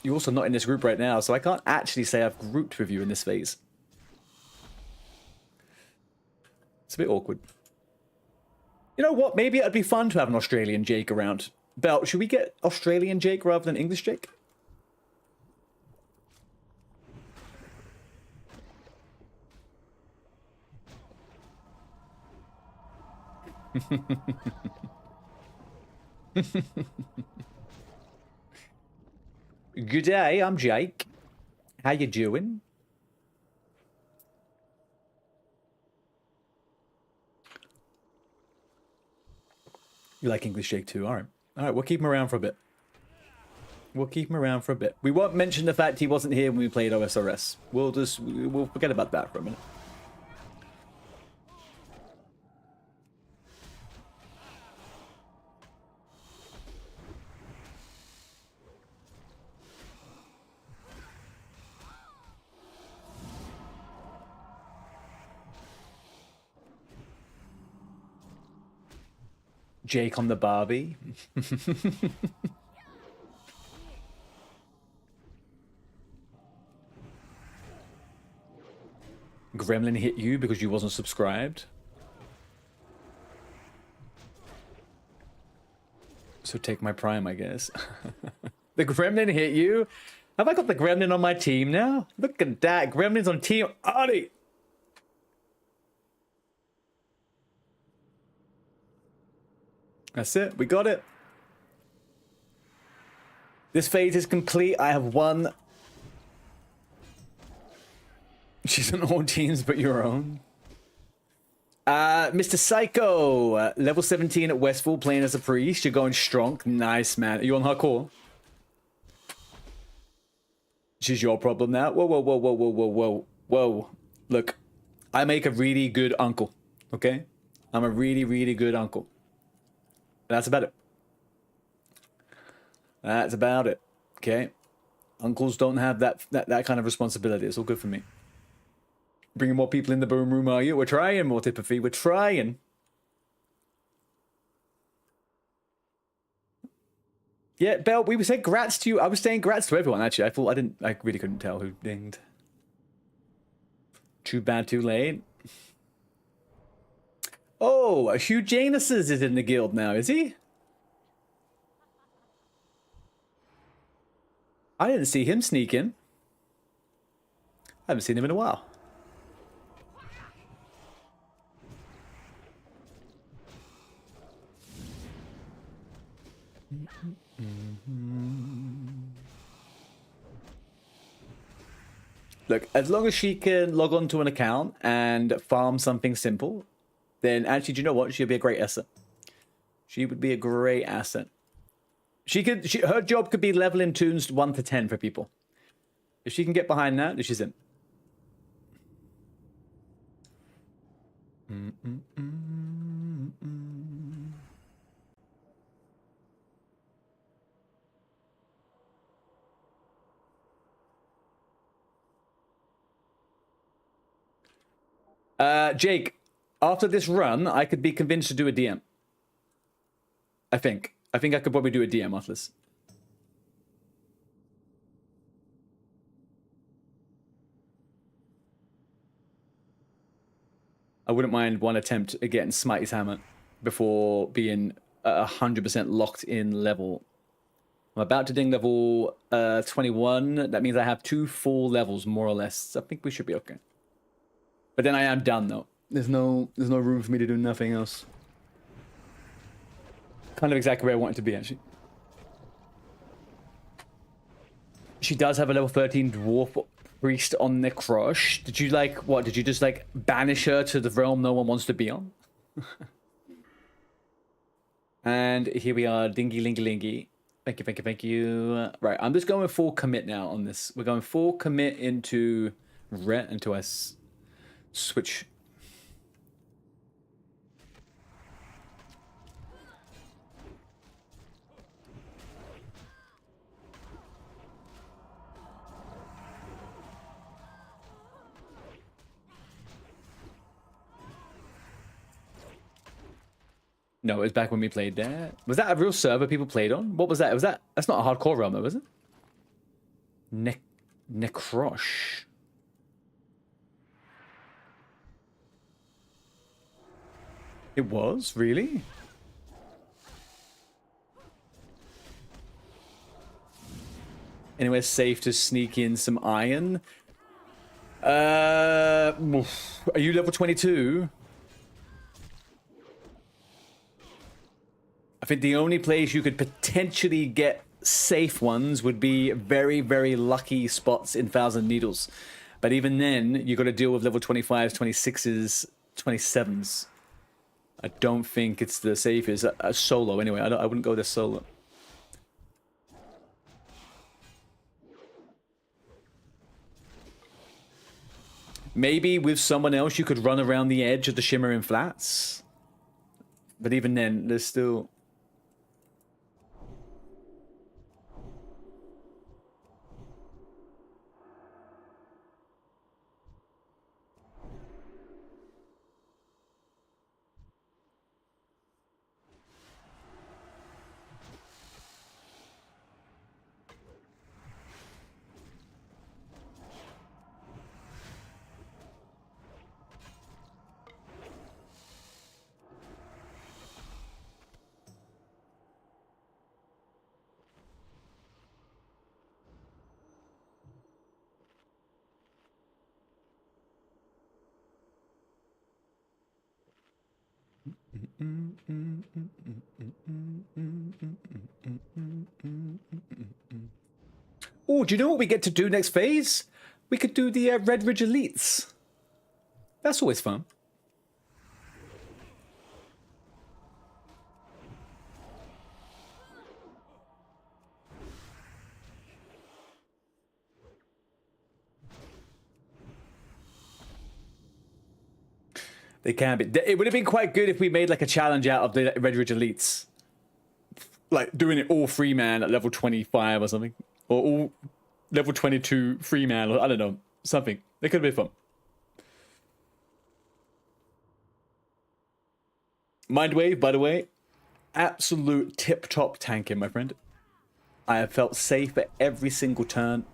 Speaker 1: You're also not in this group right now, so I can't actually say I've grouped with you in this phase. It's a bit awkward. You know what? Maybe it'd be fun to have an Australian Jake around. Belt, should we get Australian Jake rather than English Jake? Good day, I'm Jake. How you doing? You like English Jake too? Alright. Alright, we'll keep him around for a bit. We'll keep him around for a bit. We won't mention the fact he wasn't here when we played OSRS. We'll forget about that for a minute. Jake on the Barbie. Gremlin hit you because you wasn't subscribed. So take my prime, I guess. The Gremlin hit you? Have I got the Gremlin on my team now? Look at that. Gremlin's on Team ARTEY. That's it. We got it. This phase is complete. I have won. She's on all teams but your own. Mr. Psycho, level 17 at Westfall, playing as a priest. You're going strong. Nice, man. Are you on hardcore? She's your problem now. Whoa, whoa, whoa, whoa, whoa, whoa, whoa, whoa. Look, I make a really good uncle. Okay, I'm a really, really good uncle. That's about it. That's about it. Okay, uncles don't have that kind of responsibility. It's all good for me. Bringing more people in the boom room, are you? We're trying, more Tipothy. We're trying. Yeah, Bell, we said grats to you. I was saying grats to everyone, actually. I really couldn't tell who dinged. Too bad, too late. Oh, Hugh Janus is in the guild now, is he? I didn't see him sneak in. I haven't seen him in a while. Look, as long as she can log on to an account and farm something simple, then actually, do you know what? She'd be a great asset. She would be a great asset. Her job could be leveling tunes 1 to 10 for people. If she can get behind that, she's in. Jake, after this run, I could be convinced to do a DM. I think I could probably do a DM after this. I wouldn't mind one attempt at getting Smitey's hammer. before being 100% locked in level. I'm about to ding level 21. That means I have 2 full levels, more or less. So I think we should be okay. But then I am done, though. There's no room for me to do nothing else. Kind of exactly where I want it to be, actually. She does have a level 13 dwarf priest on the crush. Did you like what? Did you just like banish her to the realm no one wants to be on? And here we are, dingy lingy lingy. Thank you, thank you, thank you. Right, I'm just going full commit now on this. We're going full commit into ret until I switch. No, it was back when we played there. Was that a real server people played on? What was that? That's not a hardcore realm though, was it? Necrosh. It was? Really? Anywhere safe to sneak in some iron? Are you level 22? I think the only place you could potentially get safe ones would be very, very lucky spots in Thousand Needles. But even then, you got to deal with level 25s, 26s, 27s. I don't think it's the safest. Solo, anyway. I wouldn't go this solo. Maybe with someone else you could run around the edge of the Shimmering Flats. But even then, there's still... Oh, do you know what we get to do next phase? We could do the Red Ridge Elites. That's always fun. They can be. It would have been quite good if we made like a challenge out of the Red Ridge Elites. Like doing it all free man at level 25 or something. Or all level 22 free man, or I don't know. Something. It could have been fun. Mindwave, by the way. Absolute tip-top tanking, my friend. I have felt safe at every single turn.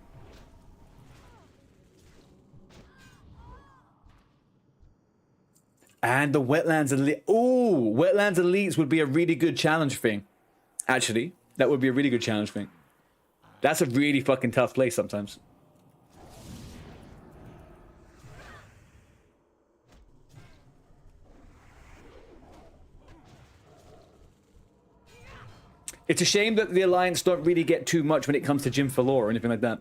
Speaker 1: And the Wetlands Elite. Ooh, Wetlands Elites would be a really good challenge thing. Actually, that would be a really good challenge thing. That's a really fucking tough place sometimes. It's a shame that the Alliance don't really get too much when it comes to Jim for lore or anything like that.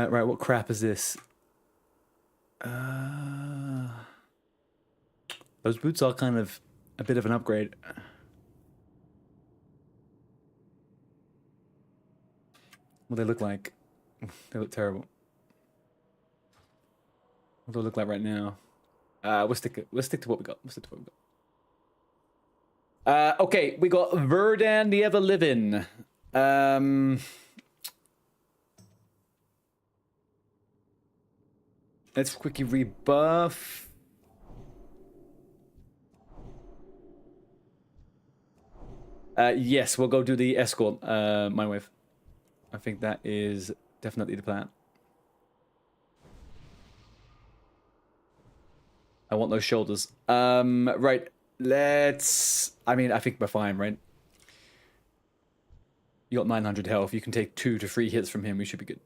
Speaker 1: Right, what crap is this? Those boots are kind of a bit of an upgrade. What do they look like? They look terrible. What do they look like right now? We'll stick to what we got. Okay, we got Verdan the Ever Living. Let's quickly rebuff. Yes, we'll go do the escort, Mindwave. I think that is definitely the plan. I want those shoulders. Right. Let's... I mean, I think we're fine, right? You got 900 health. You can take 2 to 3 hits from him. We should be good.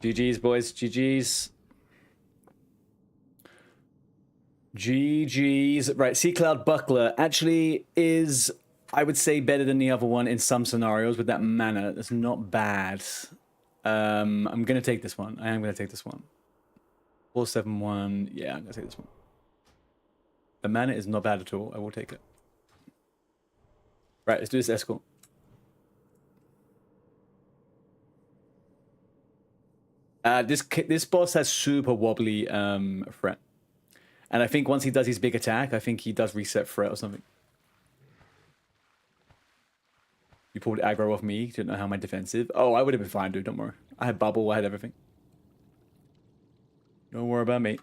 Speaker 1: GG's, boys. GG's. GG's. Right, Sea Cloud Buckler actually is, I would say, better than the other one in some scenarios with that mana. That's not bad. I'm going to take this one. I am going to take this one. 471. Yeah, I'm going to take this one. The mana is not bad at all. I will take it. Right, let's do this escort. This boss has super wobbly threat. And I think once he does his big attack, I think he does reset threat or something. You pulled aggro off me. Didn't know how my defensive. Oh, I would have been fine, dude. Don't worry. I had bubble. I had everything. Don't worry about me.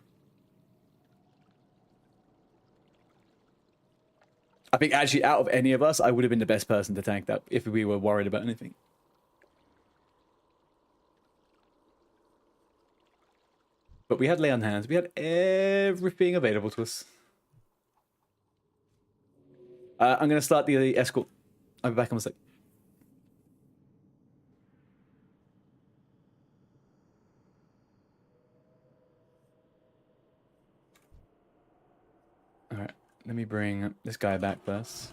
Speaker 1: I think actually out of any of us, I would have been the best person to tank that if we were worried about anything. But we had lay on hands. We had everything available to us. I'm going to start the escort. I'll be back in a sec. Alright, let me bring this guy back first.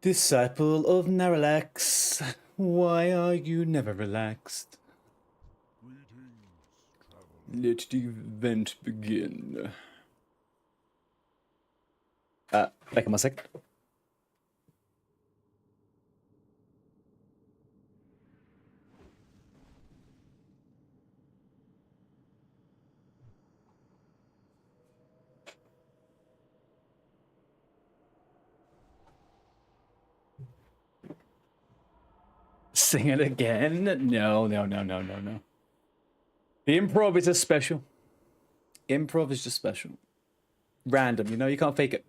Speaker 1: Disciple of Naralax, why are you never relaxed? Let the event begin. Back in a sec. Sing it again? No. The improv is just special. Improv is just special. Random, you know, you can't fake it.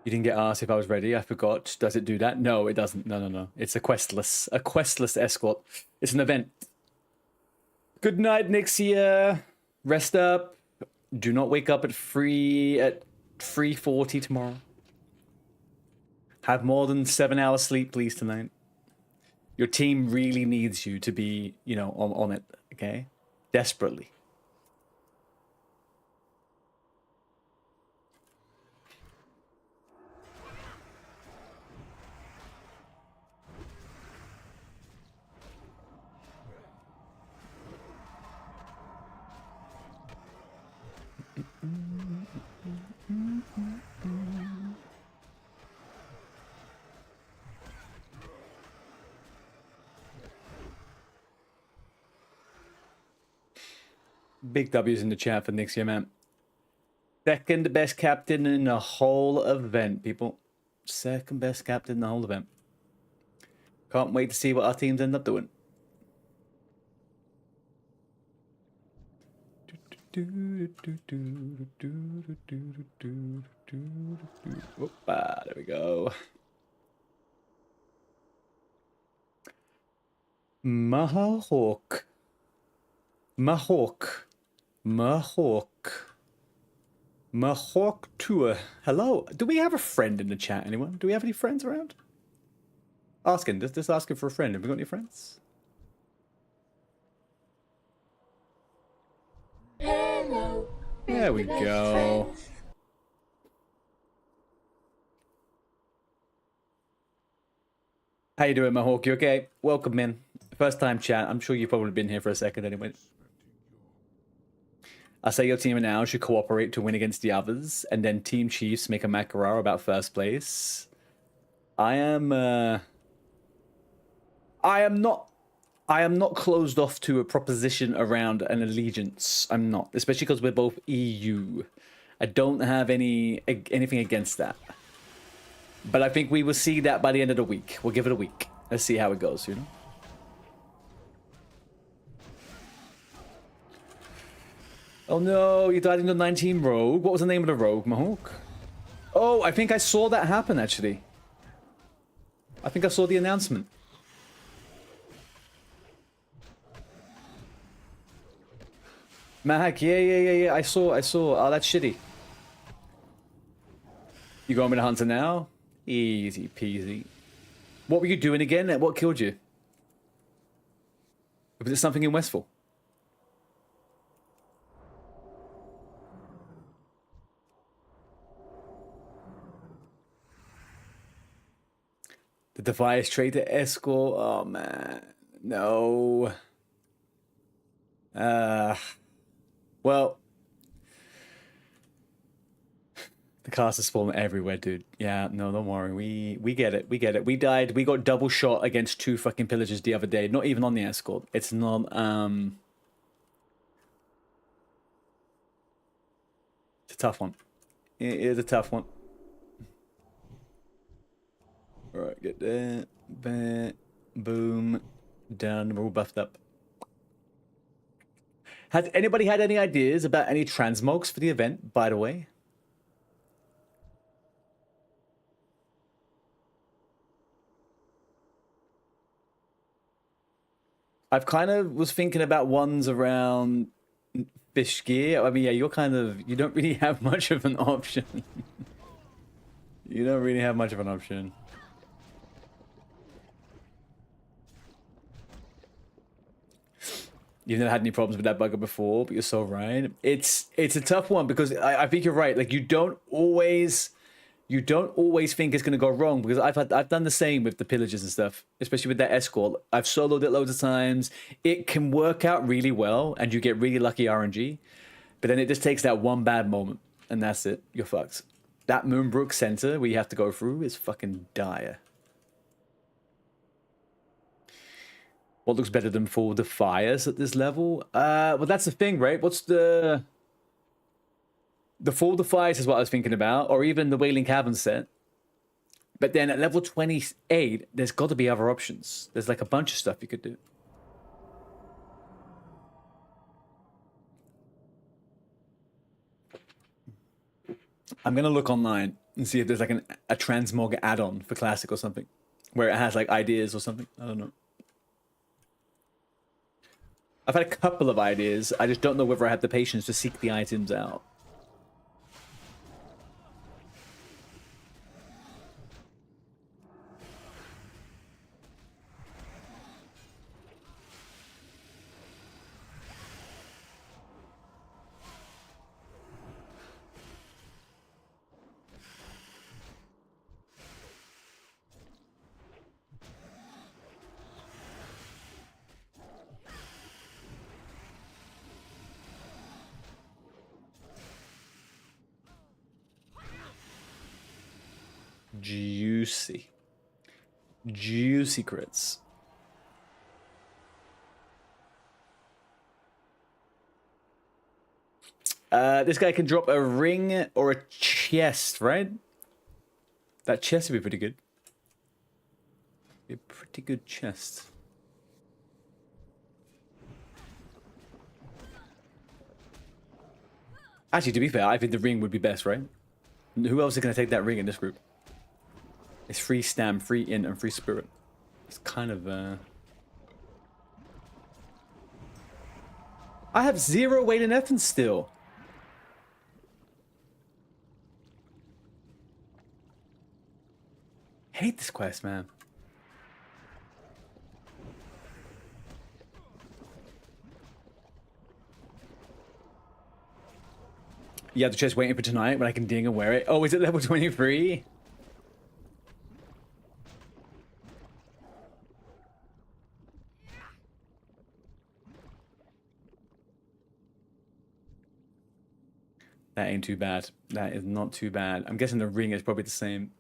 Speaker 1: You didn't get asked if I was ready. I forgot. Does it do that? No, it doesn't. No. It's a questless escort. It's an event. Good night, Nixia. Rest up. Do not wake up at 3:40 tomorrow. Have more than 7 hours sleep, please, tonight. Your team really needs you to be, you know, on it, okay? Desperately. Big W's in the chat for next year, man. Second best captain in the whole event, people. Second best captain in the whole event. Can't wait to see what our teams end up doing. There we go. Mahawk. Mahawk. Mahawk. Mahawk Tour. Hello. Do we have a friend in the chat, anyone? Do we have any friends around? Asking. Just asking for a friend. Have we got any friends?
Speaker 19: Hello.
Speaker 1: There we go. How you doing, Mahawk? You okay? Welcome in. First time chat. I'm sure you've probably been here for a second anyway. I say your team now should cooperate to win against the others, and then Team Chiefs make a macararo about first place. I am not closed off to a proposition around an allegiance. I'm not, especially because we're both EU. I don't have anything against that. But I think we will see that by the end of the week. We'll give it a week. Let's see how it goes, you know? Oh no, you died in the 19 rogue. What was the name of the rogue, Mahawk? Oh, I think I saw that happen, actually. I think I saw the announcement. Mahak, yeah. I saw. Oh, that's shitty. You going with the hunter now? Easy peasy. What were you doing again? What killed you? Was it something in Westfall? The device trade to escort. Oh man, no. Well, the cast is spawning everywhere, dude. Yeah, no, don't worry. We get it. We get it. We died. We got double shot against 2 fucking pillagers the other day. Not even on the escort. It's not. It's a tough one. It is a tough one. All right, get there. Bam, boom, done. We're all buffed up. Has anybody had any ideas about any transmogs for the event, by the way? I've kind of was thinking about ones around fish gear. I mean, yeah, you don't really have much of an option. You don't really have much of an option. You've never had any problems with that bugger before, but you're so right. It's a tough one because I think you're right. Like you don't always think it's gonna go wrong because I've done the same with the pillages and stuff, especially with that escort. I've soloed it loads of times. It can work out really well, and you get really lucky RNG, but then it just takes that one bad moment, and that's it. You're fucked. That Moonbrook center where you have to go through is fucking dire. What looks better than Full Defiers at this level? Well, that's the thing, right? What's the Full Defiers is what I was thinking about, or even the Wailing Cavern set. But then at level 28, there's got to be other options. There's like a bunch of stuff you could do. I'm gonna look online and see if there's like a transmog add-on for Classic or something, where it has like ideas or something. I don't know. I've had a couple of ideas. I just don't know whether I have the patience to seek the items out. Juicy. Juicy crits. This guy can drop a ring or a chest, right? That chest would be pretty good. Be a pretty good chest. Actually, to be fair, I think the ring would be best, right? Who else is going to take that ring in this group? It's free stam, free int, and free spirit. It's kind of, I have 0 weight in Effin still. Hate this quest, man. Yeah, the chest waiting for tonight when I can ding and wear it. Oh, is it level 23? That ain't too bad. That is not too bad. I'm guessing the ring is probably the same.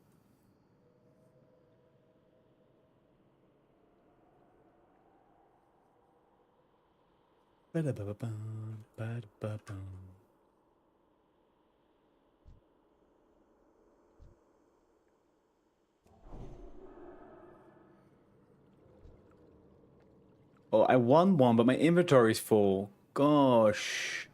Speaker 1: Oh, I won one, but my inventory's full. Gosh.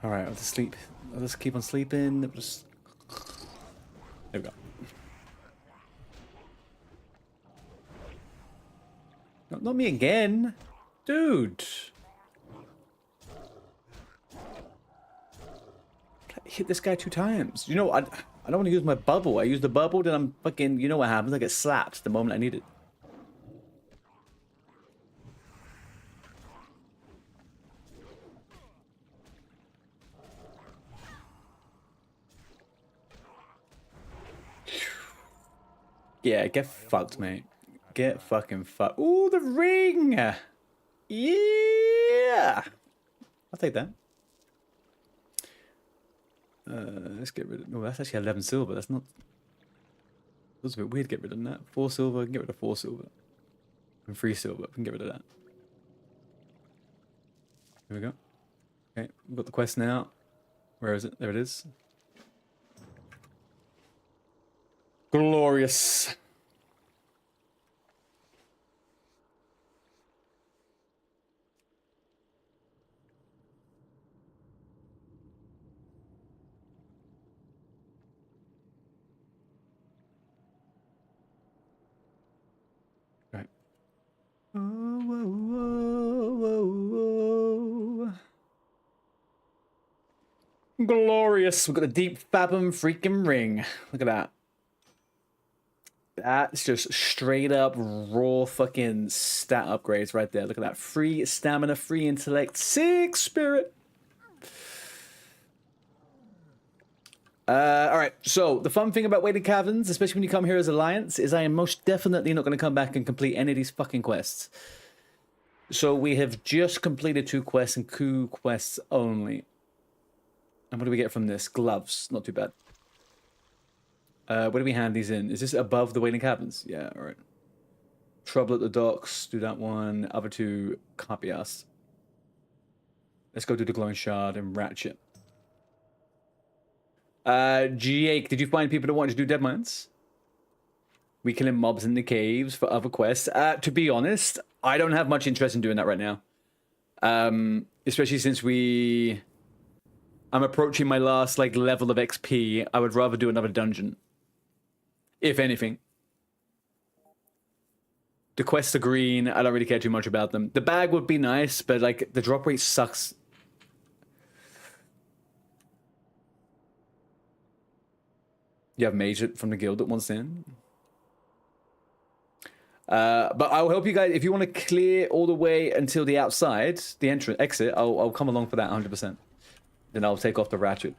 Speaker 1: Alright, I'll just sleep. I'll just keep on sleeping. Just... There we go. No, not me again. Dude. I hit this guy 2 times. You know, I don't want to use my bubble. I use the bubble, then I'm fucking... You know what happens? I get slapped the moment I need it. Yeah, get fucked, mate. Get fucking fucked. Ooh, the ring! Yeah! I'll take that. Let's get rid of... No, that's actually 11 silver. That's not... That's a bit weird to get rid of that. 4 silver, I can get rid of 4 silver. And 3 silver, we can get rid of that. Here we go. Okay, we've got the quest now. Where is it? There it is. Glorious. Right. Oh, whoa, whoa, whoa, whoa. Glorious. We've got a deep fathom freaking ring. Look at that. That's just straight up raw fucking stat upgrades right there. Look at that. Free stamina, free intellect, 6 spirit. Alright, so the fun thing about Weighted Caverns, especially when you come here as Alliance, is I am most definitely not going to come back and complete any of these fucking quests. So we have just completed 2 quests and 2 quests only. And what do we get from this? Gloves. Not too bad. Where do we hand these in? Is this above the Wailing Caverns? Yeah, alright. Trouble at the Docks. Do that one. Other 2 can't be asked. Let's go do the Glowing Shard and Ratchet. Jake, did you find people that wanted to do Dead Mines? We killing mobs in the caves for other quests. To be honest, I don't have much interest in doing that right now. Especially since I'm approaching my last like level of XP. I would rather do another dungeon. If anything. The quests are green. I don't really care too much about them. The bag would be nice, but like the drop rate sucks. You have Mage from the guild that wants in. But I'll help you guys. If you want to clear all the way until the outside, the exit, I'll come along for that 100%. Then I'll take off the Ratchet.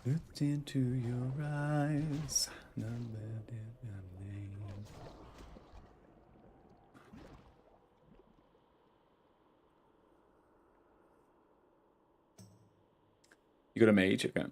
Speaker 1: Looked into your eyes. You got a mage, okay.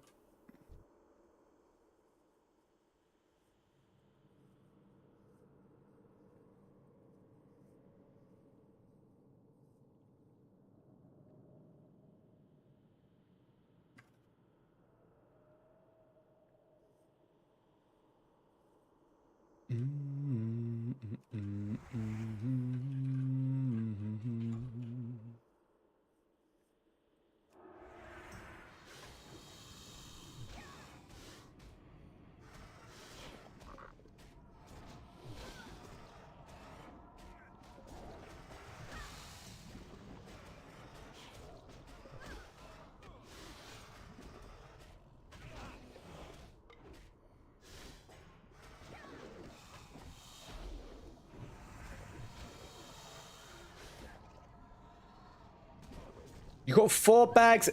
Speaker 1: You got 4 bags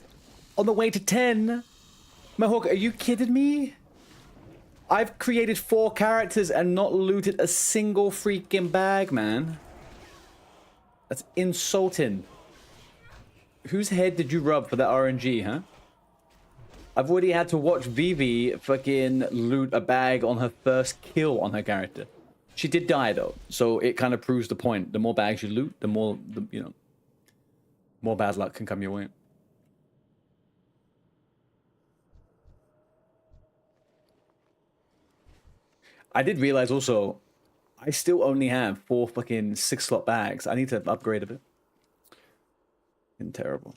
Speaker 1: on the way to 10. Mahawk, are you kidding me? I've created 4 characters and not looted a single freaking bag, man. That's insulting. Whose head did you rub for that RNG, huh? I've already had to watch Vivi fucking loot a bag on her first kill on her character. She did die, though, so it kind of proves the point. The more bags you loot, the more, you know, more bad luck can come your way. I did realize also, I still only have 4 fucking 6-slot bags. I need to upgrade a bit. And terrible.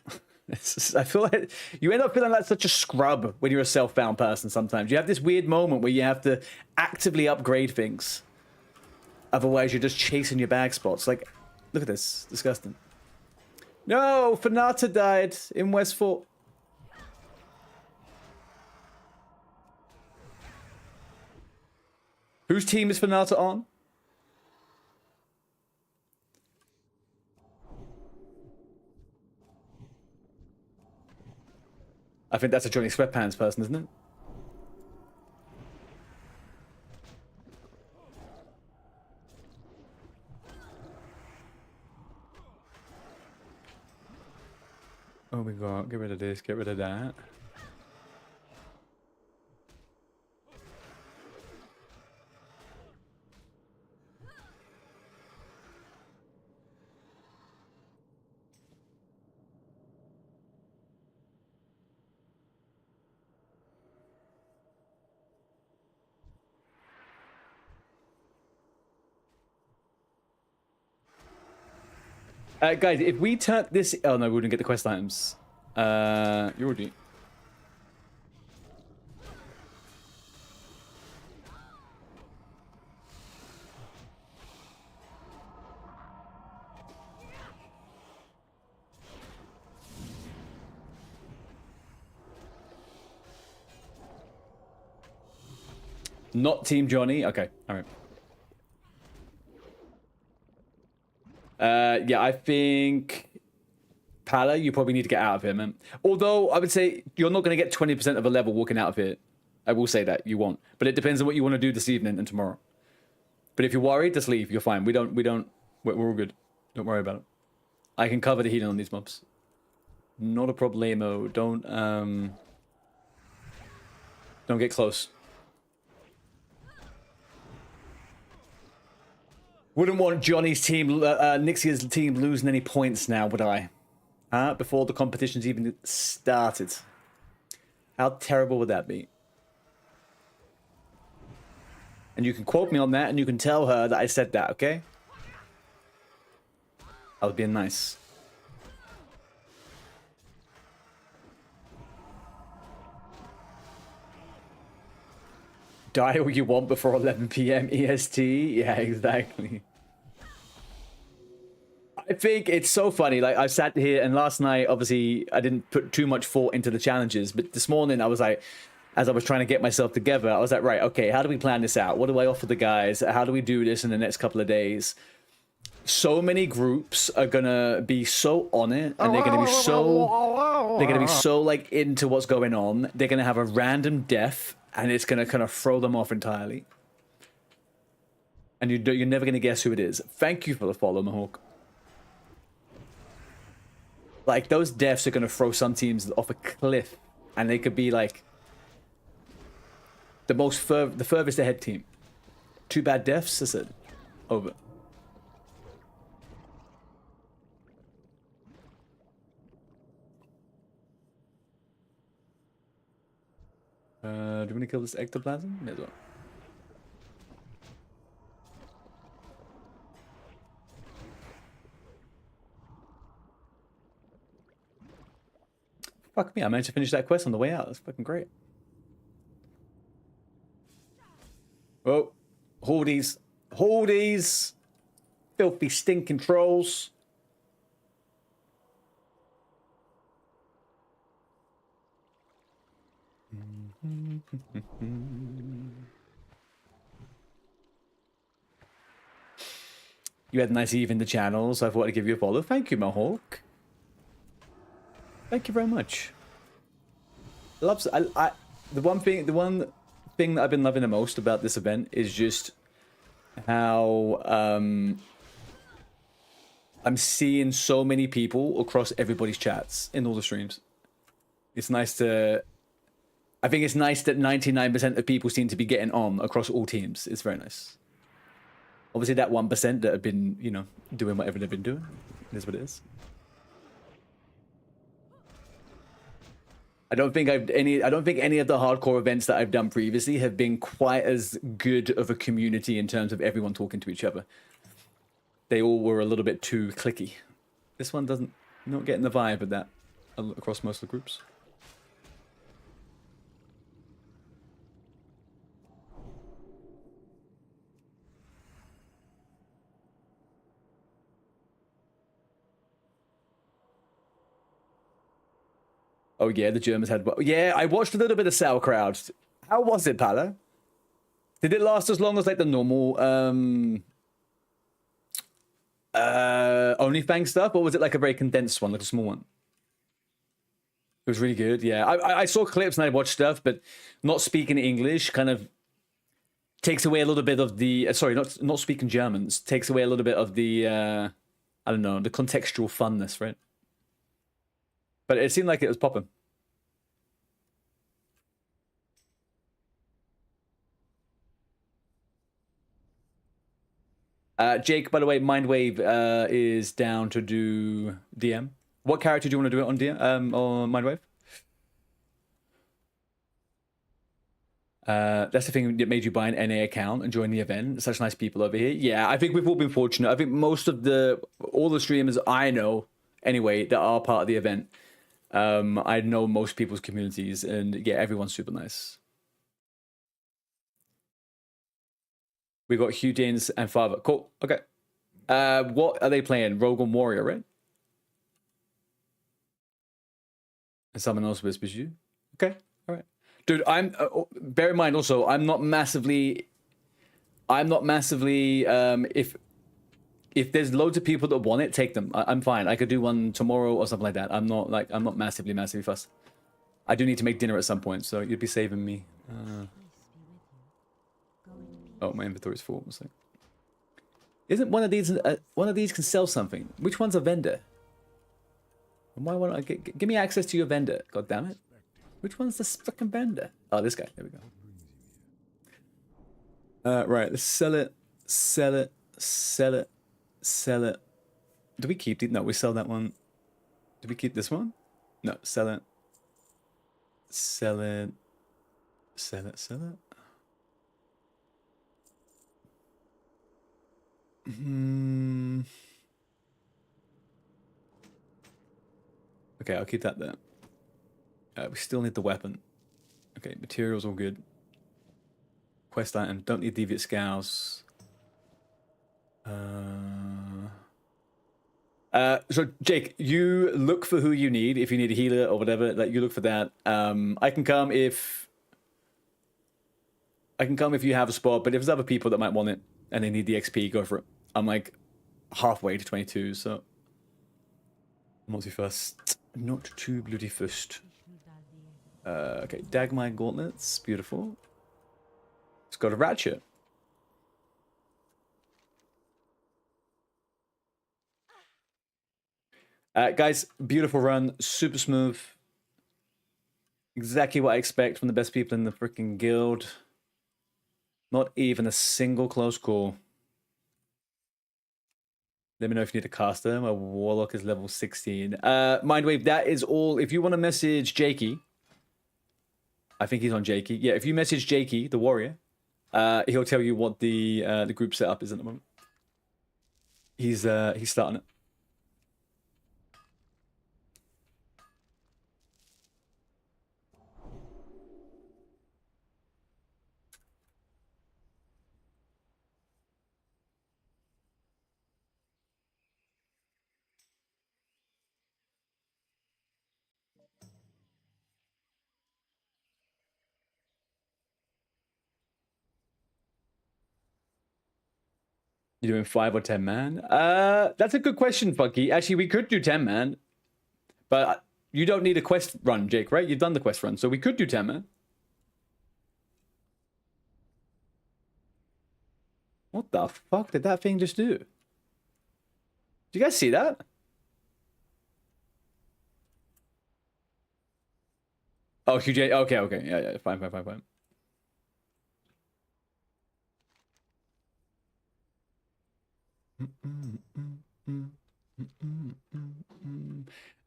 Speaker 1: I feel like you end up feeling like such a scrub when you're a self-bound person sometimes. You have this weird moment where you have to actively upgrade things. Otherwise, you're just chasing your bag spots. Like, look at this. Disgusting. No, Fanata died in Westfort. Whose team is Fanata on? I think that's a Johnny Sweatpants person, isn't it? Oh my god, get rid of this, get rid of that. Guys, if we turn this... Oh no, we wouldn't get the quest items. You already... Not Team Johnny? Okay, alright. Yeah, I think... Pala, you probably need to get out of here, man. Although, I would say you're not going to get 20% of a level walking out of here. I will say that, you won't. But it depends on what you want to do this evening and tomorrow. But if you're worried, just leave. You're fine. We're all good. Don't worry about it. I can cover the healing on these mobs. Not a problemo. Don't get close. Wouldn't want Johnny's team, Nixia's team losing any points now, would I? Before the competition's even started. How terrible would that be? And you can quote me on that, and you can tell her that I said that, okay? I was being nice. Die all you want before 11 PM EST? Yeah, exactly. I think it's so funny. Like, I sat here, and last night, obviously, I didn't put too much thought into the challenges, but this morning, I was like, as I was trying to get myself together, I was like, right, okay, how do we plan this out? What do I offer the guys? How do we do this in the next couple of days? so many groups are gonna be so on it, and they're gonna be so like into what's going on. They're gonna have a random death, and it's gonna kind of throw them off entirely. And you're never gonna guess who it is. Thank you for the follow, Mahawk. Like, those deaths are gonna throw some teams off a cliff, and they could be like the furthest ahead team. 2 bad deaths, that's it. Over. Do you want to kill this ectoplasm? May as well. Fuck me, I managed to finish that quest on the way out. That's fucking great. Oh, Hordes. Hordes! Filthy stinking trolls. You had a nice eve in the channel, so I thought I'd give you a follow. Thank you, Mahawk. Thank you very much. Loves the one thing that I've been loving the most about this event is just how I'm seeing so many people across everybody's chats in all the streams. It's nice to... I think it's nice that 99% of people seem to be getting on across all teams. It's very nice. Obviously, that 1% that have been, you know, doing whatever they've been doing. It is what it is. I don't think any of the hardcore events that I've done previously have been quite as good of a community in terms of everyone talking to each other. They all were a little bit too cliquey. This one doesn't, not getting the vibe of that across most of the groups. Oh yeah, the Germans had... Yeah, I watched a little bit of Sauerkraut. How was it, Pala? Did it last as long as like the normal OnlyFans stuff, or was it like a very condensed one, like a small one? It was really good, yeah. I saw clips and I watched stuff, but not speaking English kind of takes away a little bit of the... sorry, not speaking German. Takes away a little bit of the... I don't know, the contextual funness, right? But it seemed like it was popping. Jake, by the way, Mindwave is down to do DM. What character do you want to do it on DM? On Mindwave? That's the thing that made you buy an NA account and join the event. Such nice people over here. Yeah, I think we've all been fortunate. I think all the streamers I know, anyway, that are part of the event, I know most people's communities, and yeah, everyone's super nice. We got Hugh Danes and Father. Cool. Okay. What are they playing? Rogue and Warrior, right? And someone else whispers you. Okay. All right. Dude, bear in mind also, I'm not massively if there's loads of people that want it, take them. I'm fine. I could do one tomorrow or something like that. I'm not massively fussed. I do need to make dinner at some point, so you'd be saving me. Oh, my inventory's full. Isn't one of these can sell something? Which one's a vendor? And why won't I give me access to your vendor? God damn it! Which one's the fucking vendor? Oh, this guy. There we go. Right. Let's sell it. Sell it. Sell it. Sell it. Do we keep it? No, we sell that one. Do we keep this one? No, sell it. Sell it. Sell it. Sell it. Okay, I'll keep that there. We still need the weapon. Okay, materials all good. Quest item, don't need deviant scows. So Jake, you look for who you need. If you need a healer or whatever, like you look for that. I can come if you have a spot, but if there's other people that might want it and they need the XP, go for it. I'm like halfway to 22, so multi-first, not too bloody first. Okay, Dagmine gauntlets, beautiful. It's got a ratchet. Guys, beautiful run, super smooth. Exactly what I expect from the best people in the freaking guild. Not even a single close call. Let me know if you need a caster. My warlock is level 16. Mindwave, that is all. If you want to message Jakey, I think he's on Jakey. Yeah, if you message Jakey, the warrior, he'll tell you what the group setup is at the moment. He's starting it. You're doing 5 or 10 man? That's a good question, Funky. Actually, we could do 10 man, but you don't need a quest run, Jake, right? You've done the quest run, so we could do 10 man. What the fuck did that thing just do? Did you guys see that? Oh, QJ. Okay. Yeah. Fine.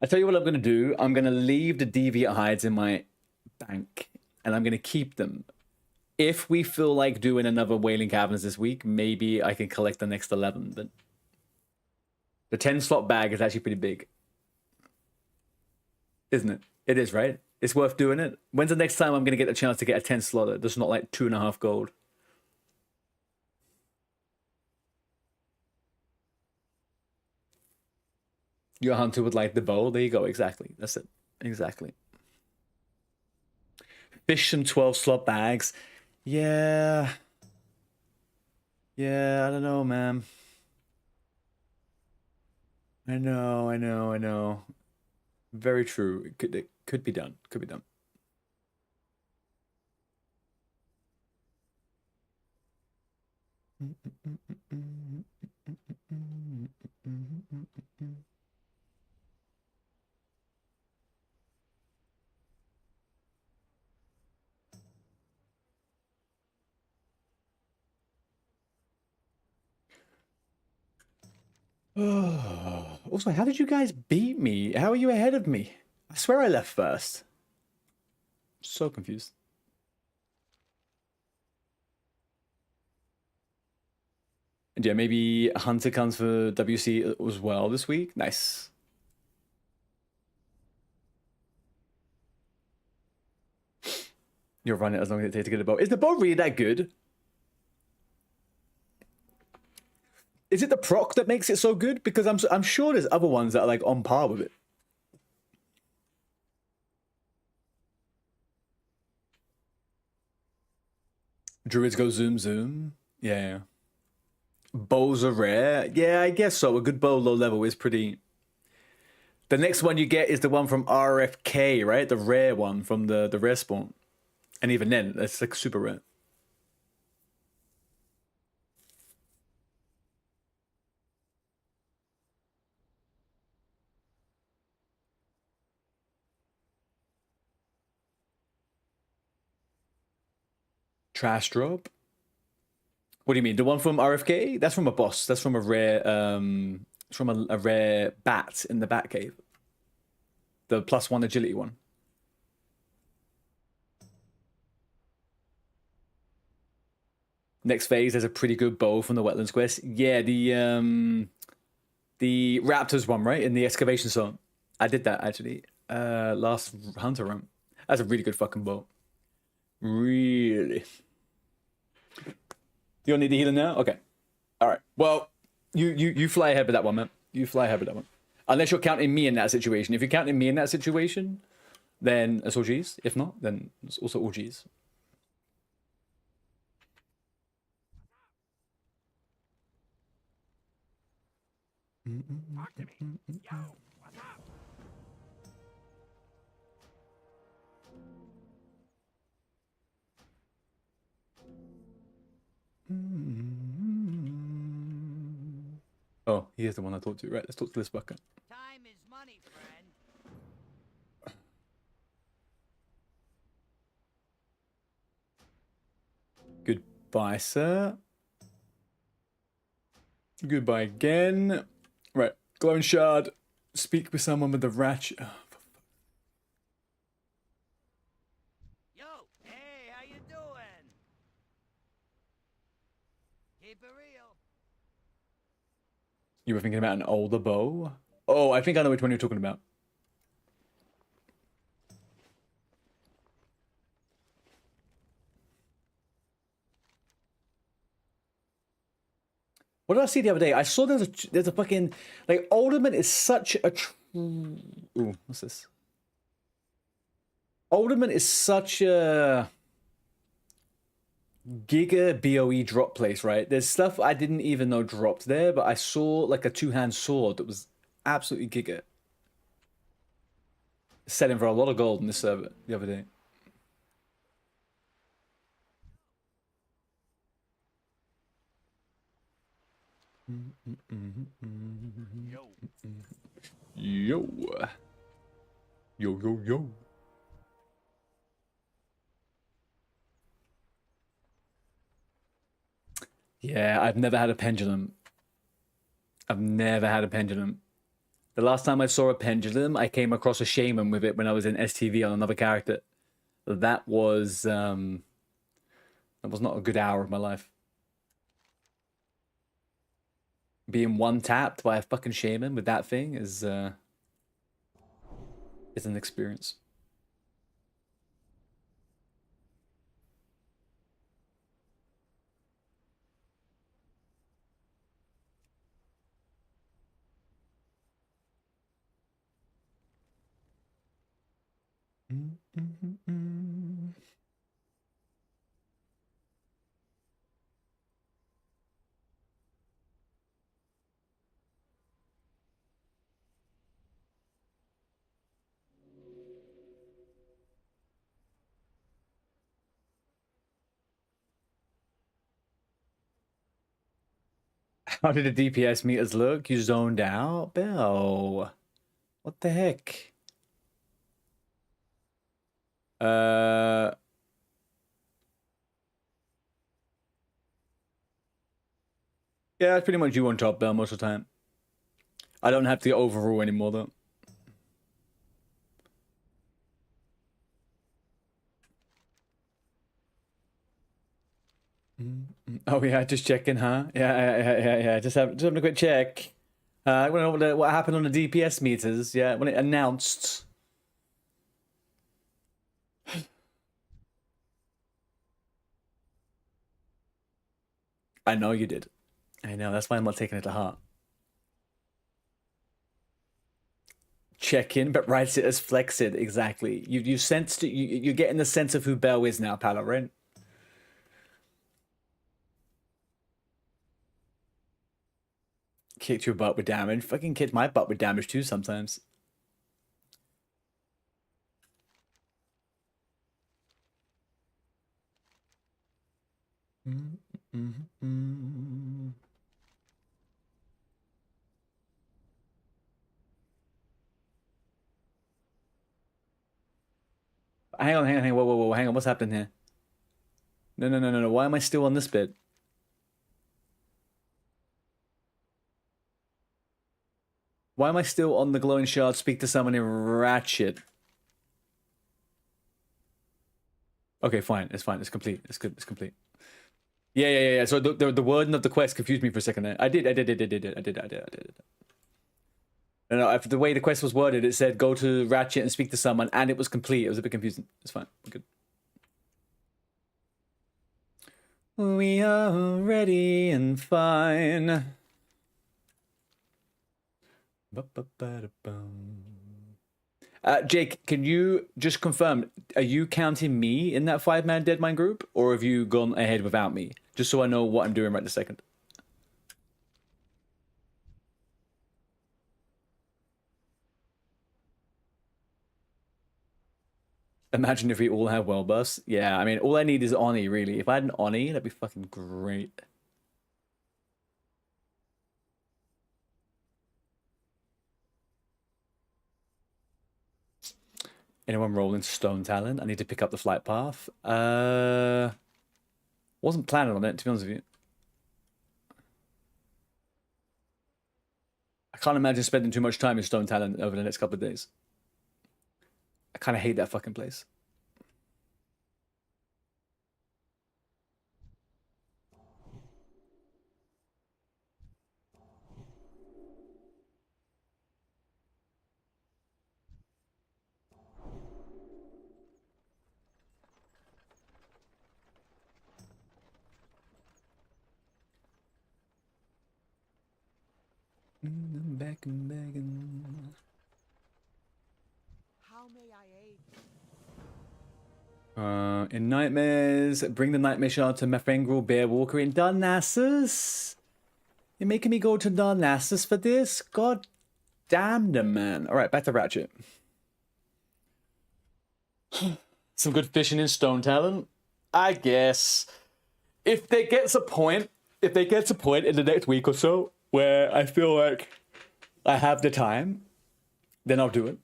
Speaker 1: I tell you what I'm going to do. I'm going to leave the deviant hides in my bank, and I'm going to keep them. If we feel like doing another Wailing Caverns this week, maybe I can collect the next 11. But the 10 slot bag is actually pretty big. Isn't it? It is, right? It's worth doing it. When's the next time I'm going to get a chance to get a 10 slotter that's not like 2.5 gold? Your hunter would like the bow. There you go. Exactly. That's it. Exactly. Fish some 12 slot bags. Yeah. Yeah, I don't know, man. I know. Very true. It could be done. Could be done. Also, how did you guys beat me? How are you ahead of me? I swear I left first. So confused. And yeah, maybe Hunter comes for WC as well this week. Nice. You'll run it as long as it takes to get a bow. Is the bow really that good? Is it the proc that makes it so good? Because I'm sure there's other ones that are like on par with it. Druids go zoom. Yeah. Bows are rare. Yeah, I guess so. A good bow low level is pretty... The next one you get is the one from RFK, right? The rare one from the rare spawn. And even then, that's like super rare. Trash drop? What do you mean? The one from RFK? That's from a boss. That's from a rare from a rare bat in the bat cave. The +1 agility one. Next phase, there's a pretty good bow from the Wetlands quest. Yeah, the Raptors one, right? In the excavation zone. I did that actually. Last Hunter run. That's a really good fucking bow. Really. You don't need the healer now? Okay. Alright. Well, you fly ahead with that one, man. You fly ahead with that one. Unless you're counting me in that situation. If you're counting me in that situation, then it's all G's. If not, then it's also all G's.
Speaker 19: Talk to me. Yo, what's up?
Speaker 1: Oh, he is the one I talked to. Right, let's talk to this fucker.
Speaker 19: Time is money, friend.
Speaker 1: Goodbye, sir. Goodbye again. Right, glowing shard. Speak with someone with the ratchet. Oh,
Speaker 19: Yo, hey, how you doing? Keep it real.
Speaker 1: you were thinking about an older bow? Oh, I think I know which one you're talking about. What did I see the other day? I saw there's a fucking like Alderman is such a ooh, what's this? Alderman is such a giga BOE drop place, right? There's stuff I didn't even know dropped there, but I saw like a two-hand sword that was absolutely giga. Selling for a lot of gold in this server the other day. Yo. Yo, yo, yo. Yeah, I've never had a pendulum. I've never had a pendulum. The last time I saw a pendulum, I came across a shaman with it when I was in STV on another character. That was not a good hour of my life. Being one-tapped by a fucking shaman with that thing is an experience. How did the DPS meters look? You zoned out? Bill. What the heck? Yeah, it's pretty much you on top, Bill, most of the time. I don't have the overrule anymore, though. Oh yeah, just checking, huh? Yeah. Just having a quick check. I want to know what happened on the DPS meters. Yeah, when it announced. I know you did. I know. That's why I'm not taking it to heart. Check in, but writes it as flex it. Exactly. You sensed it. You're getting the sense of who Bell is now, Palo, right? Kicked your butt with damage. Fucking kicked my butt with damage too sometimes. Hang on. Whoa. Hang on. What's happening here? No. Why am I still on this bit? Why am I still on the glowing shard? Speak to someone in ratchet. Okay, fine. It's fine. It's complete. It's good. It's complete. Yeah. So the wording of the quest confused me for a second there. I did. No, after the way the quest was worded, it said go to ratchet and speak to someone, and it was complete. It was a bit confusing. It's fine. We're good. We are ready and fine. Jake, can you just confirm, are you counting me in that 5-man Deadmine group, or have you gone ahead without me? Just so I know what I'm doing right this second. Imagine if we all had well buffs. Yeah, I mean, all I need is Oni, really. If I had an Oni, that'd be fucking great. Anyone rolling stone talent? I need to pick up the flight path. Wasn't planning on it, to be honest with you. I can't imagine spending too much time in stone talent over the next couple of days. I kind of hate that fucking place. Back and begging.
Speaker 15: How may I aid?
Speaker 1: In Nightmares, bring the Nightmare Shard to Mefengrel Bear Walker in Darnassus. You're making me go to Darnassus for this? God damn them, man. Alright, back to Ratchet. Some good fishing in stone talent, I guess. If there gets a point in the next week or so where I feel like I have the time, then I'll do it.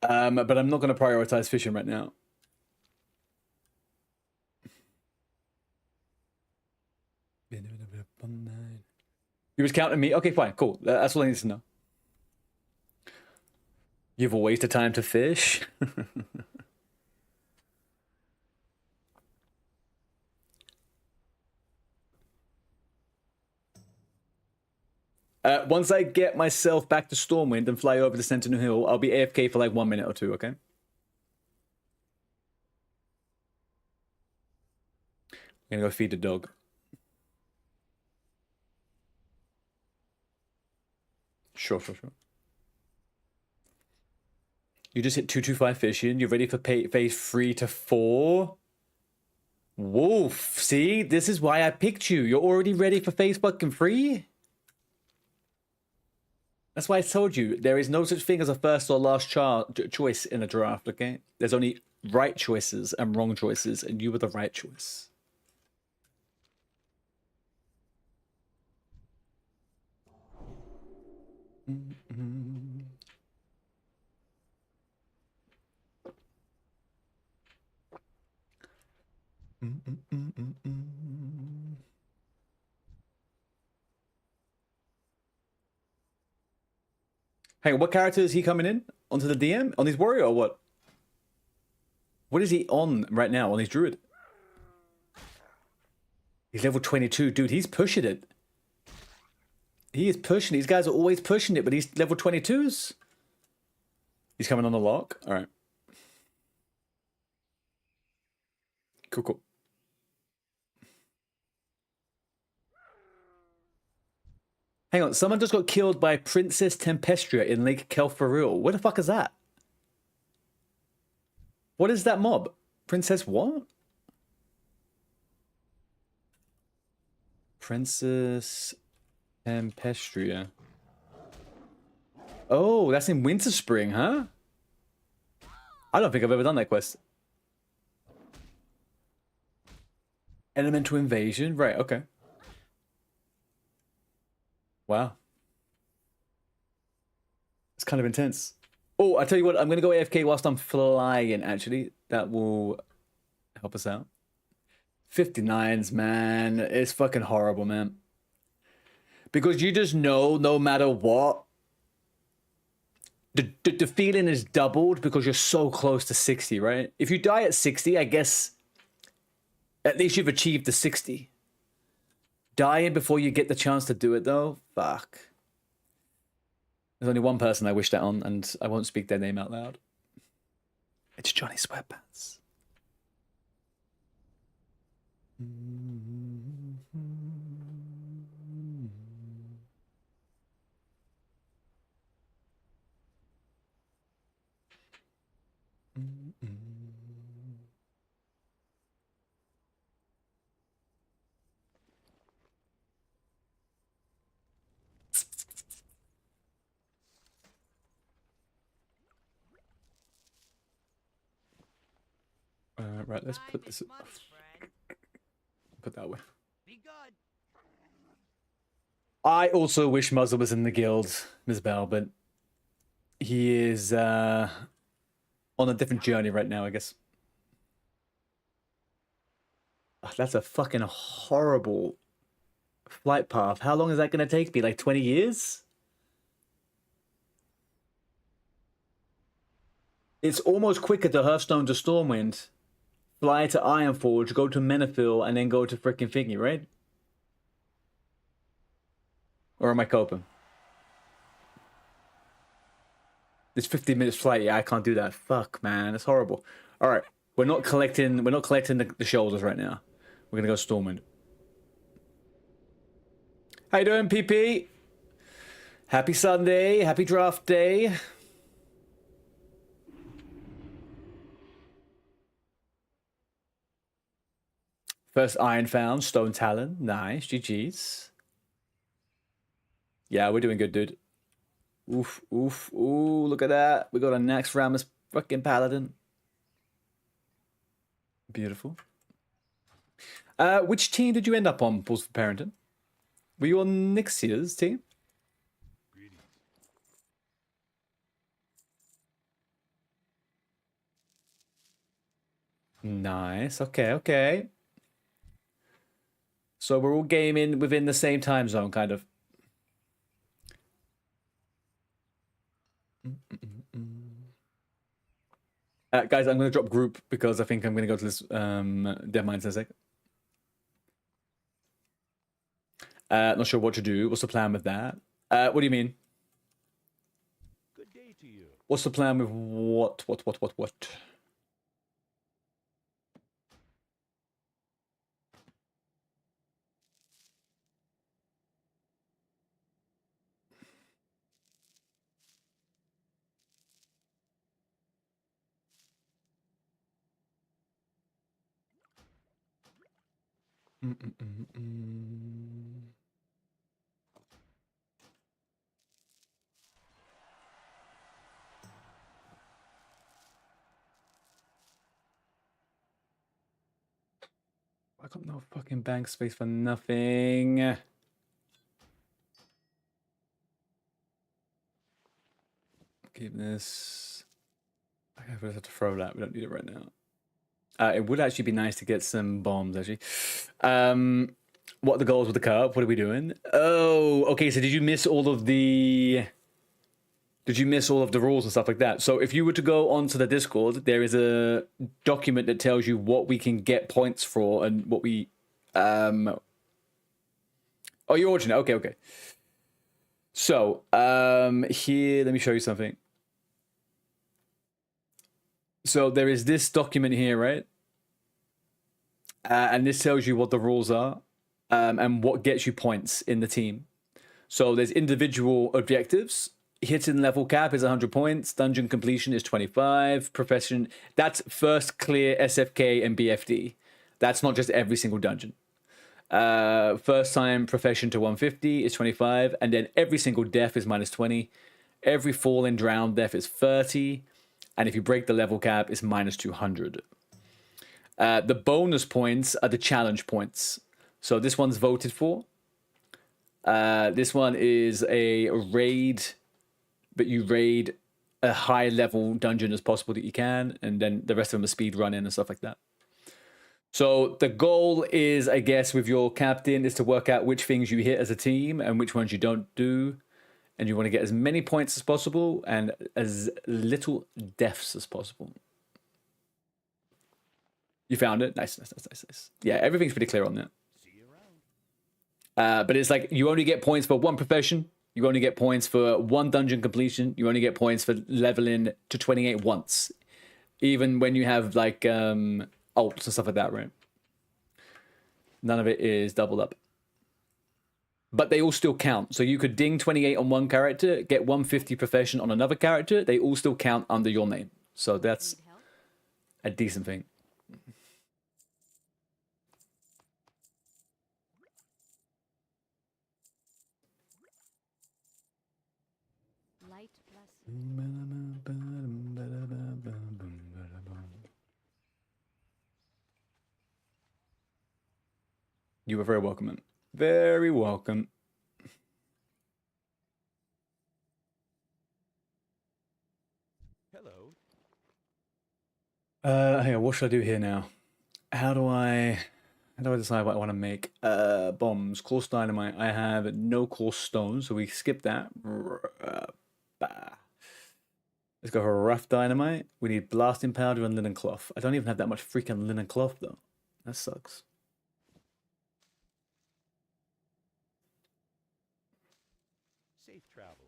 Speaker 1: But I'm not going to prioritize fishing right now. You was counting me? Okay, fine, cool. That's all I need to know. You've always the time to fish. Once I get myself back to Stormwind and fly over to Sentinel Hill, I'll be AFK for like 1 minute or two, okay? I'm gonna go feed the dog. Sure. You just hit 225 fishing. You're ready for phase 3 to 4. Wolf, see? This is why I picked you. You're already ready for phase fucking 3? That's why I told you, there is no such thing as a first or last choice in a draft, okay? There's only right choices and wrong choices, and you were the right choice. Hang on, what character is he coming in? Onto the DM? On his warrior or what? What is he on right now? On his druid? He's level 22. Dude, he's pushing it. He is pushing it. These guys are always pushing it, but he's level 22s. He's coming on the lock? Alright. Cool. Hang on, someone just got killed by Princess Tempestria in Lake Kelfaril. What the fuck is that? What is that mob? Princess what? Princess Tempestria. Oh, that's in Winter Spring, huh? I don't think I've ever done that quest. Elemental Invasion? Right, okay. Wow. It's kind of intense. Oh, I tell you what, I'm going to go AFK whilst I'm flying, actually. That will help us out. 59s, man. It's fucking horrible, man. Because you just know, no matter what, the feeling is doubled because you're so close to 60, right? If you die at 60, I guess at least you've achieved the 60. Dying before you get the chance to do it, though? Fuck. There's only one person I wish that on, and I won't speak their name out loud. It's Johnny Sweatpants. right, let's put this. Put that way.
Speaker 19: Be good.
Speaker 1: I also wish Muzzle was in the guild, Ms. Bell, but he is on a different journey right now, I guess. Oh, that's a fucking horrible flight path. How long is that going to take me? Like 20 years? It's almost quicker to Hearthstone to Stormwind, fly to Ironforge, go to Menethil, and then go to frickin' Thingy, right? Or am I coping? This 15 minutes flight, yeah, I can't do that. Fuck, man, it's horrible. All right, we're not collecting the shoulders right now. We're gonna go Stormwind. How you doing, PP? Happy Sunday, happy draft day. First iron found, Stone Talon. Nice, GG's. Yeah, we're doing good, dude. Oof, oof, ooh, look at that. We got a next Rammus fucking Paladin. Beautiful. Which team did you end up on, Pulse for Parenton? Were you on Nixia's team? Nice, okay, okay. So we're all gaming within the same time zone, kind of. Guys, I'm going to drop group because I think I'm going to go to this Dead Mines in a sec. Not sure what to do. What's the plan with that? What do you mean?
Speaker 20: Good day to you.
Speaker 1: What's the plan with what? I got no fucking bank space for nothing. Keep this. I have to throw that. We don't need it right now. It would actually be nice to get some bombs, actually. What are the goals with the cup? What are we doing? Oh, okay. So did you miss all of the... Did you miss all of the rules and stuff like that? So if you were to go onto the Discord, there is a document that tells you what we can get points for and what we... Oh, you're watching it. Okay, okay. So, here, let me show you something. So there is this document here, right? And this tells you what the rules are and what gets you points in the team. So there's individual objectives. Hitting level cap is 100 points. Dungeon completion is 25. Profession, that's first clear SFK and BFD. That's not just every single dungeon. First time profession to 150 is 25. And then every single death is minus 20. Every fall in drowned death is 30. And if you break the level cap, it's minus 200. The bonus points are the challenge points. So this one's voted for. This one is a raid, but you raid a high level dungeon as possible that you can, and then the rest of them are speed running and stuff like that. So the goal is, I guess, with your captain, is to work out which things you hit as a team and which ones you don't do. And you want to get as many points as possible and as little deaths as possible. You found it? Nice, nice, nice, nice, nice. Yeah, everything's pretty clear on that. But it's like you only get points for one profession. You only get points for one dungeon completion. You only get points for leveling to 28 once. Even when you have like ults and stuff like that, right? None of it is doubled up. But they all still count. So you could ding 28 on one character, get 150 profession on another character. They all still count under your name. So that's a decent thing.
Speaker 12: Light blessing.
Speaker 1: You are very welcome, man. Very welcome.
Speaker 21: Hello.
Speaker 1: Hang on, what should I do here now? How do I decide what I want to make? Bombs, coarse dynamite. I have no coarse stone, so we skip that. Let's go for rough dynamite. We need blasting powder and linen cloth. I don't even have that much freaking linen cloth though. That sucks.
Speaker 21: Safe travels.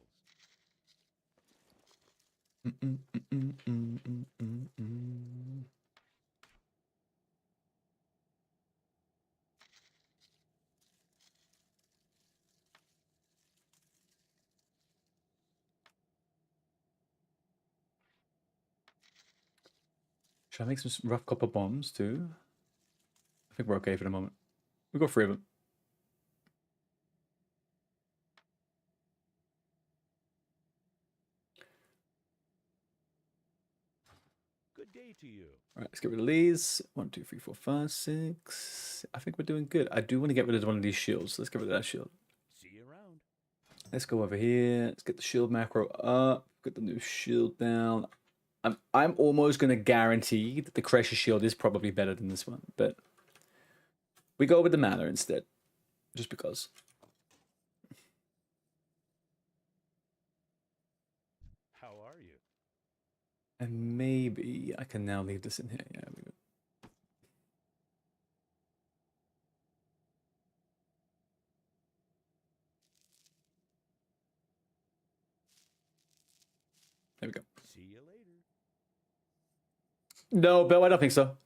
Speaker 1: Should I make some rough copper bombs too? I think we're okay for the moment. We've got 3 of them.
Speaker 21: Good day to you.
Speaker 1: All right, let's get rid of these. 1, 2, 3, 4, 5, 6. I think we're doing good. I do want to get rid of one of these shields. Let's get rid of that shield.
Speaker 21: See you around.
Speaker 1: Let's go over here. Let's get the shield macro up. Get the new shield down. I'm almost going to guarantee that the Crusher shield is probably better than this one, but we go with the mana instead, just because.
Speaker 21: How are you?
Speaker 1: And maybe I can now leave this in here. Yeah, we go. There we go.
Speaker 21: See you later.
Speaker 1: No, Bill, I don't think so.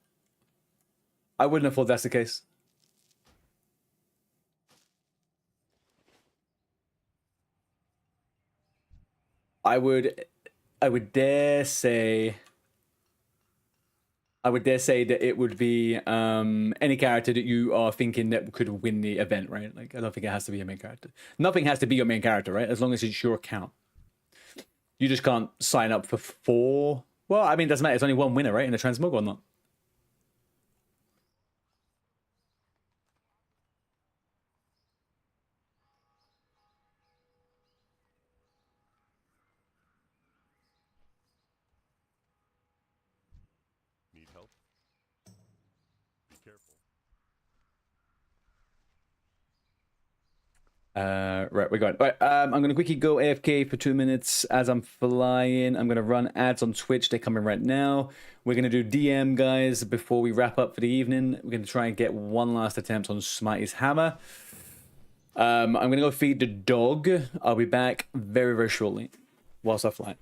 Speaker 1: I wouldn't have thought that's the case. I would dare say that it would be any character that you are thinking that could win the event, right? Like, I don't think it has to be your main character. Nothing has to be your main character, right? As long as it's your account. You just can't sign up for 4. Well, I mean, it doesn't matter. It's only 1 winner, right? In the transmog or not?
Speaker 21: Need help? Be careful.
Speaker 1: Right, we're going. Right, I'm going to quickly go AFK for 2 minutes as I'm flying. I'm going to run ads on Twitch. They're coming right now. We're going to do DM, guys, before we wrap up for the evening. We're going to try and get one last attempt on Smitey's hammer. I'm going to go feed the dog. I'll be back very, very shortly whilst I fly.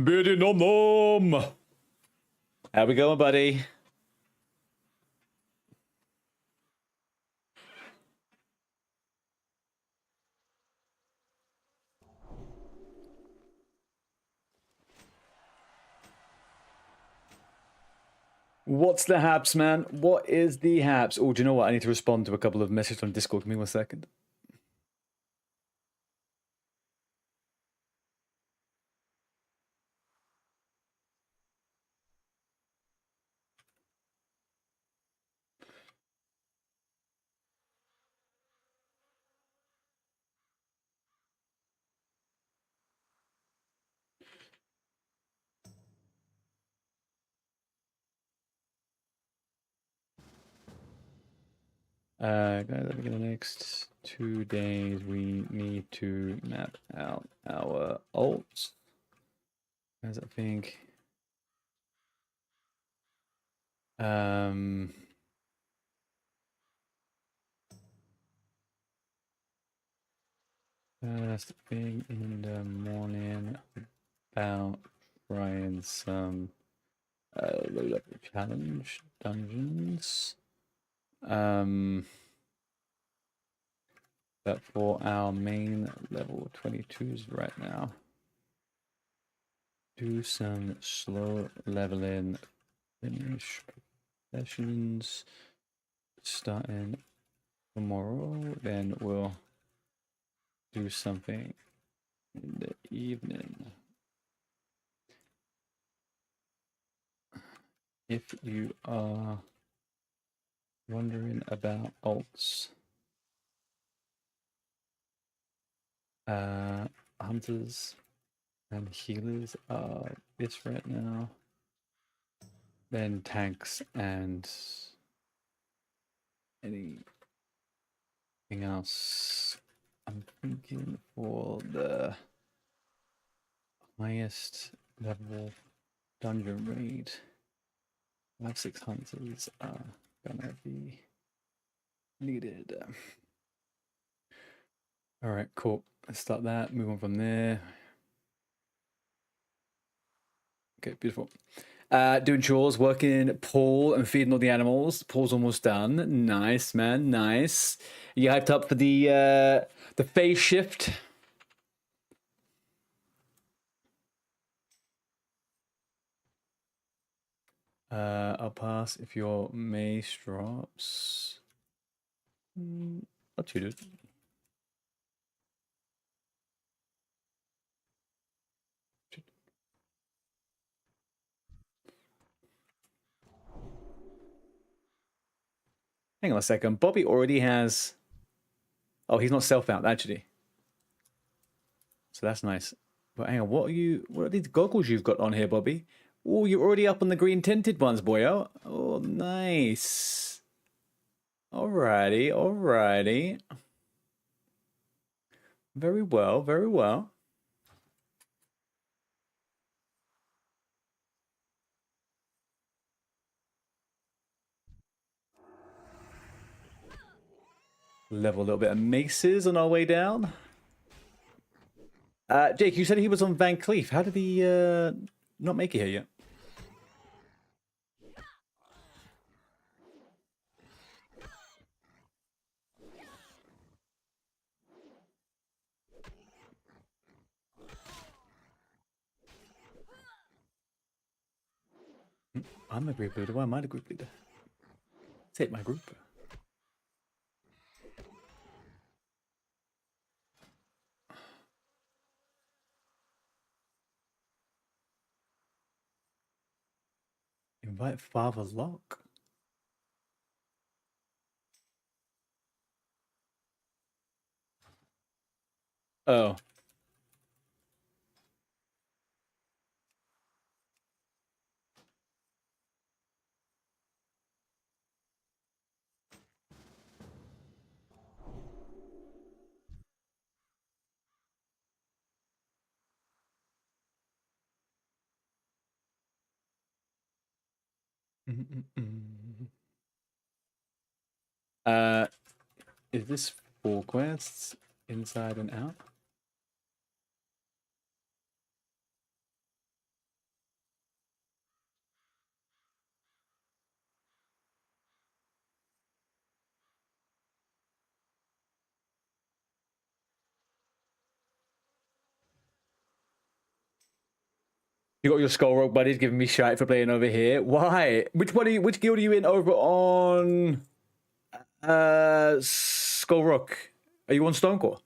Speaker 1: Beardy nom nom. How we going, buddy? What's the haps, man? What is the haps? Oh, do you know what? I need to respond to a couple of messages on Discord. Give me 1 second. Guys, I think in the next 2 days we need to map out our alts. Guys, I think. First thing in the morning about trying some low level challenge dungeons. But for our main level 22s right now, do some slow leveling, finish sessions starting tomorrow. Then we'll do something in the evening. If you are wondering about alts, hunters and healers are this right now. Then tanks and anything else. I'm thinking for the highest level dungeon raid, 5-6 hunters are gonna be needed. All right, cool. Let's start that. Move on from there. Okay, beautiful. Doing chores, working Paul and feeding all the animals. Paul's almost done. Nice, man. Nice. You hyped up for the phase shift? I'll pass if your mace drops. Not too good. Hang on a second. Bobby already has. Oh, he's not self out actually. So that's nice. But hang on, what are these goggles you've got on here, Bobby? Oh, you're already up on the green tinted ones, boyo. Oh, nice. Alrighty, alrighty. Very well, very well. Level a little bit of maces on our way down. Jake, you said he was on Van Cleef. How did he not make it here yet? I'm a group leader. Why am I the group leader? Take my group. Invite Father Locke. Oh. Is this 4 quests inside and out? You got your Skull Rock buddies giving me shite for playing over here. Why? Which one? Which guild are you in over on? Skull Rock. Are you on Stonecore?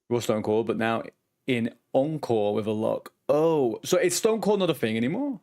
Speaker 1: You're Stonecore, but now in Encore with a lock. Oh, so is Stonecore not a thing anymore?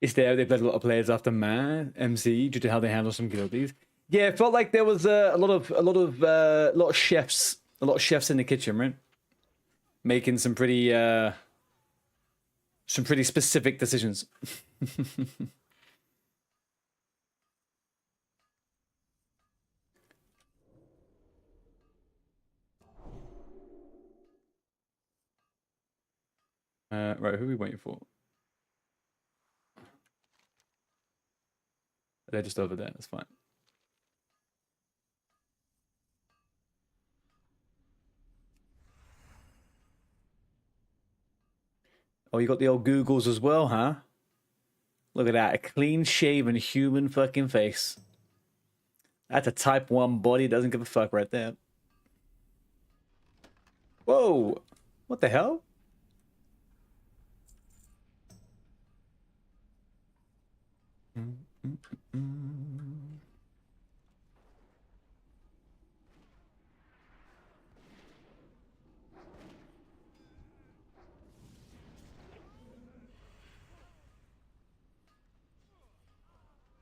Speaker 1: Is there they've let a lot of players after Man MC due to how they handle some guildies? Yeah, it felt like there was a lot of chefs in the kitchen, right? Making some pretty specific decisions. Right, who are we waiting for? They're just over there. That's fine. Oh, you got the old Googles as well, huh? Look at that. A clean-shaven human fucking face. That's a type 1 body. Doesn't give a fuck right there. Whoa. What the hell?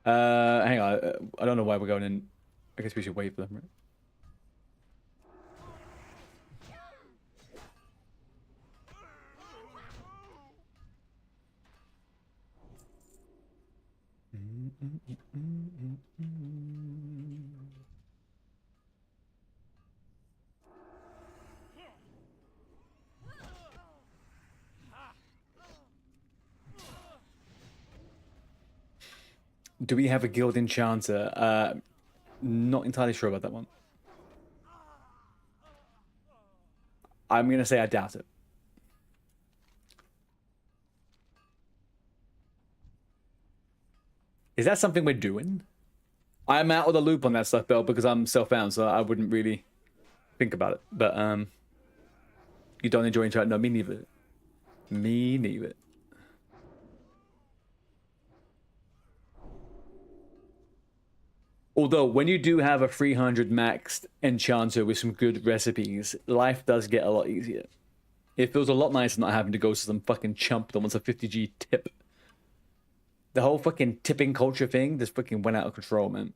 Speaker 1: Hang on. I don't know why we're going in. I guess we should wait for them, right? Do we have a guild enchanter? Not entirely sure about that one. I'm gonna say I doubt it. Is that something we're doing? I'm out of the loop on that stuff, Bill, because I'm self-bound, so I wouldn't really think about it. But you don't enjoy enchanting? No, me neither. Me neither. Although, when you do have a 300 maxed enchanter with some good recipes, life does get a lot easier. It feels a lot nicer not having to go to some fucking chump that wants a 50G tip. The whole fucking tipping culture thing just fucking went out of control, man.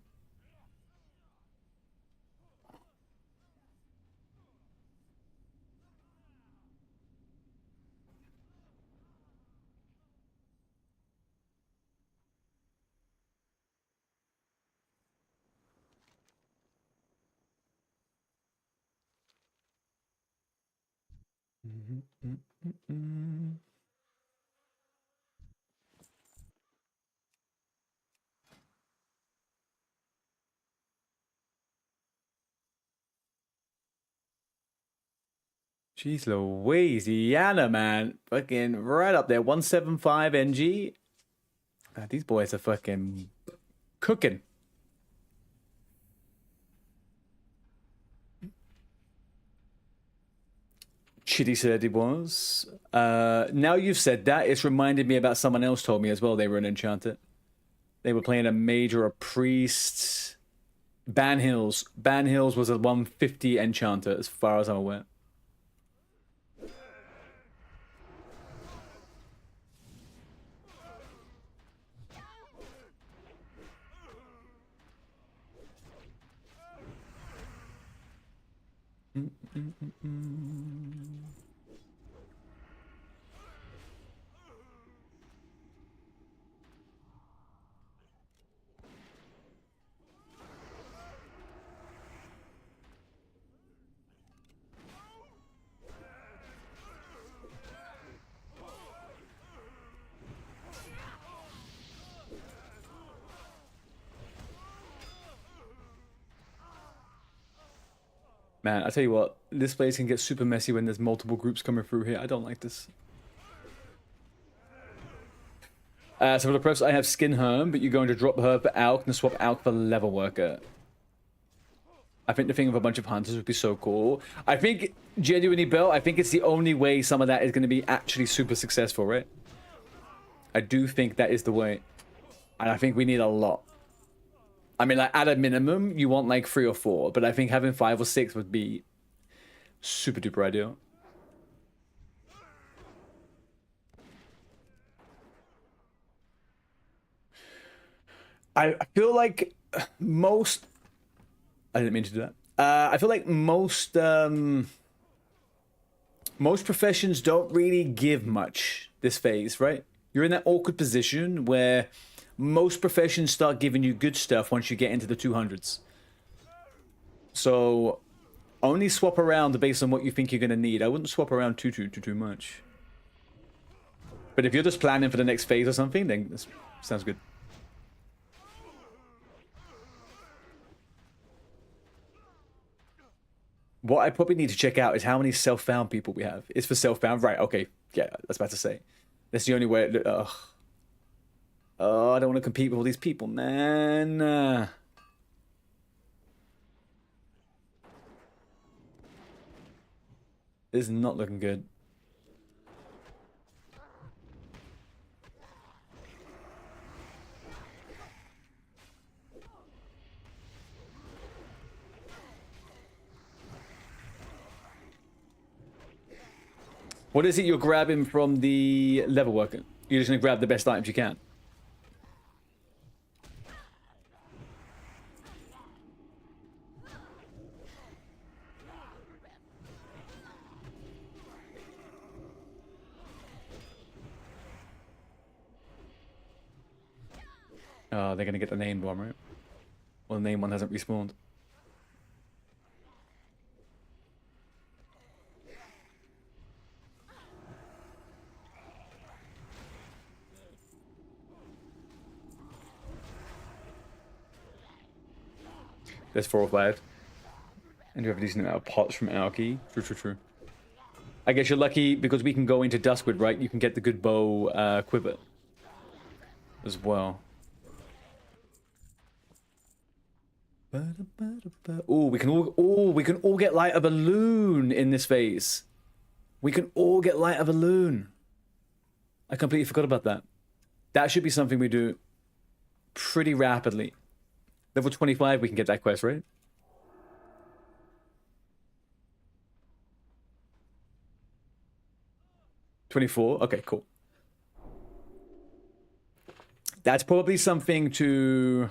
Speaker 1: Jeez Louise, Yana, man. Fucking right up there. 175 NG. These boys are fucking cooking. Chitty said he was. Now you've said that, it's reminded me about someone else told me as well they were an enchanter. They were playing a major, a priest. Ban Hills. Ban Hills was a 150 enchanter, as far as I'm aware. Man, I tell you what, this place can get super messy when there's multiple groups coming through here. I don't like this. So for the press, I have Skin Herm, but you're going to drop her for Alk and swap Alk for Level Worker. I think the thing of a bunch of hunters would be so cool. I think, genuinely, Bill, I think it's the only way some of that is going to be actually super successful, right? I do think that is the way. And I think we need a lot. I mean, like, at a minimum, you want, like, 3 or 4. But I think having 5 or 6 would be super duper ideal. I feel like most... I didn't mean to do that. I feel like most professions don't really give much this phase, right? You're in that awkward position where most professions start giving you good stuff once you get into the 200s. So only swap around based on what you think you're going to need. I wouldn't swap around too much. But if you're just planning for the next phase or something, then that sounds good. What I probably need to check out is how many self-found people we have. It's for self-found, right? Okay, yeah, I was about to say. That's the only way. Oh, I don't want to compete with all these people, man. This is not looking good. What is it you're grabbing from the level worker? You're just going to grab the best items you can. Oh, they're going to get the named one, right? Well, the named one hasn't respawned. There's 4 or 5. And you have a decent amount of pots from ARTEY. True. I guess you're lucky because we can go into Duskwood, right? You can get the good bow quiver as well. Oh, we can all get light of balloon in this phase. We can all get light of balloon. I completely forgot about that. That should be something we do pretty rapidly. Level 25, we can get that quest, right? $24? Okay, cool. That's probably something to...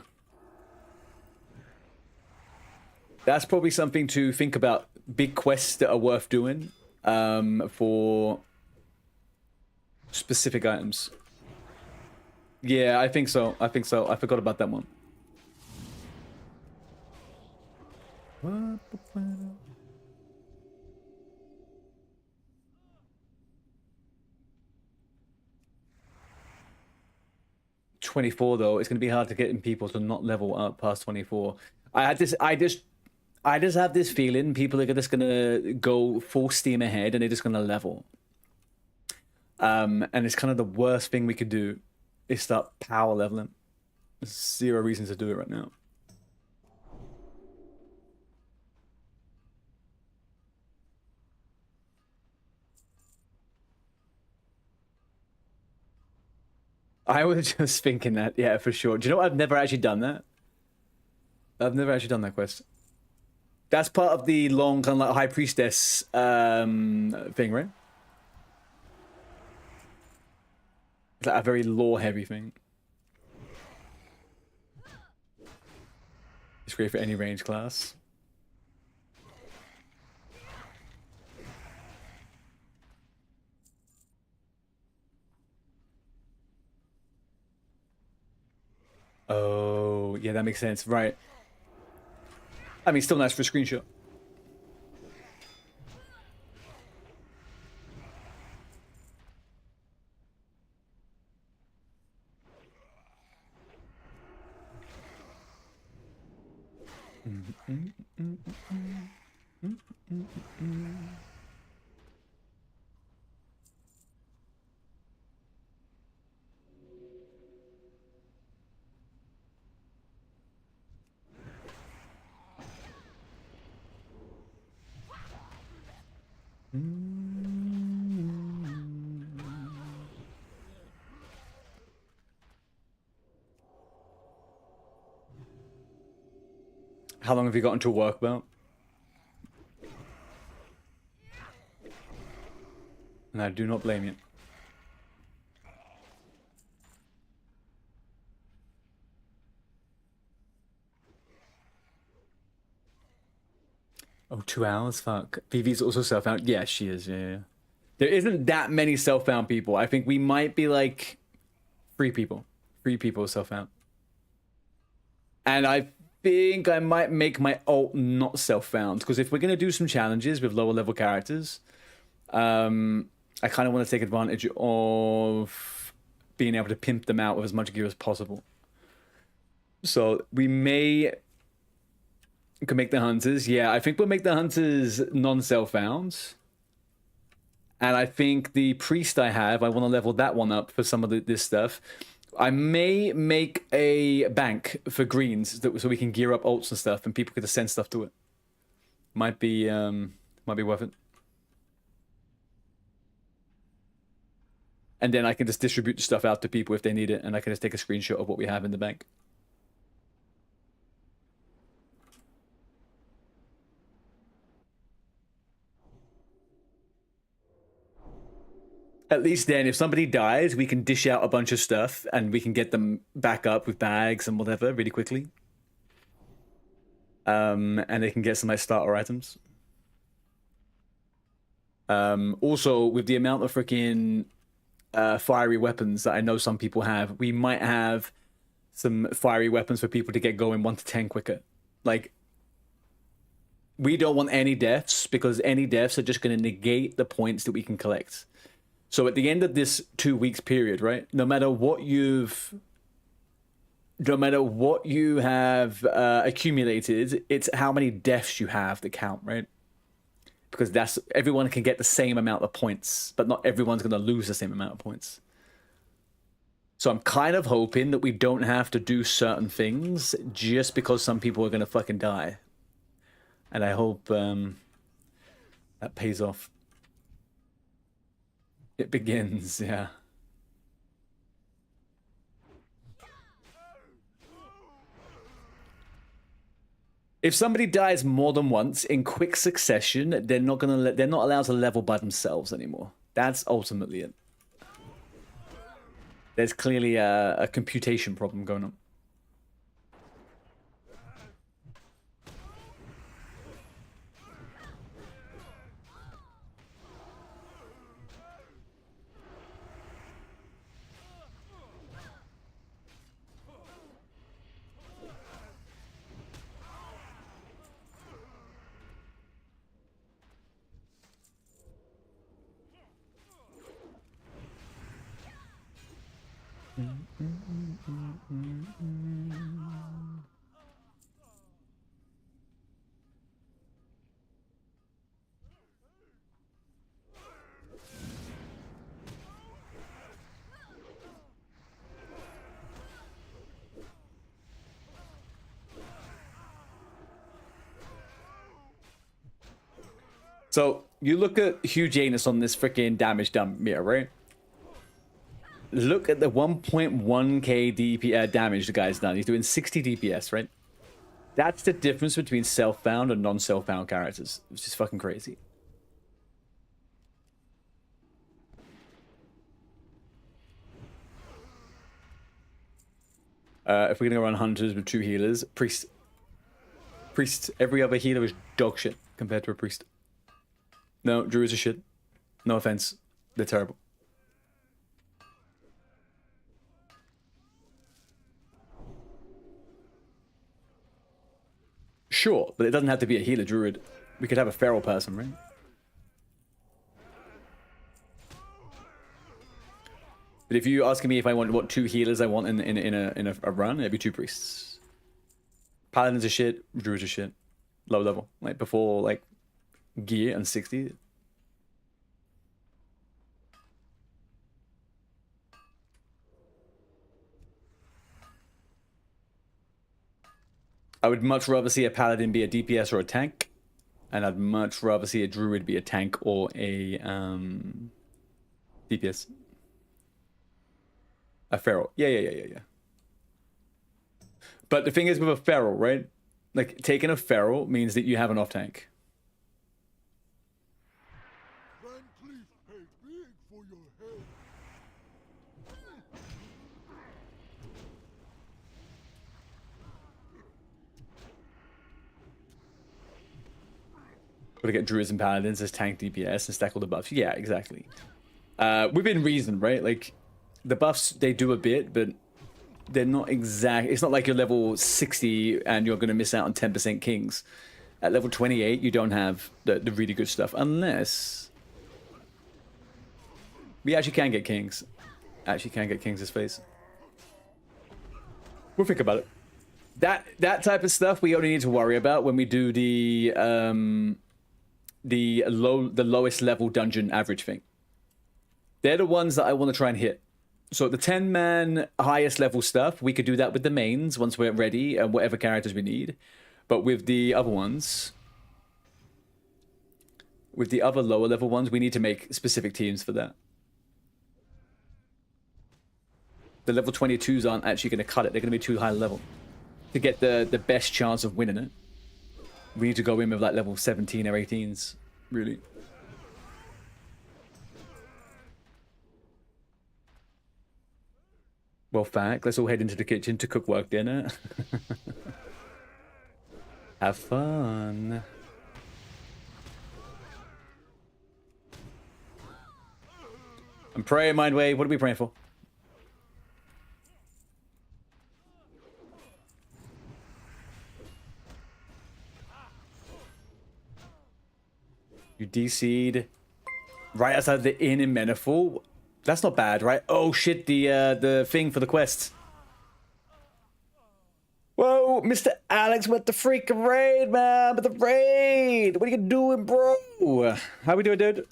Speaker 1: That's probably something to think about. Big quests that are worth doing for specific items. Yeah, I think so. I forgot about that one. $24 though, it's going to be hard to get people to not level up past 24. I I just have this feeling people are just gonna go full steam ahead and they're just gonna level. And it's kind of the worst thing we could do is start power leveling. There's zero reason to do it right now. I was just thinking that, yeah, for sure. Do you know what? I've never actually done that. I've never actually done that quest. That's part of the long kind of like High Priestess thing, right? It's like a very lore-heavy thing. It's great for any range class. Oh, yeah, that makes sense. Right. I mean, still nice for a screenshot. How long have you gotten to work about? And I do not blame you. Oh, 2 hours? Fuck. Vivi's also self-found. Yeah, she is. Yeah. There isn't that many self-found people. I think we might be like 3 people. 3 people self-found. And I think I might make my ult not self-found. Because if we're going to do some challenges with lower level characters, I kind of want to take advantage of being able to pimp them out with as much gear as possible. So we can make the hunters. Yeah, I think we'll make the hunters non-self-found. And I think the priest I want to level that one up for some of this stuff. I may make a bank for greens so we can gear up ults and stuff and people can just send stuff to it. Might be worth it. And then I can just distribute the stuff out to people if they need it and I can just take a screenshot of what we have in the bank. At least then, if somebody dies, we can dish out a bunch of stuff and we can get them back up with bags and whatever really quickly. And they can get some nice starter items. Also, with the amount of freaking fiery weapons that I know some people have, we might have some fiery weapons for people to get going 1 to 10 quicker. Like, we don't want any deaths because any deaths are just going to negate the points that we can collect. So at the end of this 2 weeks period, right? No matter what you have accumulated, it's how many deaths you have that count, right? Because everyone can get the same amount of points, but not everyone's going to lose the same amount of points. So I'm kind of hoping that we don't have to do certain things just because some people are going to fucking die. And I hope that pays off. It begins, yeah. If somebody dies more than once in quick succession, they're not allowed to level by themselves anymore. That's ultimately it. There's clearly a computation problem going on. So you look at huge anus on this freaking damage dump meter, right? Look at the 1.1k damage the guy's done. He's doing 60 DPS, right? That's the difference between self-bound and non-self-bound characters. It's just fucking crazy. If we're gonna run hunters with 2 healers, priest. Every other healer is dog shit compared to a priest. No, druids are shit. No offense, they're terrible. Sure, but it doesn't have to be a healer druid. We could have a feral person, right? But if you're asking me if I want what 2 healers I want in a run, it'd be 2 priests. Paladins are shit, druids are shit. Low level. Like before like gear and 60. I would much rather see a paladin be a DPS or a tank. And I'd much rather see a druid be a tank or a DPS. A feral. Yeah. But the thing is with a feral, right? Like, taking a feral means that you have an off-tank. Gotta get druids and paladins as tank DPS and stack all the buffs. Yeah, exactly. Within reason, right? Like, the buffs, they do a bit, but they're not exact. It's not like you're level 60 and you're going to miss out on 10% kings. At level 28, you don't have the really good stuff. Unless... we actually can get kings. Actually can get kings' face. We'll think about it. That type of stuff we only need to worry about when we do the lowest level dungeon average thing. They're the ones that I want to try and hit. So the 10-man highest level stuff, we could do that with the mains once we're ready and whatever characters we need. But with the other ones, with the other lower level ones, we need to make specific teams for that. The level 22s aren't actually going to cut it. They're going to be too high level to get the best chance of winning it. We need to go in with like level 17 or 18s, really. Well, fact, let's all head into the kitchen to cook work dinner. Have fun. I'm praying, Mindwave. What are we praying for? You DC'd right outside the inn in Meniful. That's not bad, right? Oh shit, the thing for the quest. Whoa, Mr. Alex with the freaking raid, man. With the raid. What are you doing, bro? How we doing, dude?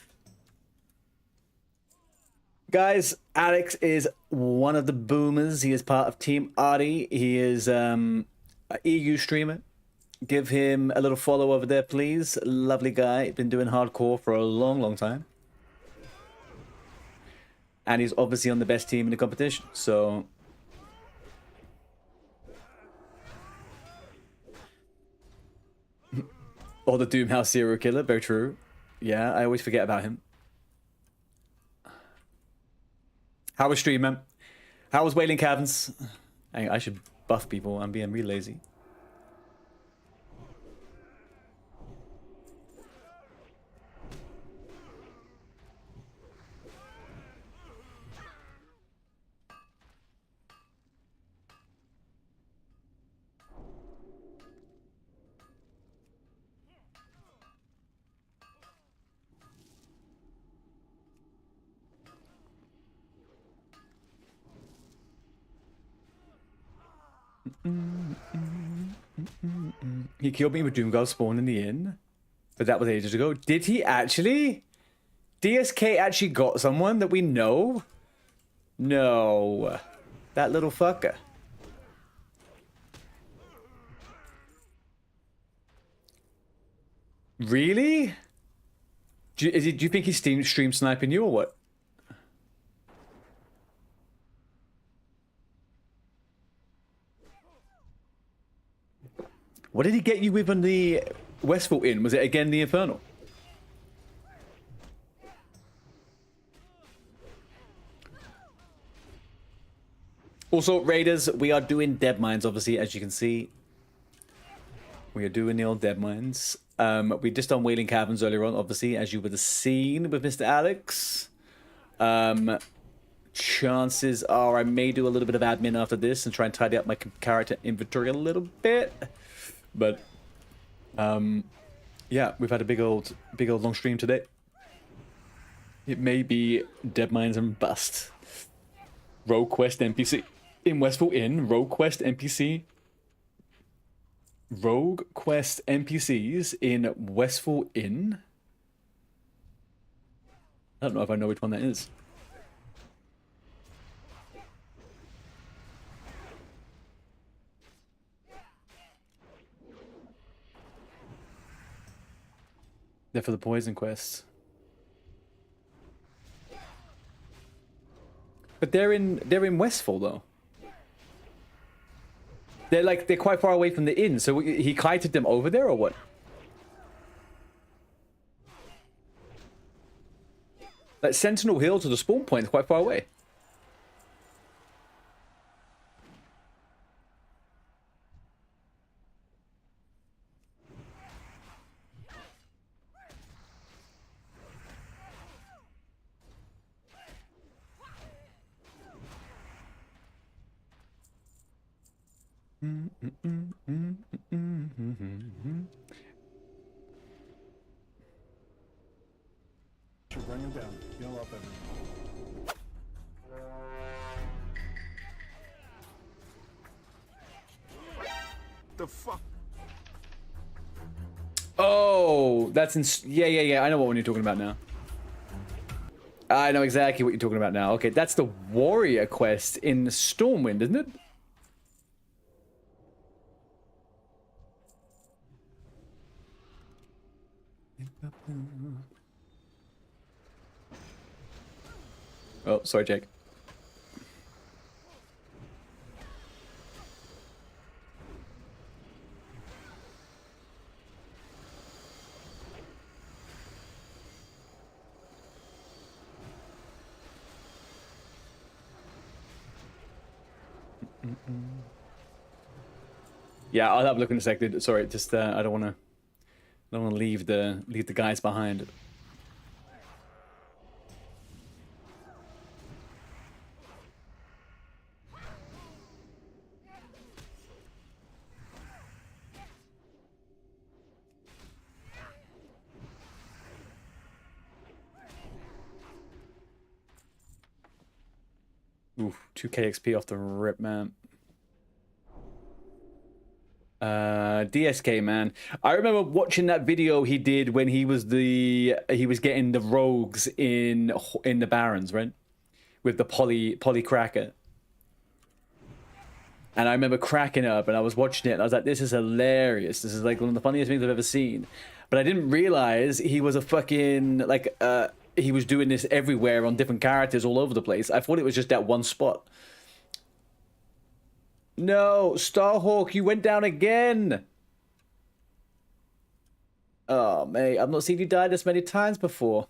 Speaker 1: Guys, Alex is one of the boomers. He is part of Team ARTEY. He is an EU streamer. Give him a little follow over there, please. Lovely guy. Been doing hardcore for a long, long time. And he's obviously on the best team in the competition, so... or the DOOMHOWL serial killer, very true. Yeah, I always forget about him. How was stream, man? How was Wailing Caverns? I should buff people, I'm being really lazy. He killed me with DOOMHOWL spawn in the inn, but that was ages ago. Did he actually? DSK actually got someone that we know? No. That little fucker. Really? Do you think he's stream sniping you or what? What did he get you with on the Westfall Inn? Was it again the Infernal? Also, Raiders, we are doing Dead Mines, obviously, as you can see. We are doing the old Dead Mines. We just done Wailing Caverns earlier on, obviously, as you would have seen with Mr. Alex. Chances are I may do a little bit of admin after this and try and tidy up my character inventory a little bit. But, yeah, we've had a big old long stream today. It may be Dead Mines and Bust. Rogue Quest NPC. In Westfall Inn, Rogue Quest NPC. Rogue Quest NPCs in Westfall Inn? I don't know if I know which one that is. They're for the Poison Quest. But they're in Westfall though. They're quite far away from the inn, so he kited them over there or what? Like Sentinel Hill to the spawn point is quite far away.
Speaker 21: Should bring him down. Heal up everyone.
Speaker 20: The fuck?
Speaker 1: Oh, that's yeah. I know what one you're talking about now. I know exactly what you're talking about now. Okay, that's the warrior quest in Stormwind, isn't it? Oh, sorry, Jake. Yeah, I'll have a look in a sec, dude. Sorry, just I don't want to leave the guys behind. Oof, 2k XP off the rip, man. DSK, man. I remember watching that video he did when he was getting the rogues in the Barons, right? With the poly cracker. And I remember cracking up and I was watching it and I was like, this is hilarious. This is like one of the funniest things I've ever seen. But I didn't realize he was a fucking he was doing this everywhere on different characters all over the place. I thought it was just that one spot. No, Starhawk, you went down again. Oh, mate, I've not seen you die this many times before.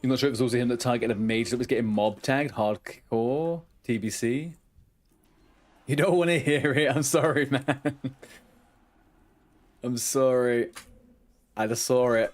Speaker 1: You're not sure it was also him that targeted a mage that was getting mob tagged? Hardcore? TBC? You don't want to hear it. I'm sorry, man. I'm sorry. I just saw it.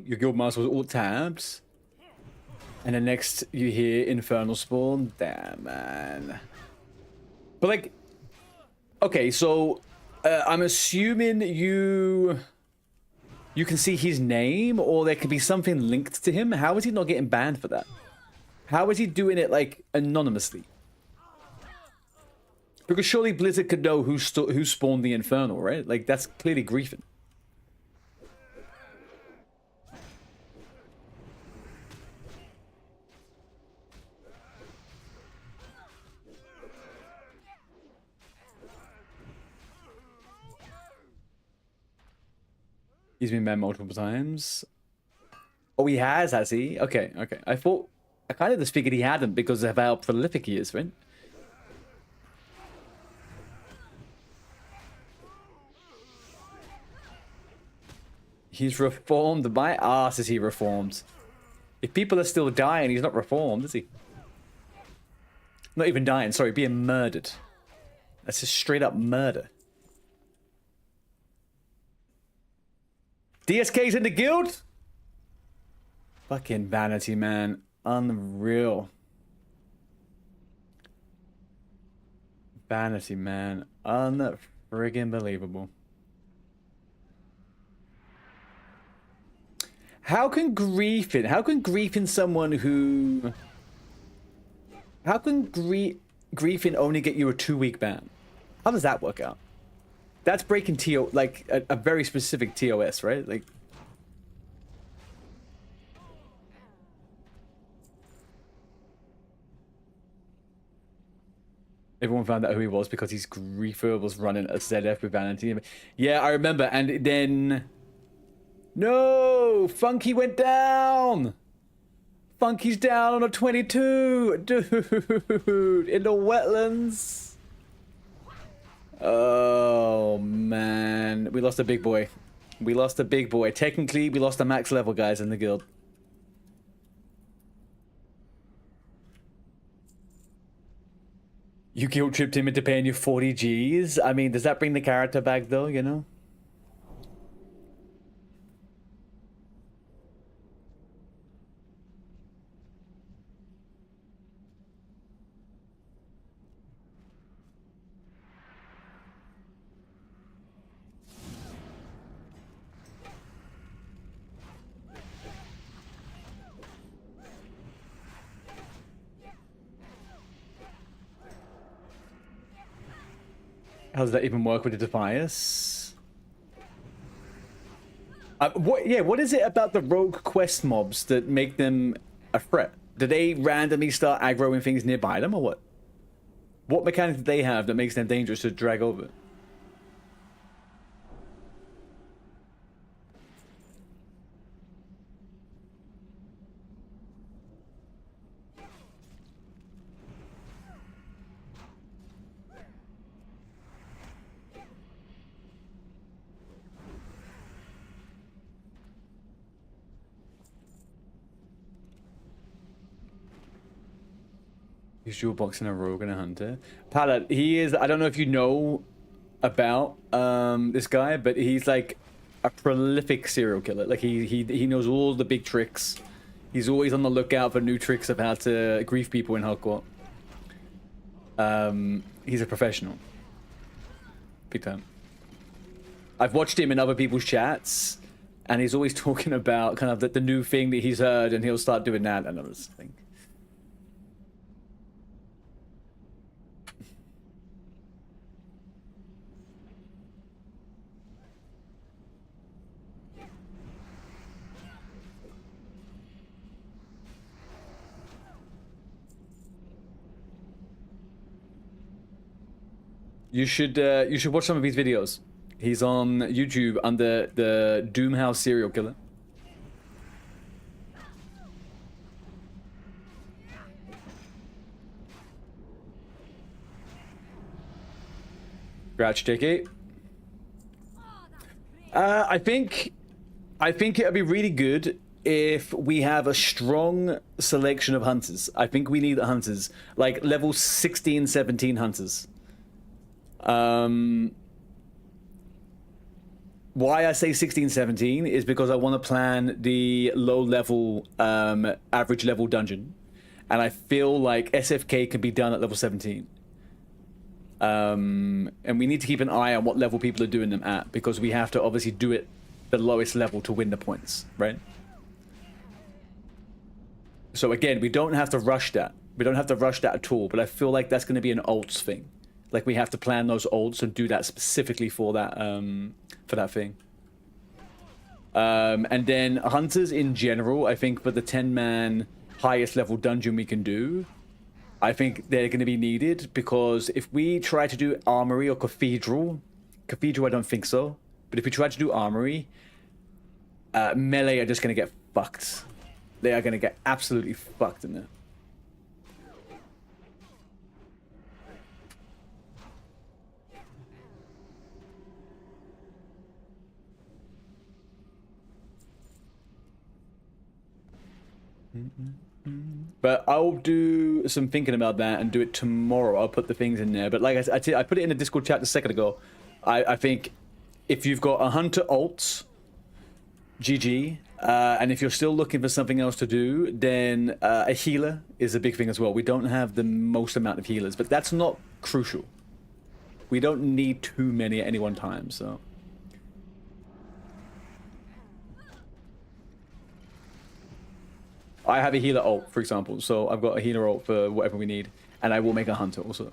Speaker 1: Your guild master was alt tabs. And then next you hear Infernal Spawn. Damn, man. But like, okay, so I'm assuming you can see his name, or there could be something linked to him. How is he not getting banned for that? How is he doing it like anonymously? Because surely Blizzard could know who spawned the Infernal, right? Like that's clearly griefing. He's been banned multiple times. Oh, he has he? Okay, okay. I kind of just figured he hadn't because of how prolific he is, right? He's reformed. My ass is he reformed. If people are still dying, he's not reformed, is he? Not even dying, sorry, being murdered. That's just straight up murder. DSK's in the guild? Fucking vanity, man. Unreal. Vanity, man. Unfriggin' believable. How can griefing someone who... How can griefing only get you a 2-week ban? How does that work out? That's breaking TO, like a very specific TOS, right? Like, everyone found out who he was because his griefer was running a ZF with vanity. Yeah, I remember. And then, no, Funky went down. Funky's down on a 22, dude, in the wetlands. Oh, man. We lost a big boy. We lost a big boy. Technically, we lost a max level guys in the guild. You guilt tripped him into paying you 40 Gs? I mean, does that bring the character back, though, you know? How does that even work with the Defias? What is it about the rogue quest mobs that make them a threat? Do they randomly start aggroing things nearby them, or what? What mechanic do they have that makes them dangerous to drag over? He's dual boxing a rogue and a hunter. Pallet, he is, I don't know if you know about this guy, but he's like a prolific serial killer. Like he knows all the big tricks. He's always on the lookout for new tricks of how to grief people in hardcore. He's a professional. Big time. I've watched him in other people's chats, and he's always talking about kind of the new thing that he's heard, and he'll start doing that and other thing. You should watch some of his videos. He's on YouTube under the DOOMHOWL serial killer. Scratch ticket. I think it'd be really good if we have a strong selection of hunters. I think we need hunters, like level 16, 17 hunters. why I say 16, 17 is because I want to plan the low level, average level dungeon. And I feel like SFK can be done at level 17. And we need to keep an eye on what level people are doing them at, because we have to obviously do it the lowest level to win the points, right? So again, we don't have to rush that. We don't have to rush that at all, but I feel like that's going to be an ults thing. Like we have to plan those ults and do that specifically for that thing. And then hunters in general, I think for the 10-man highest level dungeon we can do, I think they're going to be needed, because if we try to do armory or cathedral I don't think so, but if we try to do armory, melee are just going to get fucked. They are going to get absolutely fucked in there. But I'll do some thinking about that and do it tomorrow. I'll put the things in there. But like I said, I put it in the Discord chat a second ago. I think if you've got a hunter ult, GG. And if you're still looking for something else to do, then a healer is a big thing as well. We don't have the most amount of healers, but that's not crucial. We don't need too many at any one time, so... I have a healer ult, for example, so I've got a healer ult for whatever we need, and I will make a hunter also.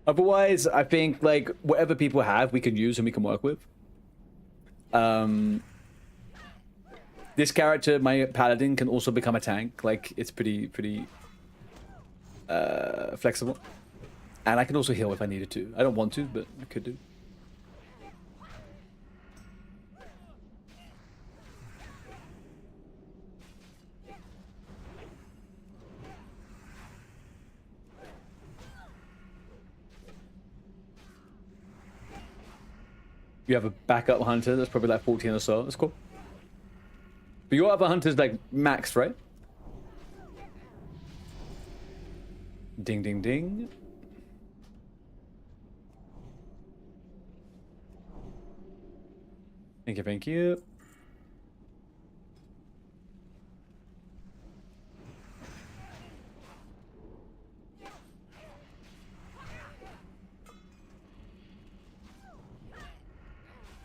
Speaker 1: Otherwise, I think like whatever people have, we can use and we can work with. This character, my paladin, can also become a tank. Like it's pretty flexible, and I can also heal if I needed to. I don't want to, but I could do. You have a backup hunter that's probably like 14 or so. That's cool. But your other hunter's like maxed, right? Ding, ding, ding. Thank you, thank you.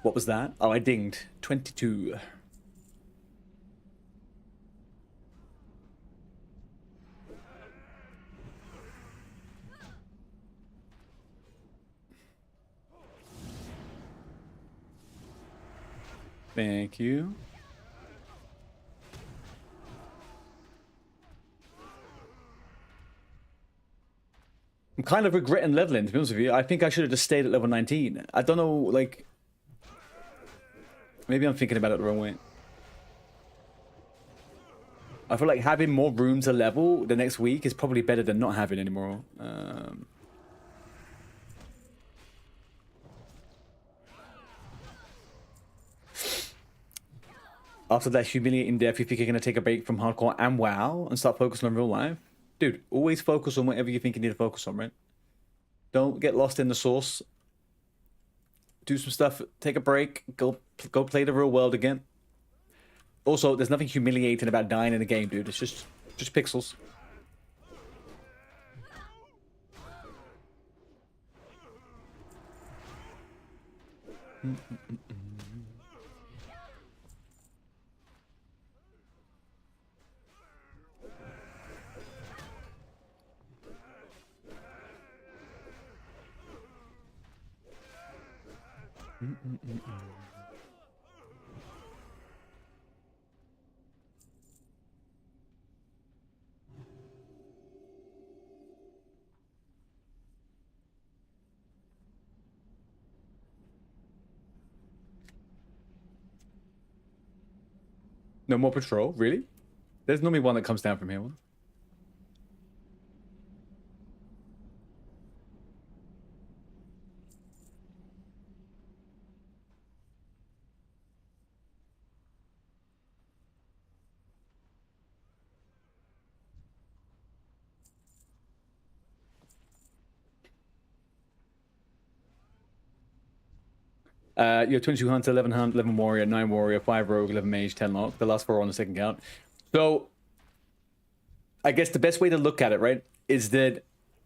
Speaker 1: What was that? Oh, I dinged. 22. Thank you. I'm kind of regretting leveling, to be honest with you. I think I should have just stayed at level 19. I don't know, like... Maybe I'm thinking about it the wrong way. I feel like having more room to level the next week is probably better than not having any more. After that humiliating death, you think you're going to take a break from hardcore and WoW and start focusing on real life? Dude, always focus on whatever you think you need to focus on, right? Don't get lost in the source. Do some stuff, take a break, go play the real world again. Also, there's nothing humiliating about dying in a game, dude. It's just pixels. No more patrol? Really? There's normally one that comes down from here. You have 22 Hunter, 11 Hunt, 11 Warrior, 9 Warrior, 5 Rogue, 11 Mage, 10 Lock. The last 4 are on the second count. So, I guess the best way to look at it, right, is that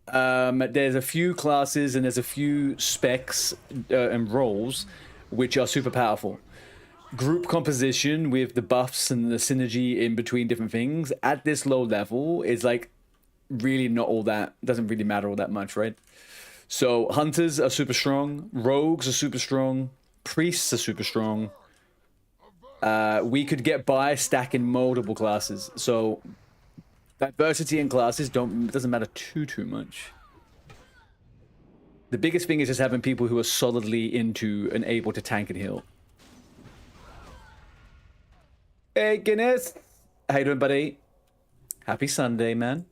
Speaker 1: there's a few classes and there's a few specs and roles which are super powerful. Group composition with the buffs and the synergy in between different things at this low level is like really not all that, doesn't really matter all that much, right? So hunters are super strong, rogues are super strong, priests are super strong. We could get by stacking multiple classes. So diversity in classes doesn't matter too much. The biggest thing is just having people who are solidly into and able to tank and heal. Hey Guinness, how you doing, buddy? Happy Sunday, man.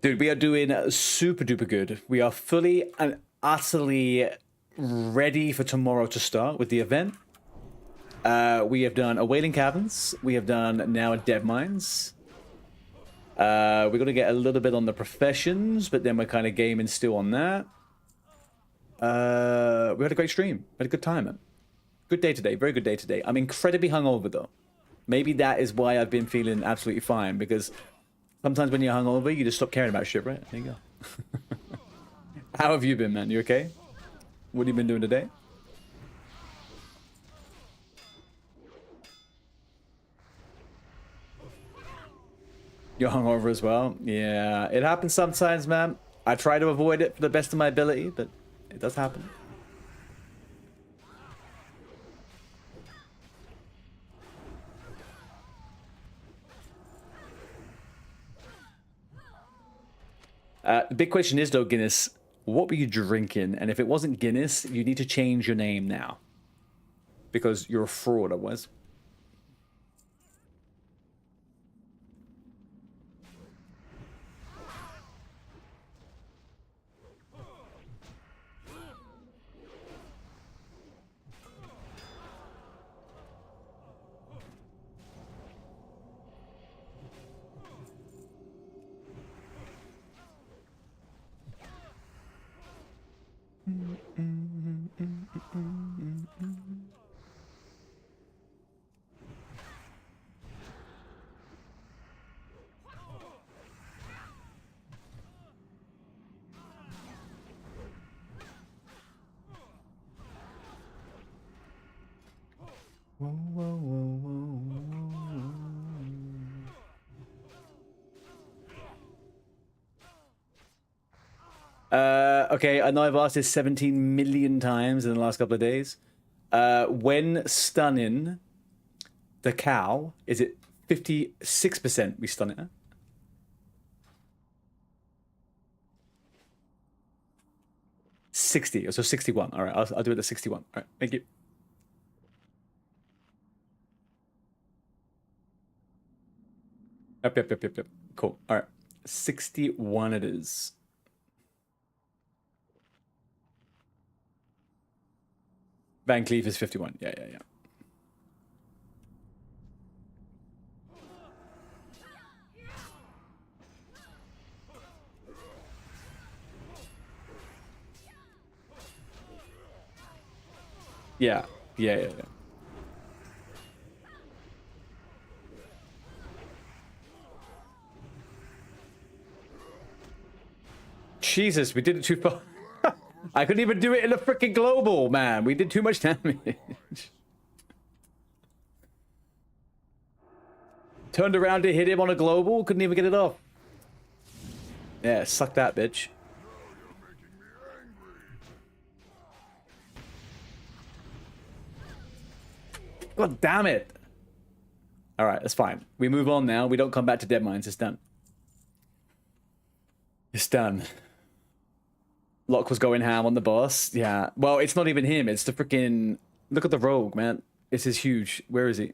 Speaker 1: Dude, we are doing super duper good. We are fully and utterly ready for tomorrow to start with the event. We have done a Wailing Caverns. We have done now a Dead Mines. We're going to get a little bit on the professions, but then we're kind of gaming still on that. We had a great stream. We had a good time, man. Good day today. Very good day today. I'm incredibly hungover, though. Maybe that is why I've been feeling absolutely fine, because sometimes when you're hungover, you just stop caring about shit, right? There you go. How have you been, man? You okay? What have you been doing today? You're hungover as well? Yeah, it happens sometimes, man. I try to avoid it for the best of my ability, but it does happen. The big question is, though, Guinness, what were you drinking? And if it wasn't Guinness, you need to change your name now. Because you're a fraud, otherwise. Okay, I know I've asked this 17 million times in the last couple of days. When stunning the cow, is it 56% we stun it at? $60, so 61. All right, I'll do it at 61. All right, thank you. Yep. Cool. All right, 61 it is. Van Cleef is 51. Yeah. Yeah. Jesus, we did it too far. I couldn't even do it in a freaking global, man. We did too much damage. Turned around to hit him on a global, couldn't even get it off. Yeah, suck that, bitch. God damn it. Alright, that's fine. We move on now. We don't come back to Dead Mines. It's done. It's done. Locke was going ham on the boss. Yeah. Well, it's not even him. It's the freaking... Look at the rogue, man. This is huge. Where is he?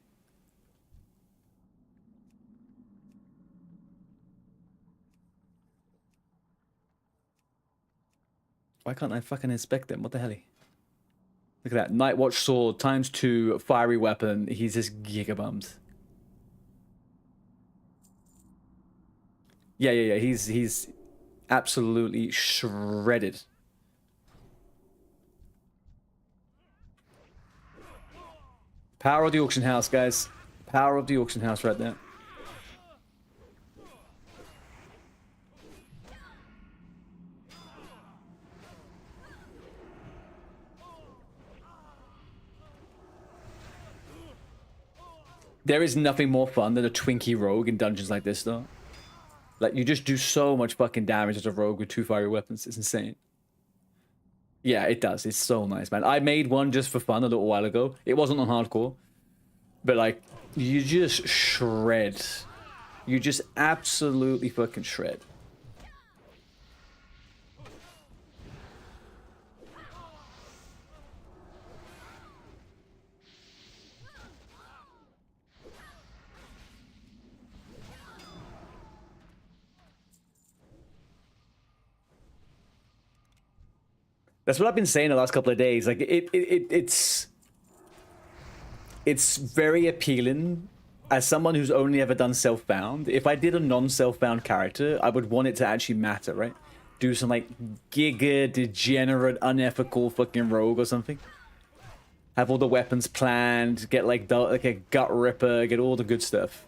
Speaker 1: Why can't I fucking inspect them? What the hell? Look at that. Nightwatch sword ×2 fiery weapon. He's just gigabummed. Yeah. He's absolutely shredded. Power of the auction house, guys. Power of the auction house right there. There is nothing more fun than a Twinkie rogue in dungeons like this, though. Like, you just do so much fucking damage as a rogue with 2 fiery weapons. It's insane. Yeah, it does. It's so nice, man. I made one just for fun a little while ago. It wasn't on hardcore. But, like, you just shred. You just absolutely fucking shred. That's what I've been saying the last couple of days. Like it's very appealing as someone who's only ever done self-bound. If I did a non-self-bound character, I would want it to actually matter, right? Do some like giga degenerate, unethical fucking rogue or something. Have all the weapons planned. Get like a gut ripper. Get all the good stuff.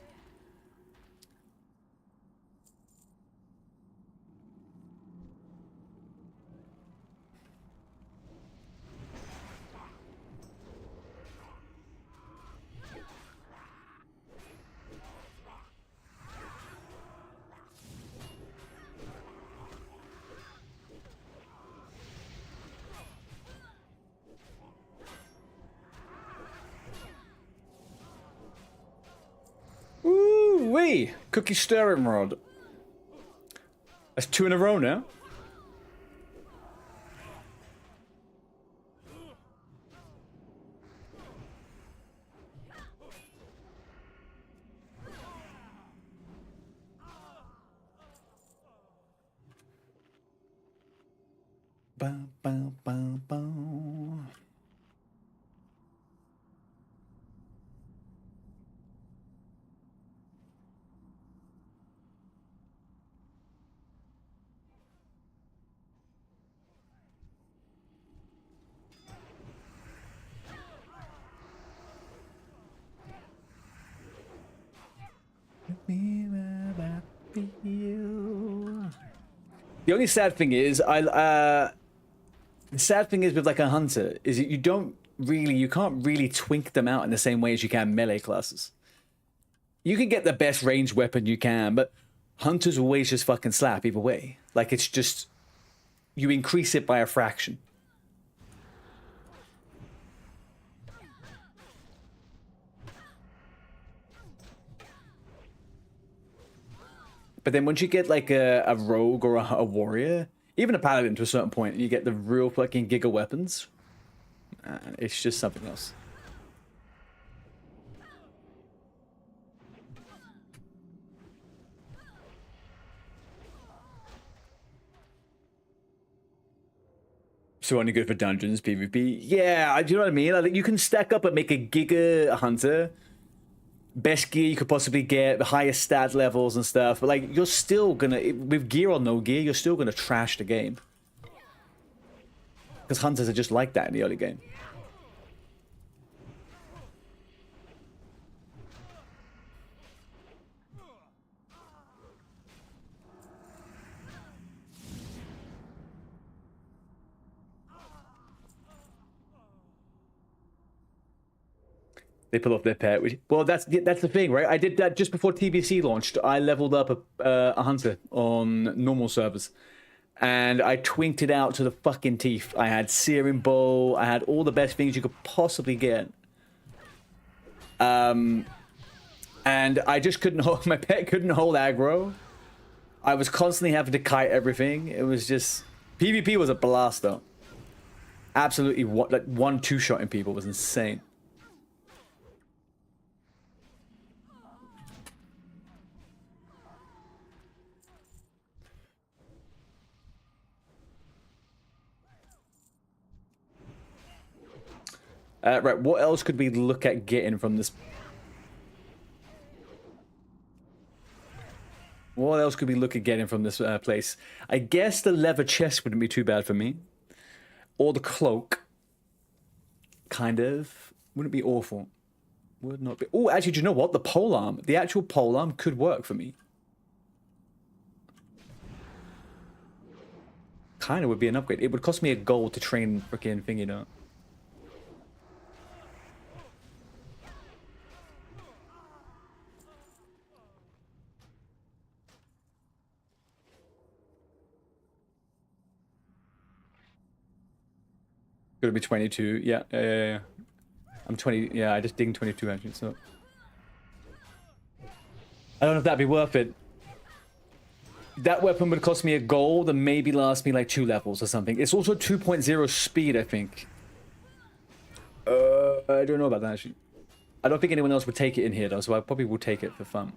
Speaker 1: Ooh-wee! Cookie stirring rod. That's 2 in a row now. Bow, bow, bow, bow. The only sad thing is, the sad thing is with like a hunter is that you can't really twink them out in the same way as you can melee classes. You can get the best ranged weapon you can, but hunters always just fucking slap either way. Like it's just, you increase it by a fraction. But then once you get like a rogue or a warrior, even a paladin to a certain point, you get the real fucking giga weapons. It's just something else. So only good for dungeons, PvP. Yeah, do you know what I mean? Like you can stack up and make a giga hunter. Best gear you could possibly get, the highest stat levels and stuff, but like you're still gonna, with gear or no gear, you're still gonna trash the game. Because hunters are just like that in the early game. They pull off their pet. Well, that's the thing, right? I did that just before TBC launched. I leveled up a hunter on normal servers, and I twinked it out to the fucking teeth. I had searing bow. I had all the best things you could possibly get. And I just couldn't hold. My pet couldn't hold aggro. I was constantly having to kite everything. It was just PvP was a blast though. Absolutely, like 1-2 shotting people was insane. Right, what else could we look at getting from this? What else could we look at getting from this place? I guess the leather chest wouldn't be too bad for me. Or the cloak. Kind of. Wouldn't be awful. Would not be. Oh, actually, do you know what? The polearm. The actual polearm could work for me. Kind of would be an upgrade. It would cost me a gold to train freaking thing, you know. Gonna be 22. Yeah. I'm 20. Yeah, I just dinged 22 actually. So I don't know if that'd be worth it. That weapon would cost me a gold and maybe last me like 2 levels or something. It's also 2.0 speed, I think. I don't know about that actually. I don't think anyone else would take it in here though, so I probably will take it for fun.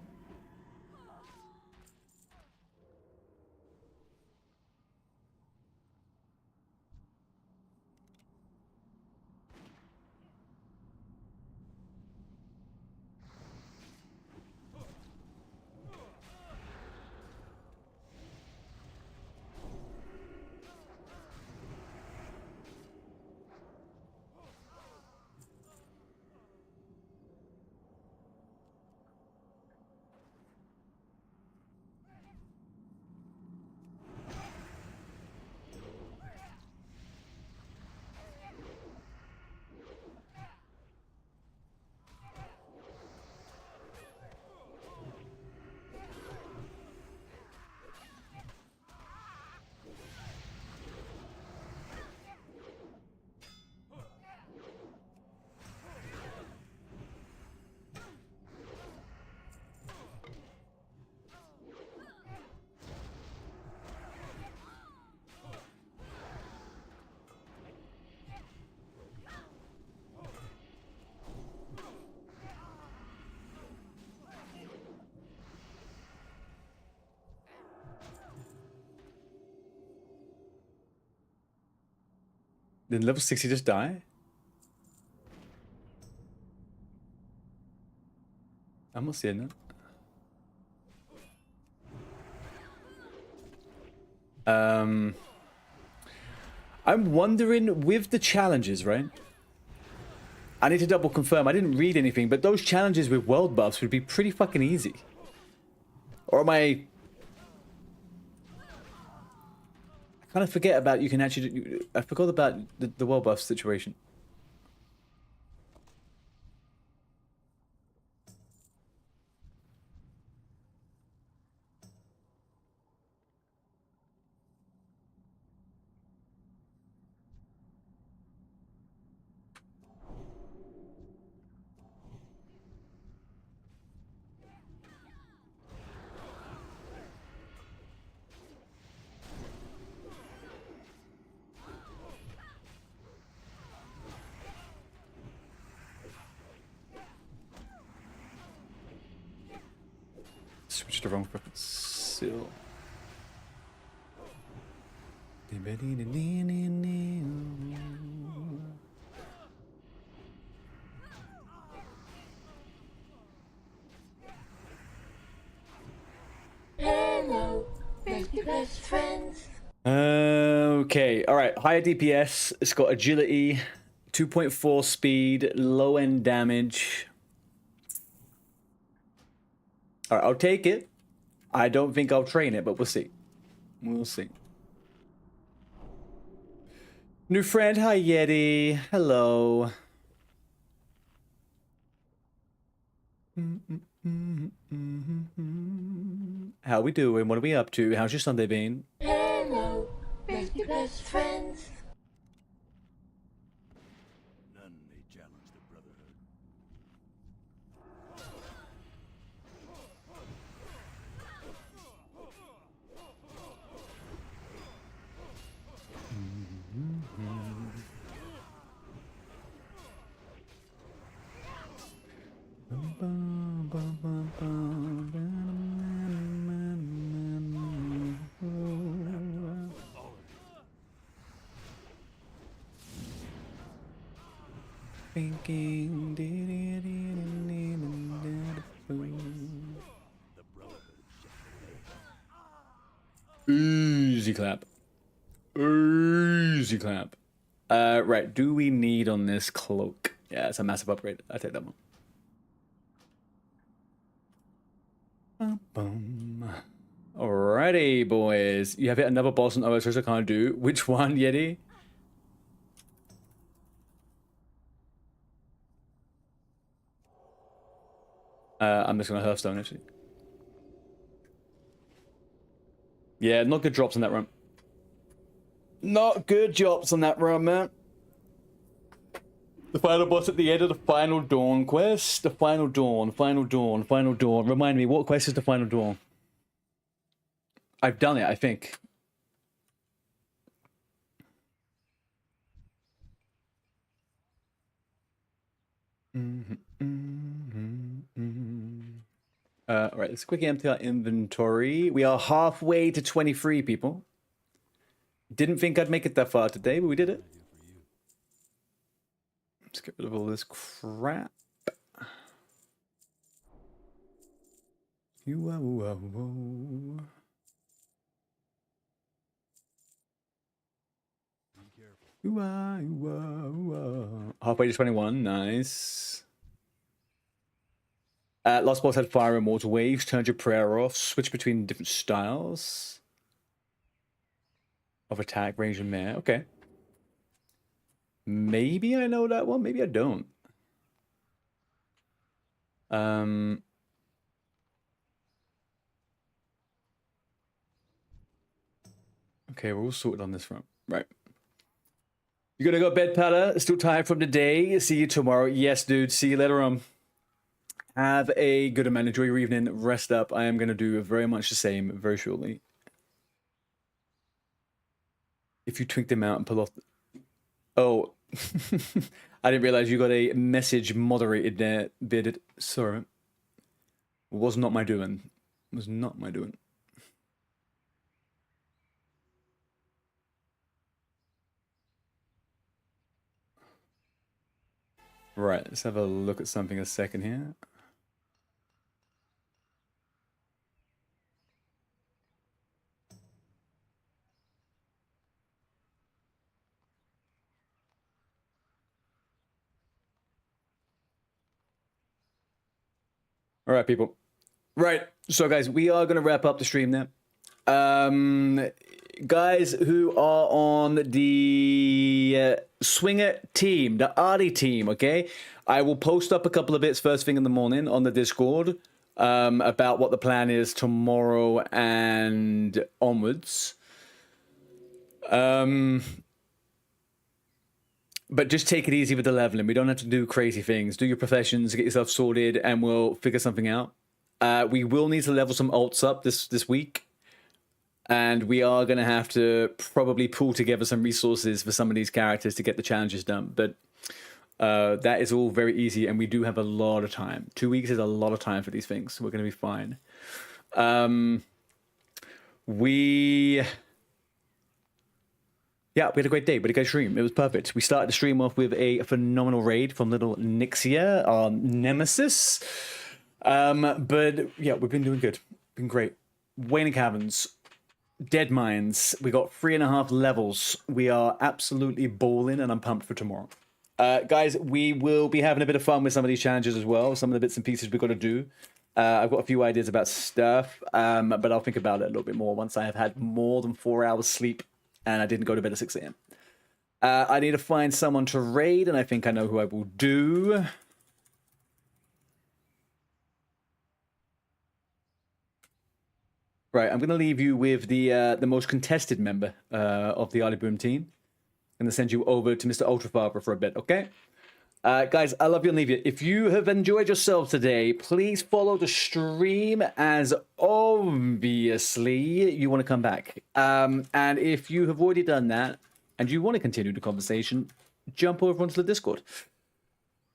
Speaker 1: Did level 60 just die? I'm not seeing it. I'm wondering with the challenges, right? I need to double confirm. I didn't read anything, but those challenges with world buffs would be pretty fucking easy. Or am I kind of forget about you can actually... I forgot about the world buff situation. Switched the wrong fucking seal.
Speaker 8: Hello, best best friends.
Speaker 1: Okay, alright. Higher DPS. It's got agility, 2.4 speed, low end damage. Alright, I'll take it. I don't think I'll train it, but we'll see. We'll see. New friend, hi Yeti. Hello. How we doing? What are we up to? How's your Sunday been?
Speaker 8: Hello, best friends.
Speaker 19: None may challenge the Brotherhood.
Speaker 1: Thinking. Easy clap. Easy clap. Right. Do we need on this cloak? Yeah, it's a massive upgrade. I'll take that one. Alrighty, boys. You have hit another boss on OSS I can't do. Which one, Yeti? I'm just gonna Hearthstone actually. Yeah, not good drops on that run. Not good drops on that run, man. The final boss at the end of the Final Dawn quest. The Final Dawn, Final Dawn, Final Dawn. Remind me, what quest is the Final Dawn? I've done it, I think. Alright, let's quickly empty our inventory. We are halfway to 23, people. Didn't think I'd make it that far today, but we did it. Let's get rid of all this crap. Halfway to 21, nice. Last boss had fire and water waves. Turned your prayer off. Switch between different styles of attack, range, and mare. Okay. Maybe I know that one. Maybe I don't. Okay, we're all sorted on this front. Right. You gonna go to bed, Pala? Still tired from today. See you tomorrow. Yes, dude. See you later on. Have a good amount. Enjoy your evening. Rest up. I am gonna do very much the same very shortly. If you twink them out and pull off... Oh. I didn't realize you got a message moderated there, Bearded. Sorry. Was not my doing. Was not my doing. Right, let's have a look at something a second here. All right, people. Right, so guys, we are going to wrap up the stream now. Guys who are on the Swinger team, the ARTEY team, okay? I will post up a couple of bits first thing in the morning on the Discord about what the plan is tomorrow and onwards. But just take it easy with the leveling. We don't have to do crazy things. Do your professions, get yourself sorted, and we'll figure something out. We will need to level some alts up this week. And we are going to have to probably pull together some resources for some of these characters to get the challenges done. But that is all very easy, and we do have a lot of time. 2 weeks is a lot of time for these things. We're going to be fine. We had a great day. We had a great stream. It was perfect. We started the stream off with a phenomenal raid from little Nixia, our nemesis. But yeah, we've been doing good. Been great. Waning Caverns. Dead Mines. We got 3.5 levels. We are absolutely balling, and I'm pumped for tomorrow. Guys, we will be having a bit of fun with some of these challenges as well. Some of the bits and pieces we've got to do. I've got a few ideas about stuff, but I'll think about it a little bit more once I have had more than 4 hours sleep and I didn't go to bed at 6 a.m. I need to find someone to raid, and I think I know who I will do. Right, I'm going to leave you with the most contested member of the ARTEY Boom team. I'm going to send you over to Mr. Ultrafather for a bit, okay? Guys, I love you and leave you. If you have enjoyed yourself today, please follow the stream, as obviously you want to come back. And if you have already done that and you want to continue the conversation, jump over onto the Discord.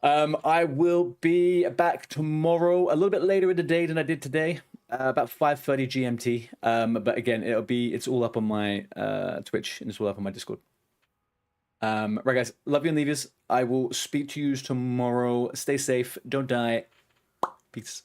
Speaker 1: I will be back tomorrow, a little bit later in the day than I did today. About 5:30 GMT. But again, it's all up on my Twitch and it's all up on my Discord. Right, guys. Love you and leave yous. I will speak to you tomorrow. Stay safe. Don't die. Peace.